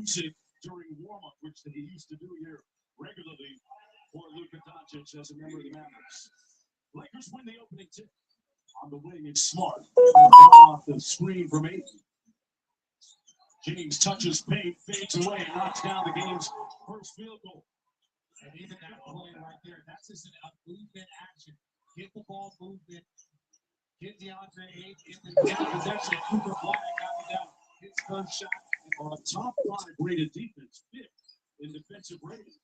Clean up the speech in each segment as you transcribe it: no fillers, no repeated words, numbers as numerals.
music during warm-up, which they used to do here regularly for Luka Doncic as a member of the Mavericks. Lakers win the opening tip. On the wing, it's Smart. Off the screen from Aiton. James touches paint, fades away, and knocks down the game's first field goal. And even that play right there, that's just a movement action. Get the ball movement. Get DeAndre Ayton in the possession. Cooper Flag got it down. His first shot. On a top 5 rated defense, 5th in defensive rating.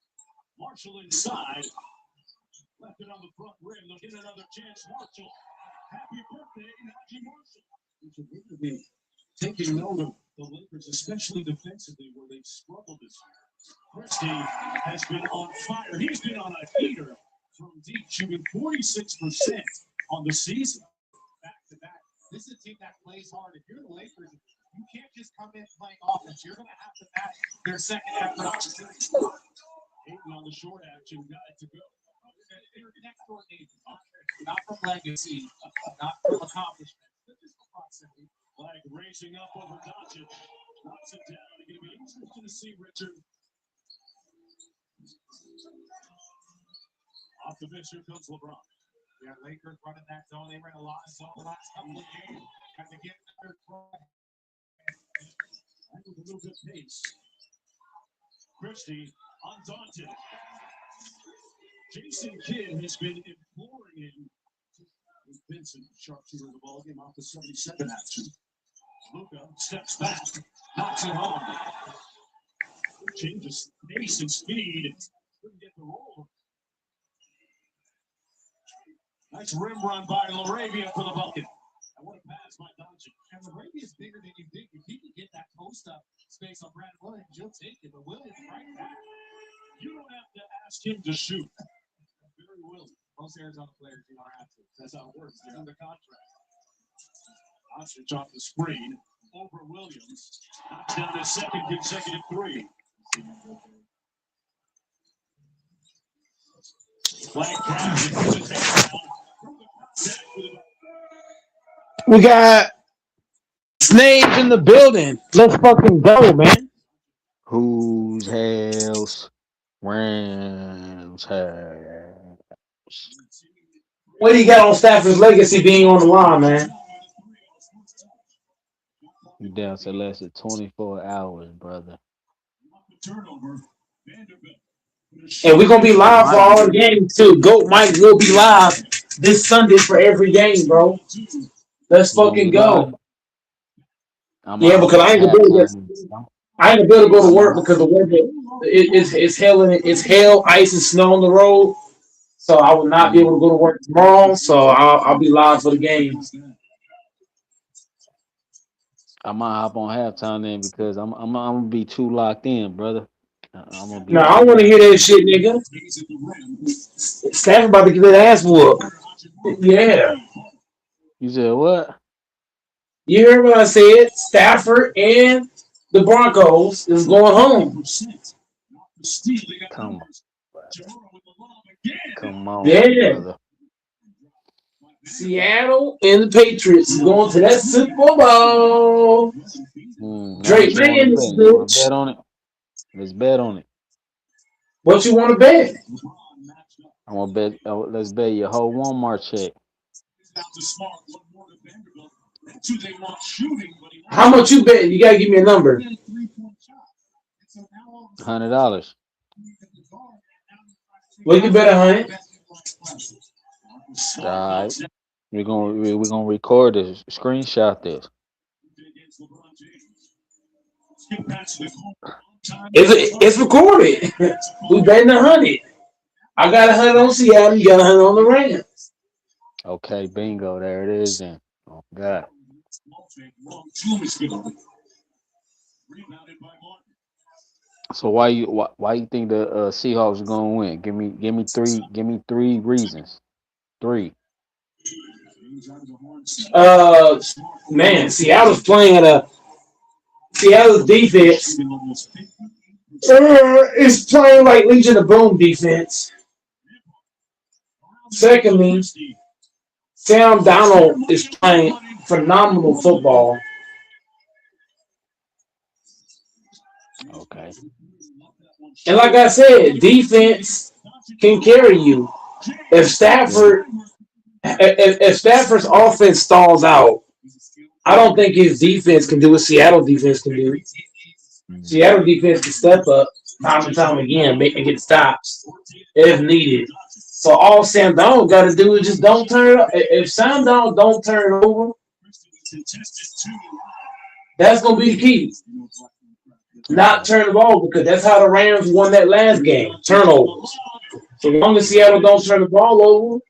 Marshall inside. Left it on the front rim. They'll get another chance. Marshall. Happy birthday, Najee Marshall. We should really be taking note of the Lakers, especially defensively, where they've struggled this year. Christie has been on fire. He's been on a heater from deep, shooting 46% on the season. Back to back. This is a team that plays hard. If you're the Lakers, you can't just come in playing offense. You're going to have to match their second half opportunity. Aiton on the short action, got it to go. They're next door neighbors. Not from legacy, not from accomplishment, but just from proximity. Flag racing up over Doncic. Knocks it down. It's going to be interesting to see Richard. Off the bench, here comes LeBron. Yeah, Lakers running that zone. They ran a lot of zone the last couple of games. Have to get their try. With a little bit of pace. Christie undaunted. Jason Kidd has been imploring him. Vincent, sharpshooter of the ball game off the 77 action. Luka steps back, knocks it home. Changes pace and speed. Couldn't get the roll. Nice rim run by Laravia for the bucket. I want to pass by Doncic. And Laravia is bigger than you think. If he can get that post-up space on Brandon Williams, you'll take it. But Williams right back. You don't have to ask him to shoot. Very willing. Most Arizona players, you don't have to. That's how it works. They're in the contract. Doncic off the screen. Over Williams. Knocks down his second consecutive three. Flag grabs. We got Snakes in the building. Let's fucking go, man. Whose house? Rams house. What do you got on Stafford's legacy being on the line, man? You down to less than 24 hours, brother. And we're gonna be live for all the games too. Goat Mike will be live this Sunday for every game, bro. Let's fucking go. Yeah, because I ain't gonna be able to go to work because the weather it's hell and it's hell, ice, and snow on the road. So I will not be able to go to work tomorrow. So I'll be live for the games. I might hop on halftime then because I'm gonna be too locked in, brother. I'm gonna be. No, I want to hear that shit, nigga. Stafford about to get that ass whooped. Yeah. You said what? You heard what I said? Stafford and the Broncos is going home. Come on, yeah. brother. Seattle and the Patriots is going to that Super Bowl. Drake May is bitch. Bet on it. Let's bet on it. What you want to bet? I want to bet. Let's bet your whole Walmart check. How much you bet? You gotta give me a number. $100. We can bet 100. All right. We're gonna record this, screenshot this. It's recorded. We betting 100. I got 100 on Seattle. You got 100 on the Rams. Okay, bingo. There it is. Then. Oh God. So why you think the Seahawks are gonna win? Give me three reasons. 3. Man, Seattle's playing at a Seattle's defense is playing like Legion of Boom defense. Secondly, Sam Donald is playing phenomenal football. Okay. And like I said, defense can carry you. If Yeah. Stafford, if Stafford's offense stalls out, I don't think his defense can do what Seattle defense can do. Mm. Seattle defense can step up time and time again, and get stops if needed. So all Sam Donald got to do is just don't turn it. If Sam Donald don't turn it over, that's gonna be the key. Not Okay. turn the ball because that's how the Rams won that last game. Turnovers. So long as Seattle don't turn the ball over,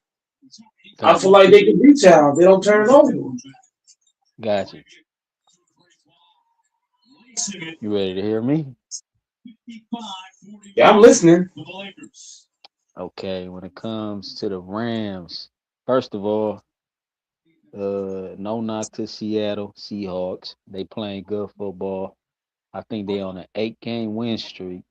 I feel Gotcha. like they can beat y'all. They don't turn it over. Gotcha. You ready to hear me? Yeah, I'm listening. Okay. When it comes to the Rams, first of all, no knock to Seattle Seahawks. They playing good football. I think they on an 8 game win streak.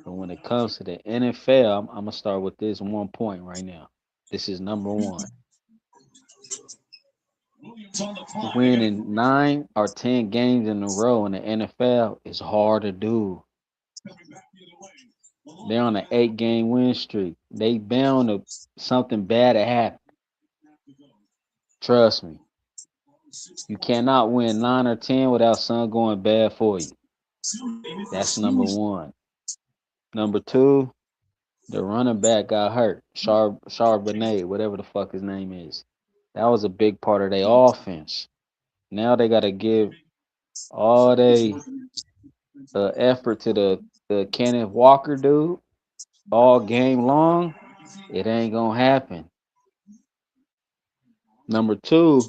But when it comes to the NFL, I'm gonna start with this one point right now. This is number one. Winning 9 or 10 games in a row in the NFL is hard to do. They're on an 8 game win streak. They bound to something bad to happen. Trust me. You cannot win 9 or 10 without something going bad for you. That's number one. Number two, the running back got hurt. Charbonnet, whatever the fuck his name is. That was a big part of their offense. Now they got to give all they effort to the Kenneth Walker dude all game long. It ain't gonna happen. Number three,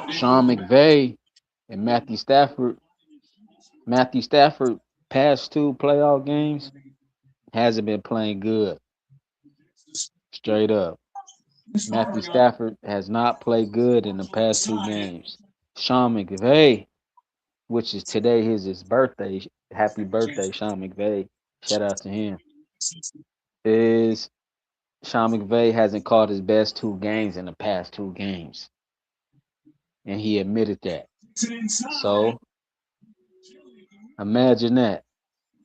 Sean McVay and Matthew Stafford. Matthew Stafford past 2 playoff games hasn't been playing good. Straight up. Matthew Stafford has not played good in the past 2 games. Sean McVay, which is today his birthday. Happy birthday, Sean McVay. Shout out to him. Is Sean McVay hasn't called his best 2 games in the past 2 games. And he admitted that. So imagine that.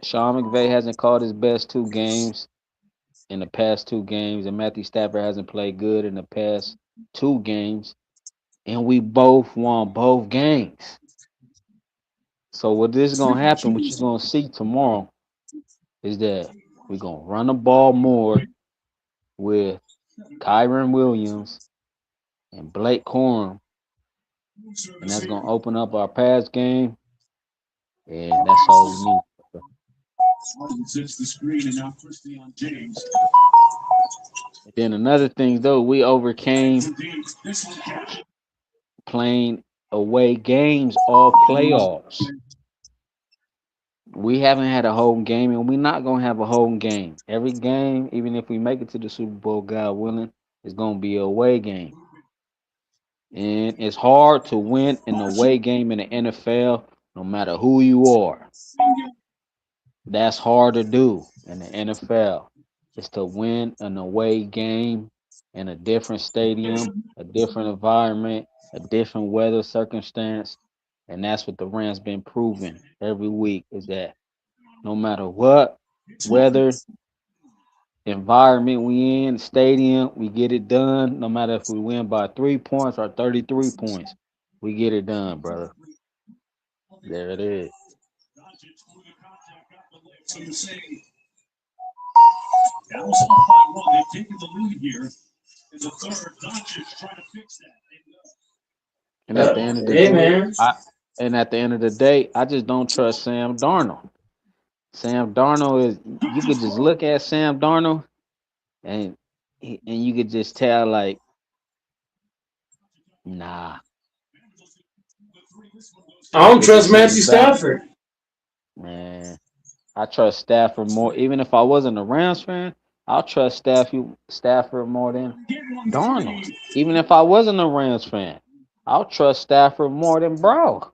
Sean McVay hasn't called his best 2 games in the past 2 games, and Matthew Stafford hasn't played good in the past 2 games, and we both won both games. So what is gonna happen, what you're gonna see tomorrow, is that we're gonna run the ball more with Kyron Williams and Blake Corum, and that's gonna open up our pass game, and that's all we need. And then another thing though, we overcame playing away games all playoffs. We haven't had a home game, and we're not gonna have a home game. Every game, even if we make it to the Super Bowl, God willing, is gonna be a away game. And it's hard to win an away game in the NFL, no matter who you are. That's hard to do in the NFL. Is to win an away game in a different stadium, a different environment, a different weather circumstance. And that's what the Rams been proving every week is that no matter what weather, environment we in, stadium, we get it done. No matter if we win by 3 points or 33 points, we get it done, brother. There it is. Dallas up by one. They've taken the lead here in the third. Doncic trying to fix that. And at the end of the Hey day, man, I just don't trust Sam Darnold. Sam Darnold is you could just look at Sam Darnold and and you could just tell like, nah, I don't good to trust see you Matthew back, Stafford. man. I trust Stafford more. Even if I wasn't a Rams fan, I'll trust Stafford more than Darnold. Even if I wasn't a Rams fan, I'll trust Stafford more than Bro.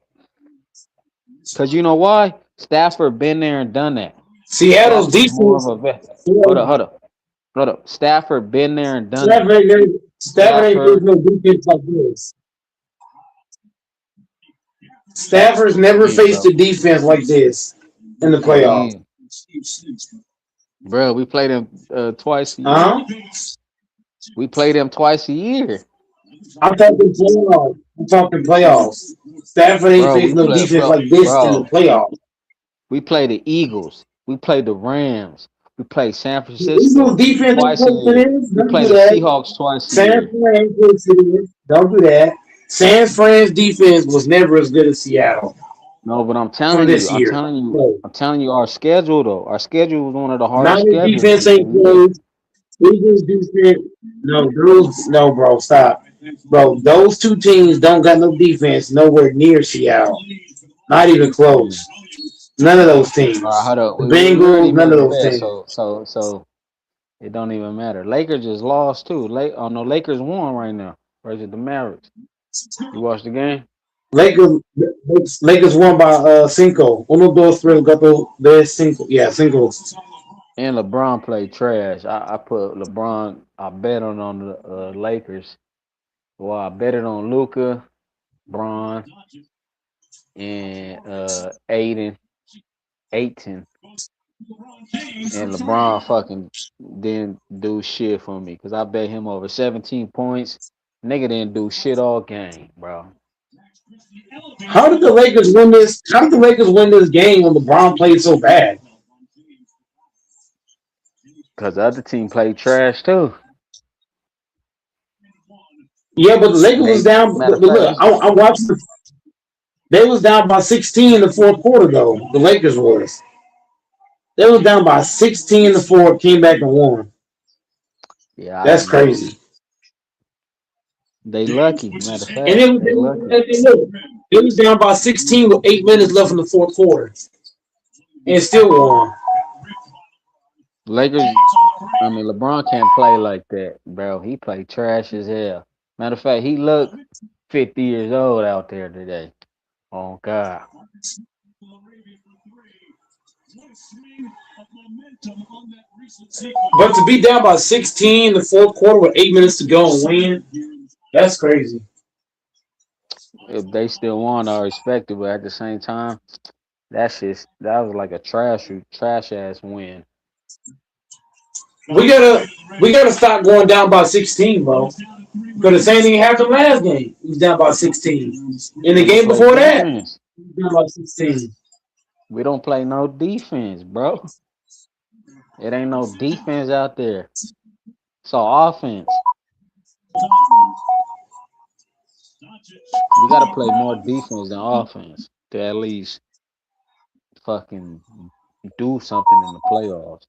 Cause you know why? Stafford been there and done that. Seattle's Stafford is more of defense. a vet. Hold up. Stafford been there and done that. Stafford ain't Stafford, no defense like this. Stafford's never Yeah, faced bro. a defense like this in the And playoffs. bro, we play them twice a year. Huh? We play them twice a year, I'm talking playoffs. I'm talking playoffs. Stafford ain't bro. faced We no play, defense like this in the bro. playoffs. We play the Eagles. We play the Rams. We play San The Eagles Francisco defense ain't twice a close to year. this. We Don't play do the that. Seahawks twice a San year. Fran ain't close to this. Don't do that. San Fran's defense was never as good as Seattle No, but from this year. No. I'm telling you, our schedule though. Our schedule was one of the hardest Niners schedules defense in ain't the league. close. Eagles defense, no, those, no, bro, stop. Bro, those two teams don't got no defense nowhere near Seattle. Not even Mm. close. None of those All right, teams. hold up. The We already Bengals, none made of a those bet, teams. so it don't even matter. Lakers just lost too. Oh no, Lakers won right now. Versus the Mavericks. You watched the game? Lakers won by cinco. Uno, dos, tres, gato, de cinco. Yeah, cinco. And LeBron played trash. I put LeBron. I bet on the Lakers. Well, I bet it on Luca, Braun, and Aiton, and LeBron fucking didn't do shit for me because I bet him over 17 points. Nigga didn't do shit all game, bro. How did the Lakers win this? How did the Lakers win this game when LeBron played so bad? Because the other team played trash too. Yeah, but the Lakers was They down. matter But of fact, look, I'm watching. They was down by 16 in the fourth quarter, though. The Lakers was. They was down by 16 in the fourth, came back and won. yeah, I That's don't know. crazy. They lucky. Matter of And fact, they lucky. it was down by 16 with 8 minutes left in the fourth quarter, and still won. Lakers. I mean, LeBron can't play like that, bro. He played trash as hell. Matter of fact, he looked 50 years old out there today. Oh God. But to be down by 16 in the fourth quarter with 8 minutes to go and win, that's crazy. If they still won, I respect it, but at the same time, that was like a trash ass win. We gotta we gotta stop going down by 16, bro. Because the same thing happened last game. He was down by 16. In the We don't game play before that, defense. he was down by 16. We don't play no defense, bro. It ain't no defense out there. It's all offense. We gotta play more defense than offense to at least fucking do something in the playoffs.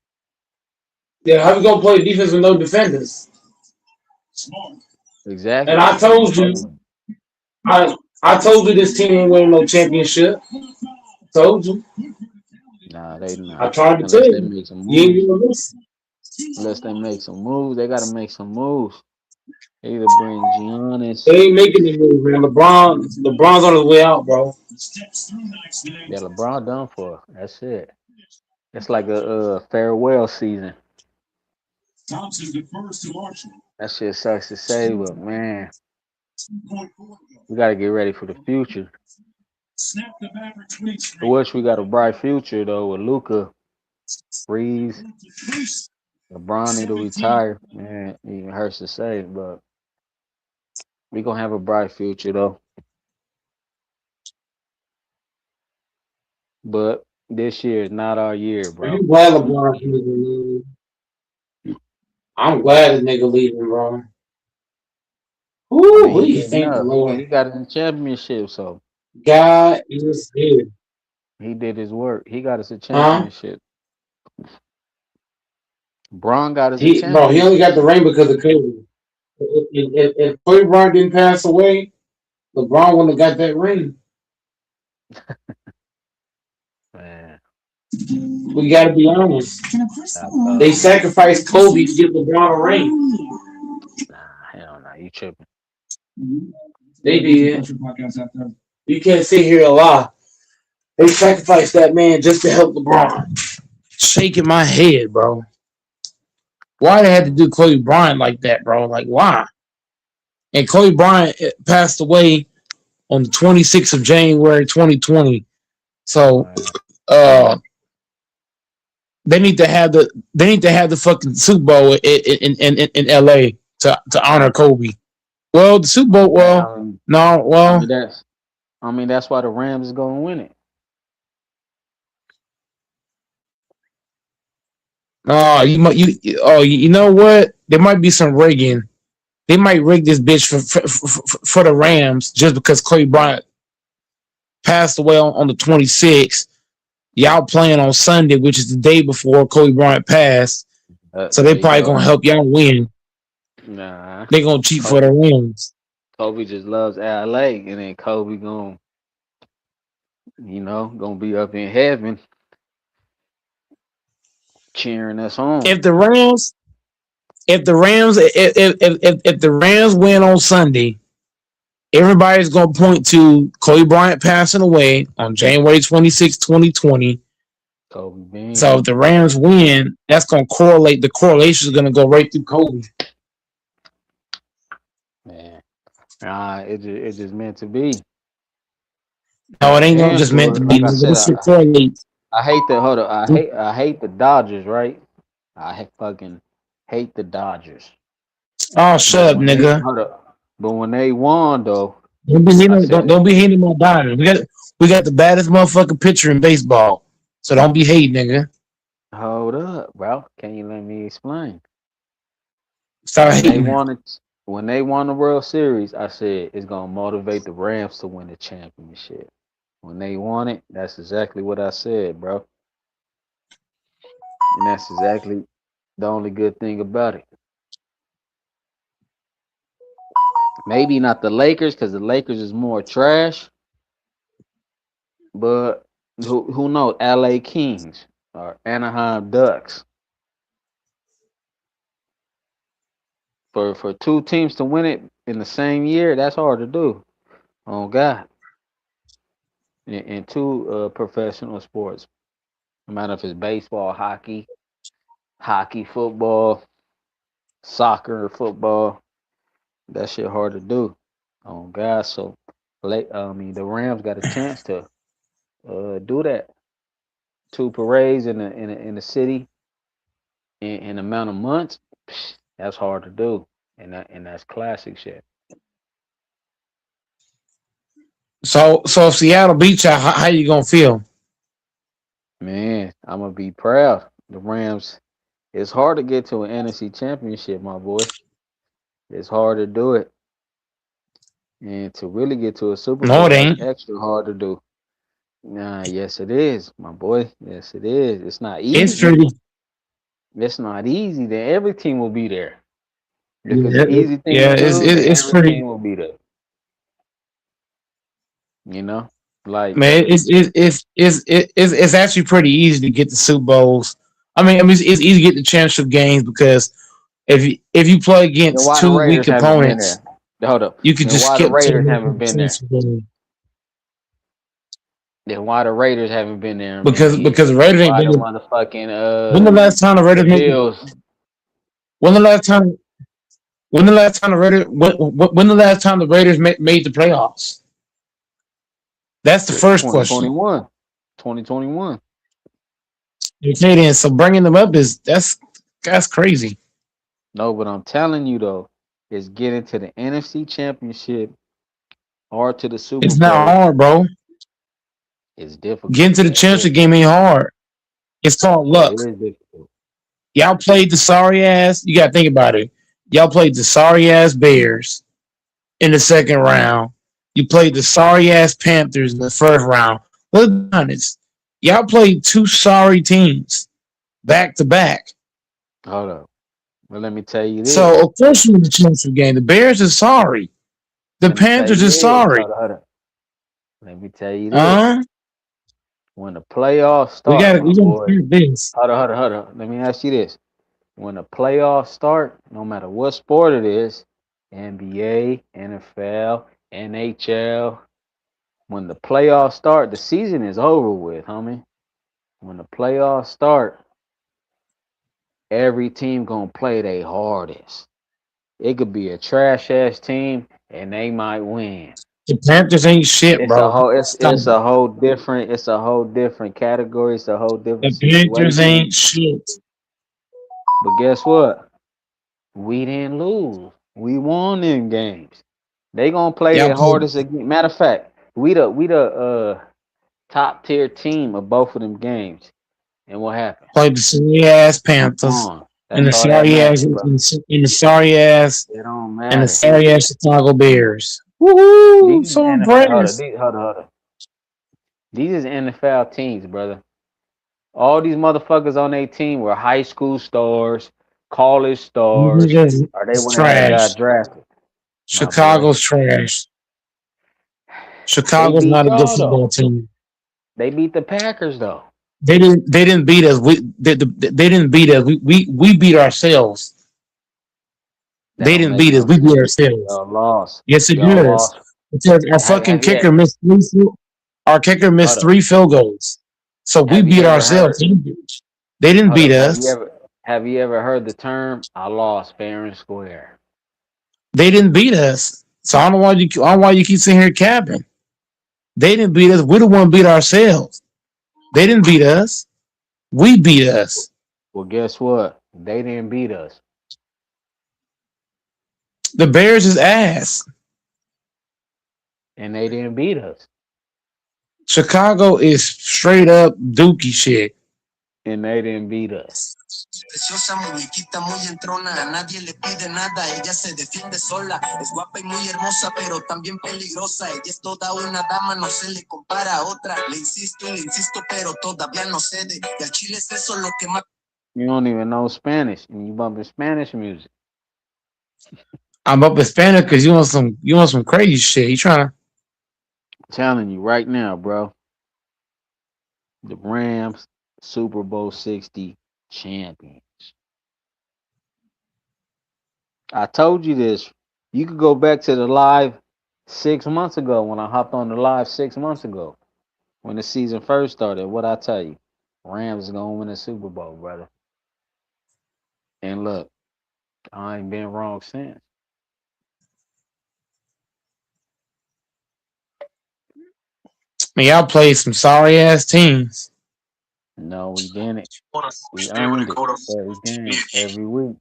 Yeah, how we gonna play defense with no defenders? And Exactly. I That's what I'm told you, saying. I told you this team ain't winning no championship. Told you. Nah, they I not. tried to tell Unless they you. make some You ain't moves. gonna listen. Unless they make some moves, they gotta make some moves. They either bring They Giannis. ain't making the move, man. LeBron's on his way out, bro. Yeah, LeBron done for. That's it. It's like a farewell season. That shit sucks to say, but man, we gotta get ready for the future. I wish we got a bright future though with Luca, Freeze, LeBron need to retire. Man, it even hurts to say, but we gonna have a bright future though. But this year is not our year, bro. I'm glad LeBron's leaving. I'm glad this nigga leaving, bro. I Ooh, mean, he we did thank the enough. He Lord. he got in the championship, so God is here. he did his work. He got us a Huh? championship. Braun got us a He only championship. got the ring because of Kobe. If Kobe Bryant didn't pass away, LeBron wouldn't have got that ring. Man, We got to be honest. stop They talking. sacrificed Kobe to give LeBron a ring. Nah, hell no, you tripping. They did. You can't sit here and lie. They sacrificed that man just to help LeBron. Shaking my head, bro. Why they had to do Kobe Bryant like that, bro? Like, why? And Kobe Bryant passed away on the 26th of January 2020. So Wow. uh they need to have the fucking Super Bowl in LA to honor Kobe. Well, the Super I Bowl, mean that. well, no, I well, mean that's. I mean that's why the Rams is gonna win it. you know what? There might be some rigging. They might rig this bitch for the Rams just because Kobe Bryant passed away on the 26th. Y'all playing on Sunday, which is the day before Kobe Bryant passed. So There they you probably go. gonna help y'all win. Nah, They gonna cheat for Kobe, the Rams. Kobe just loves LA, and then Kobe gonna, gonna be up in heaven cheering us on. If the Rams, if the Rams win on Sunday, everybody's gonna point to Kobe Bryant passing away on January 26, 2020. Kobe Bean, So if the Rams win, that's gonna correlate. The correlation is gonna go right through Kobe. man. It just meant to be. No, it ain't no And just meant to for be. like I said, This shit correlates. I hate the hold up. I hate the Dodgers, right? Fucking hate the Dodgers. Oh, But shut up, when they nigga. hold up, but when they won though, Don't be I hating. said, Don't be hating my Dodgers. We got the baddest motherfucking pitcher in baseball. So don't be hating, nigga. hold up, bro. Can you let me explain? Start When they hating. won it, when they won the World Series, I said it's gonna motivate the Rams to win the championship. When they won it, that's exactly what I said, bro. And that's exactly the only good thing about it. Maybe not the Lakers, because the Lakers is more trash, but who knows? LA Kings or Anaheim Ducks. For two teams to win it in the same year, that's hard to do. Oh God. In two professional sports. No matter if it's baseball, hockey, football, soccer, football. That shit hard to do. Oh God. So I mean the Rams got a chance to do that. Two parades in the city in amount of months. That's hard to do. And that's classic shit. So if Seattle beats you, how you gonna feel? Man, I'm gonna be proud. The Rams. It's hard to get to an NFC championship, my boy. It's hard to do it. And to really get to a Super No, it Bowl, that's ain't. extra hard to do. Nah, yes it is, my boy. Yes it is. It's not It's easy. pretty. It's not easy. Then every team will be there. If it's Yeah, an easy thing to yeah. do, then It's every pretty. team will be there. You know, like Man, it's actually pretty easy to get the Super Bowls. It's easy to get the championship games because if you play then against why the two Raiders weak haven't been opponents, there? Hold up. you could Then just why the skip to Raiders the haven't been there? championship game Then why the Raiders haven't been there in because years? the Then Raiders ain't why been the there. motherfucking When the last time the the Raiders made? Bills When the last time? When the last time the Raiders made the playoffs? That's the shit first question. 2021. 2021. Okay, then. So bringing them up is that's crazy. No, but I'm telling you though, is getting to the NFC Championship or to the Super It's not Bowl hard, bro. is Getting difficult. to the Yes, it championship is. game ain't hard. It's called It luck. is difficult. Y'all played the sorry ass. You got to think about it. Y'all played the sorry ass Bears in the second round. You played the sorry ass Panthers in the first round. Let's be honest. Y'all played two sorry teams back to back. Hold up. Well, let me tell you So this. of course you win the championship game. The Bears is sorry. The Let me tell Panthers you is this. sorry. Hold up. Let me tell you this. Uh, When the playoffs we start, got my we got to boy. clear this. Hold up. Let me ask you this. When the playoffs start, no matter what sport it is, NBA, NFL, NHL, when the playoffs start, the season is over with, homie. When the playoffs start, every team gonna play their hardest. It could be a trash ass team and they might win. The Panthers ain't shit, It's a bro. whole Stop it's it. a whole different category. It's a whole different The Panthers situation. ain't shit. But guess what? We didn't lose. We won them games. They gonna play Y'all their played, hardest again. Matter of fact, we the top tier team of both of them games. And what happened? played the sorry ass We Panthers won. and That's the all that sorry ass matters, and bro. the sorry ass It don't and the matter. sorry ass Chicago Bears. Woohoo! These is So NFL. Hold on. impressed. Hold on. These is NFL teams, brother. All these motherfuckers on their team were high school stars, college stars, Niggas or they is went ahead and trash. got drafted. My boy, Chicago's trash. they Chicago's beat not a good y'all football though. team. They beat the Packers though. They didn't beat us. They didn't beat us. We beat ourselves. That They don't didn't make beat us. no We beat sense. ourselves. Y'all lost. Yes, it Y'all does. lost. Because our fucking Have you kicker missed our kicker hold missed up? 3 field goals. So we Have you beat ever ourselves. heard? They didn't Hold beat up. us. Have you ever heard the term "I lost fair and square"? They didn't beat us. So I don't know why you keep sitting here capping. They didn't beat us. We the one beat ourselves. They didn't beat us. We beat us. Well, guess what? They didn't beat us, The Bears is ass. and they didn't beat us, Chicago is straight up dookie shit. and they didn't beat us. Preciosa muñequita muy entrona, a nadie le pide nada, ella se defiende sola, es guapa y muy hermosa, pero también peligrosa, ella es toda una dama, no se le compara a otra, le insisto, pero todavía no cede, y al chile es eso lo que más. You don't even know Spanish, and you bumping Spanish music. I'm up in Spanish because you want some crazy shit. You trying to I'm telling you right now, bro. The Rams, Super Bowl 60 champions. I told you this. You could go back to the live 6 months ago when I hopped on the live 6 months ago when the season first started. What I tell you, Rams is gonna win the Super Bowl, brother. And look, I ain't been wrong since. man, y'all play some sorry ass teams. No, we didn't. We earned it every game, every week.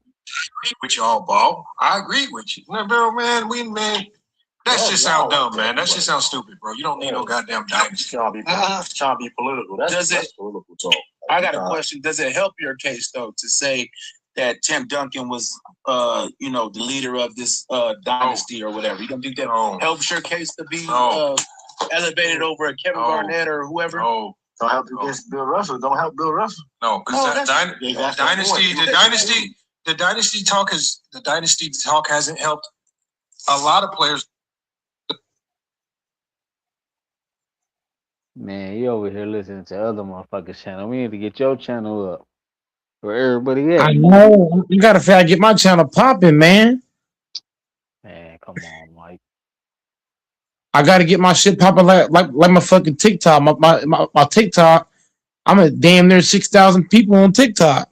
With y'all, ball. I agree with you. No, bro, man, that shit sound dumb, man. That shit sounds stupid, bro. You don't need no goddamn dynasty. Trying to be political. That's political talk. I got a question. Does it help your case though to say that Tim Duncan was, the leader of this dynasty or whatever? You don't think that helps your case to be elevated over a Kevin Garnett or whoever? No. Don't help against Bill Russell. Don't help Bill Russell. No, because the dynasty talk hasn't helped a lot of players. Man, you over here listening to other motherfuckers' channel. We need to get your channel up where everybody I at. know. You gotta figure out get my channel popping, man. Man, come on, Mike. I gotta get my shit popping like my fucking TikTok. My TikTok. I'm at damn near 6,000 people on TikTok,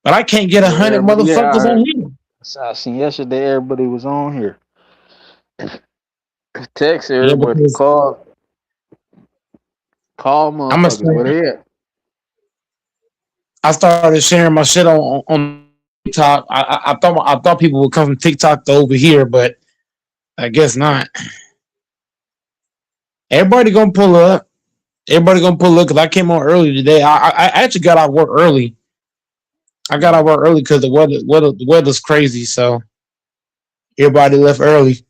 but I can't get Where 100 everybody at? I motherfuckers on heard. here. I seen yesterday everybody was on here. Text Yeah, everybody. because Call I'm gonna motherfuckers. Where start. they at? I started sharing my shit on TikTok. I thought people would come from TikTok to over here, but I guess not. Everybody gonna pull up. Everybody gonna pull up because I came on early today. I actually got out of work early. I got out of work early because the weather's crazy, so everybody left early.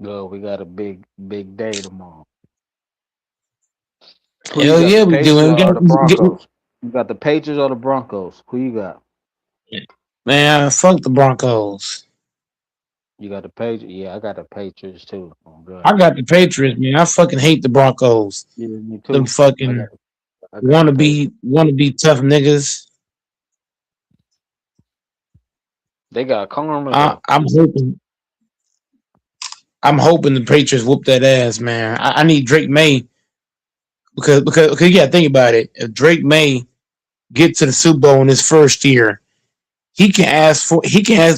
Go. We got a big day tomorrow. Who you Hell got? The yeah, we do. Patriots And or the Broncos? You got the Patriots or the Broncos? Who you got? man, fuck the Broncos. You got the Patriots. Yeah, I got the Patriots too. Oh, good. I got the Patriots, man. I fucking hate the Broncos. Yeah, me Them too. fucking I got the Patriots. wanna be tough niggas. They got karma though. I'm hoping the Patriots whoop that ass, man. I need Drake May because yeah, think about it. If Drake May get to the Super Bowl in his first year, he can ask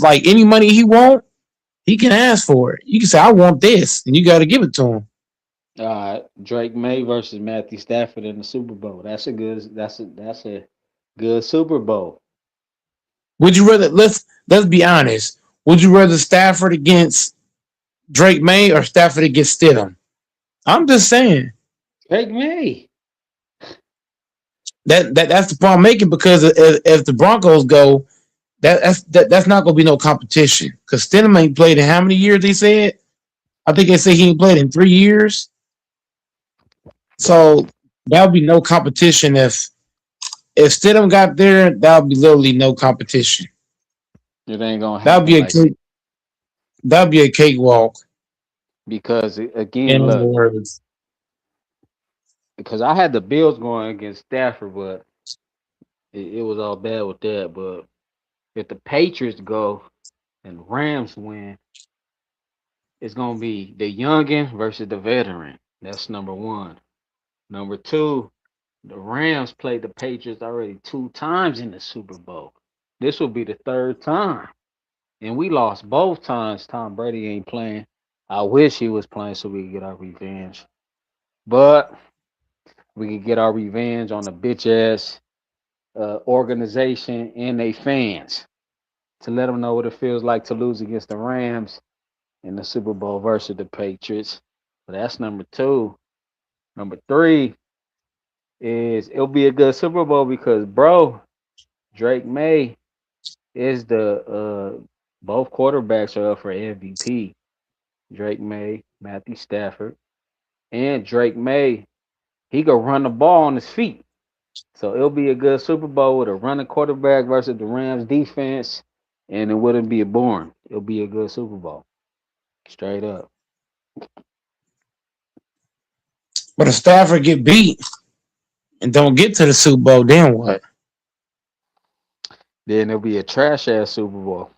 like any money he want. He can ask for it. You can say I want this, and you got to give it to him. All right, Drake May versus Matthew Stafford in the Super Bowl. That's a good Super Bowl. Would you rather let's be honest? Would you rather Stafford against Drake May or Stafford against Stidham? I'm just saying Drake May. that's the point I'm making because if the Broncos go, that's not gonna be no competition because Stidham ain't played in how many years they said? I think they say he ain't played in 3 years. So that would be no competition if Stidham got there. That would be literally no competition. It ain't gonna That would happen be a like that that would be a cakewalk. because In again, other look, words, because I had the Bills going against Stafford, but it was all bad with that. But if the Patriots go and the Rams win, it's gonna be the youngin versus the veteran. That's number one. Number two, the Rams played the Patriots already 2 times in the Super Bowl. This will be the third time. And we lost both times. Tom Brady ain't playing. I wish he was playing so we could get our revenge. But we could get our revenge on the bitch ass organization and they fans to let them know what it feels like to lose against the Rams in the Super Bowl versus the Patriots. But that's number two. Number three is it'll be a good Super Bowl because, bro, Drake May is the both quarterbacks are up for MVP. Drake May, Matthew Stafford, and Drake May, he could run the ball on his feet. So it'll be a good Super Bowl with a running quarterback versus the Rams defense, and it wouldn't be a boring. It'll be a good Super Bowl. Straight up. but if Stafford get beat and don't get to the Super Bowl, then what? Then it'll be a trash ass Super Bowl.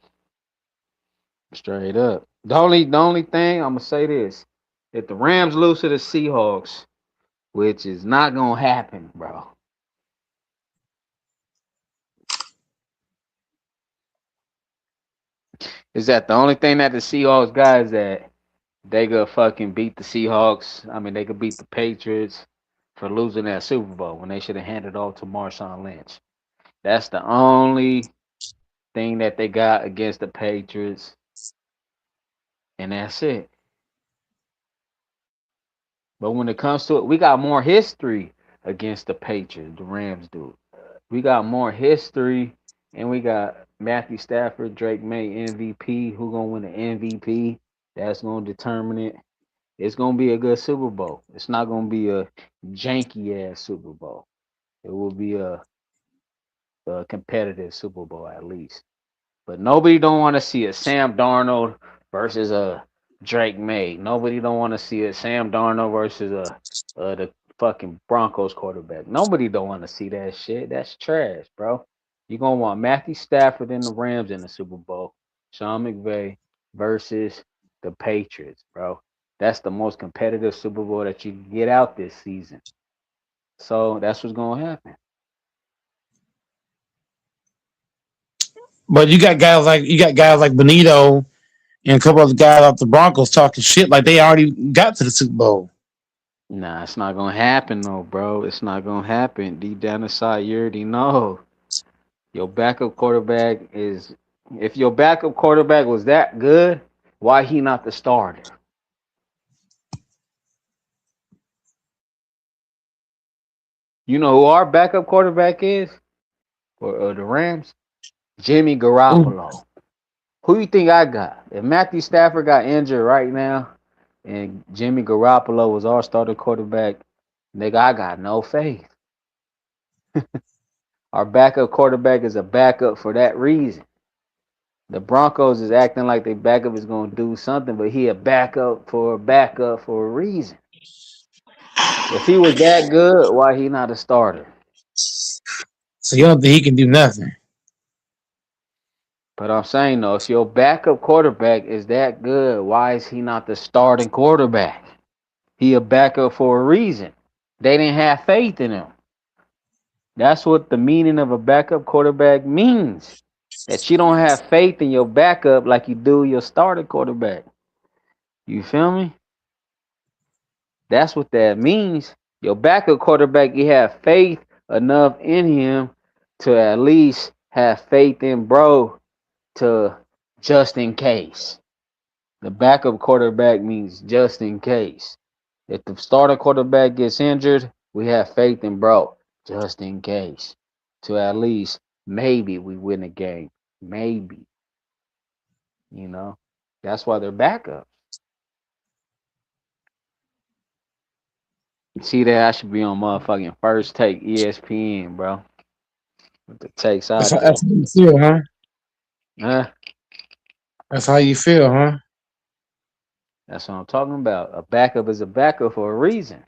Straight up. The only thing I'm gonna say this. If the Rams lose to the Seahawks, which is not gonna happen, bro. Is that the only thing that the Seahawks got is that they could fucking beat the Seahawks. I mean, they could beat the Patriots for losing that Super Bowl when they should have handed off to Marshawn Lynch. That's the only thing that they got against the Patriots, and that's it. But when it comes to it, we got more history against the Patriots. The Rams do. We got more history, and we got Matthew Stafford, Drake May, MVP. Who gonna win the MVP? That's gonna determine it. It's gonna be a good Super Bowl. It's not gonna be a janky ass Super Bowl. It will be a competitive Super Bowl at least. But nobody don't want to see a Sam Darnold versus a Drake May. Nobody don't want to see a Sam Darnold versus the fucking Broncos quarterback. Nobody don't want to see that shit. That's trash, bro. You gonna want Matthew Stafford and the Rams in the Super Bowl. Sean McVay versus the Patriots, bro. That's the most competitive Super Bowl that you can get out this season. So that's what's gonna happen. But you got guys like Benito and a couple other guys off the Broncos talking shit like they already got to the Super Bowl. Nah, it's not gonna happen though, bro. It's not gonna happen. Deep down inside, you already know. Your backup quarterback is if your backup quarterback was that good, why he not the starter? You know who our backup quarterback is? For the Rams? Jimmy Ooh. Garoppolo. Who you think I got? If Matthew Stafford got injured right now and Jimmy Garoppolo was our starter quarterback, nigga, I got no faith. Our backup quarterback is a backup for that reason. The Broncos is acting like their backup is gonna do something, but he a backup for a reason. If he was that good, why he not a starter? So you don't think he can do nothing? But I'm saying though, if your backup quarterback is that good, why is he not the starting quarterback? He a backup for a reason. They didn't have faith in him. That's what the meaning of a backup quarterback means. That you don't have faith in your backup like you do your starting quarterback. You feel me? That's what that means. Your backup quarterback, you have faith enough in him to at least have faith in bro to just in case. The backup quarterback means just in case. If the starter quarterback gets injured, we have faith in bro just in case. To at least maybe we win a game. Maybe. You know. That's why they're backup. See that I should be on motherfucking first take ESPN, bro. With the takes I That's do. how you feel, huh? Huh? That's how you feel, huh? That's what I'm talking about. A backup is a backup for a reason.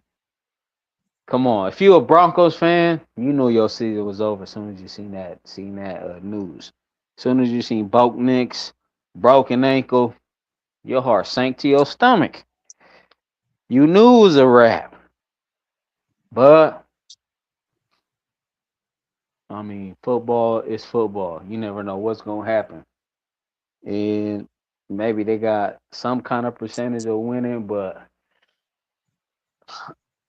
Come on, if you a Broncos fan, you know your season was over as soon as you seen that news. As soon as you seen Bo Nix, broken ankle, your heart sank to your stomach. You knew it was a wrap. But I mean, football is football. You never know what's gonna happen. And maybe they got some kind of percentage of winning, but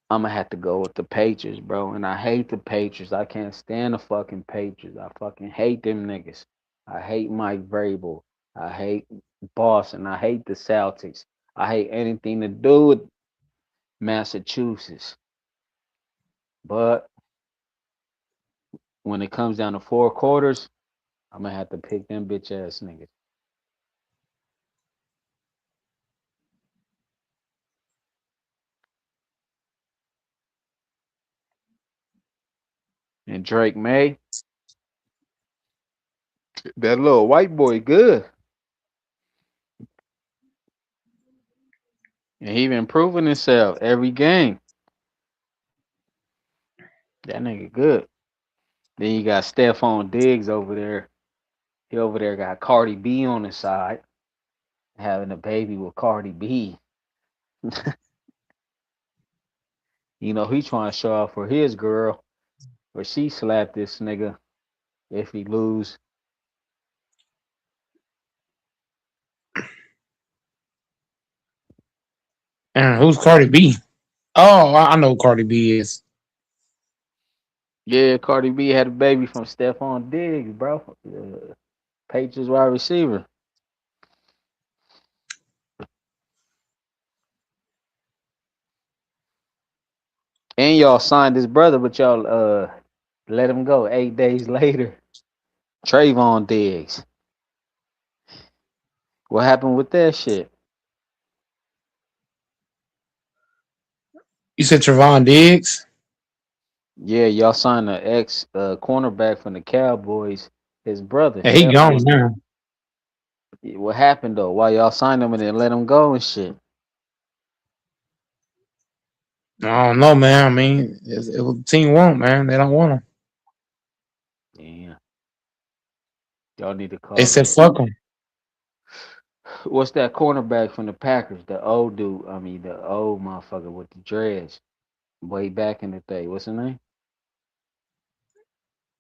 I'm gonna have to go with the Patriots, bro. And I hate the Patriots. I can't stand the fucking Patriots. I fucking hate them niggas. I hate Mike Vrabel. I hate Boston. I hate the Celtics. I hate anything to do with Massachusetts. But when it comes down to four quarters, I'm gonna have to pick them bitch ass niggas. And Drake May, that little white boy, good. And he been proving himself every game. That nigga good. Then you got Stephon Diggs over there. He over there got Cardi B on his side, having a baby with Cardi B. You know, he trying to show off for his girl, but she slapped this nigga if he lose. And who's Cardi B? Oh, I know who Cardi B is. Yeah, Cardi B had a baby from Stephon Diggs, bro. Patriots wide receiver. And y'all signed his brother, but y'all let him go 8 days later. Trayvon Diggs. What happened with that shit? You said Trevon Diggs? Yeah, y'all signed the ex cornerback from the Cowboys. His brother, Yeah, he gone Stephon. now. What happened though? Why y'all signed him and then let him go and shit? I don't know, man. I mean, it was the team want, man. They don't want him. Yeah, y'all need to They call said up. fuck him. What's that cornerback from the Packers? The old dude. I mean, the old motherfucker with the dreads. Way back in the day. What's his name?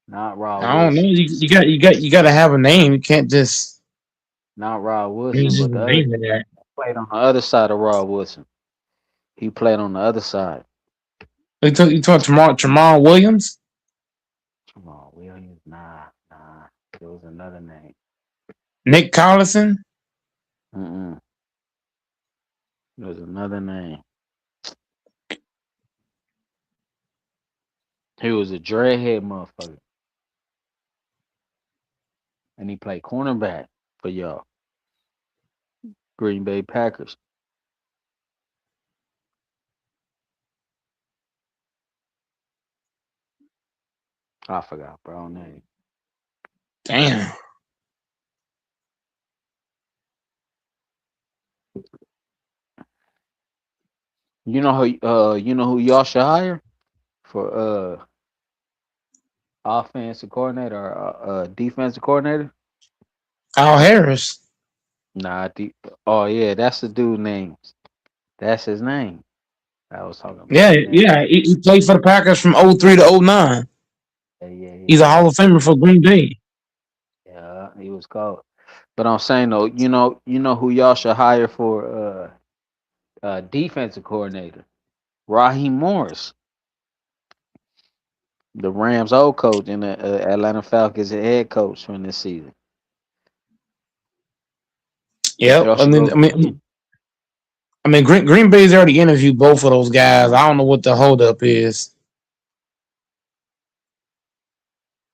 Not Rod I don't know. Wilson. You got to have a name. You can't just Not Rod Wilson, use but the the other name of that. played on the other side of Rod Wilson. He played on the other side. You talk Jamal Williams, Come on, Williams. Nah. There was another name. Nick Collison. Mm-mm. There was another name. He was a dreadhead motherfucker. And he played cornerback for y'all. Green Bay Packers. I forgot, bro. Name. Damn. You know who y'all should hire for offensive coordinator or defensive coordinator? Al Harris. Nah, oh yeah, that's the dude name. That's his name. I was talking Yeah, about. Yeah, yeah. He played for the Packers from '03 to '09. yeah, yeah, He's a yeah. Hall of Famer for Green Bay. Yeah, was cold. But I'm saying though, you know who y'all should hire for defensive coordinator? Raheem Morris, the Rams' old coach, and the Atlanta Falcons' head coach from this season. Yep. Y'all should go get him. Green Bay's already interviewed both of those guys. I don't know what the holdup is.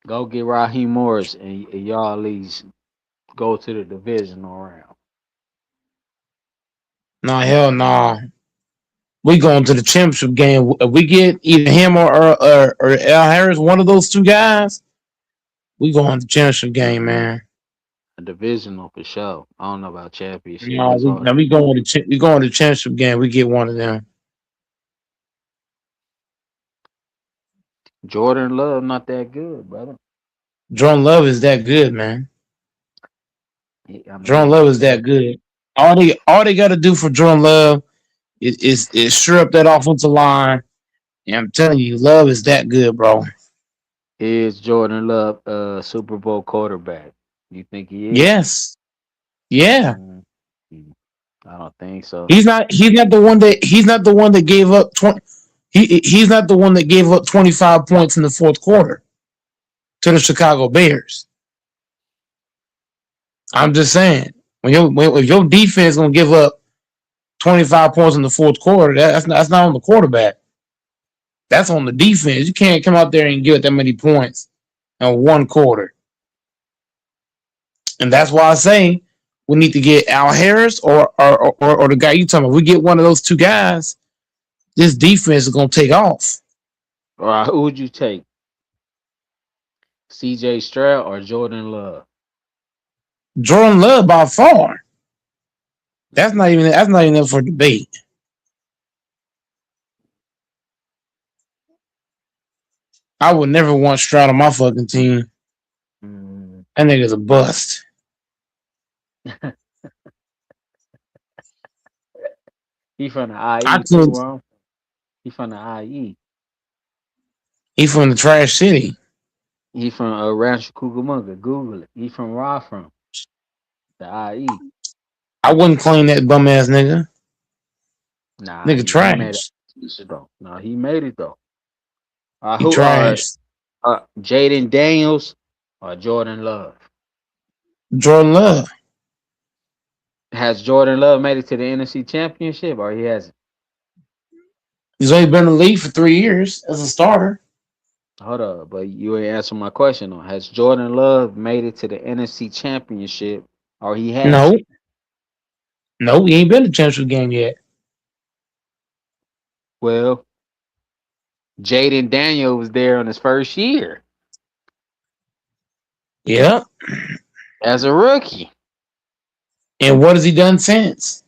Go get Raheem Morris, and y'all at least go to the divisional round. No, hell no. We going to the championship game. If we get either him or Al Harris, one of those two guys, we going to the championship game, man. A divisional for sure. I don't know about championship. No, That's all. we going to the championship game. We get one of them. Jordan Love not that good, brother. Jordan Love is that good, man. I Jordan mean, Love is that good. All they got to do for Jordan Love is sure up that offensive line. And I'm telling you, Love is that good, bro. is Jordan Love a Super Bowl quarterback? You think he is? Yes, yeah. Mm, mm, I don't think so. He's not the one that gave up 20. He's not the one that gave up 25 points in the fourth quarter to the Chicago Bears. I'm just saying, if your defense is gonna give up 25 points in the fourth quarter, that's not on the quarterback. That's on the defense. You can't come out there and give it that many points in one quarter. And that's why I say we need to get Al Harris or the guy you talking about. If we get one of those two guys, this defense is gonna take off. All right, who would you take? C.J. Stroud or Jordan Love? Jordan Love by far. That's not even up for debate. I would never want Stroud on my fucking team. Mm. That nigga's a bust. He from the I IE too, could. bro. He from the IE. He from the trash city. He from Rancho Cucamonga. Google it. He from where I from. The IE. I wouldn't claim that bum ass nigga. Nah, Nigga he made trash. it though. No, he made it though. He Who trash. Jaden Daniels or Jordan Love? Jordan Love. Has Jordan Love made it to the NFC Championship or he hasn't? He's only been in the league for 3 years as a starter. Hold up, but you ain't answer my question though. Has Jordan Love made it to the NFC Championship or he No. hasn't? No, he ain't been to the championship game yet. Well, Jaden Daniel was there on his first year Yeah. as a rookie. And what has he done since?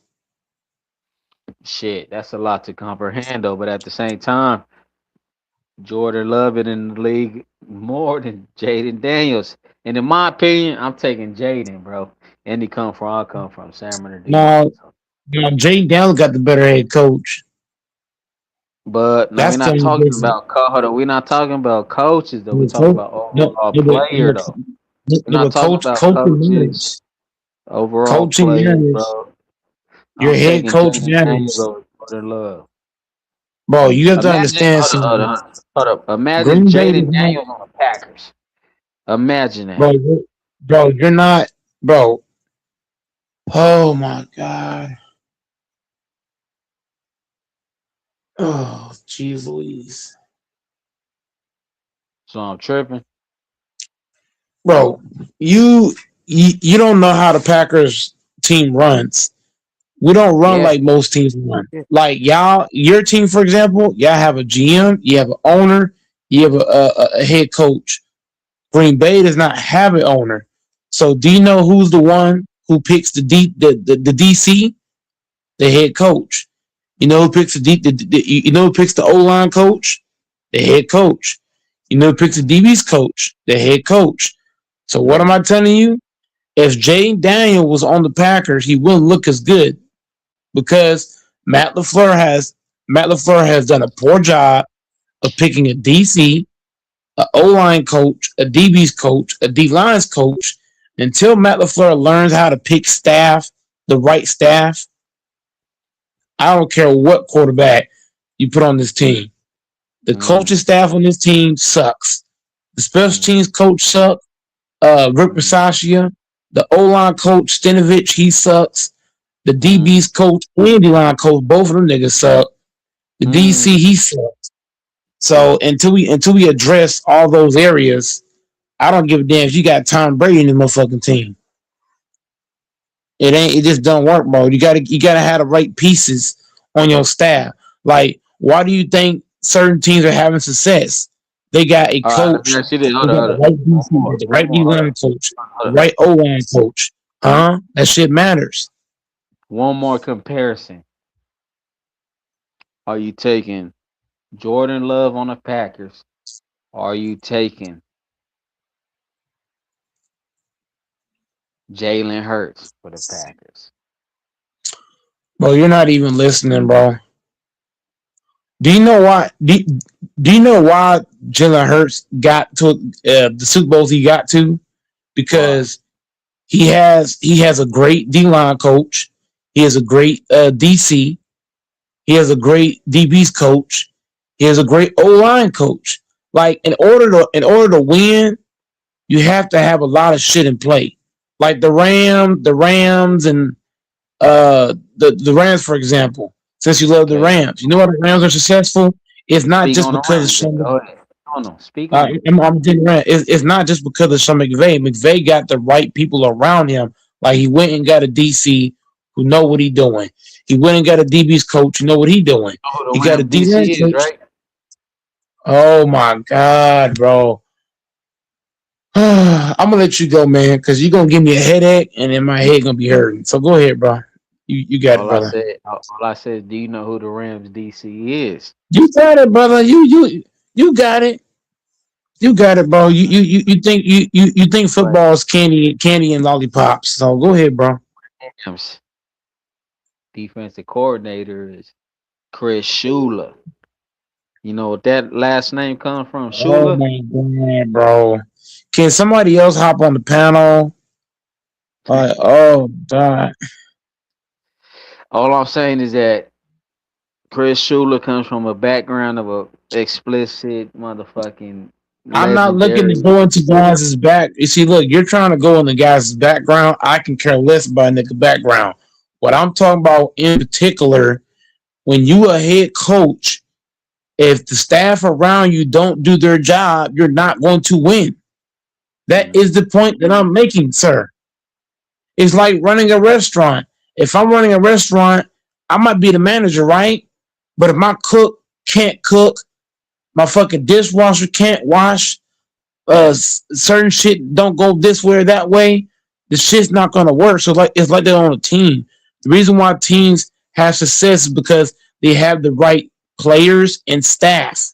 Shit, that's a lot to comprehend though. But at the same time, Jordan Love been in the league more than Jaden Daniels. And in my opinion, I'm taking Jaden, bro. And he come from I come from San Bernardino. No, Jay Daniels got the better head coach. But no, we're That's not something talking different. about we're not talking about coaches though. We're The talking coach, about overall player though. We're not the talking about coaching coaches, matters. overall Coaching players, matters. bro. Your I'm head taking coach Jaden Daniels matters. over Jordan Love. Bro, you have to Imagine, understand hold up, hold something. up, hold up. Imagine Green Bay Jaden does not, Daniels on the Packers. Imagine that. bro, you're not, bro. Oh my god. Oh, jeez Louise. So I'm tripping. Bro, you don't know how the Packers team runs. We don't run Yeah, like most teams run. yeah. Like your team, for example, y'all have a GM, you have an owner, you have a head coach. Green Bay does not have an owner. So do you know who's the one who picks the DC? The head coach. You know who picks you know who picks the O line coach? The head coach. You know who picks the DB's coach? The head coach. So what am I telling you? If Jay Daniel was on the Packers, he wouldn't look as good because Matt LaFleur has done a poor job of picking a DC, a O line coach, a DB's coach, a D line's coach, Until Matt LaFleur learns how to pick the right staff, I don't care what quarterback you put on this team. The coaching staff on this team sucks. The special teams coach sucks. Rick Bisaccia. The O-line coach, Stenovich, he sucks. The DB's coach and D-line coach, both of them niggas suck. The DC, he sucks. So until we address all those areas, I don't give a damn if you got Tom Brady in the motherfucking team. It just don't work, bro. You gotta have the right pieces on your staff. Like, why do you think certain teams are having success? They got a coach, they got the right DC, the right D-line coach, the right O-line coach. That shit matters. One more comparison. Are you taking Jordan Love on the Packers? Or are you taking Jalen Hurts for the Packers? Bro, you're not even listening, bro. Do you know why? Do you know why Jalen Hurts got to the Super Bowls he got to? Because he has a great D-line coach. He has a great DC. He has a great DB's coach. He has a great O-line coach. Like, in order to win, you have to have a lot of shit in play. Like the Rams, and the Rams, for example. Since you love the Rams, you know why the Rams are successful? It's not just because of Sean. Speak on it. It's not just because of Sean McVay. McVay got the right people around him. Like, he went and got a DC who know what he doing. He went and got a DB's coach who know what he doing. He got a DC coach. Right? Oh my God, bro. I'm gonna let you go, man, because you're gonna give me a headache and then my head gonna be hurting. So go ahead, bro. You got it, brother. All I said, do you know who the Rams DC is? You got it, brother. You got it. You got it, bro. You think football is candy and lollipops. So go ahead, bro. Defensive coordinator is Chris Shula. You know what that last name comes from? Shula? Oh my God, bro. Can somebody else hop on the panel? Oh God. All I'm saying is that Chris Shula comes from a background of a explicit motherfucking. I'm not looking to go into guys' back. You see, look, you're trying to go in the guy's background. I can care less about nigga background. What I'm talking about in particular, when you a head coach, if the staff around you don't do their job, you're not going to win. That is the point that I'm making, sir. It's like running a restaurant. If I'm running a restaurant, I might be the manager, right? But if my cook can't cook, my fucking dishwasher can't wash, certain shit don't go this way or that way, the shit's not gonna work. So it's like they're on a team. The reason why teams have success is because they have the right players and staff.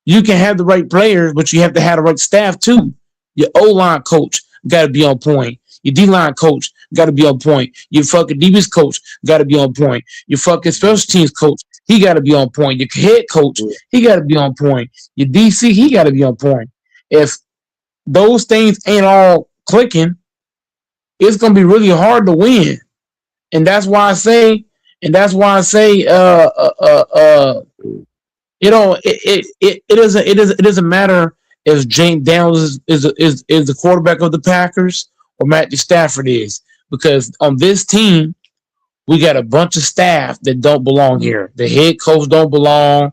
You can have the right players, but you have to have the right staff too. Your O-line coach got to be on point. Your D-line coach got to be on point. Your fucking DB's coach got to be on point. Your fucking special teams coach, he got to be on point. Your head coach, he got to be on point. Your DC, he got to be on point. If those things ain't all clicking, it's gonna be really hard to win. And that's why I say, it doesn't matter if James Daniels is the quarterback of the Packers or Matthew Stafford is, because on this team we got a bunch of staff that don't belong here. The head coach don't belong.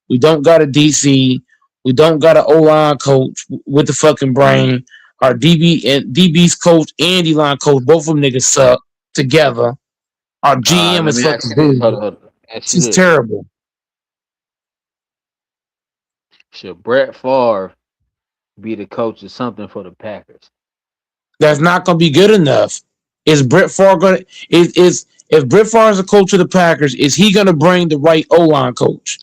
We don't got a DC. We don't got an O-line coach with the fucking brain. Our DB's coach and D-line coach, both of them niggas suck together. Our GM is fucking good. It's terrible. Should Brett Favre be the coach or something for the Packers? That's not going to be good enough. Is Brett Favre going to if Brett Favre is the coach of the Packers, is he going to bring the right O-line coach?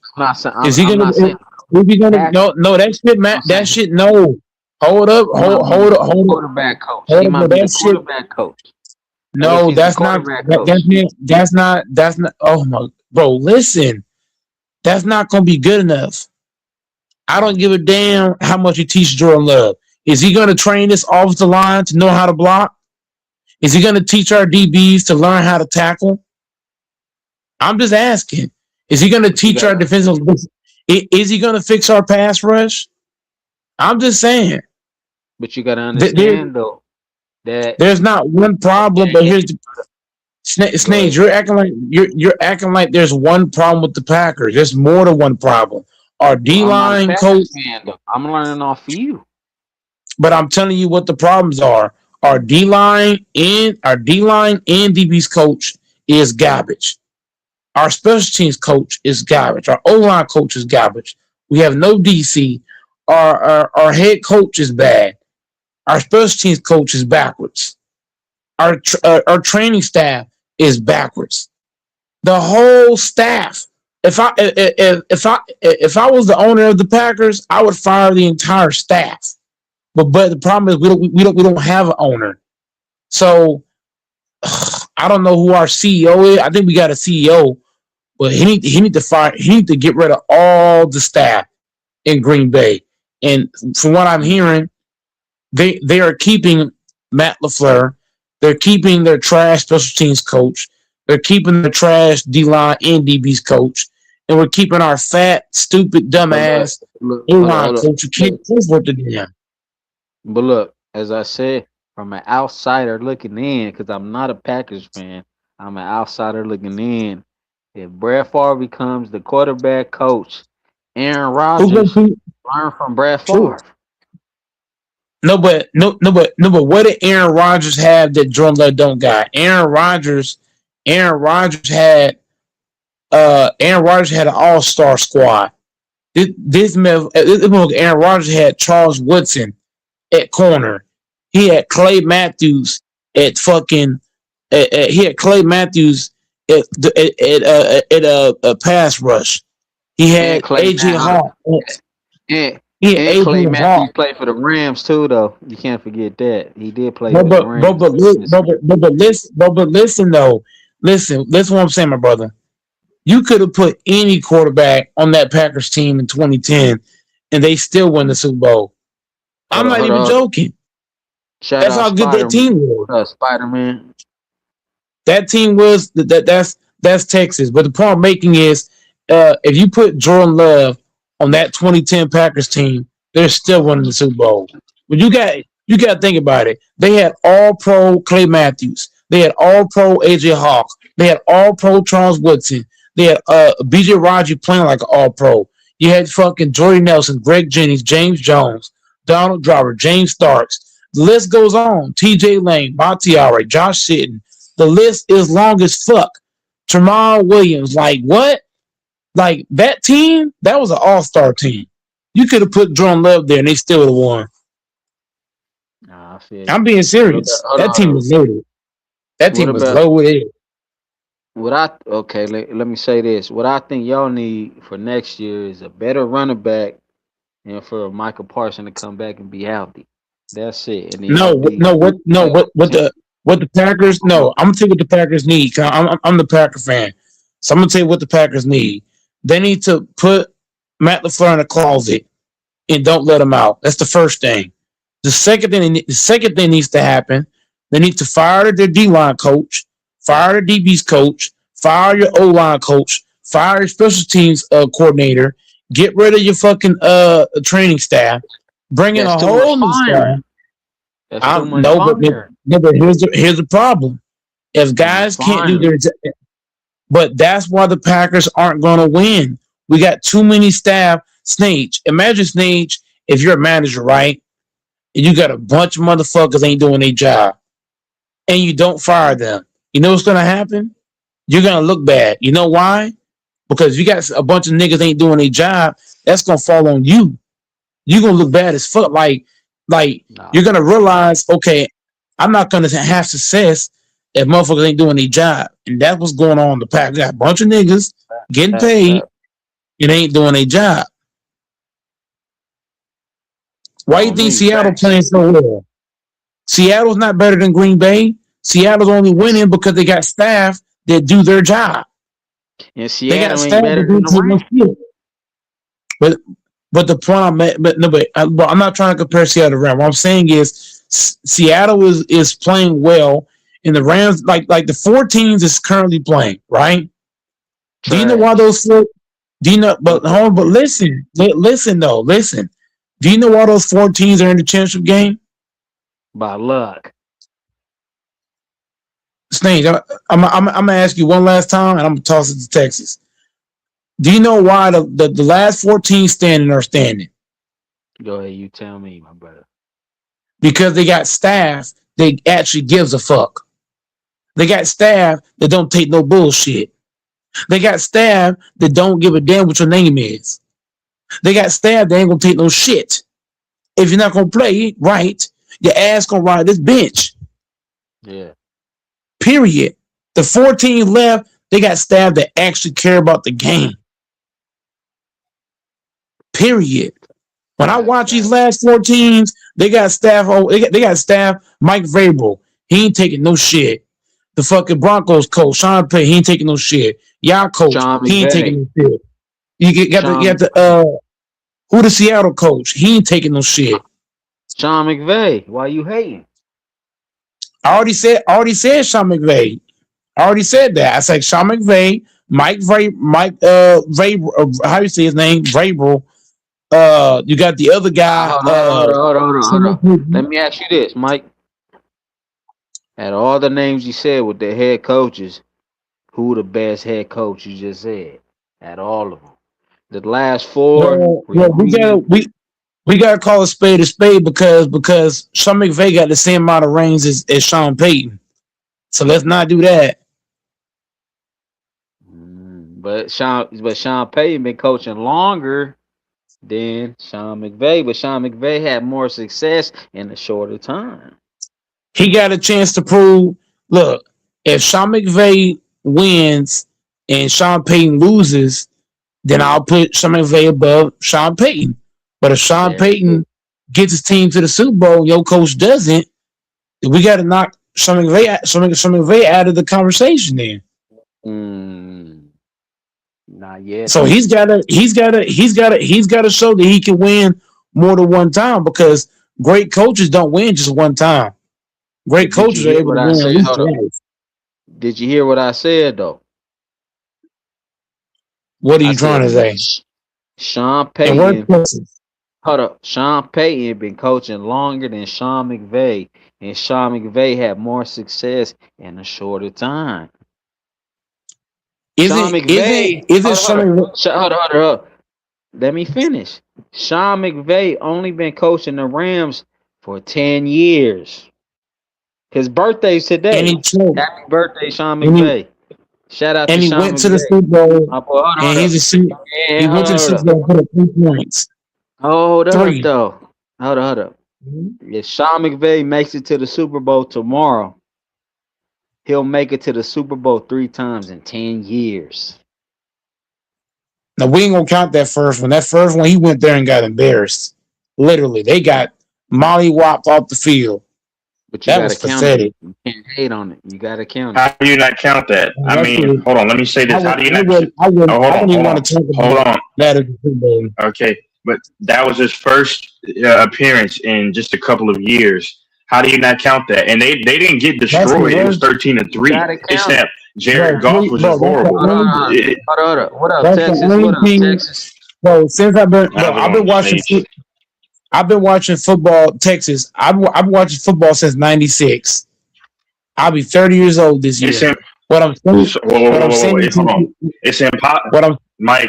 Is he going to? No, that shit, Matt. That shit, no. Hold up. Quarterback coach. He might be the quarterback coach. No, that's not. That's not. Oh my, bro, listen. That's not going to be good enough. I don't give a damn how much you teach Jordan Love. Is he going to train this offensive line to know how to block? Is he going to teach our DBs to learn how to tackle? I'm just asking. Is he going to teach our defensive? Is he going to fix our pass rush? I'm just saying. But you got to understand though that there's not one problem. But here's the Snake. You're acting like there's one problem with the Packers. There's more than one problem. Our D line coach. I'm learning off of you. But I'm telling you what the problems are. Our D line and DB's coach is garbage. Our special teams coach is garbage. Our O-line coach is garbage. We have no DC. Our head coach is bad. Our special teams coach is backwards. Our training staff is backwards. The whole staff. If I was the owner of the Packers, I would fire the entire staff. But the problem is we don't have an owner. So I don't know who our CEO is. I think we got a CEO, but he need to get rid of all the staff in Green Bay. And from what I'm hearing, they are keeping Matt LaFleur. They're keeping their trash special teams coach. They're keeping the trash D-line and DB's coach. And we're keeping our fat, stupid, dumbass O-line coach who can't prove what to do. But look, as I said, from an outsider looking in, because I'm not a Packers fan, I'm an outsider looking in. If Brett Favre becomes the quarterback coach, Aaron Rodgers learn from Brett Favre. No, but what did Aaron Rodgers have that Jordan Love don't got? Aaron Rodgers had an all-star squad. Aaron Rodgers had Charles Woodson at corner. He had Clay Matthews at fucking. He had Clay Matthews at a pass rush. He had AJ Hawk. Clay Matthews played for the Rams too, though. You can't forget that he did play for the Rams. But listen though, listen what I'm saying, my brother. You could have put any quarterback on that Packers team in 2010, and they still won the Super Bowl. I'm not even joking. That's how good that team was. Spider-Man. That team was that's Texas. But the point I'm making is, if you put Jordan Love on that 2010 Packers team, they're still winning the Super Bowl. But you got to think about it. They had All-Pro Clay Matthews. They had All-Pro AJ Hawk. They had All-Pro Charles Woodson. They had B.J. Raji playing like an All-Pro. You had fucking Jordy Nelson, Greg Jennings, James Jones, Donald Driver, James Starks. The list goes on. T.J. Lane, Bakhtiari, Josh Sitton. The list is long as fuck. Jamal Williams, like what? Like that team, that was an all-star team. You could have put Jordan Love there and they still would have won. Nah, I feel I'm being serious. That team was loaded. That team was loaded. Let me say this. What I think y'all need for next year is a better running back and for Michael Parsons to come back and be healthy. That's it. And what the Packers? No, I'm gonna tell you what the Packers need. I'm the Packer fan, so I'm gonna tell you what the Packers need. They need to put Matt LaFleur in a closet and don't let him out. That's the first thing. The second thing needs to happen. They need to fire their D-line coach, fire the DB's coach, fire your O-line coach, fire your special teams coordinator, get rid of your fucking training staff, bring in a whole new staff. But here's the problem. If guys can't do their job, but that's why the Packers aren't going to win. We got too many staff. Snage, imagine Snage if you're a manager, right? And you got a bunch of motherfuckers ain't doing their job, and you don't fire them. You know what's going to happen? You're going to look bad. You know why? Because you got a bunch of niggas ain't doing their job. That's going to fall on you. You're going to look bad as fuck. You're going to realize, okay, I'm not going to have success if motherfuckers ain't doing their job. And that's what's going on in the Pack. Got a bunch of niggas getting paid and ain't doing their job. Why you think Seattle playing so well? Seattle's not better than Green Bay. Seattle's only winning because they got staff that do their job. And Seattle ain't better than the Rams. But the point I'm not trying to compare Seattle to Rams. What I'm saying is Seattle is playing well, and the Rams like the 4 teams is currently playing right. Do you know why Trash. those four? Do you know? But Bucket. hold on. But listen though. Listen. Do you know why those 4 teams are in the championship game? By luck. Sneak. I'm gonna ask you one last time, and I'm gonna toss it to Texas. Do you know why the last 4 teams standing are standing? Go ahead, you tell me, my brother. Because they got staff that actually gives a fuck. They got staff that don't take no bullshit. They got staff that don't give a damn what your name is. They got staff that ain't gonna take no shit. If you're not gonna play right, your ass gonna ride this bench. Yeah. Period. The 4 teams left, they got staff that actually care about the game. Period. When I watch these last 4 teams, they got staff. They got staff. Mike Vrabel, he ain't taking no shit. The fucking Broncos coach, Sean Payton, he ain't taking no shit. Y'all coach, Sean he ain't taking McVay. no shit. You got the who the Seattle coach, he ain't taking no shit. Sean McVay. Why you hating? I already said Sean McVay. I already said that. I said Sean McVay, Mike Vrabel, how do you say his name? Vrabel. You got the other guy. Hold on. Let me ask you this, Mike. At all the names you said with the head coaches, who the best head coach you just said? At all of them. The last 4. Well, we gotta call a spade because Sean McVay got the same amount of rings as Sean Payton. So let's not do that. But Sean Payton been coaching longer than Sean McVay, but Sean McVay had more success in a shorter time. He got a chance to prove. Look, if Sean McVay wins and Sean Payton loses, then I'll put Sean McVay above Sean Payton. But if Sean Payton gets his team to the Super Bowl and your coach doesn't, we got to knock Sean McVay out of the conversation then. Not yet. So he's got to show that he can win more than one time because great coaches don't win just one time. Great coaches are able to win at least twice. Did you hear what I said though? What are you trying to say? Sean Payton. Hold up. Sean Payton been coaching longer than Sean McVay, and Sean McVay had more success in a shorter time. Hold up. Let me finish. Sean McVay only been coaching the Rams for 10 years. His birthday's today. Happy birthday, Sean McVay. Shout out to Sean McVay. And he went to the Super Bowl. And he went to the Super Bowl for 3 points. Hold up, though. Hold up. If Sean McVay makes it to the Super Bowl tomorrow, he'll make it to the Super Bowl 3 times in 10 years. Now, we ain't going to count that first one. That first one, he went there and got embarrassed. Literally. They got mollywopped off the field. But you got to count it. You can't hate on it. You got to count it. How do you not count that? I mean, hold on. Let me say this. How do you not? Hold on. Okay. But that was his first appearance in just a couple of years. How do you not count that? And they didn't get destroyed. It was 13-3. It's that Jared Goff was just horrible. Hold up. What up, Texas? What up, Texas? So since I've been watching football, Texas. I've been watching football since '96. I'll be 30 years old this year. What I'm saying, hold on. It's impossible. Mike,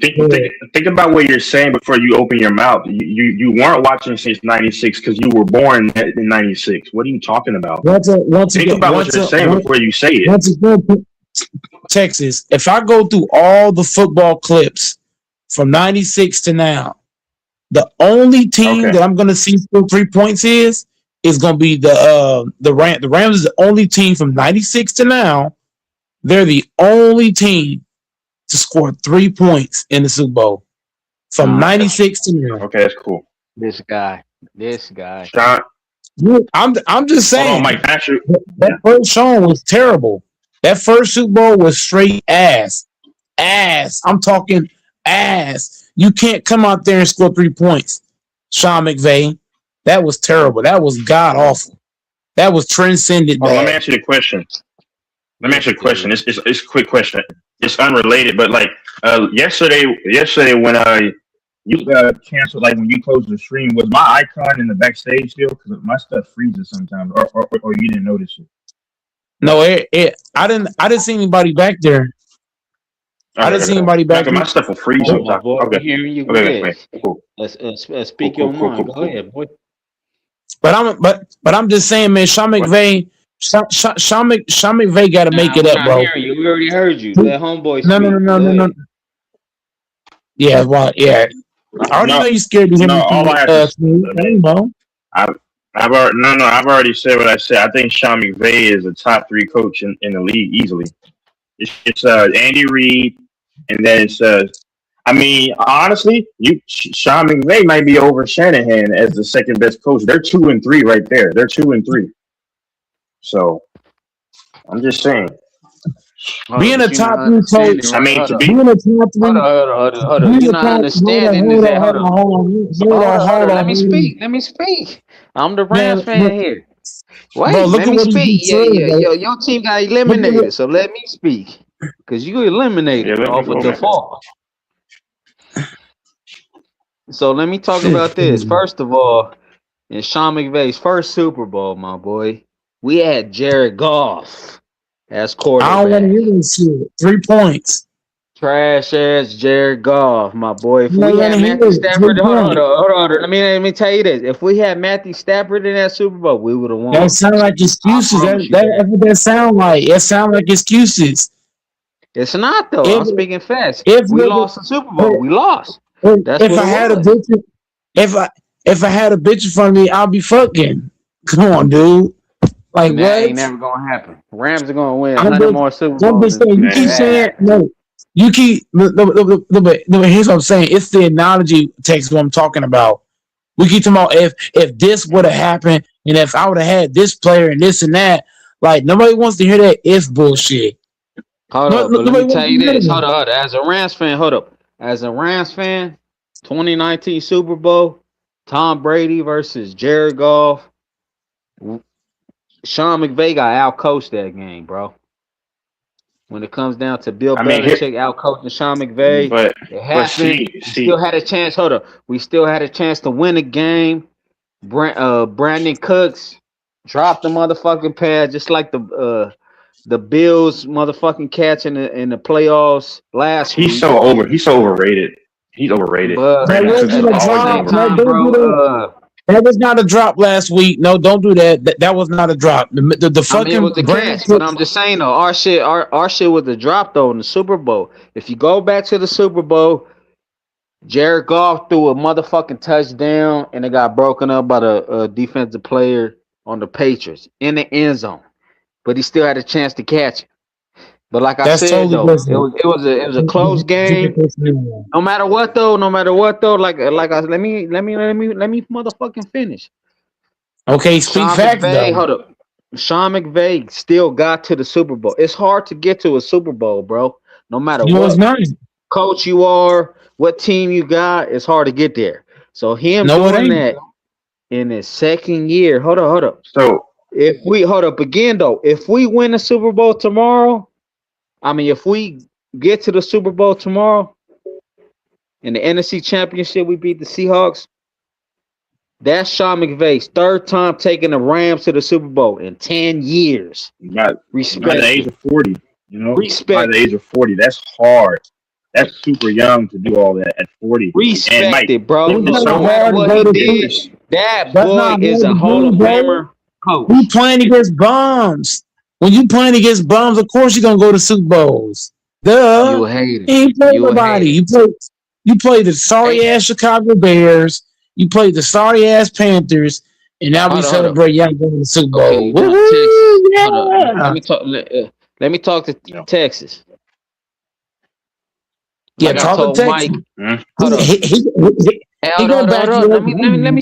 think about what you're saying before you open your mouth. You weren't watching since '96 because you were born in '96. What are you talking about? Think about what you're saying before you say it. Texas, if I go through all the football clips from '96 to now, the only team that I'm going to see score 3 points is going to be the Rams. The Rams is the only team from '96 to now. They're the only team to score 3 points in the Super Bowl from '96 to now. Okay, that's cool. This guy. Sean, I'm just saying. Hold on, Mike. That first Sean was terrible. That first Super Bowl was straight ass. I'm talking ass. You can't come out there and score 3 points, Sean McVay. That was terrible. That was god awful. That was transcendent Oh, let me bad. ask you a question. It's a quick question. It's unrelated, but like yesterday when you canceled, like when you closed the stream, was my icon in the backstage still? Because my stuff freezes sometimes, or you didn't notice it. No, I didn't see anybody back there. I didn't see anybody back there. My stuff will freeze Oh, my sometimes. boy, Okay. we hearing you. Go Okay. ahead. Cool. Let's speak your mind. Go ahead, boy. But I'm just saying, man, Sean McVay got to make Nah, it we're up, not bro. hearing you. We already heard you. Let homeboy No. speak. Go ahead. Yeah, well, yeah. I already know you scared to hear me. all I have to I've already said what I said. I think Sean McVay is a top 3 coach in the league easily. It's Andy Reid, and then it's I mean, honestly, Sean McVay might be over Shanahan as the second best coach. They're 2-3 right there. They're 2-3. So I'm just saying. Being a top 3 coach, I mean, to be being a top 3. Hold on. You're not understanding is that hold on. Let me speak. I'm the Rams fan here. Wait, bro, look let at me what speak. he said, Your team got eliminated, so let me speak. Because you eliminated off of default. So let me talk about this. First of all, in Sean McVay's first Super Bowl, my boy, we had Jared Goff as quarterback. I don't want to hear this shit. 3 points. Trash ass Jared Goff, my boy. If we had Matthew Stafford, hold on. Let me tell you this. If we had Matthew Stafford in that Super Bowl, we would have won. That sound like excuses. That's what that sound like. It sound like excuses. It's not though. I'm speaking facts. If we lost the Super Bowl, we lost. That's if what I had a bitch, if I had a bitch in front of me, I'll be fucking. Come on, dude. Like that what? Ain't never gonna happen. Rams are gonna win 100 more Super Bowls. I'm just saying, you keep saying no. You keep. Here's what I'm saying. It's the analogy text what I'm talking about. We keep talking about if this would have happened and if I would have had this player and this and that. Like nobody wants to hear that if bullshit. Hold up, but let me tell you this. Hold up. As a Rams fan, 2019 Super Bowl, Tom Brady versus Jared Goff. Sean McVay got out-coached that game, bro. When it comes down to Bill Belichick out-coaching Sean McVay, it happened. We still had a chance. Hold up. We still had a chance to win the game. Brandon Cooks dropped the motherfucking pass just like the Bills motherfucking catch in the playoffs last week. He's so overrated. He's overrated. But that was not a drop last week. No, don't do that. That was not a drop. The fucking it was a catch, but I'm just saying though, our shit was a drop though in the Super Bowl. If you go back to the Super Bowl, Jared Goff threw a motherfucking touchdown and it got broken up by the defensive player on the Patriots in the end zone, but he still had a chance to catch it. But like I said though, it was a close game. No matter what though, like let me motherfucking finish. Okay, speak facts though. Hold up. Sean McVay still got to the Super Bowl. It's hard to get to a Super Bowl, bro. No matter what coach you are, what team you got, it's hard to get there. So him doing that in his second year. Hold up. So if we if we win the Super Bowl tomorrow, if we get to the Super Bowl tomorrow in the NFC Championship, we beat the Seahawks. That's Sean McVay's third time taking the Rams to the Super Bowl in 10 years. By the age of 40, by the age of 40, that's hard. That's super young to do all that at 40. Respect it, bro. No matter what he did, that boy is a Hall of Famer coach. We playing against bums. When you playing against bums, of course you're gonna go to Super Bowls. Duh. You hate it. You ain't play nobody. You play the sorry ass Chicago Bears. You played the sorry ass Panthers, and now we celebrate y'all going to the Super Bowl. Okay, let me talk to Texas. Yeah, talk to Texas. Hold on. Let me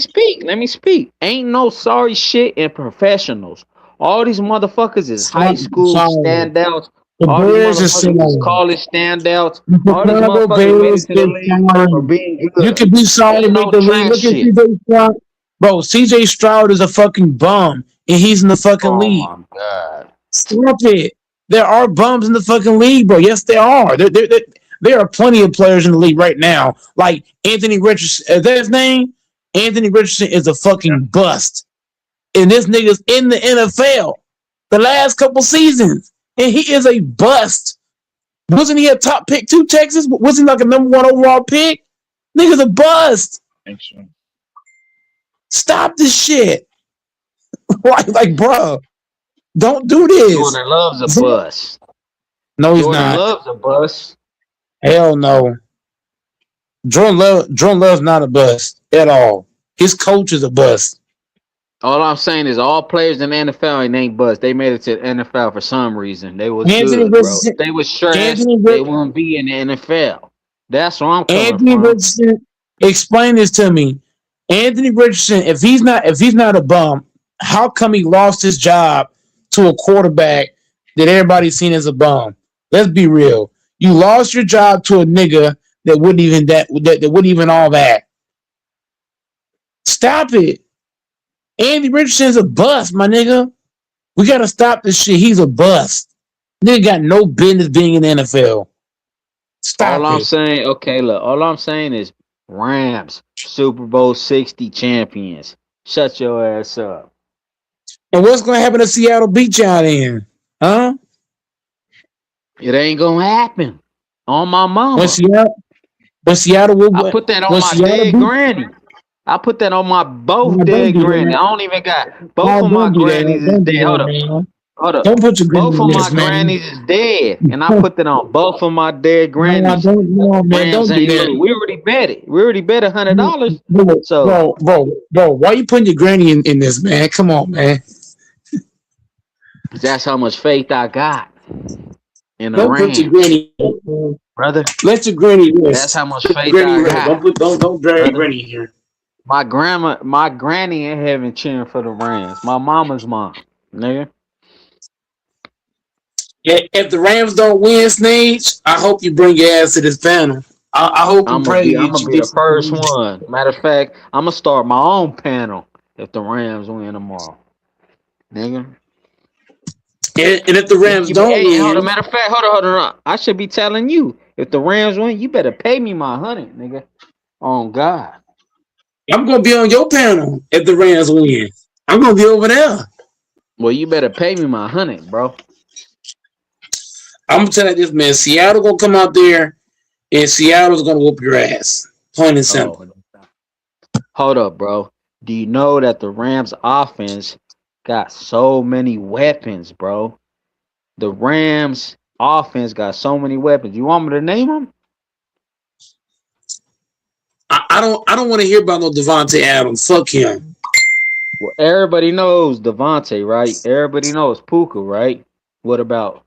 speak. Ain't no sorry shit in professionals. All these motherfuckers is high school standouts The All these Bears is motherfuckers is saying college standouts. the All these Chicago motherfuckers made Bears it to the is league for saying being you good. can be sorry to Ain't make no the league. trash Look at shit. CJ Stroud. Bro, CJ Stroud is a fucking bum, and he's in the fucking Oh league. my god. Stop it. There are bums in the fucking league, bro. Yes, there are. There are plenty of players in the league right now. Like Anthony Richardson. Is that his name? Anthony Richardson is a Yeah. fucking bust. And this nigga's in the NFL the last couple seasons. And he is a bust. Wasn't he a top pick too, Texas? Wasn't he like a number one overall pick? Nigga's a bust. I think so. Stop this shit. like, bro, don't do this. Jordan Love's a bust. No, he's Jordan not. Love's a bust. Hell no. Jordan Love's not a bust at all. His coach is a bust. All I'm saying is all players in the NFL ain't bust. They made it to the NFL for some reason. They was Anthony good, bro. Richardson. If they was trash, Anthony, they wouldn't be in the NFL. That's where I'm coming Anthony from. Richardson. Explain this to me. Anthony Richardson, if he's not a bum, how come he lost his job to a quarterback that everybody's seen as a bum? Let's be real. You lost your job to a nigga that wouldn't even all that. Stop it. Andy Richardson's a bust, my nigga. We gotta stop this shit. He's a bust. Nigga got no business being in the NFL. Stop All I'm it. saying, okay, look, all I'm saying is Rams, Super Bowl 60 champions. Shut your ass up. And what's gonna happen to Seattle beat y'all then? Huh? It ain't gonna happen. On my When mama. Seattle will I put that on when my Seattle dead beat granny. I put that on my both no, dead don't do granny. that. I don't even got both No, of my don't do that. grannies is Don't do dead. that, man. Hold up. Don't put your granny Both in of my this, man. grannies is dead. And I put that on both of my dead No, I grannies. don't. No, man, Rams don't do ain't that. lose. We already bet it. We already bet $100. So Bro, why you putting your granny in this, man? Come on, man. that's how much faith I got in the Don't put your Rams, granny in. brother. Let your granny That's rest. how much Let your faith granny I rest. got, Don't drag your brother. granny here. My granny in heaven cheering for the Rams. My mama's mom, nigga. If the Rams don't win, Snage, I hope you bring your ass to this panel. I hope and pray I'm that gonna you be get the some. first one. Matter of fact, I'm gonna start my own panel if the Rams win tomorrow, nigga. And if the Rams don't Hey, hold on. win, Matter of fact, hold on. I should be telling you if the Rams win, you better pay me my 100, nigga. On God. I'm gonna be on your panel if the Rams win. I'm gonna be over there. Well, you better pay me my 100, bro. I'm gonna tell you this, man. Seattle gonna come out there, and Seattle's gonna whoop your ass. Plain and simple. Hold up, bro. Do you know that the Rams offense got so many weapons, bro? The Rams offense got so many weapons. You want me to name them? I don't want to hear about no Devontae Adams. Fuck him. Well, everybody knows Devontae, right? Everybody knows Puka, right? What about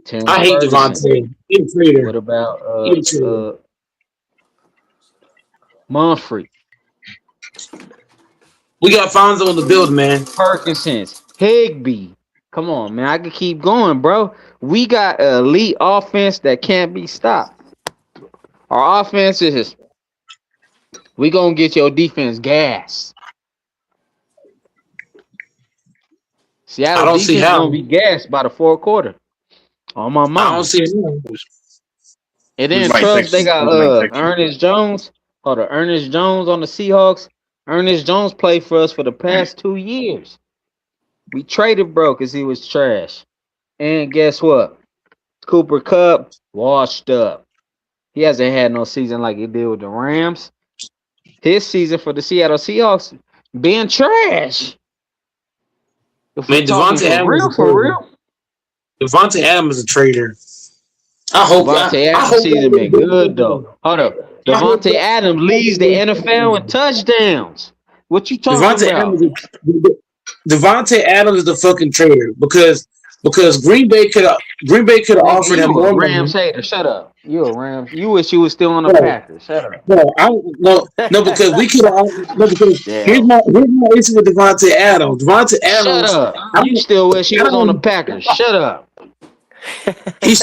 Tim I hate Ferguson? Devontae. He's a traitor. What about He's a traitor. Mumphrey? We got Fonzo in the building, man. Perkinsons, Higbee. Come on, man. I can keep going, bro. We got an elite offense that can't be stopped. Our offense is we gonna get your defense gas. Seattle defense gonna be gassed by the fourth quarter. On my mind. I don't see it. And then trust they got Ernest Jones. Hold on, Ernest Jones on the Seahawks. Ernest Jones played for us for the past 2 years. We traded bro because he was trash. And guess what? Cooper Kupp washed up. He hasn't had no season like he did with the Rams. His season for the Seattle Seahawks being trash. If Man, Devontae Adams for real. Devontae Adams is a traitor. I hope Devontae Adams season been good though. Hold up. Devontae Adams leads the NFL in touchdowns. What you talking about? Devontae Adams is the fucking traitor because Green Bay could have offered him more money. Rams hater. Shut up. You a Rams. You wish you was still on the Packers. Shut up. No, because we could have. Here's my issue with Devontae Adams. Devontae Adams. Shut up. You still wish he was on the Packers. Shut up. He's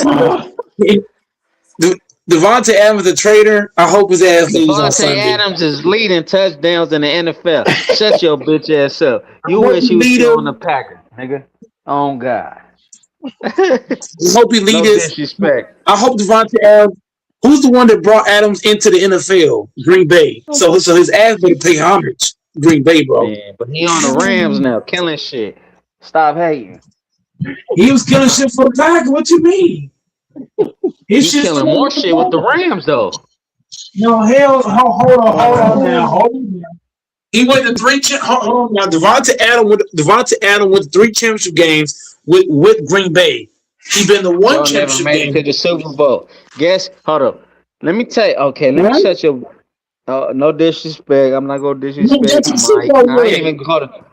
Devontae Adams, the trader. I hope his ass lose on Devontae Sunday. Adams is leading touchdowns in the NFL. Shut your bitch ass up. I You hope wish he you was lead still on the him. Packers, nigga. Oh God. I hope he lead No us. disrespect. I hope Devontae Adams. Who's the one that brought Adams into the NFL? Green Bay. So his ass better pay homage. Green Bay, bro. Man, but he on the Rams now, killing shit. Stop hating. He was killing shit for the Packers. What you mean? His He shit's killing killing more the shit with the Packers. Rams though. No, hell, hold on now. Hold on now. He went to three. Hold on now. Devontae Adams went to three championship games with Green Bay. He been to one Bro never championship made it to game. the Super Bowl. Guess, hold up. Let me tell you, okay, let me Right? shut your no disrespect. I'm not gonna You don't get disrespect to the Super Mike. Bowl yet.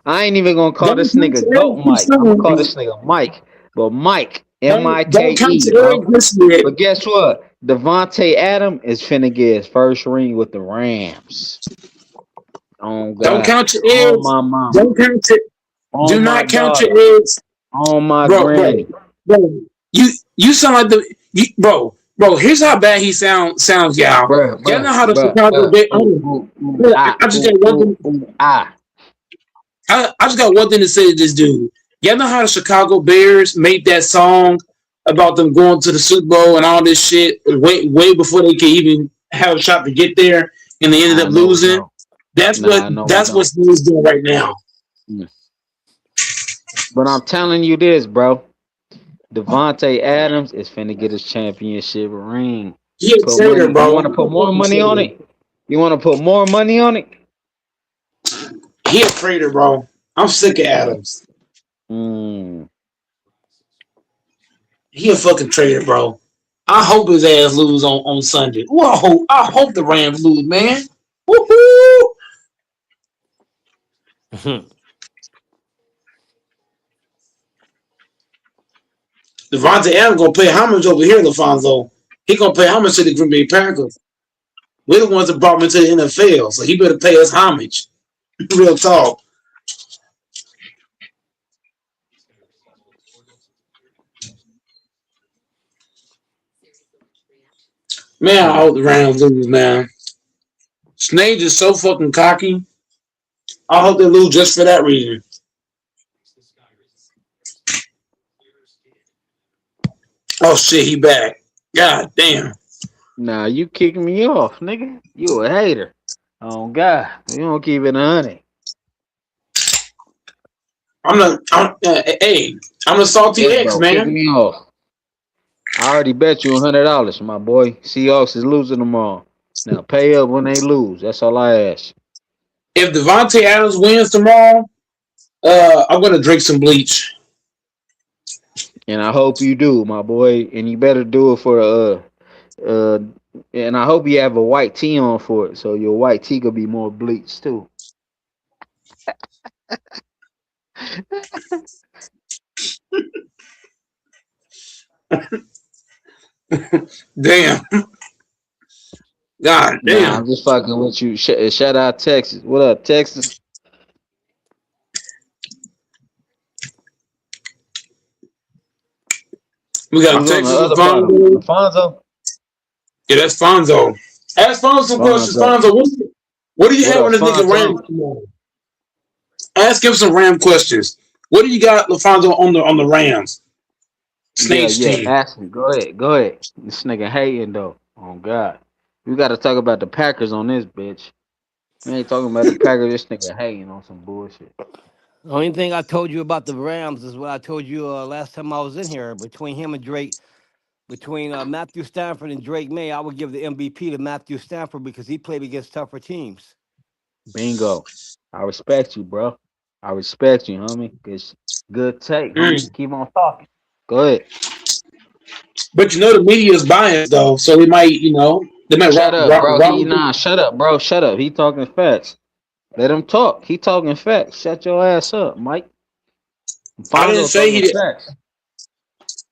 I ain't even gonna call Don't this count nigga your Goat eggs Mike. this I'm gonna call season. this nigga Mike. But Mike, Don't count Mike, your bro. eggs this year. But guess what? Devontae Adams is finna get his first ring with the Rams. Oh Don't God. count your On eggs. my mama. Don't count it. Do On my not count daughter. your eggs, On my bro. granny. You you sound like bro. Here's how bad he sounds, y'all. Y'all know how the Chicago Bears. I just got one thing. Ah. I just got one thing to say to this dude. Y'all know how the Chicago Bears made that song about them going to the Super Bowl and all this shit way before they could even have a shot to get there, and they ended I up know we losing. don't. That's Nah, no, we what don't. Steelers doing right now. Mm. But I'm telling you this, bro. Devontae Adams is finna get his championship ring. He a Put trader, money. You bro. want to put more money on it? You want to put more money on it? He a trader, bro. I'm sick of Adams. Mm. He a fucking trader, bro. I hope his ass lose on Sunday. Ooh, I hope the Rams lose, man. Woohoo! Devontae Adams gonna pay homage over here, LaFonso. He gonna pay homage to the Green Bay Packers. We're the ones that brought him into the NFL, so he better pay us homage. Real talk. Man, I Mm. hope the Rams lose, man. Snage is so fucking cocky. I hope they lose just for that reason. Oh shit, he back. God damn. Nah, you kicking me off, nigga. You a hater. Oh God, you don't keep it 100. Hey, I'm a salty Yes, ex, bro, kicking man. me off. I already bet you $100, my boy. Seahawks is losing tomorrow. Now pay up when they lose. That's all I ask. If Devontae Adams wins tomorrow, I'm gonna drink some bleach. And I hope you do, my boy. And you better do it for uh and I hope you have a white tee on for it, so your white tee could be more bleached too. Damn. God Nah, damn. I'm just fucking with you. Shout out Texas. What up, Texas? We got Who's on the Texas other bottom? LaFonso. LaFonso? Yeah, that's Fonzo. Ask Fonzo some questions. Fonzo. Fonzo, what do you What have up, on this nigga Fonzo? Ram tomorrow? Ask him some Ram questions. What do you got, LaFonso, on the Rams? Yeah, Snake's yeah. team. Ask him. Go ahead. Go ahead. This nigga hating though. Oh God. We gotta talk about the Packers on this bitch. We ain't talking about the Packers. This nigga hating on some bullshit. The only thing I told you about the Rams is what I told you last time I was in here. Between him and Drake, between Matthew Stafford and Drake May, I would give the MVP to Matthew Stafford because he played against tougher teams. Bingo. I respect you, bro. I respect you, homie. Cause good take, homie. Mm. Keep on talking. Go ahead. But you know the media is biased though, so they might Shut up, bro. rob. Shut up, bro. Shut up. He talking facts. Let him talk. He talking facts. Shut your ass up, Mike. I didn't Fonzo say talking he. facts.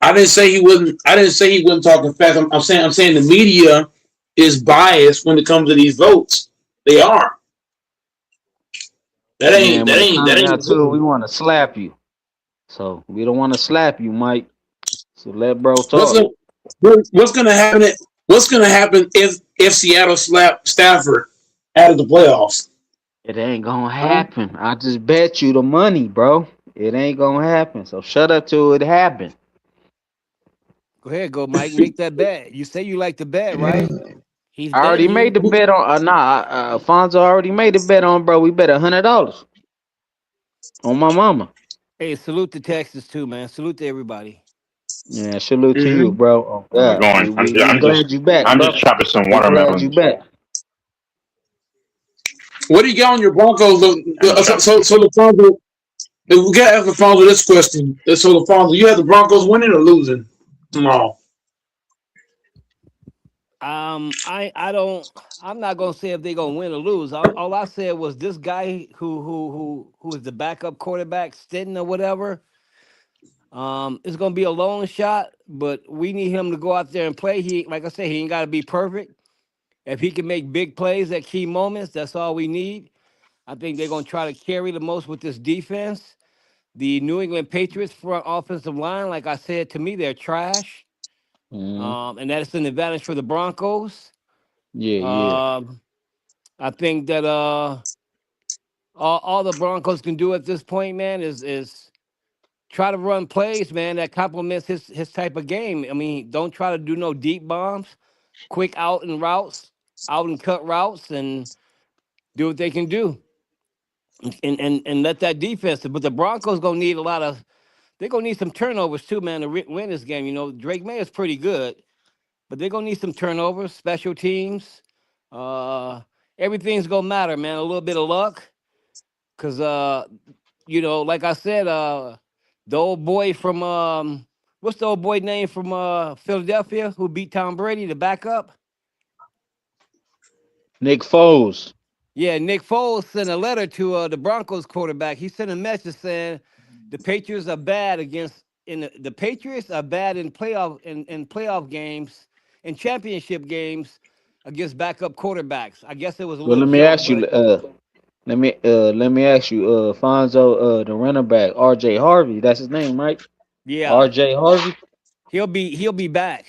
I didn't say he wasn't. I didn't say he wasn't talking fast. I'm saying the media is biased when it comes to these votes. They are. That ain't. Man, That when it ain't. That comes down ain't to it, we good. want to slap you. So we don't want to slap you, Mike. So let bro What's talk. gonna what's gonna happen? What's gonna happen if Seattle slap Stafford out of the playoffs? It ain't gonna Huh? happen. I just bet you the money, bro. It ain't gonna happen. So shut up till it happen. Go ahead, go, Mike. Make that bet. You say you like the bet, right? He's I already betting made the you. bet on. Fonzo already made the bet on, bro. We bet $100 on my mama. Hey, salute to Texas too, man. Salute to everybody. Yeah, salute to you, Mm-hmm. bro. Oh How's it God, going? we glad you back, I'm bro. just chopping some We glad you watermelons. back. What do you got on your Broncos? I'm just So, chopping. so LaFonso, we got to ask LaFonso this question. So LaFonso, you have the Broncos winning or losing tomorrow? I don't. I'm not gonna say if they're gonna win or lose. All I said was this guy who is the backup quarterback, Stetton or whatever. It's gonna be a long shot, but we need him to go out there and play. He, like I said, he ain't got to be perfect. If he can make big plays at key moments, that's all we need. I think they're gonna try to carry the most with this defense. The New England Patriots front offensive line, like I said, to me, they're trash. Mm, And that's an advantage for the Broncos. yeah, yeah. Um, I think that all the Broncos can do at this point, man, is try to run plays, man, that complements his type of game. I mean, don't try to do no deep bombs, quick out and cut routes, and do what they can do, and let that defense. But the Broncos gonna need a lot of. They're gonna need some turnovers too, man, to win this game. You know, Drake May is pretty good, but they're gonna need some turnovers, special teams. Uh, Everything's gonna matter, man. A little bit of luck, cause like I said, the old boy from what's the old boy name from Philadelphia who beat Tom Brady, the backup? Nick Foles. Yeah, Nick Foles sent a letter to the Broncos quarterback. He sent a message saying the Patriots are bad against the Patriots are bad in playoff games and championship games against backup quarterbacks. I guess it was a Well, little joke, but let me ask you, Fonzo, the running back, R.J. Harvey. That's his name, right? yeah, R.J. Harvey. he'll be back.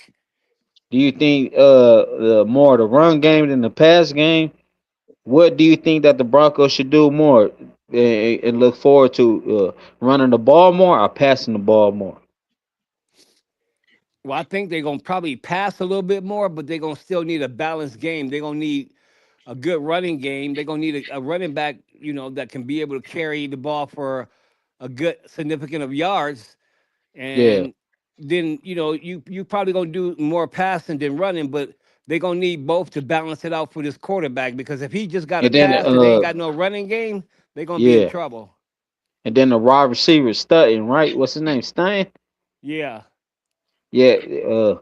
Do you think the more the run game than the pass game? What do you think that the Broncos should do more and look forward to running the ball more or passing the ball more? Well, I think they're gonna probably pass a little bit more, but they're gonna still need a balanced game. They're gonna need a good running game. They're gonna need a running back, that can be able to carry the ball for a good significant of yards. Yeah, And then you probably gonna do more passing than running, but they're gonna need both to balance it out for this quarterback because if he just got to and then pass and they ain't got no running game, they're gonna be in yeah, trouble. and then the wide receiver Sutton, right? What's his name? Stein. Yeah. Yeah.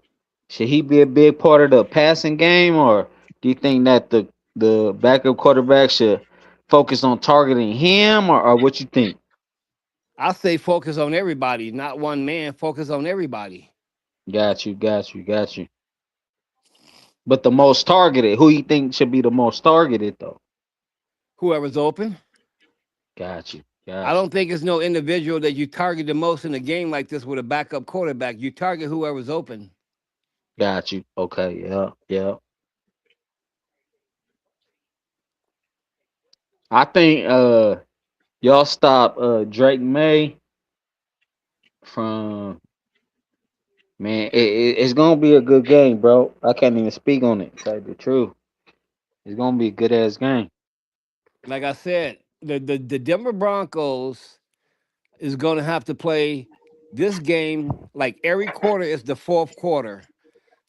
Should he be a big part of the passing game, or do you think that the backup quarterback should focus on targeting him, or what you think? I say focus on everybody, not one man. Focus on everybody. Got you, got you, got you. But the most targeted, who you think should be the most targeted though? Whoever's open. Got you, I got you, don't think it's no individual that you target the most in a game like this with a backup quarterback. You target whoever's open. got you. Okay, yeah, yeah. I think y'all stop Drake May from man. It's gonna be a good game, bro. I can't even speak on it. Tell you the truth, it's gonna be a good ass game. Like I said, the Denver Broncos is going to have to play this game like every quarter is the fourth quarter.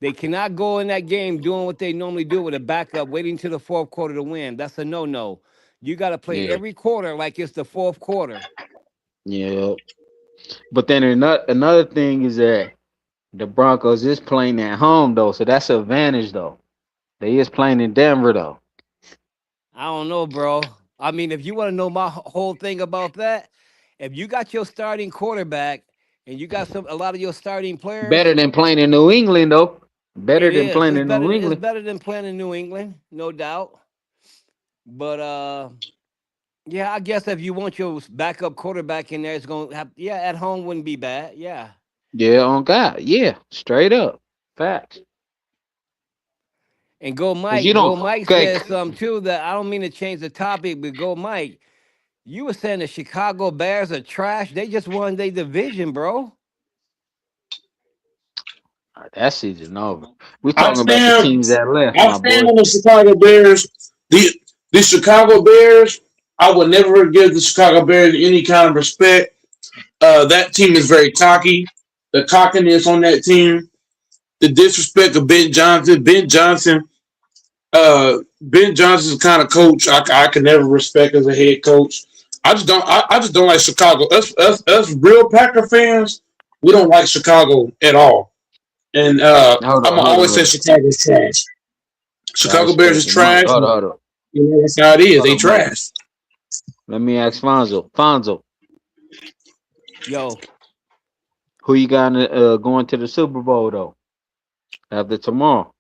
They cannot go in that game doing what they normally do with a backup, waiting to the fourth quarter to win. That's a no. You got to play Yeah, every quarter like it's the fourth quarter. yeah. But then another thing is that the Broncos is playing at home though, so that's an advantage though. They is playing in Denver though. I don't know, bro. I mean, if you want to know my whole thing about that, if you got your starting quarterback and you got a lot of your starting Better players, than playing in New England though. Better it than is. playing It's in better. New It's England. better than playing in New England, no doubt. But yeah, I guess if you want your backup quarterback in there, it's gonna have. Yeah, at home wouldn't be bad. Yeah, Yeah, on God. Yeah, straight up. Facts. And Go Cause you Mike, don't. Go Mike Okay. says something too that I don't mean to change the topic, but Go Mike, you were saying the Chicago Bears are trash. They just won their division, bro. That season over. We I talking about the stand. teams that left, I my stand boy. on the Chicago Bears. The Chicago Bears. I would never give the Chicago Bears any kind of respect. That team is very cocky. The cockiness on that team, the disrespect of Ben Johnson. Ben Johnson's the kind of coach I can never respect as a head coach. I just don't like Chicago. Us real Packer fans, we don't like Chicago at all. And Hold I'm on, gonna hold on, always say hold on. Chicago's trash. I Chicago Bears respect is it. Mike, trash. hold on, hold on. You know, that's how it is. Hold They on, Mike. trash. Let me ask Fonzo. Fonzo, Yo, who you got going to the Super Bowl though? After tomorrow.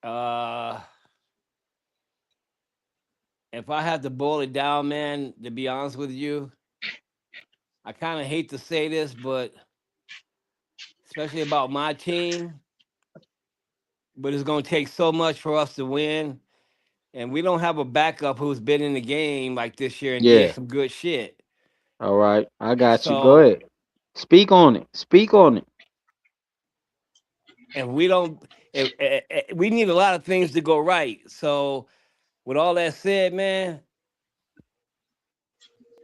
uh, if I had to boil it down, man, to be honest with you, I kind of hate to say this, but especially about my team, but it's going to take so much for us to win. And we don't have a backup who's been in the game like this year and did Yeah. some good shit. All right. I got you. Go So, ahead. Speak on it. Speak on it. and we don't, we need a lot of things to go right. So, with all that said, man,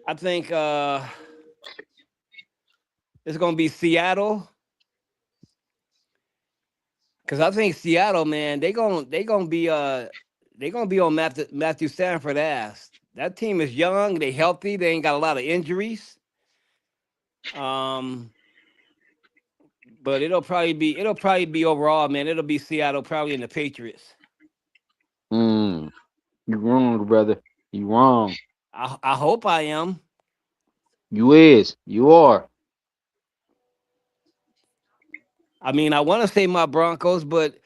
I think it's going to be Seattle. Cause I think Seattle, man, they gonna be on Matthew Stafford ass. That team is young, they healthy, they ain't got a lot of injuries. Um, but it'll probably be overall, man. It'll be Seattle probably in the Patriots. Mm, you wrong, brother. You wrong. I hope I am. You is. You are. I mean, I want to say my Broncos, but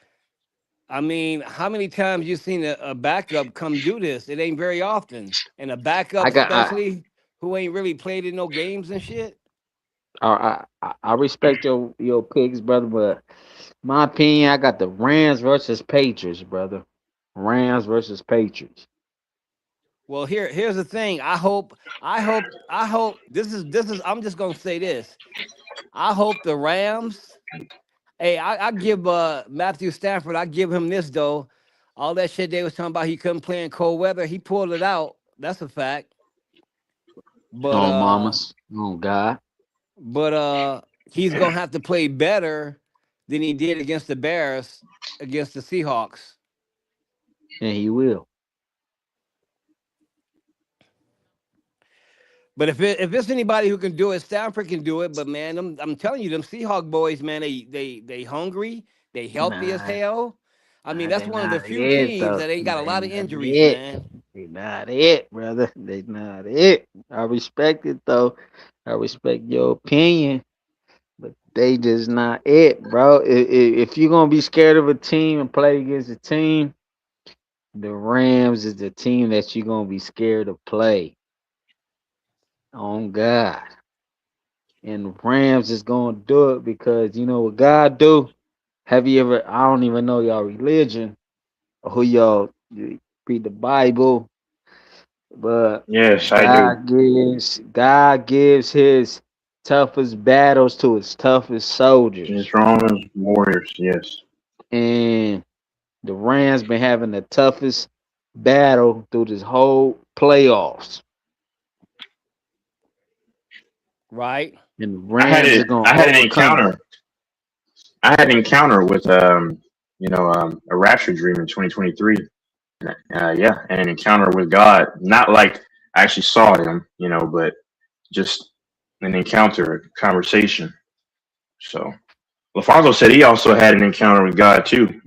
I mean, how many times you seen a backup come do this? It ain't very often, and a backup I got. especially who ain't really played in no games and shit. I respect your picks, brother, but my opinion, I got the Rams versus Patriots, brother. Rams versus Patriots. Well, here's the thing. I hope this is. I'm just gonna say this. I hope the Rams. Hey, I give Matthew Stafford. I give him this though. All that shit they was talking about he couldn't play in cold weather. He pulled it out. That's a fact. But Oh, mamas. Oh, God. he's gonna have to play better than he did against the Bears against the Seahawks. And he will. But if it's anybody who can do it, Stafford can do it. But man, I'm telling you, them Seahawk boys, man, they hungry, they healthy as Nah, hell. I mean, that's they one of the not few it, teams though. that ain't got a They lot of not injuries, it. man. They not it, brother. They not it. I respect it, though. I respect your opinion. But they just not it, bro. If you're gonna be scared of a team and play against a team, the Rams is the team that you're gonna be scared to play. On God. And the Rams is gonna do it because you know what God do? Have you ever I don't even know y'all religion or who y'all you read the Bible, but Yes, I do. God gives his toughest battles to his toughest It's soldiers. wrong as Warriors. Yes. And the Rams been having the toughest battle through this whole playoffs, Right? and the I had Rams are it. gonna I had an overcome it. encounter. I had an encounter with a rapture dream in 2023. Yeah, and an encounter with God. Not like I actually saw him, but just an encounter, a conversation. So LaFonso said he also had an encounter with God too.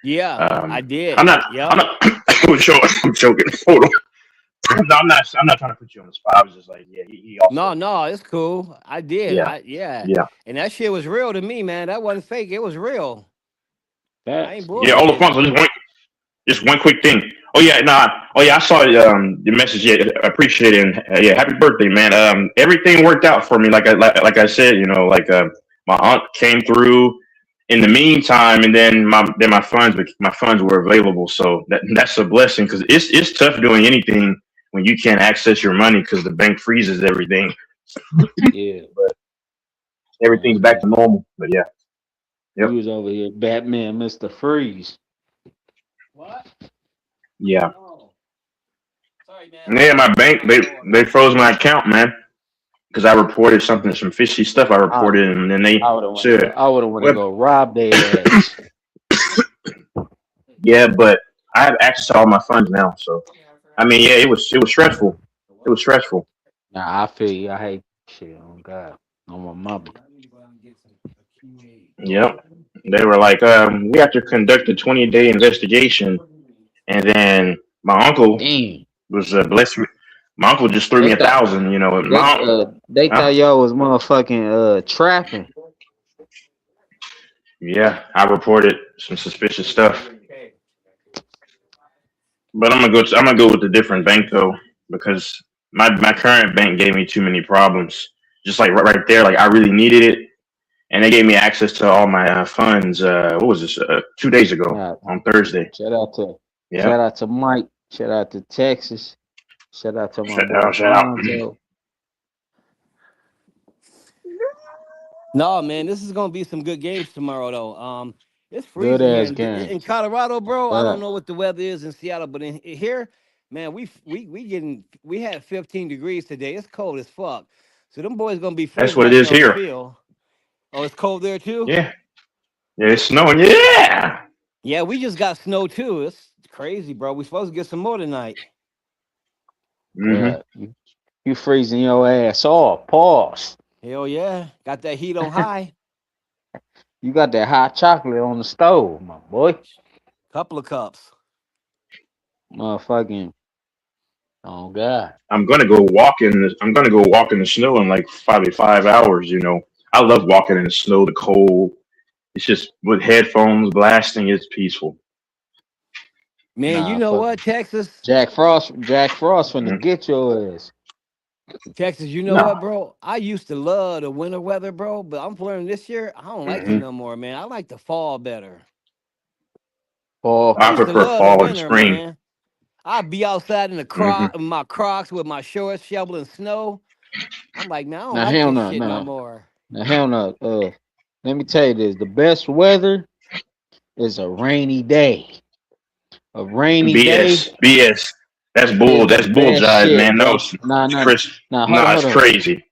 Yeah, I Um, I'm did. not. I'm Yep. not. I'm joking. Hold on. No, I'm not. I'm not trying to put you on the spot. I was just like, yeah, he No, also. no, it's cool. I did. Yeah, Yeah. yeah, And that shit was real to me, man. That wasn't fake. It was real. I ain't Facts. yeah. All bullshitting. LaFonso, just wait. Just one quick thing. Oh yeah, nah. Oh yeah, I saw your message. Yeah, I appreciate it. And yeah, happy birthday, man. Everything worked out for me. Like I said, my aunt came through in the meantime, and then my funds were available. So that's a blessing because it's tough doing anything when you can't access your money because the bank freezes everything. Yeah. But everything's back to normal. But yeah, You yep, was over here, Batman, Mr. Freeze. What? yeah. Oh, sorry, man. And yeah, my bank they froze my account, man. Because I reported some fishy stuff I I reported, and then they I would have went to go. said, I would have went to "Well, go rob their ass. yeah, but I have access to all my funds now." So I mean, yeah, it was stressful. It was stressful. Nah, I feel you. I hate shit. Oh God, on my mama. Yep. They were like, "We have to conduct a 20-day investigation," and then my uncle Damn. was blessed. My uncle just threw They me a thought thousand. My they huh? thought y'all was motherfucking trapping. Yeah, I reported some suspicious stuff, but I'm gonna go with a different bank though because my current bank gave me too many problems. Just like right there, like I really needed it, and they gave me access to all my funds. What was this? 2 days ago Nah, on Thursday. shout out to Yeah, Mike. Shout out to Texas. Shout out to my shut boy down, shut out. Lonzo. No, man, this is gonna be some good games tomorrow, though. It's Good freezing here ass in games. Colorado, bro. I Shout don't out. know what the weather is in Seattle, but here, man, we had 15 degrees today. It's cold as fuck. So them boys gonna be That's freezing what it out there is on the here. field. Oh, it's cold there too. Yeah, yeah, it's snowing. Yeah. Yeah, we just got snow too. It's crazy, bro. We supposed to get some more tonight. Hmm. Yeah, you freezing your ass off. Pause. Hell yeah, got that heat on high. You got that hot chocolate on the stove, my boy. Couple of cups. Motherfucking. Oh God. I'm gonna go walk in. I'm gonna go walk in the snow in like probably 5 hours. I love walking in the snow, the cold. It's just with headphones blasting. It's peaceful. Man, you Nah, know fuck. what, Texas? Jack Frost finna Hmm. get your ass. Texas, you know what, No. bro? I used to love the winter weather, bro, but I'm learning this year I don't like it Hmm. no more, man. I like the fall better. I Paul. I used to prefer love the fall and winter, spring. man. I'd be outside in Hmm. in my Crocs with my shorts shoveling snow. I'm like, man, I don't Now like hell this no, shit no no. more. Now hell no. Let me tell you this: the best weather is a rainy day. A rainy day BS, BS. That's is bull. the That's bull best jive, shit, man. No, bro. Nah, nah, Chris. nah. Hold on, Nah, hold it's on, crazy.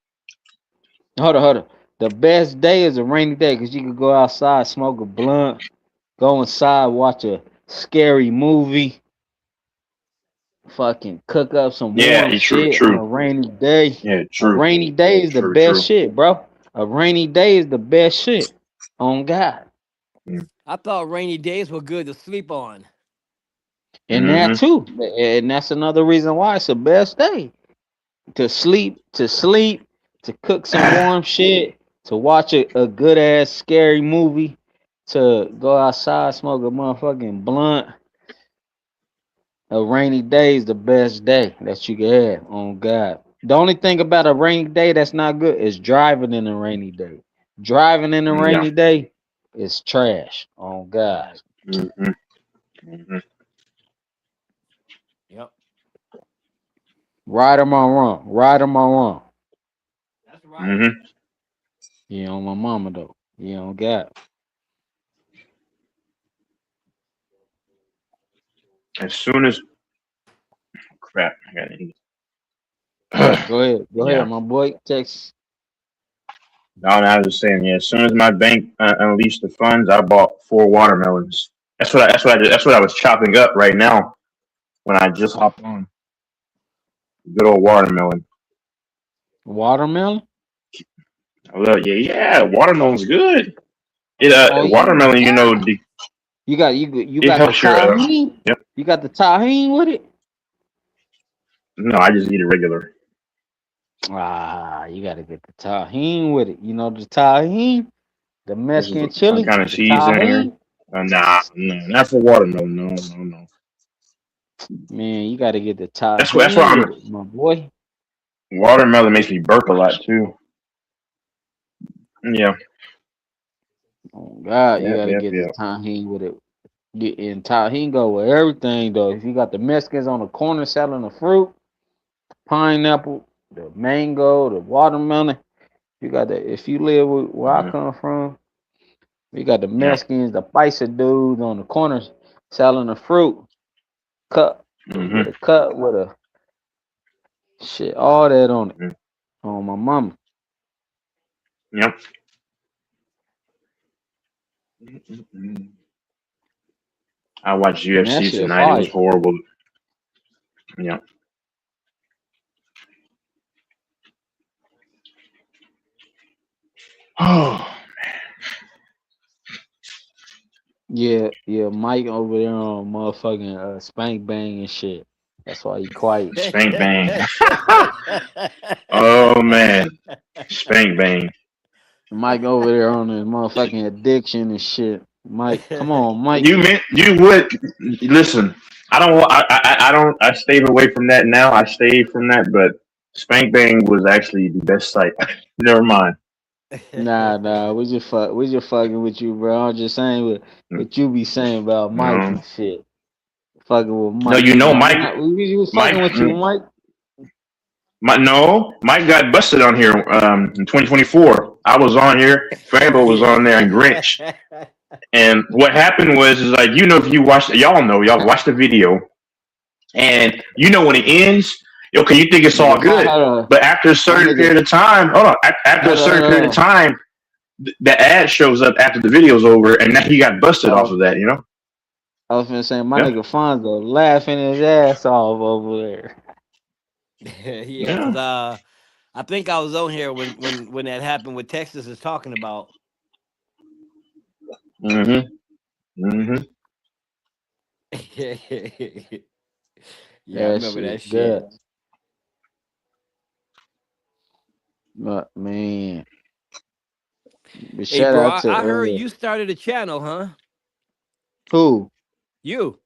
hold on. The best day is a rainy day because you can go outside, smoke a blunt, go inside, watch a scary movie, fucking cook up some Yeah, warm true, shit on true. a rainy day. Yeah, A true, rainy day is the true, best true. shit, bro. A rainy day is the best shit. On God. I thought rainy days were good to sleep on. And that Mm-hmm. too. And that's another reason why it's the best day. To sleep, to cook some warm shit, to watch a good ass scary movie, to go outside, smoke a motherfucking blunt. A rainy day is the best day that you can have. On God. The only thing about a rainy day that's not good is driving in a rainy day. Driving in a Yeah. rainy day is trash. On God. Right. Mm-hmm. Hmm. Yep. Right or my wrong? Right or my wrong? That's right. Hmm. You on my mama though. You on God. As soon as crap, I got it. Go ahead. Go ahead, Yeah. my boy. Text. No, no, I was just saying. Yeah. As soon as my bank unleashed the funds, I bought 4 watermelons. That's what I was chopping up right now when I just hopped on. Good old watermelon. Watermelon? I love. Yeah, yeah. Watermelon's good. It Oh watermelon. yeah. You It got the helps your. tahini? Yep. You got the tahini with it? No, I just eat it regular. Ah, you gotta get the tahini with it. You know the tahini? The This is Mexican some chili? kind of The seasoning or tahini? nah, no, not for watermelon. No, no, no. Man, you got to get the That's why tahini I'm with it, my boy. watermelon makes me burp a lot too. Yeah, Oh God, you yep, got to yep, get the yep. tahini with it. And tahini go with everything though. If you got the Mexicans on the corner selling the fruit, pineapple, the mango, the watermelon. You got the if you live where I Hmm. come from, we got the Yeah. Mexicans, the paisa dudes on the corners selling the fruit. Cut Hmm. with a cut with a shit, all that on it. Hmm. On my mama. Yep. Mm-mm-mm. I watched And that UFC shit tonight. It was fire. horrible. Yeah. Oh, Yeah, yeah, Mike over there on motherfucking spank bang and shit. That's why he quiet. spank bang. Oh man, spank bang. Mike over there on his motherfucking addiction and shit. Mike, come on, Mike. You would listen. I don't. I don't. I stayed away from that now. I stayed from that, but spank bang was actually the best site. Never mind. Nah, we just fucking with you, bro. I'm just saying what you be saying about Mike No, and shit. Fucking with no. Mike. You know, Nah, Mike. we was Mike. fucking with you, Mike. No, Mike got busted on here in 2024. I was on here. Fabo was on there, and Grinch. And what happened was, is like if you watch, y'all watch the video, and when it ends, okay, you think it's all Nigga, good, but after a my certain nigga, period of time, hold on, after a certain period of hold time, the ad shows up after the video's over, and now he got busted off on. of that. I was finna say my Yeah, nigga Fonzo laughing his ass off over there. Yeah, because yeah. I think I was on here when that happened. What Texas is talking about. Mhm, mhm. Yeah, I That remember that shit shit. good. But man, but Hey, shout bro, out I heard to you started a channel, huh? who? You.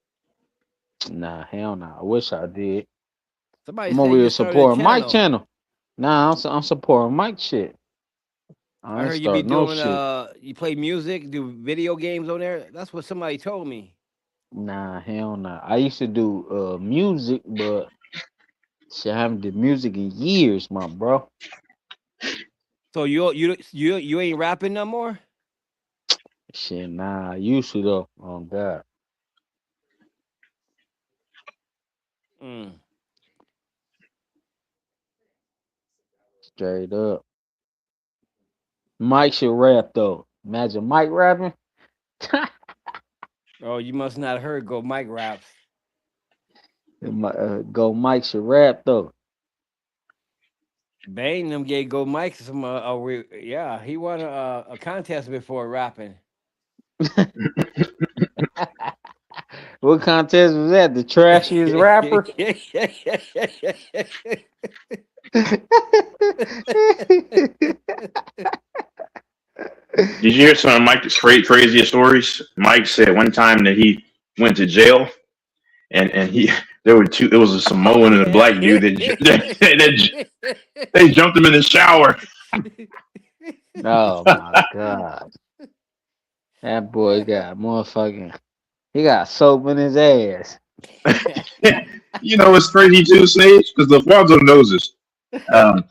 Nah, hell nah. I wish I did. Somebody I'm said over you here started a supporting Mike channel. channel. Nah, I'm supporting Mike shit. I I ain't heard you be starting no doing shit. you play music, do video games on there. That's what somebody told me. Nah, hell nah. I used to do music, but shit, I haven't did music in years, my bro. So you ain't rapping no more? Shit, nah, I used to though. Oh God, Mm. straight up. Mike should rap though. Imagine Mike rapping. Oh, you must not heard Go Mike raps. Go Mike should rap though. Bane them gave Go Mike some yeah, he won a contest before rapping. What contest was that? The trashiest rapper? Did you hear some of Mike's craziest stories? Mike said one time that he went to jail, and he there were two. It was a Oh Samoan and a yeah. black dude they jumped him in the shower. Oh my god. That boy got motherfucking he got soap in his ass. It's crazy too, Sage, because LaFonso knows this. Um,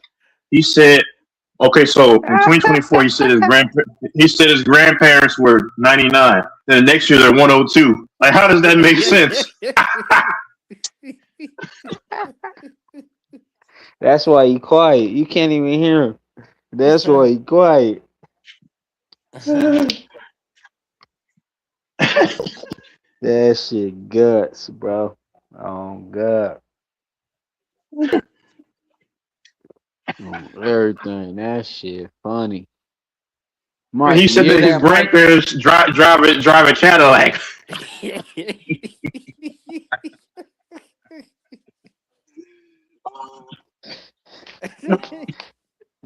he said, okay, so in 2024, he said his grandparents were 99. Then the next year they're 102. Like, how does that make sense? That's why he quiet. You can't even hear him. That's why he quiet. That shit guts, bro. Oh god. Everything. That shit funny. And Mike, he you said hear that his that, Mike? grandparents drive a Cadillac.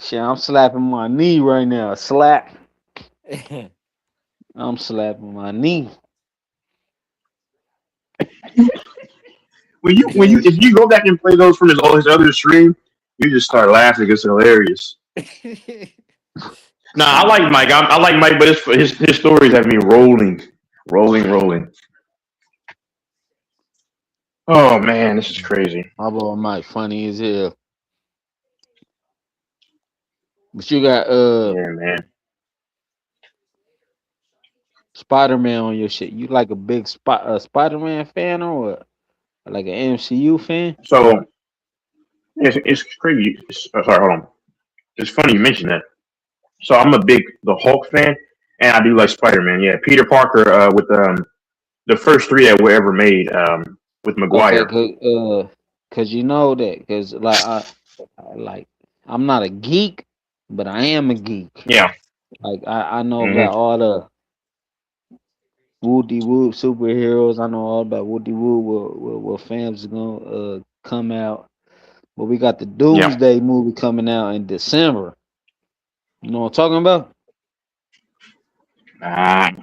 Shit, I'm slapping my knee right now. Slap. I'm slapping my knee. when you if you go back and play those from his other stream, you just start laughing. It's hilarious. Nah, I like Mike. I like Mike, but his stories have me rolling. Oh man, this is crazy. My boy Mike funny as hell. But you got Yeah, man. Spider-Man on your shit. You like a big Spider-Man fan or what? Like an MCU fan? So it's crazy. Sorry, hold on. It's funny you mentioned that. So I'm a big the Hulk fan, and I do like Spider Man. Yeah, Peter Parker with the first three that were ever made with Okay, Maguire. cause you know that, cause like I'm not a geek, but I am a geek. Yeah. Like I know Hmm. about all the Woody Whoop superheroes. I know all about Woody Whoop. What fans is gonna come out. But we got the Yeah. Doomsday movie coming out in December. You know what I'm talking about?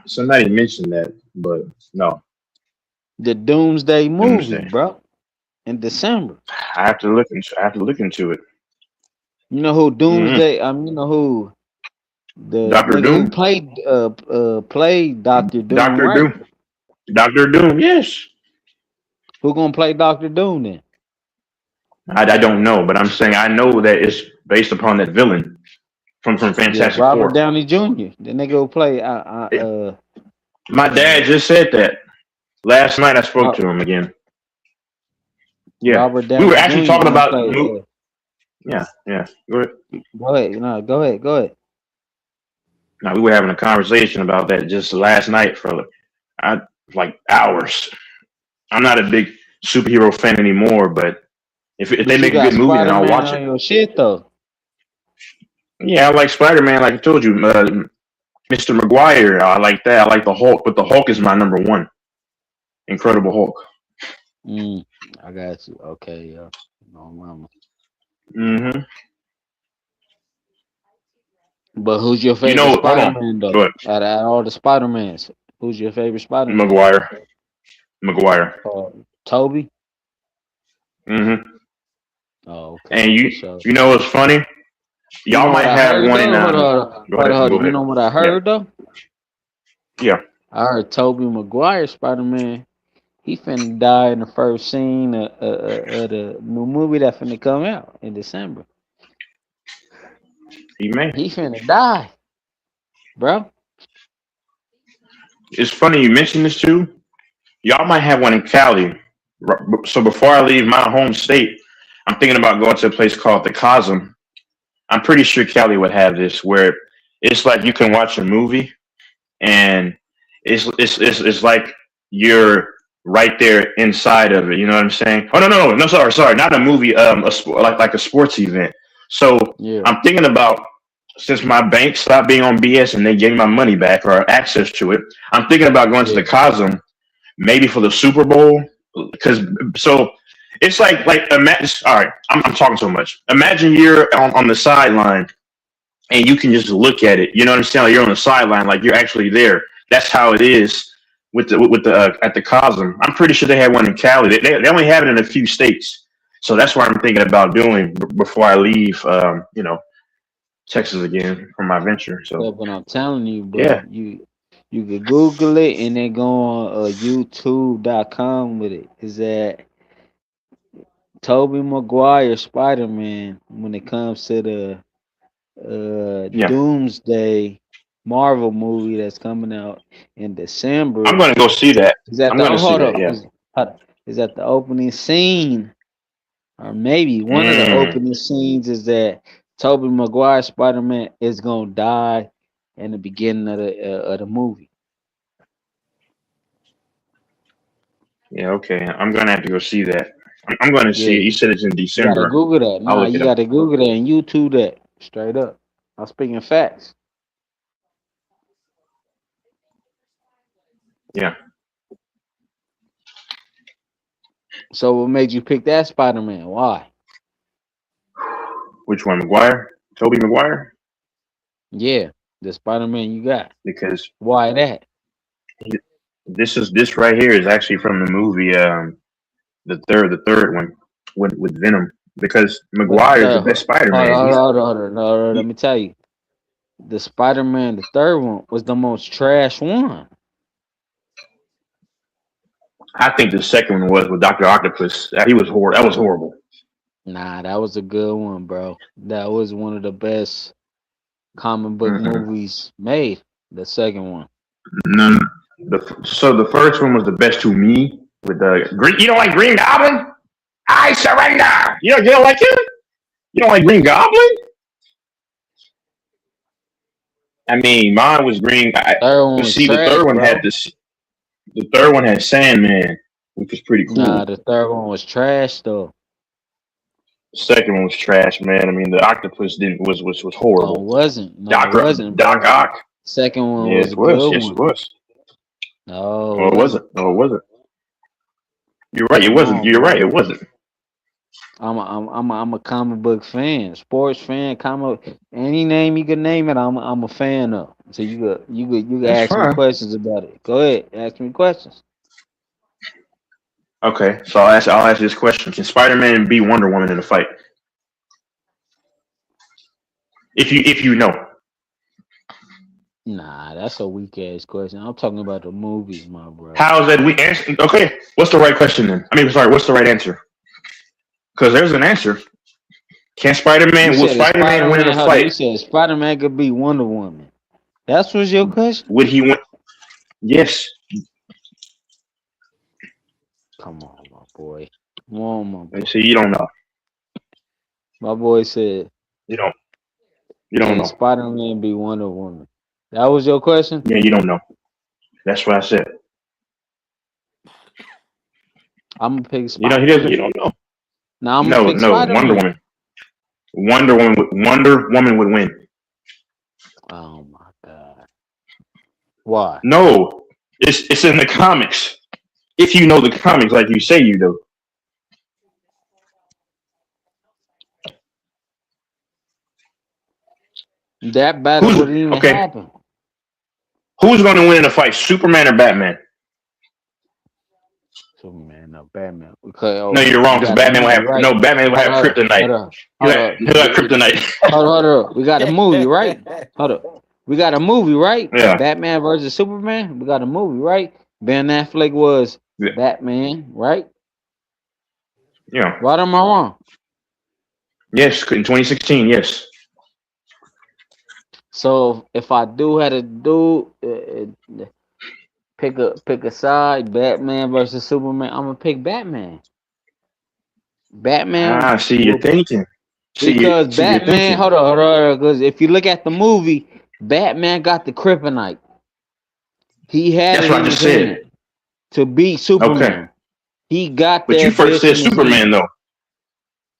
Somebody mentioned that, but no. The Doomsday movie, Doomsday. bro, in December. I have to look into it. You know who Hmm. Doomsday? You know who the Doctor nigga who Doom. played Doctor Doom, Doctor right? Doom. Doctor Doom. Yes. Who gonna play Doctor Doom then? I don't know, but I'm saying I know that it's based upon that villain from Yeah, Fantastic Robert Four. Downey Jr. The nigga who play My uh dad just said that last night. I spoke Ro- to him again. Yeah, Robert we were Downey actually Jr. talking gonna about. play. Yeah, yeah. Go ahead. Go ahead, no, go ahead. Now we were having a conversation about that just last night for I, like hours. I'm not a big superhero fan anymore, but if they But you make a got good movie, then Spider I'll Man watch on it. your shit though. Yeah, I like Spider Man. Like I told you, Mr. Maguire. I like that. I like the Hulk, but the Hulk is my number one. Incredible Hulk. Mm, I got you. Okay, yeah. No mama. Hmm. But who's your You favorite know, hold Spider on. Man Go though? ahead. Out of all the Spider Mans, who's your favorite Spider Man? Maguire. Maguire. Toby. Hmm. Oh, okay, And for you sure. you know what's funny? You Y'all know what might I have heard one in though? Go ahead. Hold on. Go You ahead. know what I Yeah. heard though? Yeah. I heard Toby Maguire Spider Man. He finna die in the first scene of the new movie that finna come out in December. He may. He finna die, bro. It's funny you mentioned this too. Y'all might have one in Cali. So before I leave my home state, I'm thinking about going to a place called the Cosm. I'm pretty sure Cali would have this, where it's like you can watch a movie and it's like you're right there inside of it. You know what I'm saying? Oh no, sorry, not a movie. Like a sports event. So Yeah. I'm thinking about since my bank stopped being on BS and they gave me my money back or access to it. I'm thinking about going to Yeah. the Cosm maybe for the Super Bowl because so it's like imagine. All right, I'm talking so much. Imagine you're on the sideline and you can just look at it. You know what I'm saying? Like you're on the sideline, like you're actually there. That's how it is with the at the Cosm. I'm pretty sure they had one in Cali. They only have it in a few states, so that's what I'm thinking about doing before I leave. Texas again for my venture. So But I'm telling you, bro, yeah, you could Google it and then go on YouTube.com with it. Is that Toby Maguire Spider Man when it comes to the yeah. Doomsday Marvel movie that's coming out in I'm December? gonna go see that. Is that I'm the gonna see hold that. up? Yeah. Is that the opening scene? Or maybe one of the Mm, opening scenes is that Toby Maguire Spider Man is gonna die in the beginning of the movie. yeah. Okay. I'm gonna have to go see that. I'm gonna Yeah, see it. You said it's in you gotta December. Google that. I'll Nah, look you it up. gotta Google that and YouTube that straight up. I'm speaking facts. Yeah. So what made you pick that Spider Man? Why? Which one, McGuire? Toby McGuire? Yeah, the Spider Man you got. Because Why that? this right here is actually from the movie. The third one with Venom because But Maguire is the best Spider-Man. hold on. No, let me tell you. The Spider-Man, the third one, was the most trash one. I think the second one was with Doctor Octopus. He was horrible. That was horrible. Nah, that was a good one, bro. That was one of the best comic book Mm-mm. movies made. The second one. None. So the first one was the best to me with the Green. You don't like Green Goblin? I surrender. You don't like him? You don't like Green Goblin? I mean, mine was Green. Third one But was see, the trash, third one had bro. this. The third one had Sandman, which was pretty Nah, cool. the third one was trash though. The second one was trash, man. I mean, the octopus didn't was No, it horrible. wasn't. No, it Doc wasn't, Doc bro. Ock. Second one Yes, was a it was. good Yes, it one. was. No, No, it it wasn't. wasn't. No, it wasn't. You're right. It Come wasn't. on, You're right. bro. It wasn't. I'm a comic book fan, sports fan, comic any name you can name it, I'm a fan of. So you could That's ask me fine. questions about it. Go ahead, ask me questions. Okay, so I'll ask you this question: Can Spider-Man be Wonder Woman in a fight? If you know, Nah, that's a weak ass question. I'm talking about the movies, my bro. how is that we answer? Okay, what's the right question then? I mean, sorry, what's the right answer? Because there's an answer. Can You Spider-Man? Will said if Spider-Man win in Spider-Man, a hold on, you fight? said Spider-Man could be Wonder Woman. That's was your question? Would he win? Yes. Come on, my boy. Come on, my You boy. see, you don't know. My boy said, You don't. You don't can know. Spider-Man be Wonder Woman? That was your question? Yeah, you don't know. That's what I said. I'm gonna pick You know, he doesn't. Spider-Man. You don't know. Now I'm gonna No, pick no. Wonder Spider-Man. Woman. Wonder Woman would win. Oh my god. Why? No, it's in the comics. If you know the comics like you say you do. That battle Who's wouldn't even okay? happen. Who's going to win in a fight, Superman or Batman? Superman, no Batman. Okay, No, oh, you're wrong. we Because got a Batman will movie, have right? no. Batman will have kryptonite. Hold on, He'll hold have, on. he'll have kryptonite. Hold on. We got a movie, right? Hold up. We got a movie, right? Yeah, Batman versus Superman. We got a movie, right? Ben Affleck was yeah, Batman, right? yeah. Right or am I wrong? Yes, in 2016. Yes. So if I do had to do pick a side, Batman versus Superman, I'm gonna pick Batman. Batman Ah, see, you're will thinking. because See, you're Batman. thinking. Hold on. Because if you look at the movie, Batman got the kryptonite. He had That's it what I in just his said. hand to beat Okay, Superman. He got but you that first bitch said in his Superman hand. though.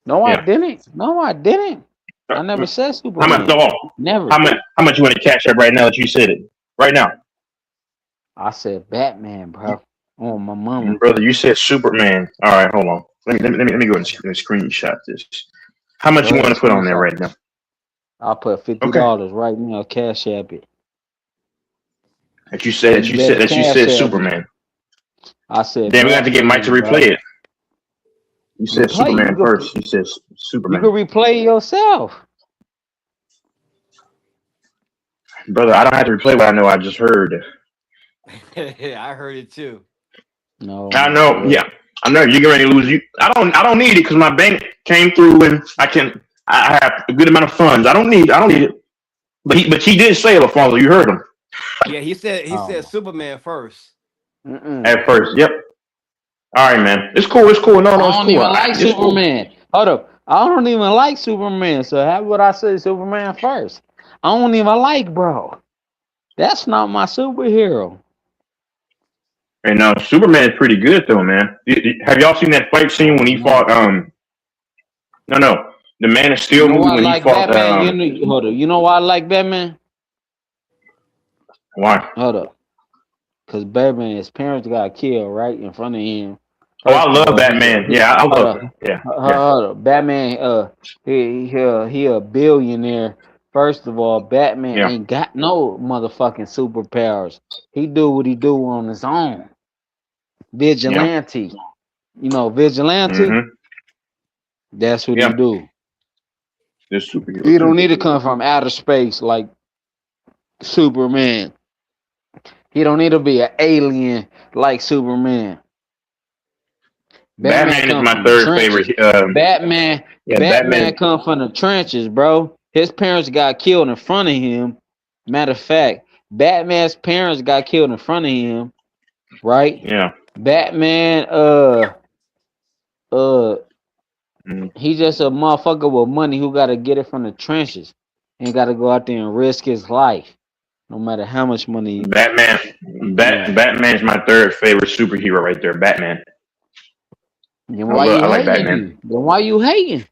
No, I Yeah. didn't. No, I didn't. I never said How much? Superman. No, Never. how much you want to cash up right now that you said it? Right now, I said Batman, bro. Oh, my mama. brother. You said Superman. All right, hold on. Let me go and screenshot this. How much Go you want ahead, to put on there screenshot. right now? I'll put Okay. $50 right now. Cash app it. That you said that You you said better that you cash said app me. Superman. I said Then we got to get Mike to Batman, replay bro. it. You said Replay. Superman first. You said You can Superman, replay yourself. brother. I don't have to replay what I know. I just heard. I heard it too. No, I my know. boy. Yeah, I know. You're ready to lose. You. I don't need it because my bank came through and I can. I have a good amount of funds. I don't need it. But he did say it, Alfonso. You heard him Yeah, he said Oh. Superman first. Mm-mm. at first. Yep. All right, man. It's cool. It's cool. No, I it's don't cool. even like It's cool. Superman. Hold up. I don't even like Superman. So how would I say Superman first? I don't even like bro. That's not my superhero. And Superman is pretty good though, man. Have y'all seen that fight scene No, when it's he not. fought? No, the Man of You Steel know movie why I when he like fought. Batman? Hold up. You know why I like Batman? Why? Hold up. Because Batman, his parents got killed right in front of him. Oh, I First of love all, Batman. Yeah, I hold love up. him. Yeah, yeah, Hold up. Batman, he a billionaire. First of all, Batman yeah, ain't got no motherfucking superpowers. He do what he do on his own. yeah. Vigilante. vigilante. Mm-hmm. That's what Yeah. he do. This superhero He don't too. need to come from outer space like Superman. He don't need to be an alien like Superman. Batman Batman is come my from the third favorite. trenches. Batman, Yeah, Batman Batman. come from the trenches, bro. His parents got killed in front of him. Matter of fact, Batman's parents got killed in front of him, right? Yeah. Batman, uh, Mm. he just a motherfucker with money who gotta get it from the trenches and gotta go out there and risk his life, no matter how much money Batman. he want. Batman is my third favorite superhero right there. Batman. Then why you I like hating Batman. you? Then why you hating?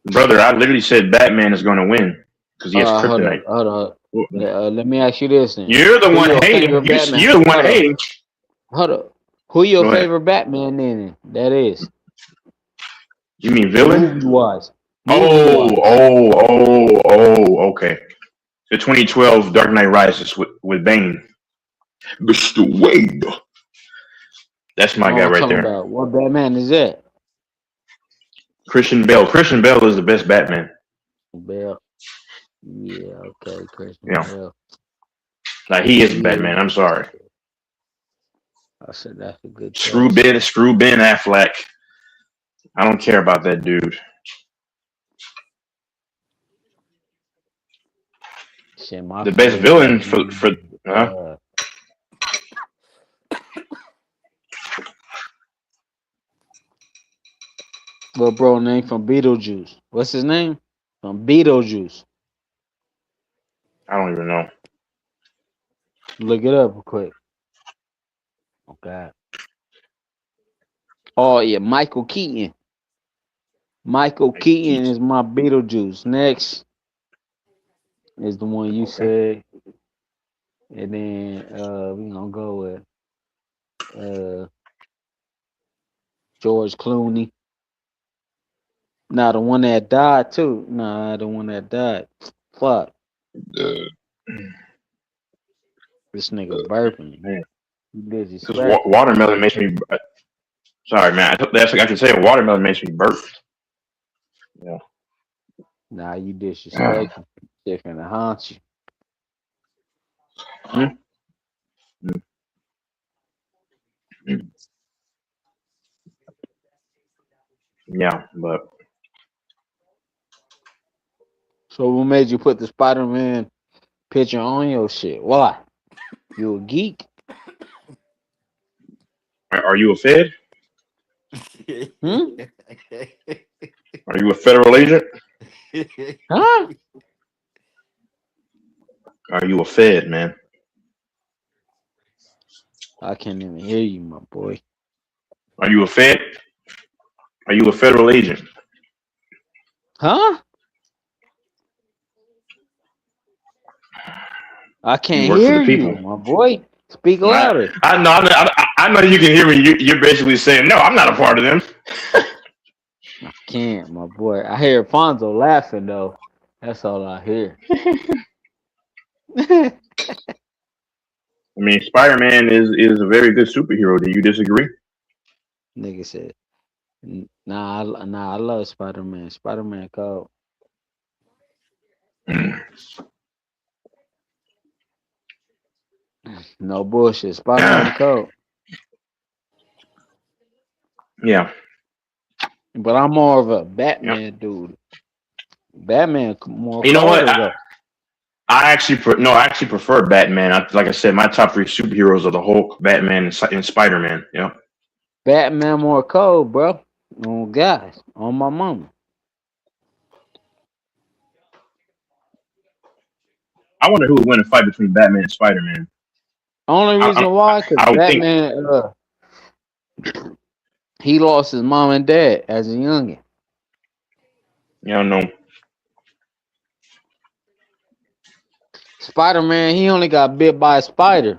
Brother, I literally said Batman is going to win because he has kryptonite. Hold up. Let me ask you this then. You're the Who one your hating. favorite Batman? You're the one hating. Hold up. Who your Go ahead. favorite Batman then? That is. You mean villain? Movie wise. Okay. The 2012 Dark Knight Rises with Bane. Mr. Wade. That's my guy I'm right talking there. about. What Batman is that? Christian Bale. Christian Bale is the best Batman. Bale. Yeah, okay, Christian Yeah. Bale. Like he is Batman. I'm sorry. I said that's a good Screw choice. Ben Affleck. I don't care about that dude. Shit, my The best favorite villain Batman, for what bro name from Beetlejuice? What's his name? From Beetlejuice. I don't even know. Look it up real quick. Okay. Oh yeah, Michael Keaton. Michael Keaton is my Beetlejuice. Next is the one you said. And then we're gonna go with George Clooney. Nah, the one that died too. Nah, the one that died. Fuck. This nigga burping. Man. Disrespect. Because watermelon makes me. Sorry, man. That's like I can say. Watermelon makes me burp. Yeah. Nah, you disrespectful. Shit finna haunt you. Yeah, but So what made you put the Spider-Man picture on your shit? Why? You a geek? are you a Fed? Hmm? Are you a federal agent? Huh? Are you a Fed, man? I can't even hear you, my boy. Are you a Fed? Are you a federal agent? Huh? I You can't work for the hear you, people. my boy. Speak louder. I know you can hear me. You're basically saying, no, I'm not a part of them. I can't, my boy. I hear Fonzo laughing though. That's all I hear. I mean, Spider-Man is a very good superhero. Do you disagree? Nigga said, nah, I love Spider-Man. Spider-Man cold. No bullshit. Spider-Man cold. Yeah. But I'm more of a Batman dude. Batman more You know what? colder though. I actually prefer Batman. Like I said, my top three superheroes are the Hulk, Batman, and Spider-Man. Yeah. Batman more cold, bro. Oh guys, on my mama. I wonder who would win a fight between Batman and Spider-Man. Only reason why, cause I would think. Batman, he lost his mom and dad as a youngin. You don't know. Spider-Man, he only got bit by a spider.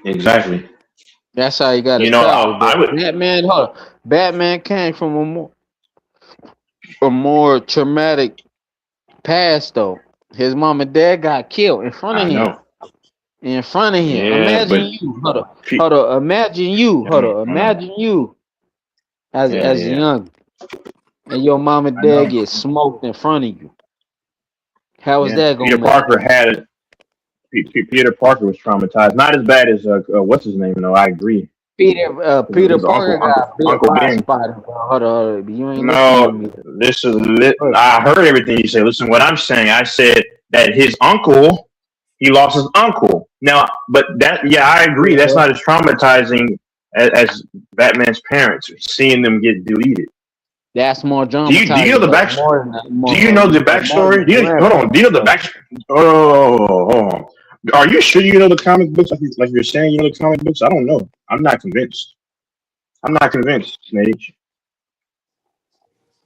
Exactly. That's how he got You his know, powers. I would. Batman, hold on. Batman came from a more traumatic past though. His mom and dad got killed in front I of him. know. in front of him. Yeah, Imagine but you. Hold up. pe- Hold up. Imagine you. I Hold mean, up. I know. Imagine you as Yeah, a yeah, young and your mom and I know. dad get smoked in front of you. How is Yeah, that Peter gonna make Parker you? had it. Peter Parker was traumatized. Not as bad as what's his name though. I agree. Peter His Parker got bit Uncle by a Ben. spider, bro. Hold on, hold on. You ain't listening to No, me. this is Look, I heard everything you said. Listen, what I'm saying, I said that his uncle, he lost his uncle. Now, but that, yeah, I agree. That's yeah, not as traumatizing as Batman's parents seeing them get deleted. that's more Do you know traumatizing, the but back? more than Do you know the more than backstory? the Hold on. Do you know the grandparents. back? Oh, hold on. Are you sure you know the comic books? Like you're saying, you know the comic books? I don't know. I'm not convinced. I'm not convinced, Nate.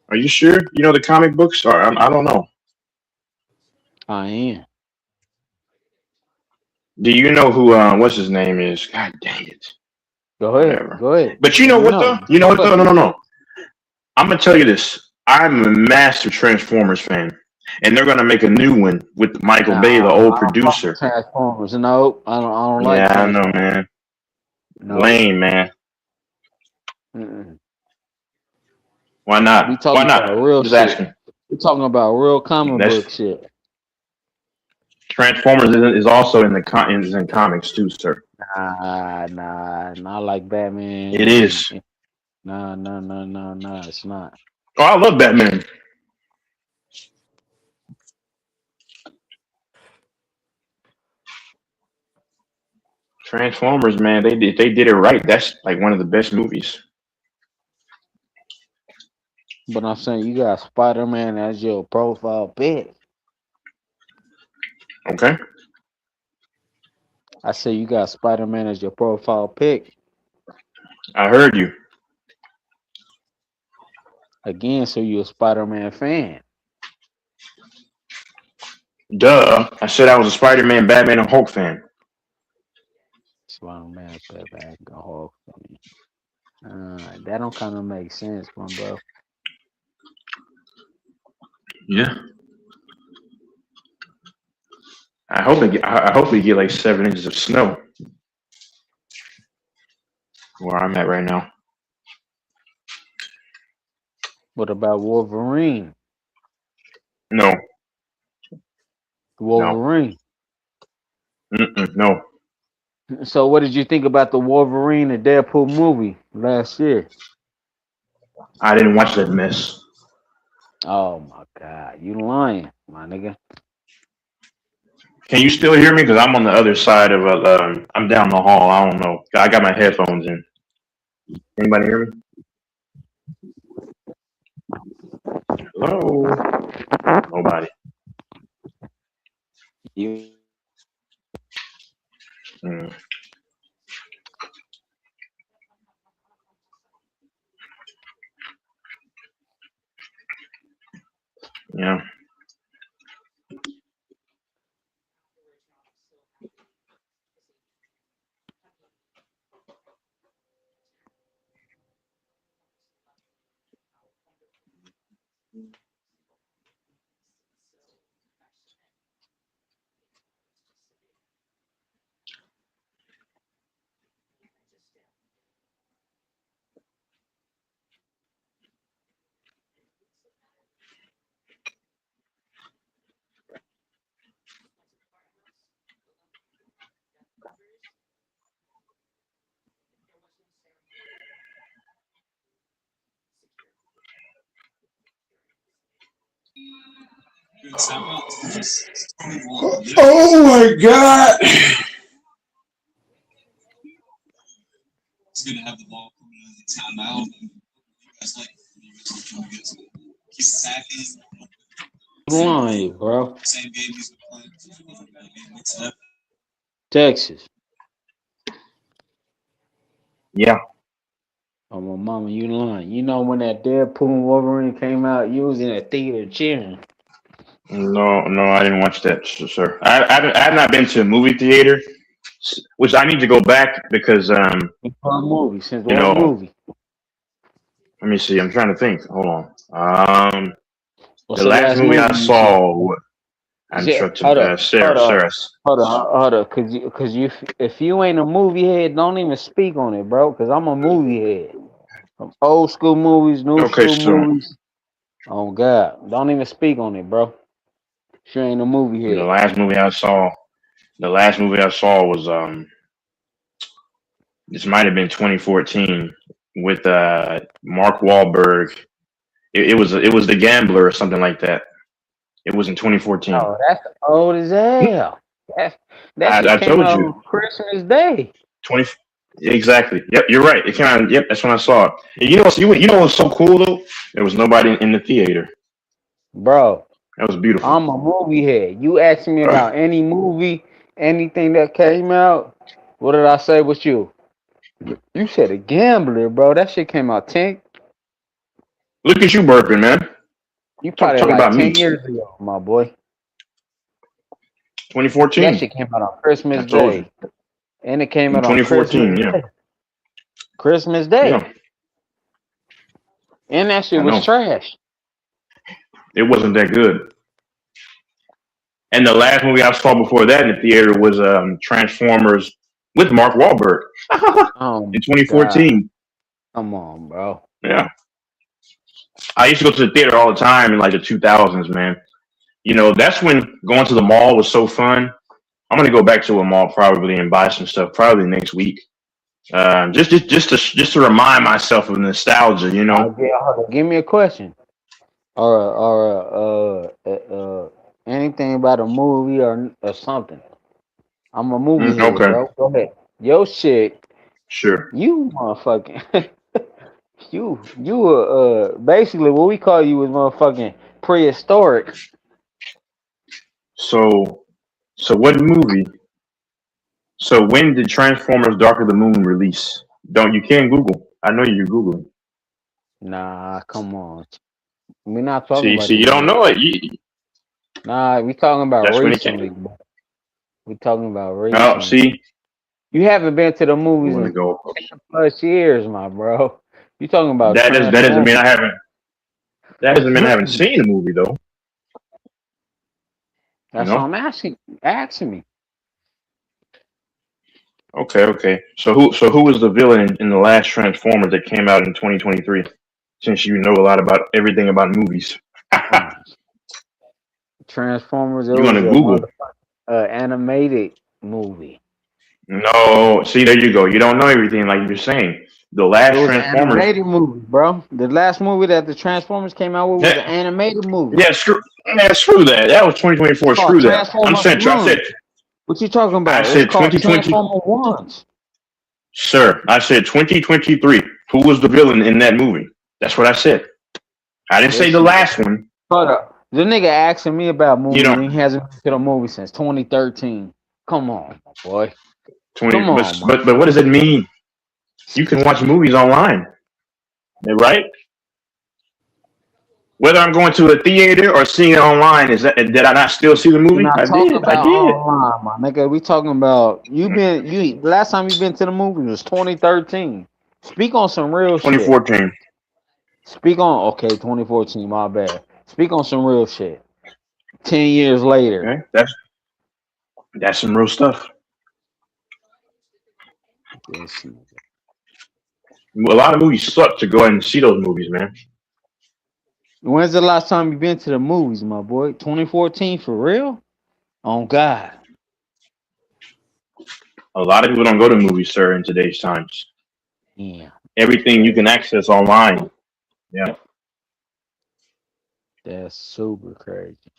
Are you sure you know the comic books? Or I don't know. I am. Do you know who what's his name is? God dang it. Go ahead. Whatever. Go ahead. But you Let know me what though? know. You know what though? No, Fucking no, no. I'm gonna tell you this. I'm a master Transformers fan. And they're gonna make a new one with Michael Bay, the nah, old I don't fuck with producer. Transformers. Nope. I don't like Yeah, I know, Transformers. man. Nope. Lame, man. Mm-mm. Why We not? Why talking not? about real Just shit. asking. We talking about real comic That's book shit. Transformers is also in the is in comics too, sir. Not like Batman. It is. Nah. It's not. Oh, I love Batman. Transformers, man, they did it right. That's like one of the best movies. But I'm saying you got Spider Man as your profile pic. Okay, I say you got Spider Man as your profile pic I heard you. again. So you a Spider Man fan? Duh. I said I was a Spider-Man, Batman, and Hulk fan. Spider Man, Batman, Hulk. That don't kind of make sense, my bro. Yeah. I hope we get like 7 inches of snow where I'm at right now. What about Wolverine? No, no, Wolverine. no. So what did you think about the Wolverine and Deadpool movie last year? I didn't watch that mess. Oh my God, you lying, my nigga. Can you still hear me? Because I'm on the other side of I'm down the hall. I don't know. I got my headphones in. Anybody hear me? Hello. Nobody. You Mm, yeah. Oh my God. lying, bro. Texas. Yeah. Oh my mama, you lying. You know when that Deadpool and Wolverine came out, you was in a theater cheering. No, no, I didn't watch that, sir. I have not been to a movie theater, which I need to go back because Since what movie? Since you what know, movie? let me see. I'm trying to think. Hold on. What's The the last last movie I movie you seen? saw, I'm Yeah, sure to hold on, Sarah. hold on. Cause you, if you ain't a movie head, don't even speak on it, bro. Cause I'm a movie head. From old school movies, new Okay, school so movies. Oh God, don't even speak on it, bro. She ain't a movie the head. last movie I saw, was this might have been 2014 with Mark Wahlberg. It was The Gambler or something like that. It was in 2014. Oh, that's old as hell. That that shit I came told out you on Christmas Day, 20. Exactly. Yep, you're right. It came out. Yep, that's when I saw it. And you know what's so cool though? There was nobody in the theater. bro. That was beautiful. I'm a movie head. You ask me about any movie, anything that came out. What did I say with you? You said a gambler, bro. That shit came out 10. Look at you burping, man. You Talk probably talk like about me. 10 years ago, my boy. That 2014. shit came out on I Christmas told you. Day, and it came In out on 2014. Christmas Yeah. Day. Christmas Day, Yeah. and that shit I was know. trash. It wasn't that good. And the last movie I saw before that in the theater was Transformers with Mark Wahlberg Oh my in god, 2014. come on, bro. Yeah. I used to go to the theater all the time in like the 2000s, man. That's when going to the mall was so fun. I'm gonna go back to a mall probably and buy some stuff probably next week. Just to remind myself of nostalgia. Hold on, give me a question, anything about a movie or something. I'm a movie head, Okay, bro. Go ahead. Yo shit, sure. you motherfucking you basically what we call you is motherfucking prehistoric. So, so what movie? So when did Transformers: Dark of the Moon release? Don't you can't Google? I know you're Googling. Nah, come on. We're not talking See, about see, the you don't movie. know it. Nah, we talking about That's when it recently, came. bro. We talking about Oh, recently. see, You haven't been to the you movies want to in go? 10+ years, my bro. You talking about That doesn't mean Transformers. I haven't. That doesn't mean I haven't seen the movie though. You That's what know? I'm asking me. Okay, okay. So who was the villain in the last Transformers that came out in 2023? Since you know a lot about everything about movies, Um, Transformers, it you're was gonna a Google. animated movie. No, see, there you go. You don't know everything like you're saying. The It last was an Transformers. animated movie, bro. The last movie that the Transformers came out with was an Yeah, animated movie. yeah, screw that. That was It's 2024. called Screw that. Transformers One. What you talking I about? It's said called 2020, Transformers Ones. sir. I said 2023. Who was the villain in that movie? That's what I said. I didn't say This the nigga. last one. Hold up. The nigga asking me about You movies know, and he hasn't been to the movie since 2013. Come on, my boy. 20. Come But on, my but but what does it mean? You can watch movies online, right? Whether I'm going to a theater or seeing it online, did I not still see the We're movie? not I talking did. I about did. online, my nigga. We talking about the last time you been to the movie was 2013. Speak on some real shit. 2014. Speak on 2014, my bad. Speak on some real shit. 10 years later. Okay, that's some real stuff. Yes. A lot of movies suck to go ahead and see those movies, man. When's the last time you been to the movies, my boy? 2014 for real? On God. A lot of people don't go to movies, sir, in today's times. Yeah. Everything you can access online. Yeah. That's super crazy.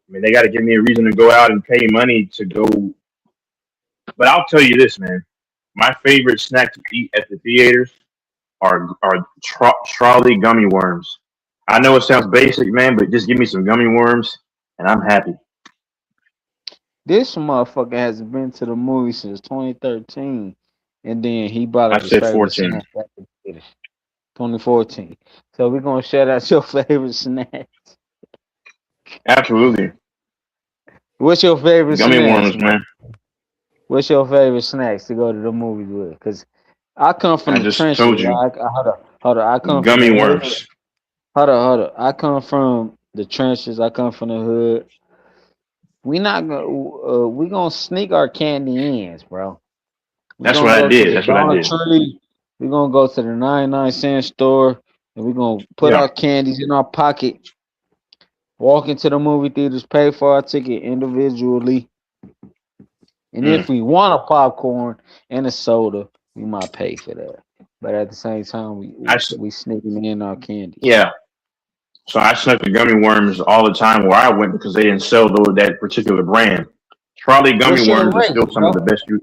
I mean, they got to give me a reason to go out and pay money to go. But I'll tell you this, man. My favorite snack to eat at the theaters are trolley gummy worms. I know it sounds basic, man, but just give me some gummy worms and I'm happy. This motherfucker hasn't been to the movie since 2013. And then he brought I up his said favorite 14. snack at the theater. 2014. So we're gonna shout out your favorite snack. Absolutely. What's your favorite Gummy snacks, worms, man? man. What's your favorite snacks to go to the movies with? Cause I come from I the just trenches. told you. Hold on. I come from Gummy the hood. worms. Hold up. I come from the trenches. I come from the hood. We gonna sneak our candy ins, bro. We That's gonna what I go to did. the That's what I Dollar did. Tree. We gonna go to the 99-cent store, and we gonna put Yeah. our candies in our pocket. Walk into the movie theaters, pay for our ticket individually, and Mm. if we want a popcorn and a soda, we might pay for that. But at the same time, I we s- we sneaking in our candies. yeah. So I snuck the gummy worms all the time where I went because they didn't sell those that particular brand. Charlie gummy What's your worms are race, still some of the bro? best. You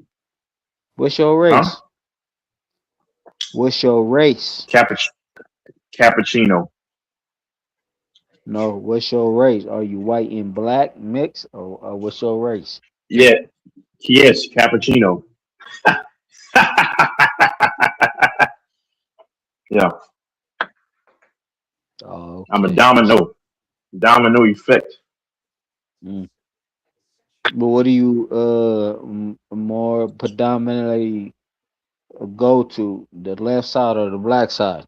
What's your huh? race? What's your race? Cappuc- Cappuccino. No, what's your race? Are you white and black mix, or what's your race? Yeah. Yes. Cappuccino. Yeah. Oh, I'm a okay. domino. Domino effect. Mm. But what do you more predominantly go to, the left side or the black side?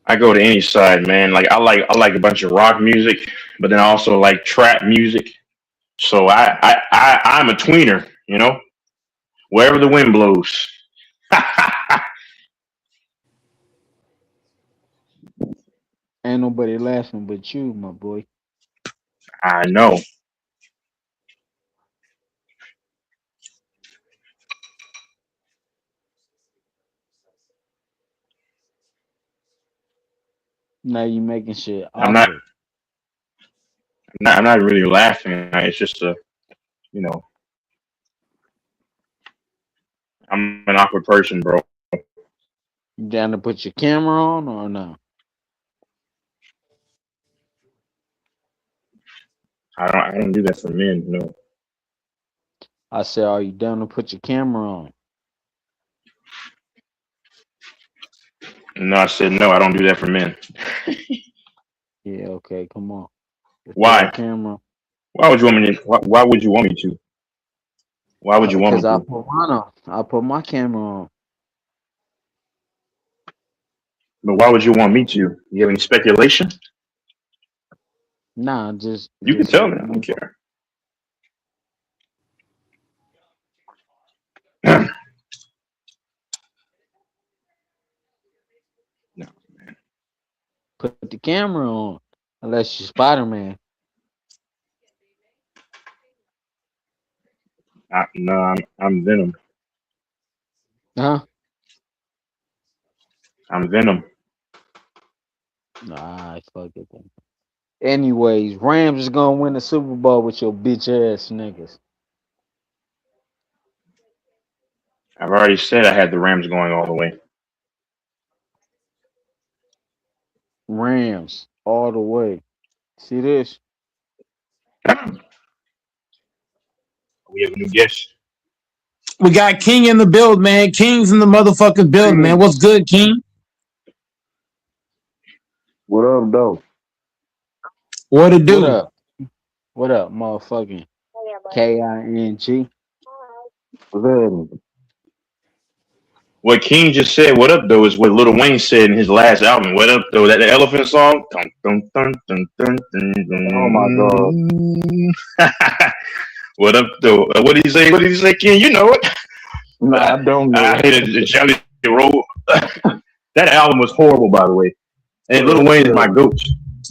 I go to any side, man. Like I like a bunch of rock music, but then I also like trap music. So I'm a tweener, wherever the wind blows. Ain't nobody laughing but you, my boy. I know. Now you making shit I'm not. awkward. I'm not really laughing. It's just you know, I'm an awkward person, bro. You down to put your camera on or no? I don't do that for men. No, I said, are you down to put your camera on? no. I said no. I don't do that for men. Yeah, okay, come on. Let's put our Why? camera. Why would you want me to? Why would you want me to? Why would you want me Cause I to? put mine on. I put my camera on. But why would you want me to? You have any speculation? Nah, You can just tell me. I don't care. No, put the camera on. Unless you're Spider Man. no. I'm Venom. Huh? I'm Venom. Nah, fuck it then. Anyways, Rams is gonna win the Super Bowl with your bitch ass niggas. I've already said I had the Rams going all the way. Rams all the way. See this? We have a new guest. We got King in the build, man. King's in the motherfucking build, man. What's good, King? What up, though? What to What do? up? What up, motherfucking King? What's happening? What King just said, "What up, though," is what Lil Wayne said in his last album. "What up, though?" That elephant song. Dun, dun, dun, dun, dun, Oh my God. dun, dun. What up, though? What did he say? What did he say, King? You know it. Nah, I don't know I it. hated the Jelly Roll. That album was horrible, by the way. And Lil Wayne is my Yeah. goat,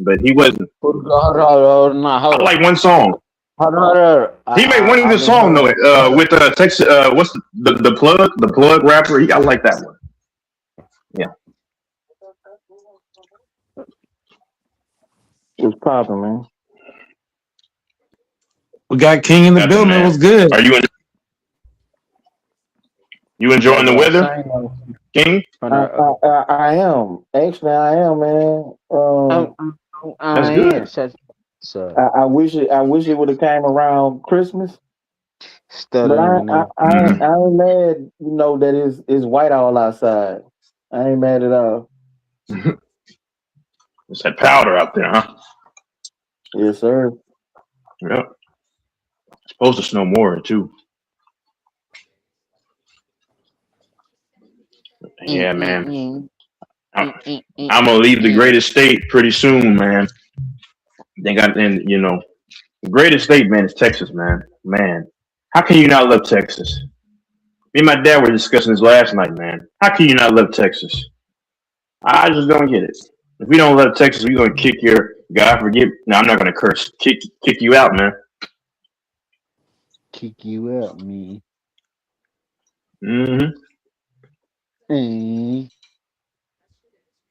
but he wasn't. Hold I up. like one song. Hold up. He made one I've good been song though. hearing. Hold up. With Texas. What's the plug rapper? I like that one. Yeah. What's popping, man? We got King in the Nothing, build, man. What's man. good? Are you enjoying Like the I was weather, saying King? from I, the I, I am. Actually, I am, man. I'm, That's I am good. such so I wish it would have came around Christmas, but I, stuttering I, now. I, ain't- Mm. I ain't mad. That it's white all outside. I ain't mad at all. It's that powder out there, huh? Yes, sir. Yeah. It's supposed to snow more too. Yeah, man. Mm. I'm gonna leave the greatest state pretty soon, man. The greatest state, man, is Texas, man. Man, how can you not love Texas? Me and my dad were discussing this last night, man. How can you not love Texas? I just don't get it. If we don't love Texas, we're gonna kick your God forgive. No, I'm not gonna curse. Kick you out, man. Kick you out, me. Mm-hmm. Hey,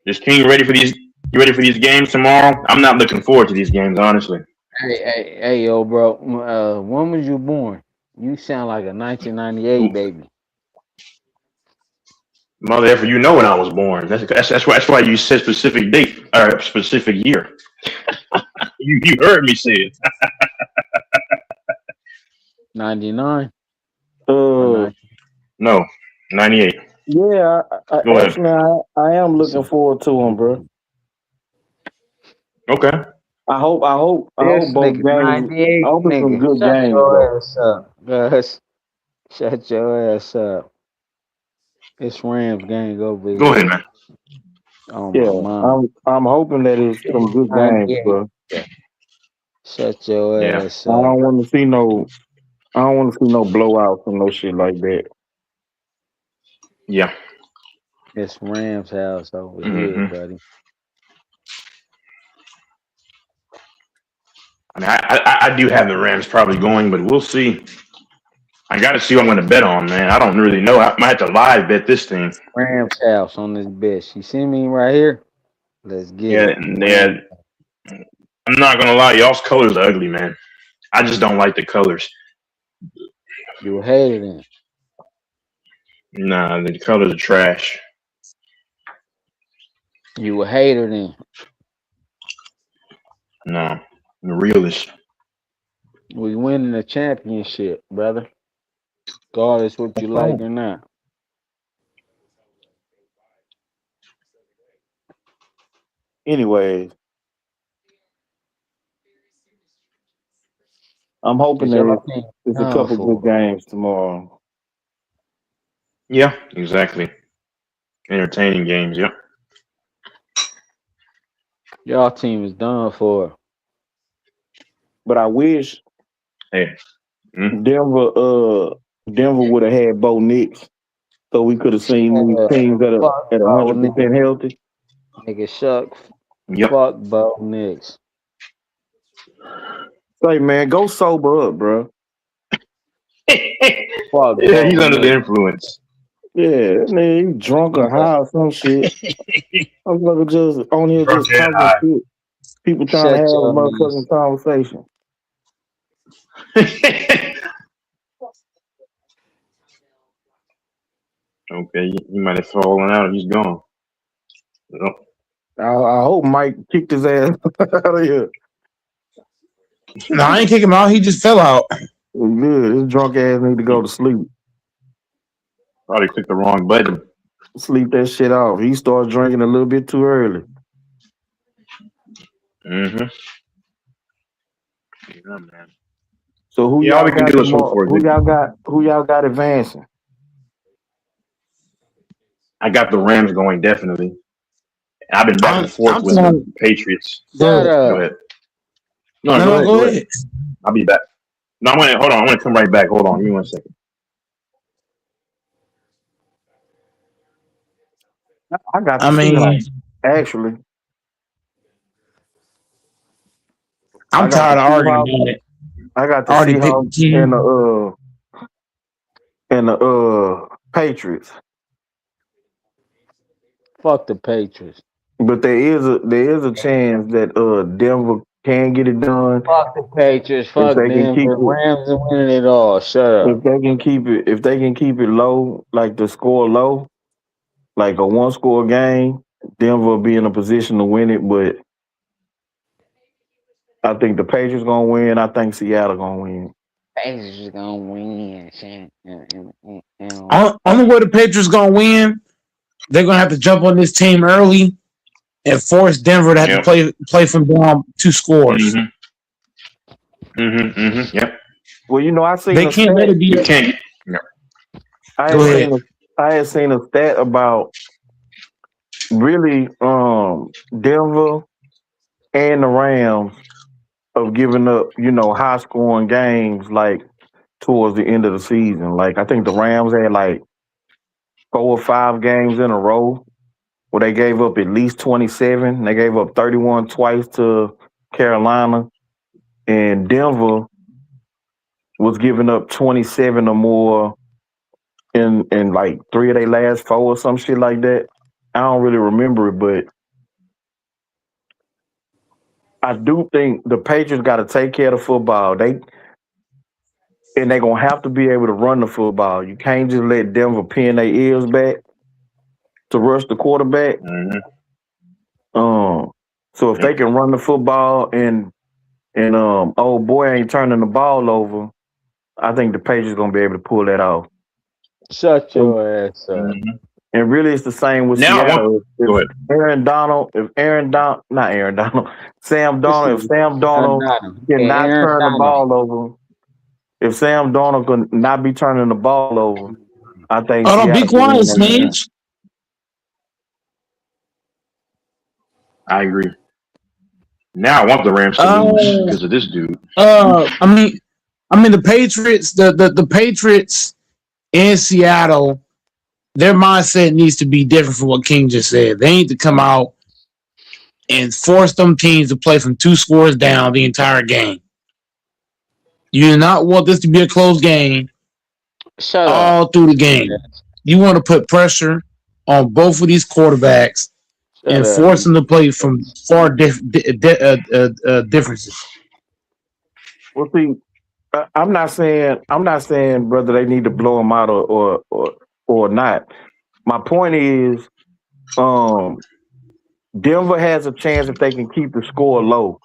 Is King ready for these? You ready for these games tomorrow? I'm not looking forward to these games, honestly. hey, yo, bro. When was you born? You sound like a 1998 baby. Mother effer, you know when I was born. That's why you said specific date or specific year. You heard me say it. 99 Uh, or No, 98. yeah. Go ahead. Actually, I am looking forward to them, bro. Okay. I hope this both nigga games. I 98 hope it's some nigga. good Shut games though. your ass up, Gus. Shut your ass up. It's Rams gang over Go ahead, here. man. Oh my Yeah, mom. I'm hoping that it's some good games, 98. bro. Shut your Yeah. ass I up. don't want to see no. I don't want to see no blowouts and no shit like that. Yeah. It's Rams house over here, Hmm. buddy. I mean, I do have the Rams probably going, but we'll see. I got to see what I'm going to bet on, man. I don't really know. I might have to live bet this thing. Rams house on this bitch. You see me right here? Let's get Yeah, it. yeah. I'm not going to lie. Y'all's colors are ugly, man. I just don't like the colors. You a hater then. Nah, the colors are trash. You a hater then. No, the realist. We winning the championship, brother. Regardless what you like or not. Anyways, I'm hoping Cause that y'all team it's a done couple good for. games tomorrow. Yeah, exactly. Entertaining games. Yep. Y'all team is done for. But I wish Hey. Mm. Denver would have had Bo Nix, so we could have seen these teams that are Fuck at Bo 100% Nix. healthy. Nigga Shuck. Yep. Fuck Bo Nix. Say, man, go sober up, bro. Fuck Yeah, Bo he's under the Nix. influence. Yeah, man, he drunk or high or some shit. I'm looking just on here Drunk just and talking high. shit. People trying to Shut have a your knees. motherfucking conversation. Okay, he might have fallen out. He's gone. No. I hope Mike kicked his ass out of here. No, I ain't kick him out. He just fell out. Good. This drunk ass need to go to sleep. Probably clicked the wrong button. Sleep that shit off. He started drinking a little bit too early. Mm-hmm. Yeah, man. So who Yeah, all y'all we can got do is hope tomorrow? for a good. Who y'all got advancing? I got the Rams going definitely. I've been back and forth I'm with the telling. Patriots. Go Shut ahead. Go up. ahead. No, No, go no, ahead. go Go ahead. ahead. I'll be back. No, hold on. I want to come right back. Hold on. Give me 1 second. I got the I mean, Seahawks. Actually, I I'm got the tired of arguing Seahawks. about it. I got the I already picked the Seahawks team. and the Patriots. Fuck the Patriots. But there is a chance that Denver can get it done Fuck the Patriots. if Fuck they can keep Denver. it Rams are winning it all. Shut up. if they can keep it low, like the score low, like a one score game, Denver will be in a position to win it. But I think the Patriots gonna win. I think Seattle gonna win. Patriots is gonna win. Only way the Patriots gonna win, they're gonna have to jump on this team early and force Denver to have to Yep. play from down 2 scores. Yep. Well, I seen They a can't let stat. it be. You can't. Yep. I Go had ahead. seen a, I had seen a stat about really, Denver and the Rams of giving up, high scoring games like towards the end of the season. Like I think the Rams had like 4 or 5 games in a row where they gave up at least 27. They gave up 31 twice to Carolina, and Denver was giving up 27 or more in like 3 of their last 4 or some shit like that. I don't really remember it, but I do think the Patriots got to take care of the football. They're gonna have to be able to run the football. You can't just let Denver pin their ears back to rush the quarterback. Mm-hmm. So if they can run the football and old boy ain't turning the ball over, I think the Patriots gonna be able to pull that off. Shut And, your ass up. Mm-hmm. and really, it's the same with Now I Seattle. want. Go ahead. Not Aaron Donald, Sam This Donald. If is Sam Donald cannot Aaron turn the Donald. ball over, if Sam Donald could not be turning the ball over, I think Hold on, be Seattle can quiet, win that game. Snitch. I agree. Now I want the Rams to lose because of this dude. I mean the Patriots, the Patriots in Seattle, their mindset needs to be different from what King just said. They need to come out and force them teams to play from 2 scores down the entire game. You do not want this to be a close game Shut all up. through the game. You want to put pressure on both of these quarterbacks and Shut force up. them to play from far differences. Well, see, I'm not saying whether they need to blow them out or not. My point is, Denver has a chance if they can keep the score low,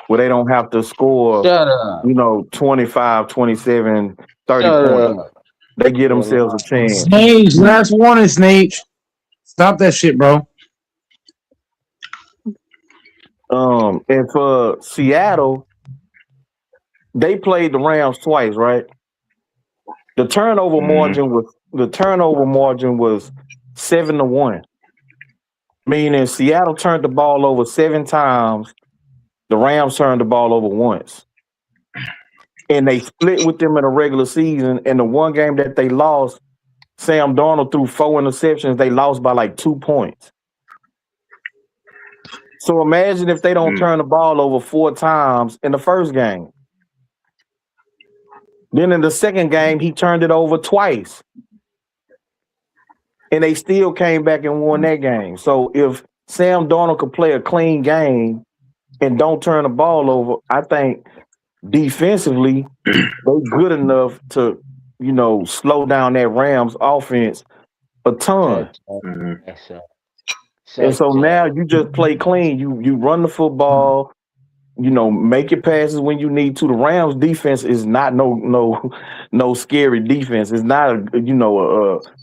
where they don't have to score, Shut up. 25, 27, 30 Shut points. up. They give You're themselves a lying. chance. Snage, last warning, Snage. Stop that shit, bro. And for Seattle, they played the Rams twice, right? The turnover margin was 7-1. Meaning Seattle turned the ball over 7 times. The Rams turned the ball over once. And they split with them in the regular season. And the one game that they lost, Sam Darnold threw 4 interceptions. They lost by like 2 points. So imagine if they don't turn the ball over 4 times in the first game. Then in the second game, he turned it over twice. And they still came back and won that game. So if Sam Darnold could play a clean game and don't turn the ball over, I think defensively they're good enough to, slow down that Rams offense a ton. And so now you just play clean. You run the football, make your passes when you need to. The Rams defense is not no scary defense. It's not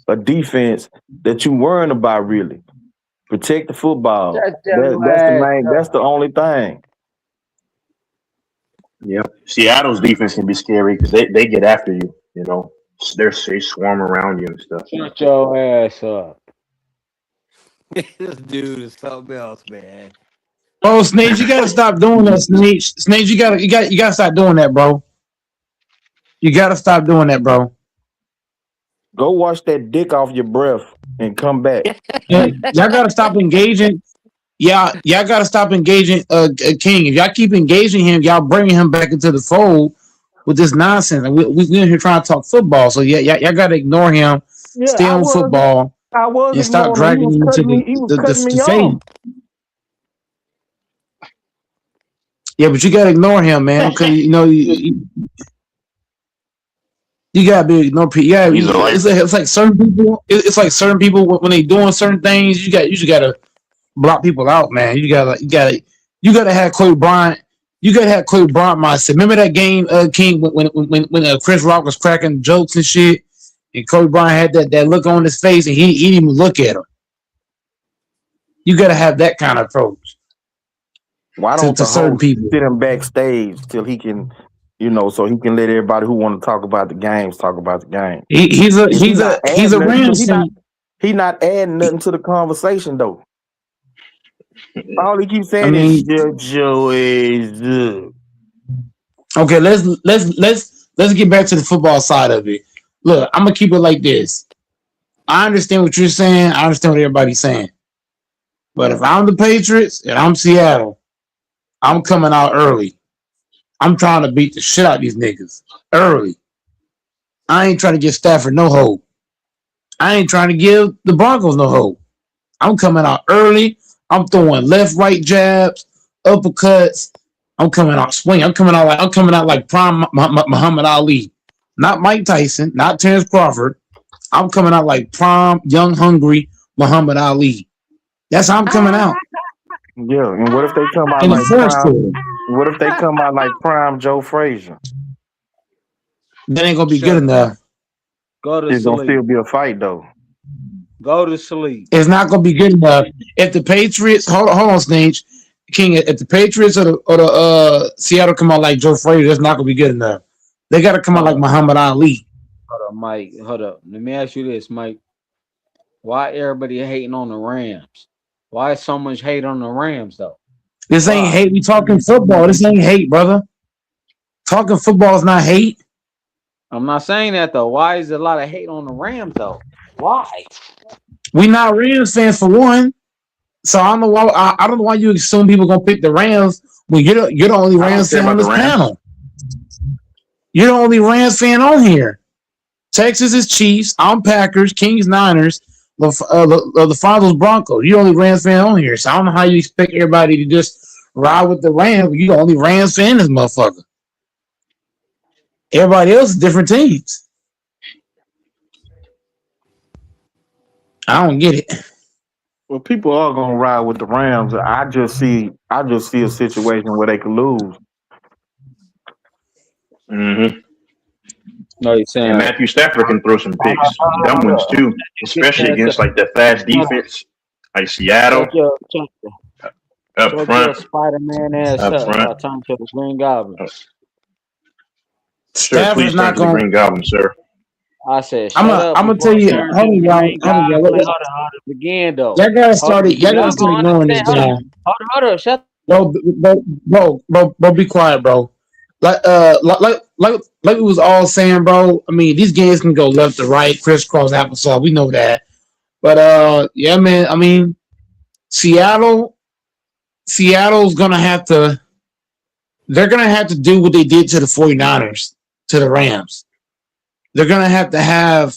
a defense that you worrying about really. Protect the football. That's the only thing. Yeah, Seattle's defense can be scary because they get after you. They swarm around you and stuff. Shut your ass up. This dude is something else, man. Oh, Snage, you gotta stop doing that, Snage. Snage, you gotta stop doing that, bro. You gotta stop doing that, bro. Go wash that dick off your breath and come back. Y'all gotta stop engaging. Y'all gotta stop engaging King. If y'all keep engaging him, y'all bringing him back into the fold with this nonsense. And we in here trying to talk football. So y'all gotta ignore him. Stay on football. I was and stop dragging him into the fade. Yeah, but you gotta ignore him, man, because you gotta be ignore people. Yeah, it's like certain people. It's like certain people when they doing certain things. You just gotta block people out, man. You gotta have Kobe Bryant. You gotta have Kobe Bryant mindset. Remember that game, King, when Chris Rock was cracking jokes and shit, and Kobe Bryant had that look on his face, and he didn't even look at him. You gotta have that kind of approach. Why don't the host sit him backstage till he can, so he can let everybody who want to talk about the games talk about the game? He's a Rams fan. He not adding nothing to the conversation though. All he keeps I saying is mean, shut your ass up. okay, let's get back to the football side of it. Look, I'm gonna keep it like this. I understand what you're saying. I understand what everybody's saying. But if I'm the Patriots and I'm Seattle, I'm coming out early. I'm trying to beat the shit out of these niggas early. I ain't trying to give Stafford no hope. I ain't trying to give the Broncos no hope. I'm coming out early. I'm throwing left, right jabs, uppercuts. I'm coming out swing. I'm coming out like prime Muhammad Ali, not Mike Tyson, not Terrence Crawford. I'm coming out like prime young hungry Muhammad Ali. That's how I'm coming out Yeah, and what if they come out in the like first prime? quarter. What if they come out like prime Joe Frazier? That ain't gonna be good Shut up. enough. Go to It's gonna still sleep. be a fight though. Go to sleep. It's not gonna be good enough if the Patriots. Hold on, Snage King. If the Patriots or the Seattle come out like Joe Frazier, that's not gonna be good enough. They got to come out Hold like up. Muhammad Ali. Hold up, Mike. Hold up. Let me ask you this, Mike. Why everybody hating on the Rams? Why is so much hate on the Rams though? This ain't Why? hate. We talking football. This ain't hate, brother. Talking football is not hate. I'm not saying that though. Why is there a lot of hate on the Rams though? Why? We not Rams fans for one. So I don't know why. I don't know why you assume people gonna pick the Rams when you're the only I don't Rams care fan on about the this Rams. panel. You're the only Rams fan on here. Texas is Chiefs. I'm Packers. Kings Niners. The Finals Broncos. You're the only Rams fan on here. So I don't know how you expect everybody to just ride with the Rams. You're the only Rams fan in this motherfucker. Everybody else is different teams. I don't get it. Well, people are gonna ride with the Rams. I just see a situation where they could lose. Hmm. No, you're And saying Matthew Stafford can throw some picks, dumb hold ones up. too, especially Shut against like the fast defense, like Seattle up shut your front, Spider Man ass up up. front. I turn to the Green Goblin. Uh, Sir, Stafford's please turn not to the going. Green Goblin, sir. I said shut up I'm gonna before tell I you. turn to Hold on, the y'all. Green Hold on, y'all. Goblin. Hold it again though. Y'all gotta Hold start it. it. Y'all gotta Y'all start gonna ignoring this understand. guy. Hold up. Shut. Bro, be quiet, bro. Like we was all saying, bro. I mean, these games can go left to right, crisscross applesauce. We know that. But yeah, man. I mean, Seattle's gonna have to. They're gonna have to do what they did to the 49ers, to the Rams. They're gonna have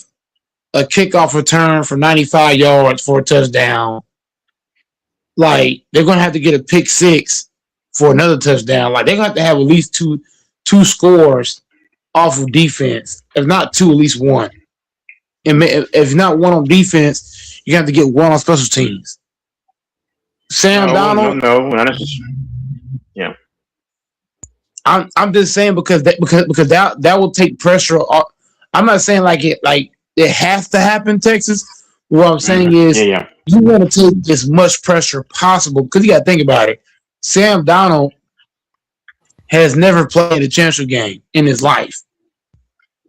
a kickoff return for 95 yards for a touchdown. Like they're gonna have to get a pick six for another touchdown. Like they're gonna have to have at least two scores off of defense. If not two, at least one. And if not one on defense, you have to get one on special teams. Sam No, no, Donald, no, not necessarily. Yeah. I'm just saying because that will take pressure off. I'm not saying like it has to happen, Texas. What I'm saying Yeah, is yeah. you want to take as much pressure possible because you got to think about it. Sam Donald has never played a championship game in his life,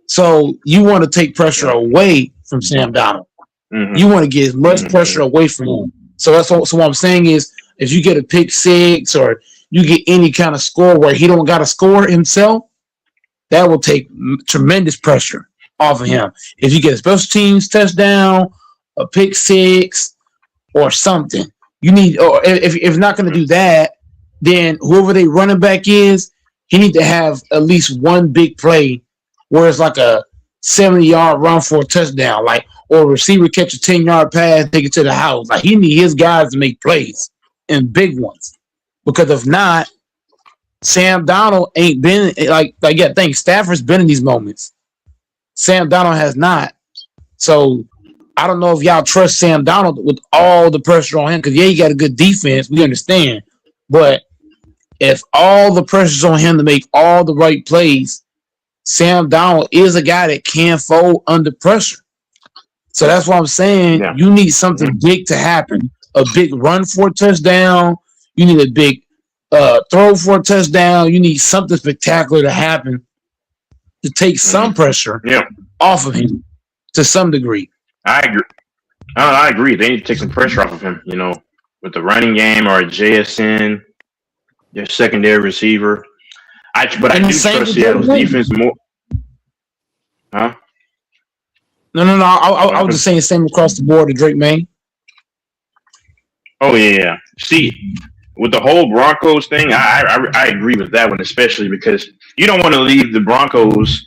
so you want to take pressure Yeah. away from Sam Donald. Hmm. You want to get as much pressure away from him. So so what I'm saying is, if you get a pick six or you get any kind of score where he don't got to score himself, that will take tremendous pressure off of him. If you get a special teams touchdown, a pick six, or something, you need. Or if not going to do that, then whoever they running back is, he need to have at least one big play where it's like a 70-yard run for a touchdown, like or a receiver catch a 10-yard pass, take it to the house. Like he need his guys to make plays and big ones, because if not, Sam Donald ain't been like yeah. I think Stafford's been in these moments. Sam Donald has not. So I don't know if y'all trust Sam Donald with all the pressure on him, because yeah, he got a good defense. We understand, but if all the pressure's on him to make all the right plays, Sam Donald is a guy that can fold under pressure. So that's why I'm saying Yeah. you need something big to happen. A big run for a touchdown. You need a big throw for a touchdown. You need something spectacular to happen to take some pressure Yeah. off of him to some degree. I agree. I agree. They need to take some pressure off of him. You know, with the running game or a JSN, their secondary receiver. But I And the do same trust with Drake Seattle's May. defense more. Huh? No. What I was happened? just saying the same across the board to Drake May. Oh yeah. See, with the whole Broncos thing, I agree with that one, especially because you don't want to leave the Broncos.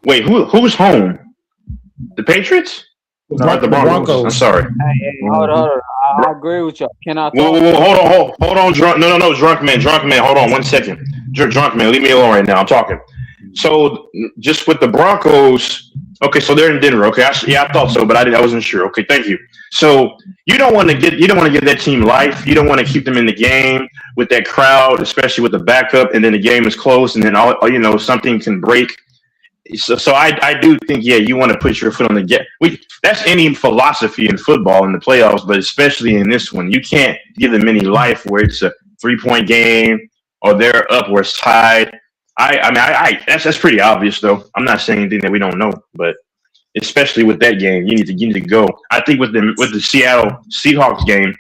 Wait, who's home? The Patriots or the The Broncos? I'm Broncos. sorry. Hey, hold Mhm. on. I agree with you. Can I Whoa, whoa, talk? whoa, hold on, drunk. No, drunk man. Hold on, 1 second. Drunk man, leave me alone right now. I'm talking. So just with the Broncos, okay. So they're in Denver. Okay, I thought so, but I wasn't sure. Okay, thank you. So you don't want to give that team life. You don't want to keep them in the game with that crowd, especially with the backup, and then the game is close, and then something can break. So I do think you want to put your foot on the gas. That's any philosophy in football in the playoffs, but especially in this one, you can't give them any life where it's a 3-point game or they're up where it's tied. That's pretty obvious though. I'm not saying anything that we don't know, but especially with that game, you need to go. I think with the Seattle Seahawks game,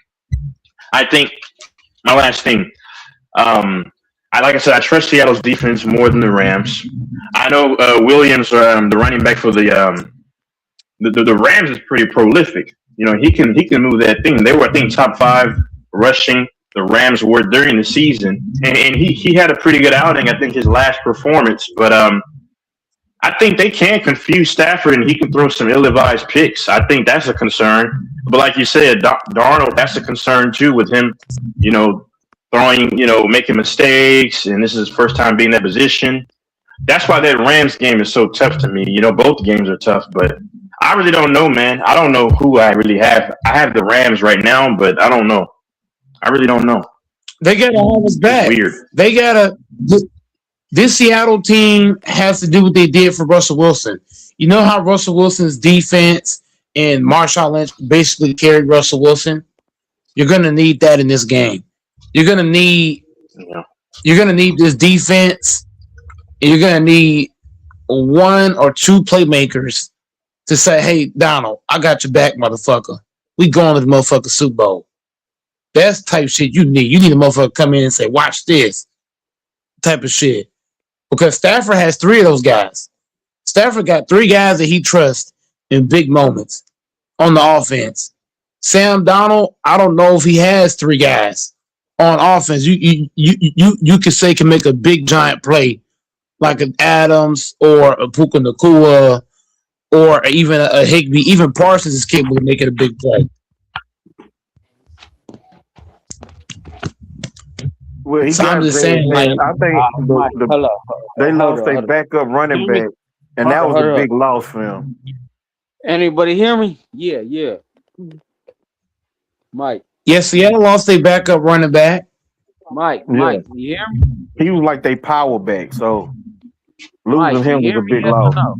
I think my last thing. Like I said, I trust Seattle's defense more than the Rams. I know Williams, the running back for the Rams, is pretty prolific. He can move that thing. They were, I think, top 5 rushing. The Rams were during the season, and he had a pretty good outing. I think his last performance, but I think they can confuse Stafford, and he can throw some ill-advised picks. I think that's a concern. But like you said, Darnold, that's a concern too with him. Throwing, making mistakes, and this is his first time being in that position. That's why that Rams game is so tough to me. Both games are tough, but I really don't know, man. I don't know who I really have. I have the Rams right now, but I don't know. I really don't know. They got to have us It's back. weird. They got to. This Seattle team has to do what they did for Russell Wilson. You know how Russell Wilson's defense and Marshawn Lynch basically carried Russell Wilson? You're going to need that in this game. You're going to need this defense, and you're going to need 1 or 2 playmakers to say, hey, Donald, I got your back, motherfucker. We going to the motherfucking Super Bowl. That's the type of shit you need. You need a motherfucker to come in and say, watch this type of shit. Because Stafford has 3 of those guys. Stafford got 3 guys that he trusts in big moments on the offense. Sam Donald, I don't know if he has 3 guys on offense. You could say can make a big giant play like an Adams or a Puka Nakua or even a Higbee. Even Parsons is capable of making a big play. Well, he So got I'm just saying, like, I think Mike, hold up. they Hold lost up, their hold up. backup running back, and that was Hold a up. big loss for him. Anybody hear me? Yeah. Mike, yes, Seattle lost their backup running back. Mike, Yeah, you hear me? he was like they power back, so Mike, losing you him was hear a me? big Yes or loss. no?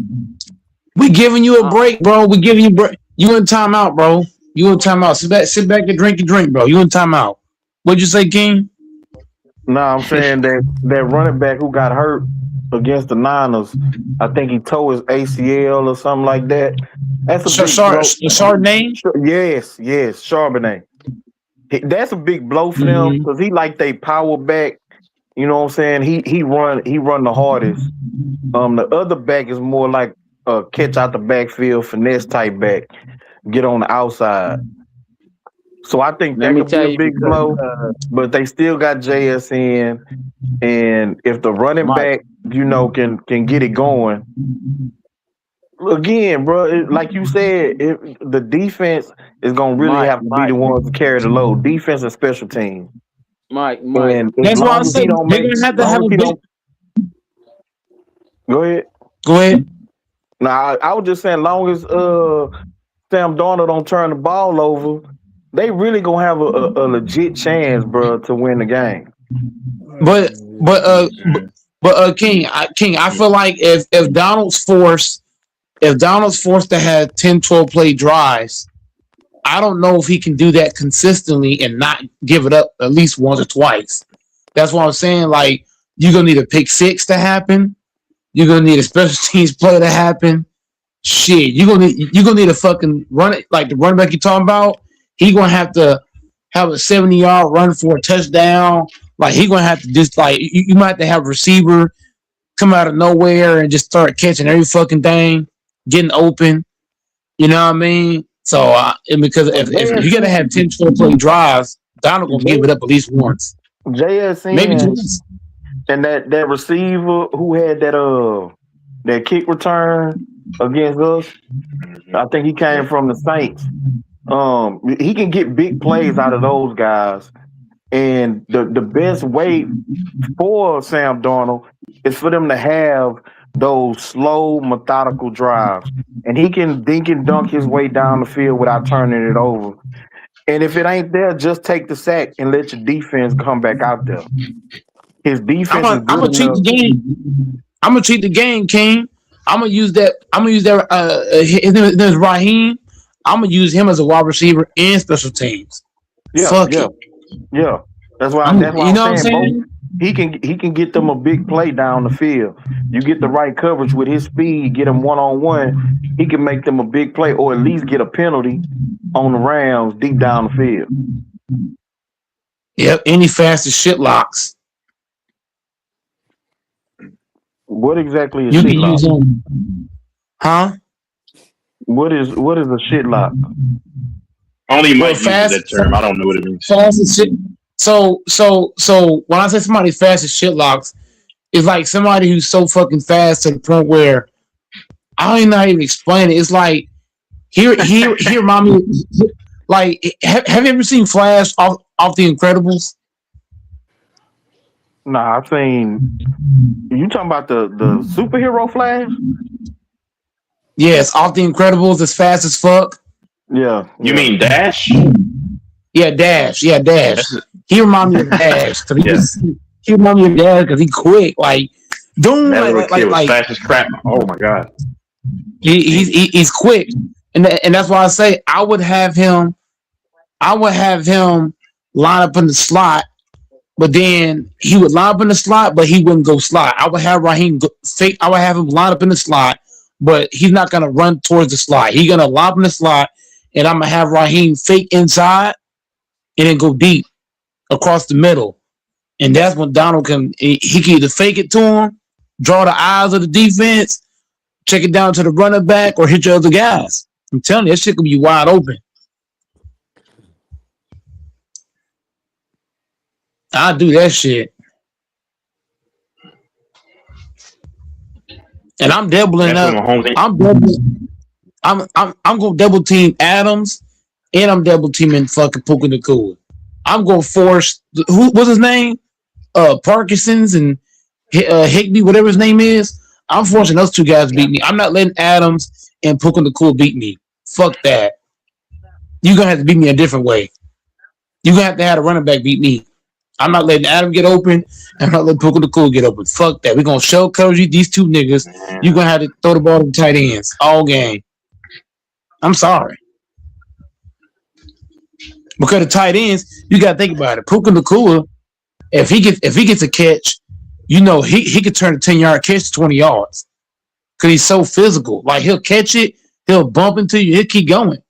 We giving you a Uh, break, bro. We giving you break. You in timeout, bro. You in timeout. Sit back and drink your drink, bro. You in timeout. What'd you say, King? No, I'm saying that running back who got hurt against the Niners, I think he tore his ACL or something like that. That's a big blow. Chardonnay? Yes, Charbonnet. That's a big blow for them Mm-hmm. because he like they power back. You know what I'm saying? He run the hardest. The other back is more like a catch out the backfield finesse type back, get on the outside. So I think let that me could be tell a you big because blow. But they still got JSN, and if the running Mike, back, can get it going again, bro. Like you said, the defense is gonna really Mike, have to be the ones to carry the load. Defense and special teams. Mike. And as That's why I long as said he don't they're make, gonna have to long have as a he big. don't go ahead. Go ahead. Now I was just saying, long as Sam Darnold don't turn the ball over, they really gonna have a legit chance, bro, to win the game. But King, I feel like if Donald's forced to have 10, 12 play drives, I don't know if he can do that consistently and not give it up at least once or twice. That's what I'm saying. Like, you're gonna need a pick 6 to happen. You're gonna need a special teams play to happen. Shit, you're gonna need a fucking run it like the running back you're talking about. He gonna have to have a 70-yard run for a touchdown. Like he gonna have to just like you might have to have a receiver come out of nowhere and just start catching every fucking thing, getting open. You know what I mean? So because if you're gonna have 10 12 play drives, Donald gonna give it up at least once, maybe JSN twice. and that receiver who had that kick return against us, I think he came from the Saints. He can get big plays out of those guys. And the best way for Sam Darnold is for them to have those slow, methodical drives. And he can dink and dunk his way down the field without turning it over. And if it ain't there, just take the sack and let your defense come back out there. His defense is I'm good gonna cheat the enough. game. I'm gonna cheat the game, King. I'm gonna use that. His name is Raheem. I'm gonna use him as a wide receiver and special teams. Yeah, Fuck yeah, it. yeah. That's why You I'm know what I'm saying both. saying? He can get them a big play down the field. You get the right coverage with his speed, get him 1-on-1. He can make them a big play, or at least get a penalty on the Rams deep down the field. Yep. Any fast as shit locks. What exactly is You shit can lock? use them. Huh? What is a shit lock? Only Well, Mike uses that term. I don't know what it means. fast as shit. So when I say somebody fast as shit locks, it's like somebody who's so fucking fast to the point where I don't even know how to even explain it. It's like here, mommy. Like, have you ever seen Flash off The Incredibles? Nah, I've seen. You talking about the superhero Flash? Yes, off The Incredibles, as fast as fuck. Yeah. You mean Dash? Yeah, Dash. Yeah, Dash. He remind me of Dash because he remind me of Dash because he quick. Like, doom, That little like, kid was fast as crap. Oh my god. He's quick, and that's why I say I would have him line up in the slot, but then he would line up in the slot, but he wouldn't go slot. I would have Raheem fake. I would have him line up in the slot, but he's not gonna run towards the slot. He's gonna line up in the slot, and I'm gonna have Raheem fake inside and then go deep across the middle, and that's when Donald can either fake it to him, draw the eyes of the defense, check it down to the running back, or hit your other guys. I'm telling you, that shit could be wide open. I'll do that shit. And I'm doubling That's up. when Mahomes. I'm gonna double team Adams, and I'm double teaming fucking Puka Nacua. I'm gonna force who what's his name? Parkinson's and Higby, whatever his name is. I'm forcing those two guys to beat me. I'm not letting Adams and Puka Nacua beat me. Fuck that. You're gonna have to beat me a different way. You're gonna have to have a running back beat me. I'm not letting Adam get open. I'm not letting Puka Nacua get open. Fuck that. We're gonna shell coverage you, these two niggas. You're gonna have to throw the ball to the tight ends all game. I'm sorry. Because the tight ends, you gotta think about it. Puka Nacua, if he gets a catch, you know he could turn a 10-yard catch to 20 yards. Cause he's so physical. Like he'll catch it, he'll bump into you, he'll keep going.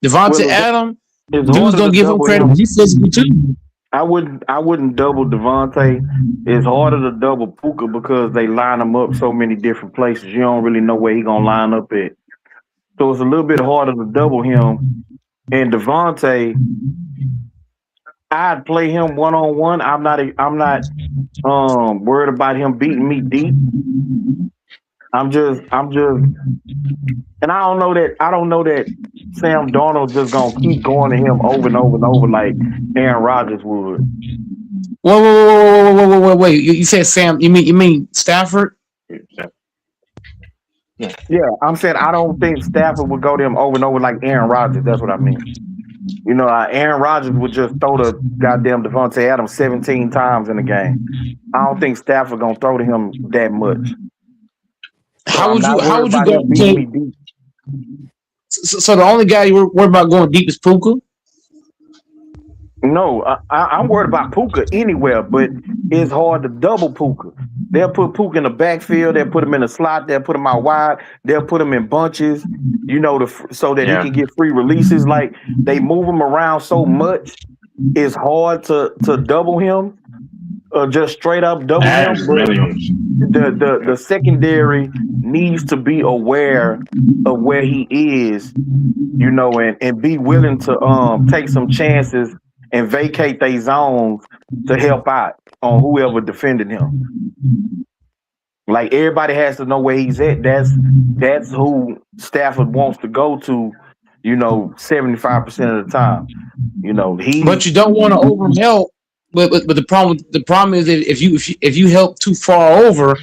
Devontae Adams, dude's gonna give him credit. He's physical too. I wouldn't double Devontae. It's harder to double Puka because they line him up so many different places. You don't really know where he's gonna line up at. So it's a little bit harder to double him. And Devontae, I'd play him 1-on-1. I'm not worried about him beating me deep. I'm just and I don't know that Sam Darnold just gonna keep going to him over and over and over like Aaron Rodgers would. Wait. You said Sam, you mean Stafford? Yeah, I'm saying I don't think Stafford would go to him over and over like Aaron Rodgers. That's what I mean. You know, Aaron Rodgers would just throw the goddamn Devontae Adams 17 times in a game. I don't think Stafford gonna throw to him that much. How would you go? So the only guy you're worried about going deep is Puka? No, I'm worried about Puka anywhere, but it's hard to double Puka. They'll put Pook in the backfield. They'll put him in the slot. They'll put him out wide. They'll put him in bunches, so that he can get free releases. Like they move him around so much, it's hard to double him, or just straight up double him. But the secondary needs to be aware of where he is, and be willing to take some chances and vacate their zones to help out on whoever defended him. Like everybody has to know where he's at. That's who Stafford wants to go to, 75% of the time. But you don't want to overhelp. But the problem is that if you help too far over,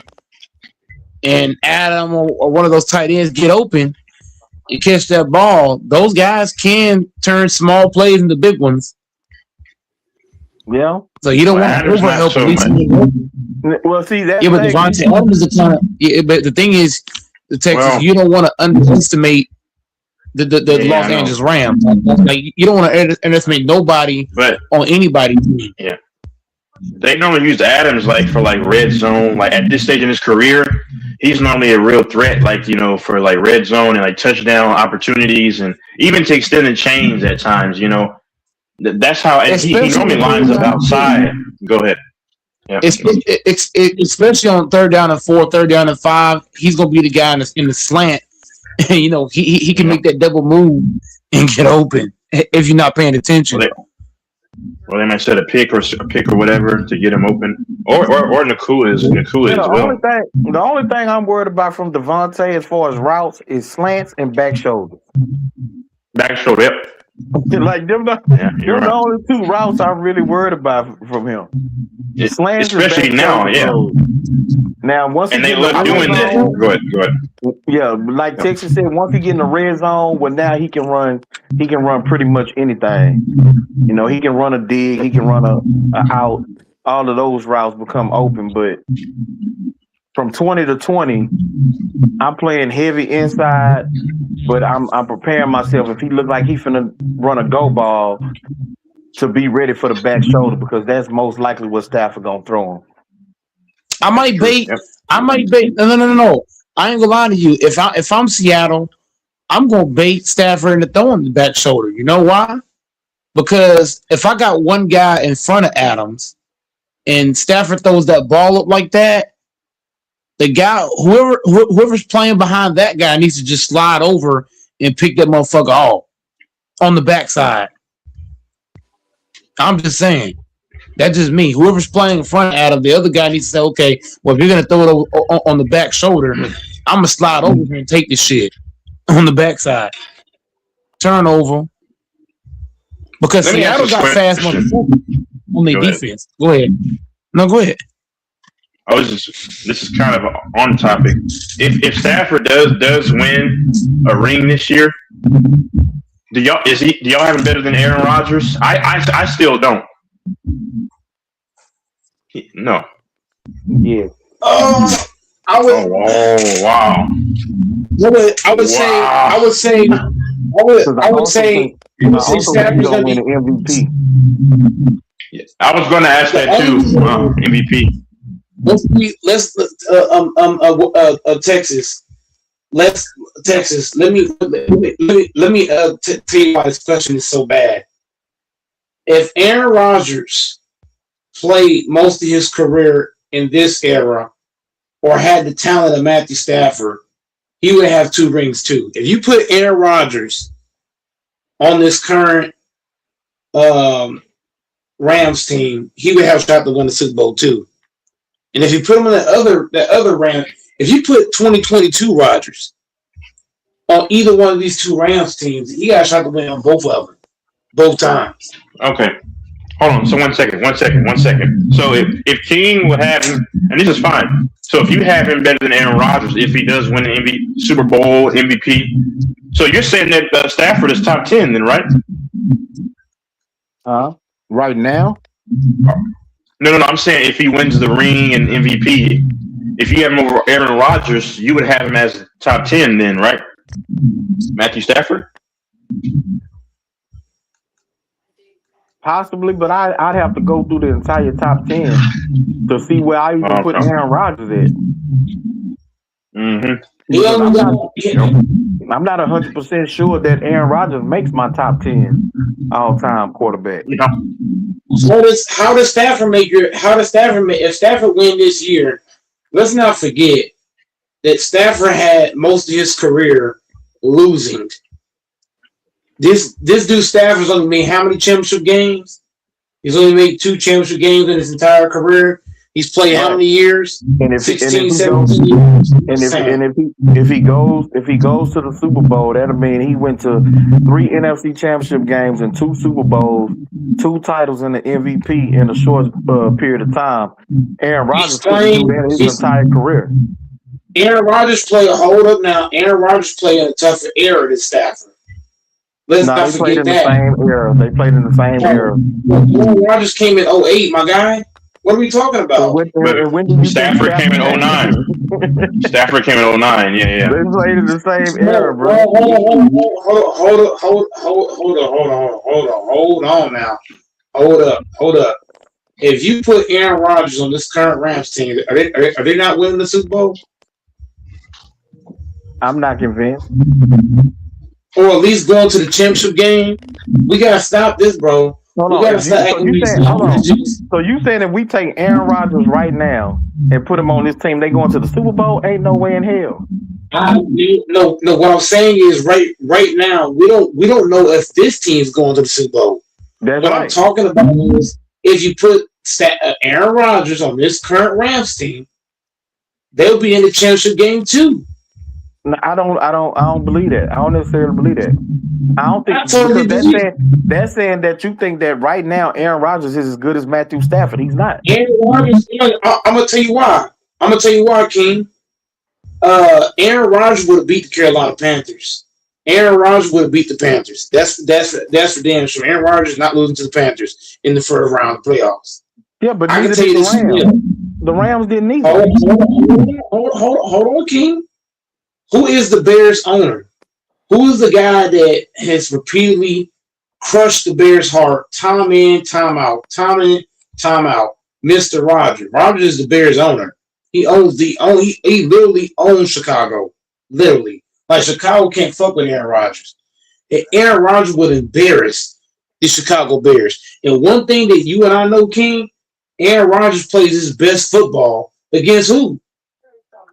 and Adam or one of those tight ends get open and catch that ball, those guys can turn small plays into big ones. Yeah. So you don't want to overhelp. Well, see that. Yeah, but Devontae Adams is kind of. Yeah, but the thing is, the Texas, you don't want to underestimate the Los Angeles Rams. Like you don't want to underestimate nobody on anybody's team. Yeah. They normally use Adams for red zone. Like at this stage in his career, he's normally a real threat. For red zone and touchdown opportunities, and even to extend the chains at times. That's how he normally lines up outside. Go ahead. Yeah. Especially on 3rd down and 4, 3rd down and 5, he's gonna be the guy in the slant. He can make that double move and get open if you're not paying attention. Well, they might set a pick or whatever to get him open, or Nakua as well. The only thing I'm worried about from Devontae as far as routes is slants and back shoulder. Back shoulder, yep. Like them the only two routes I'm really worried about from him. Slants, especially now, Now once they love doing that. Go ahead. Yeah, like Texas said, once he get in the red zone, now he can run pretty much anything. He can run a dig, he can run a out. All of those routes become open, but from 20 to 20, I'm playing heavy inside, but I'm preparing myself if he look like he finna run a go ball to be ready for the back shoulder, because that's most likely what Stafford gonna throw him. I might bait. No. I ain't gonna lie to you. If I'm Seattle, I'm gonna bait Stafford into throwing the back shoulder. You know why? Because if I got one guy in front of Adams and Stafford throws that ball up like that, the guy, whoever's playing behind that guy, needs to just slide over and pick that motherfucker off on the backside. I'm just saying. That's just me. Whoever's playing in front of Adam, the other guy needs to say, okay, well, if you're going to throw it on the back shoulder, I'm going to slide over here and take this shit on the backside. Turnover. Because Seattle got fast motherfuckers on their defense. Go ahead. No, go ahead. This is kind of on topic. If Stafford does win a ring this year, do y'all have him better than Aaron Rodgers? I still don't. No. Yeah. I would. Oh wow. I would say Stafford's gonna win an MVP. I was going to ask that too. MVP. Texas. Texas. Let me tell you why this question is so bad. If Aaron Rodgers played most of his career in this era, or had the talent of Matthew Stafford, he would have 2 rings too. If you put Aaron Rodgers on this current Rams team, he would have a shot to win the Super Bowl too. And if you put him in that other Rams, if you put 2022 Rodgers on either one of these 2 Rams teams, he got a shot to win on both of them, both times. Okay. Hold on. So one second. So if King would have him, and this is fine. So if you have him better than Aaron Rodgers, if he does win the Super Bowl MVP, so you're saying that Stafford is top 10 then, right? Right now? No. I'm saying if he wins the ring and MVP, if you have him over Aaron Rodgers, you would have him as top 10 then, right? Matthew Stafford? Possibly, but I'd have to go through the entire top 10 to see where I even put Okay. Aaron Rodgers at. Mm-hmm. Because I'm not 100% sure that Aaron Rodgers makes my top 10 all time quarterback. Yeah. How does Stafford make if Stafford win this year? Let's not forget that Stafford had most of his career losing. This dude Stafford's only made how many championship games? He's only made 2 championship games in his entire career. He's played how many years? And if 16, he 17 years. if he goes to the Super Bowl, that'll mean he went to 3 NFC Championship games and 2 Super Bowls, 2 titles in the MVP in a short period of time. Aaron Rodgers couldn't do that his entire career. Aaron Rodgers played Aaron Rodgers played in a tougher era than Stafford. Let's not forget that. They played in the same era. Aaron Rodgers came in 2008, my guy. What are we talking about? When Stafford came in 2009. Stafford came in 2009. Yeah. They played in the same era, bro. Hold on now. Hold up. If you put Aaron Rodgers on this current Rams team, are they not winning the Super Bowl? I'm not convinced. Or at least going to the championship game. We gotta stop this, bro. So you saying if we take Aaron Rodgers right now and put him on this team, they going to the Super Bowl? Ain't no way in hell. No. What I'm saying is right now we don't know if this team's going to the Super Bowl. What I'm talking about is if you put Aaron Rodgers on this current Rams team, they'll be in the championship game too. No, I don't believe that. I don't necessarily believe that. I don't think that's saying that you think that right now Aaron Rodgers is as good as Matthew Stafford. He's not. Aaron Rodgers, I'm gonna tell you why. King. Aaron Rodgers would have beat the Carolina Panthers. Aaron Rodgers would have beat the Panthers. That's for damn sure. Aaron Rodgers is not losing to the Panthers in the first round of the playoffs. Yeah, but I can tell you this. The Rams didn't either. Hold on, King. Who is the Bears owner? Who is the guy that has repeatedly crushed the Bears' heart time in, time out, time in, time out? Mr. Rogers. Rogers is the Bears owner. He literally owns Chicago. Literally. Like Chicago can't fuck with Aaron Rodgers. And Aaron Rodgers would embarrass the Chicago Bears. And one thing that you and I know, King, Aaron Rodgers plays his best football against who?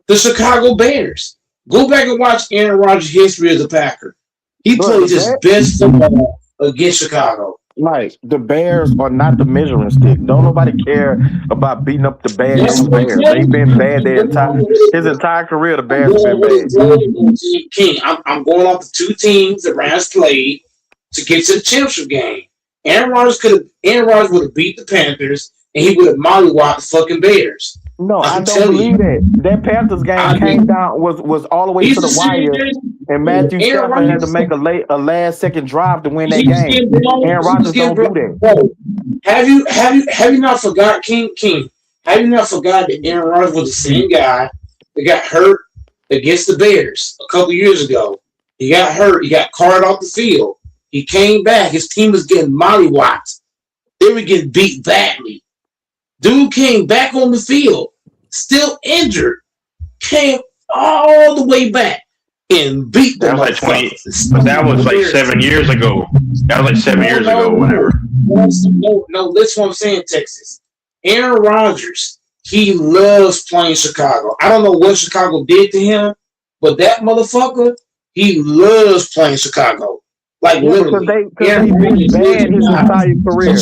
The Chicago Bears. Go back and watch Aaron Rodgers' history as a Packer. He plays his best football against Chicago. Like, the Bears are not the measuring stick. Don't nobody care about beating up the Bears. They've been bad his entire career. The Bears have been bad. King, I'm going off the 2 teams the Rams played to get to the championship game. Aaron Rodgers would have beat the Panthers, and he would have mollywopped the fucking Bears. No, I don't believe that. That Panthers game came down was all the way to the wire, and Matthew Stafford had to make a last second drive to win that game. Aaron Rodgers don't do that. Bro, have you not forgot, King? Have you not forgot that Aaron Rodgers was the same guy that got hurt against the Bears a couple years ago? He got hurt. He got carted off the field. He came back. His team was getting mollywopped. They were getting beat badly. Dude came back on the field, still injured, came all the way back and beat them. That was like 20, but that was like 7 years ago. That was like 7 years ago, whatever. No, listen what I'm saying, Texas. Aaron Rodgers, he loves playing Chicago. I don't know what Chicago did to him, but that motherfucker, he loves playing Chicago. Like, literally. Because they've been bad his entire career.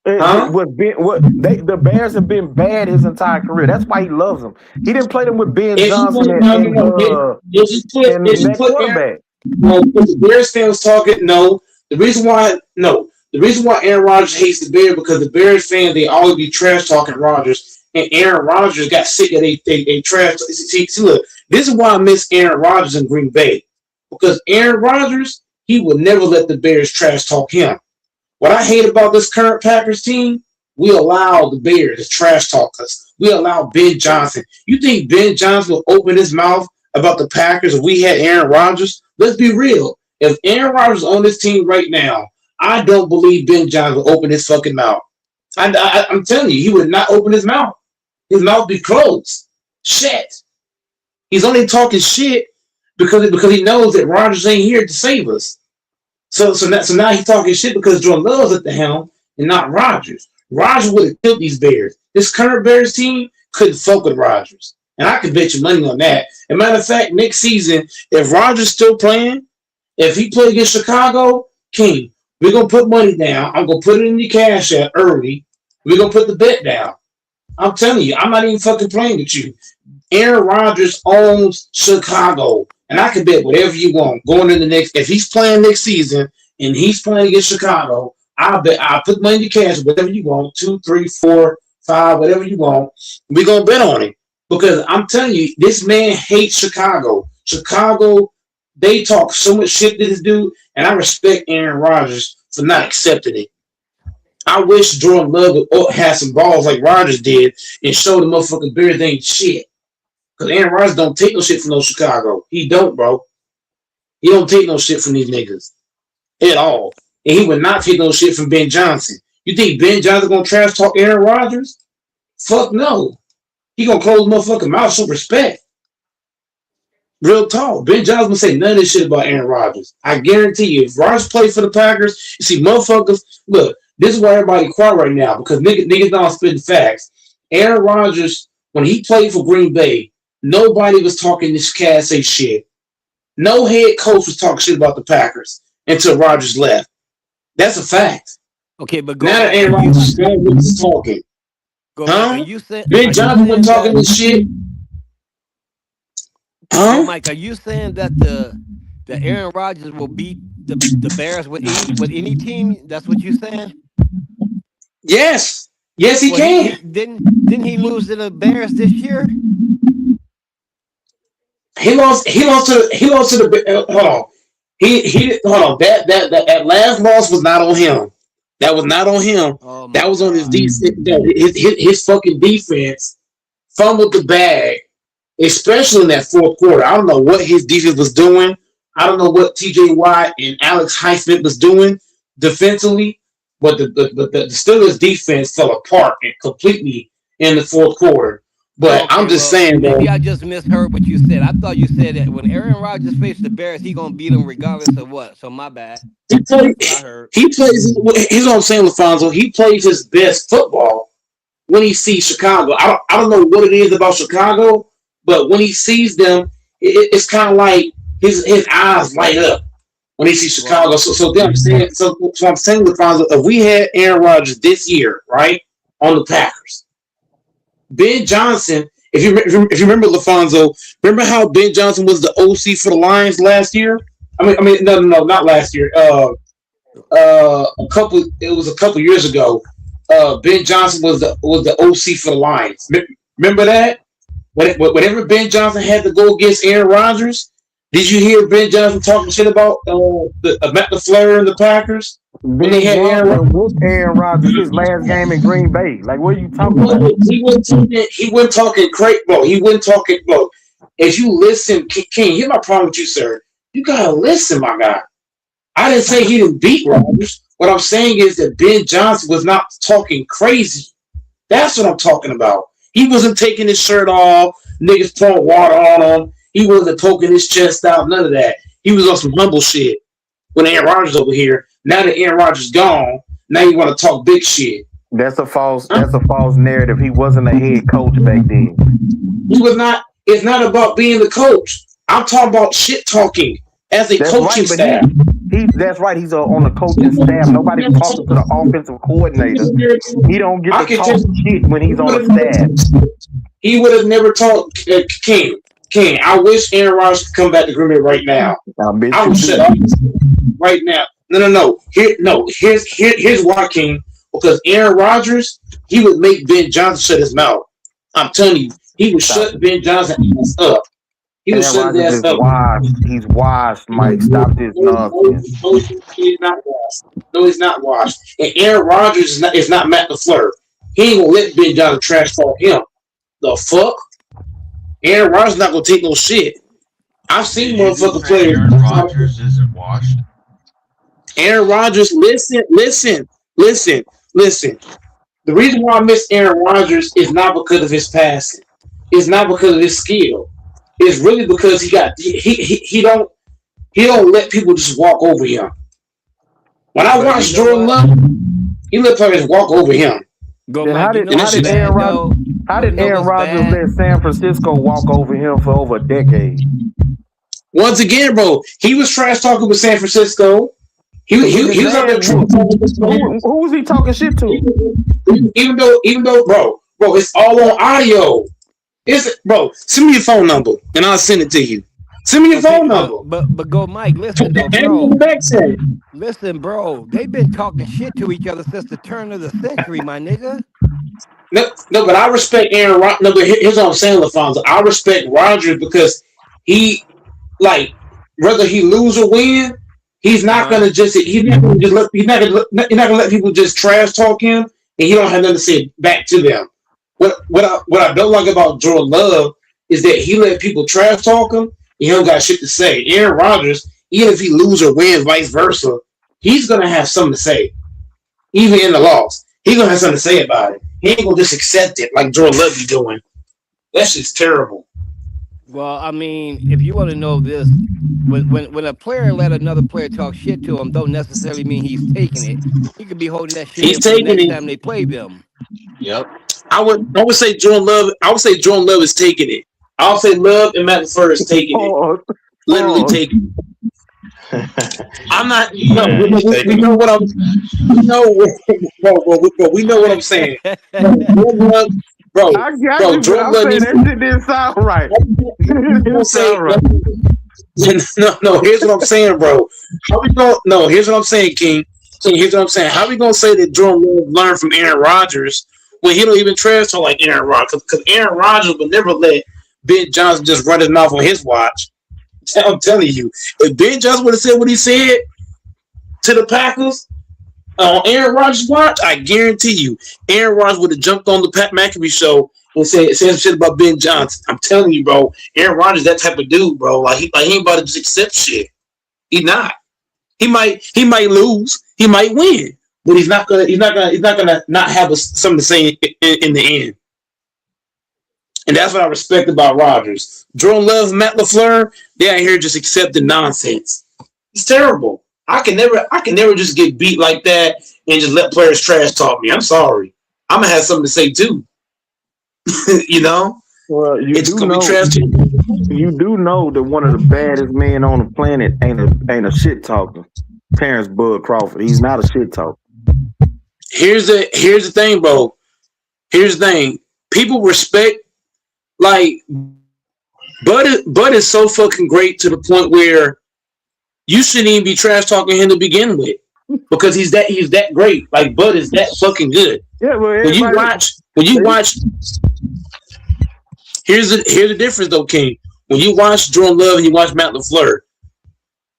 The Bears have been bad his entire career. That's why he loves them. He didn't play them with Ben Johnson and that quarterback. No, the Bears fans talking. No, the reason why Aaron Rodgers hates the Bears because the Bears fans they always be trash talking Rodgers, and Aaron Rodgers got sick of they trash. See, look, this is why I miss Aaron Rodgers in Green Bay because Aaron Rodgers he would never let the Bears trash talk him. What I hate about this current Packers team, we allow the Bears to trash talk us. We allow Ben Johnson. You think Ben Johnson will open his mouth about the Packers if we had Aaron Rodgers? Let's be real. If Aaron Rodgers is on this team right now, I don't believe Ben Johnson will open his fucking mouth. I'm telling you, he would not open his mouth. His mouth be closed. Shit. He's only talking shit because he knows that Rodgers ain't here to save us. So now he's talking shit because Jordan Love's at the helm and not Rodgers. Rodgers would have killed these Bears. This current Bears team couldn't fuck with Rodgers. And I could bet you money on that. As a matter of fact, next season, if Rodgers still playing, if he play against Chicago, King, we're going to put money down. I'm going to put it in your cash app early. We're going to put the bet down. I'm telling you, I'm not even fucking playing with you. Aaron Rodgers owns Chicago. And I can bet whatever you want going into next. If he's playing next season and he's playing against Chicago, I'll put money in your cash, whatever you want, 2, 3, 4, 5, whatever you want. We're going to bet on it. Because I'm telling you, this man hates Chicago. Chicago, they talk so much shit to this dude, and I respect Aaron Rodgers for not accepting it. I wish Jordan Love would have some balls like Rodgers did and show the motherfucking Bears they ain't shit. Because Aaron Rodgers don't take no shit from no Chicago. He don't, bro. He don't take no shit from these niggas at all. And he would not take no shit from Ben Johnson. You think Ben Johnson gonna trash talk Aaron Rodgers? Fuck no. He gonna close motherfucking mouth, some respect. Real talk. Ben Johnson gonna say none of this shit about Aaron Rodgers. I guarantee you, if Rodgers played for the Packers, you see motherfuckers, look, this is why everybody quiet right now, because niggas not spitting facts. Aaron Rodgers, when he played for Green Bay, nobody was talking this Cass shit. No head coach was talking shit about the Packers until Rodgers left. That's a fact. Okay, but now that Aaron Rodgers is talking. Are you saying Ben Johnson was talking this shit? Huh? Mike, are you saying that the Aaron Rodgers will beat the Bears with any team? That's what you're saying? Yes. Yes, he can. Didn't he lose to the Bears this year? He lost to the hold on. Hold on. That last loss was not on him. That was not on him. Oh, that was on his defense. His fucking defense fumbled the bag, especially in that fourth quarter. I don't know what his defense was doing. I don't know what T.J. Watt and Alex Highsmith was doing defensively, but the Steelers defense fell apart completely in the fourth quarter. But I'm just saying that maybe I just misheard what you said. I thought you said that when Aaron Rodgers faced the Bears, he gonna beat them regardless of what. So my bad. He plays. Here's what I'm saying, LaFonso. He plays his best football when he sees Chicago. I don't know what it is about Chicago, but when he sees them, it's kind of like his eyes light up when he sees Chicago. Wow. So I'm saying, LaFonso, if we had Aaron Rodgers this year, right, on the Packers. Ben Johnson, if you remember LaFonso, remember how Ben Johnson was the OC for the Lions last year? I mean, no, not last year. It was a couple years ago. Ben Johnson was the OC for the Lions. Remember that? Whenever Ben Johnson had to go against Aaron Rodgers, did you hear Ben Johnson talking shit about Matt LaFleur and the Packers? When they had Aaron Rodgers his last game in Green Bay. Like, what are you talking about? He wasn't talking crazy, bro. He wasn't talking, bro. If you listen, King, here's my problem with you, sir. You gotta listen, my guy. I didn't say he didn't beat Rodgers. What I'm saying is that Ben Johnson was not talking crazy. That's what I'm talking about. He wasn't taking his shirt off, niggas pouring water on him. He wasn't poking his chest out, none of that. He was on some humble shit. When Aaron Rodgers over here, now that Aaron Rodgers gone, now you want to talk big shit. That's a false narrative. He wasn't a head coach back then. He was not. It's not about being the coach. I'm talking about shit talking as a coaching staff. That's right. He's on the coaching staff. Nobody's talking to the offensive coordinator. He don't get to talk shit when he's on the staff. He would have never talked. King, I wish Aaron Rodgers could come back to Green Bay right now. I would shut up right now. No. Here's why, King. Because Aaron Rodgers, he would make Ben Johnson shut his mouth. I'm telling you, he would shut Ben Johnson up. He was shut his ass up. He's washed, Mike. Stop this nonsense. No, he's not washed. No, he's not washed. And Aaron Rodgers is not Matt LaFleur. He ain't gonna let Ben Johnson trash talk him. The fuck? Aaron Rodgers not gonna take no shit. I've seen motherfucking players. Aaron Rodgers isn't washed. Aaron Rodgers, listen. The reason why I miss Aaron Rodgers is not because of his passing. It's not because of his skill. It's really because he don't let people just walk over him. When I But you watch know Jordan what? Love, he let players walk over him. Go, Then Mike. You know And how that's what's did just bad Aaron Rodgers though? how You did know Aaron what's Rodgers bad? let San Francisco walk over him for over a decade? once again, bro. He was trash talking with San Francisco. With his He was out there ass trash whooped. talking with players. Who was he talking shit to? Even though, bro, it's all on audio. Bro, send me your phone number and I'll send it to you. Send me your Okay, phone number. but go, Mike. Listen though, And bro. back said, Listen, bro. They've been talking shit to each other since the turn of the century, my nigga. no, but I respect Aaron Rodgers. No, but here's what I'm saying, LaFonso. I respect Rodgers because he, like, whether he lose or win, he's Uh not huh. gonna just he's not gonna let people just trash talk him, and he don't have nothing to say back to them. What I don't like about Jordan Love is that he let people trash talk him, and he don't got shit to say. Aaron Rodgers, even if he lose or wins, vice versa, he's gonna have something to say, even in the loss. He's gonna have something to say about it. He ain't gonna just accept it like Jordan Love be doing. That's just terrible. Well, I mean, if you want to know this, when a player let another player talk shit to him, don't necessarily mean he's taking it. He could be holding that shit He's in for the taking next it. time they play them. Yep. I would say Jordan Love. I would say Jordan Love is taking it. I would say Love and Matt LaFleur is taking it. Pause. Literally Pause. taking it. I'm not. No, Yeah, he's we taking know it. what I'm. We know, bro, we know what I'm saying. Jordan Love, I got you, but Jordan I'm Love saying needs that shit didn't sound right. It to didn't say. sound right. No. Here's what I'm saying, bro. How we going? No, here's what I'm saying, King. Here's what I'm saying. How we gonna say that Jordan Love learned from Aaron Rodgers when he don't even trash talk like Aaron Rodgers? Because Aaron Rodgers would never let Ben Johnson just run his mouth on his watch. I'm telling you, if Ben Johnson would have said what he said to the Packers on Aaron Rodgers' watch, I guarantee you, Aaron Rodgers would have jumped on the Pat McAfee show and said some shit about Ben Johnson. I'm telling you, bro, Aaron Rodgers that type of dude, bro. He ain't about to just accept shit. He not. He might lose. He might win, but he's not gonna not have something to say in the end. And that's what I respect about Rodgers. Jordan Love, Matt LaFleur, they out here just accepting nonsense. It's terrible. I can never just get beat like that and just let players trash talk me. I'm sorry. I'm gonna have something to say too. You know, Well, it's gonna be trash talk. you do know that one of the baddest men on the planet ain't a shit talker. Terrence Bud Crawford. He's not a shit talker. Here's the thing, bro. Here's the thing. People respect like Bud is so fucking great to the point where you shouldn't even be trash talking him to begin with because he's that great. Like Bud is that fucking good. Yeah, well, When you watch, here's the difference though, King. When you watch Jordan Love and you watch Matt LaFleur,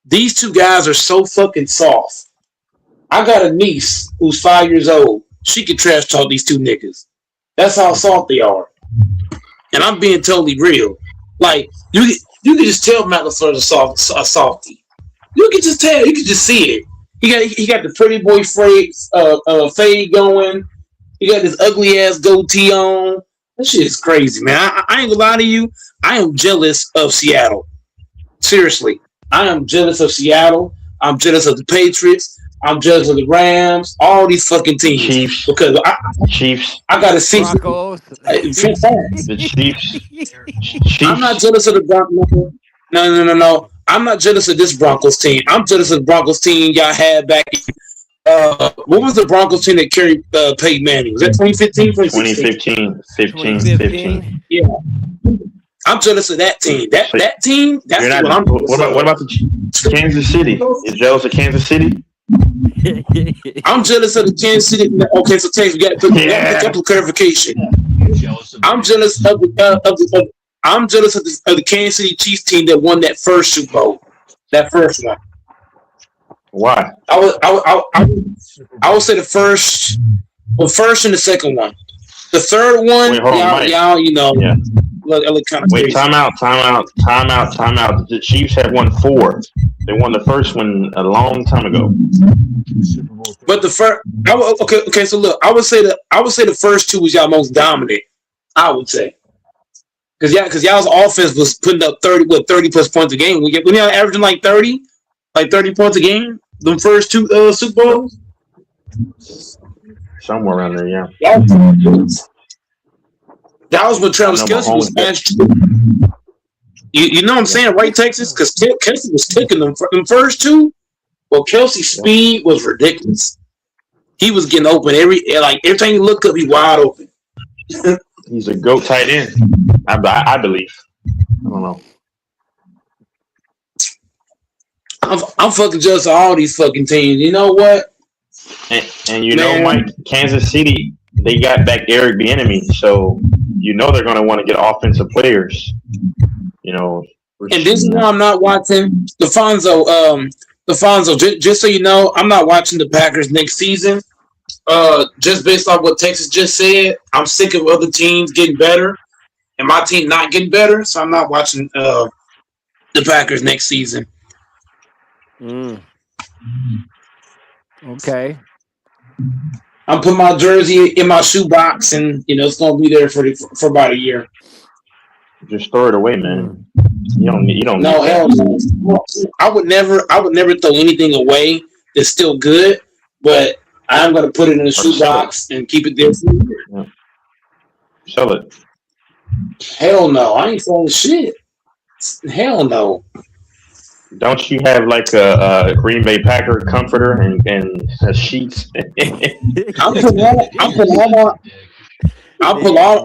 these two guys are so fucking soft. I got a niece who's 5 years old. She can trash talk these two niggas. That's how soft they are. And I'm being totally real. Like you can just tell Matt LaFleur's a softie. You can just tell. You can just see it. He got the pretty boy fade going. He got this ugly ass goatee on. That shit is crazy, man. I ain't gonna lie to you. I am jealous of Seattle. Seriously, I am jealous of Seattle. I'm jealous of the Patriots. I'm jealous of the Rams. All these fucking teams Chiefs. because Chiefs. I got to see. Broncos. The Chiefs. I'm not Chiefs. jealous of the Broncos. No. I'm not jealous of this Broncos team. I'm jealous of the Broncos team y'all had back in, what was the Broncos team that carried Peyton Manning? Was that 2015, 2016? 2015. Yeah. I'm jealous of that team. So That team, that's you're what not. I'm jealous What about the Kansas City? You're jealous of Kansas City? I'm jealous of the Kansas City. Okay, so Taylor, we got to put a couple of clarification. I'm jealous of the Kansas City Chiefs team that won that first Super Bowl. That first one. Why? I would say the first and the second one. The third one, Wait, hold on, Mike. y'all, you know. Yeah. look kind of Wait, crazy. timeout. The Chiefs have won 4. They won the first one a long time ago. But the first, okay. So look, I would say the first 2 was y'all most dominant. I would say because y'all's offense was putting up 30 plus points a game. When y'all averaging like 30 points a game. The first 2 Super Bowls, Somewhere around there, yeah. That was when Travis Kelce was smashed. You know what I'm saying, right, Texas? Because Kelce was cooking them first 2. Well, Kelce's speed was ridiculous. He was getting open every time you look up, he wide open. He's a GOAT tight end, I believe. I don't know. I'm fucking jealous of all these fucking teams. You know what? And you know, Mike, Kansas City, they got back Eric Bieniemy, so you know they're going to want to get offensive players. You know. And this is why I'm not watching Defonso. Just so you know, I'm not watching the Packers next season. Just based off what Texas just said, I'm sick of other teams getting better and my team not getting better, so I'm not watching the Packers next season. Okay. I'm putting my jersey in my shoebox, and it's gonna be there for about a year. Just throw it away, man. You don't. No, hell no. I would never throw anything away that's still good, but I'm gonna put it in a shoebox and keep it there for a year. Yeah. Sell it. Hell no, I ain't selling shit. Hell no. Don't you have like a Green Bay Packer comforter and sheets? I'm putting all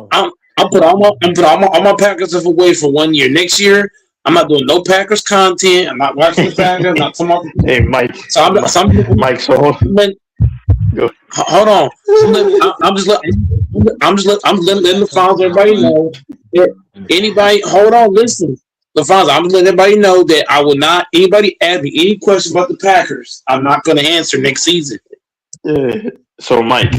my Packers stuff away for 1 year. Next year, I'm not doing no Packers content. I'm not watching the Packers. I'm not talking about. Hey, Mike. Mike, so hold on. I'm just letting the fans, everybody know that anybody. Hold on, listen. The fans, I'm just letting everybody know that I will not. Anybody ask me any questions about the Packers, I'm not going to answer next season. So Mike,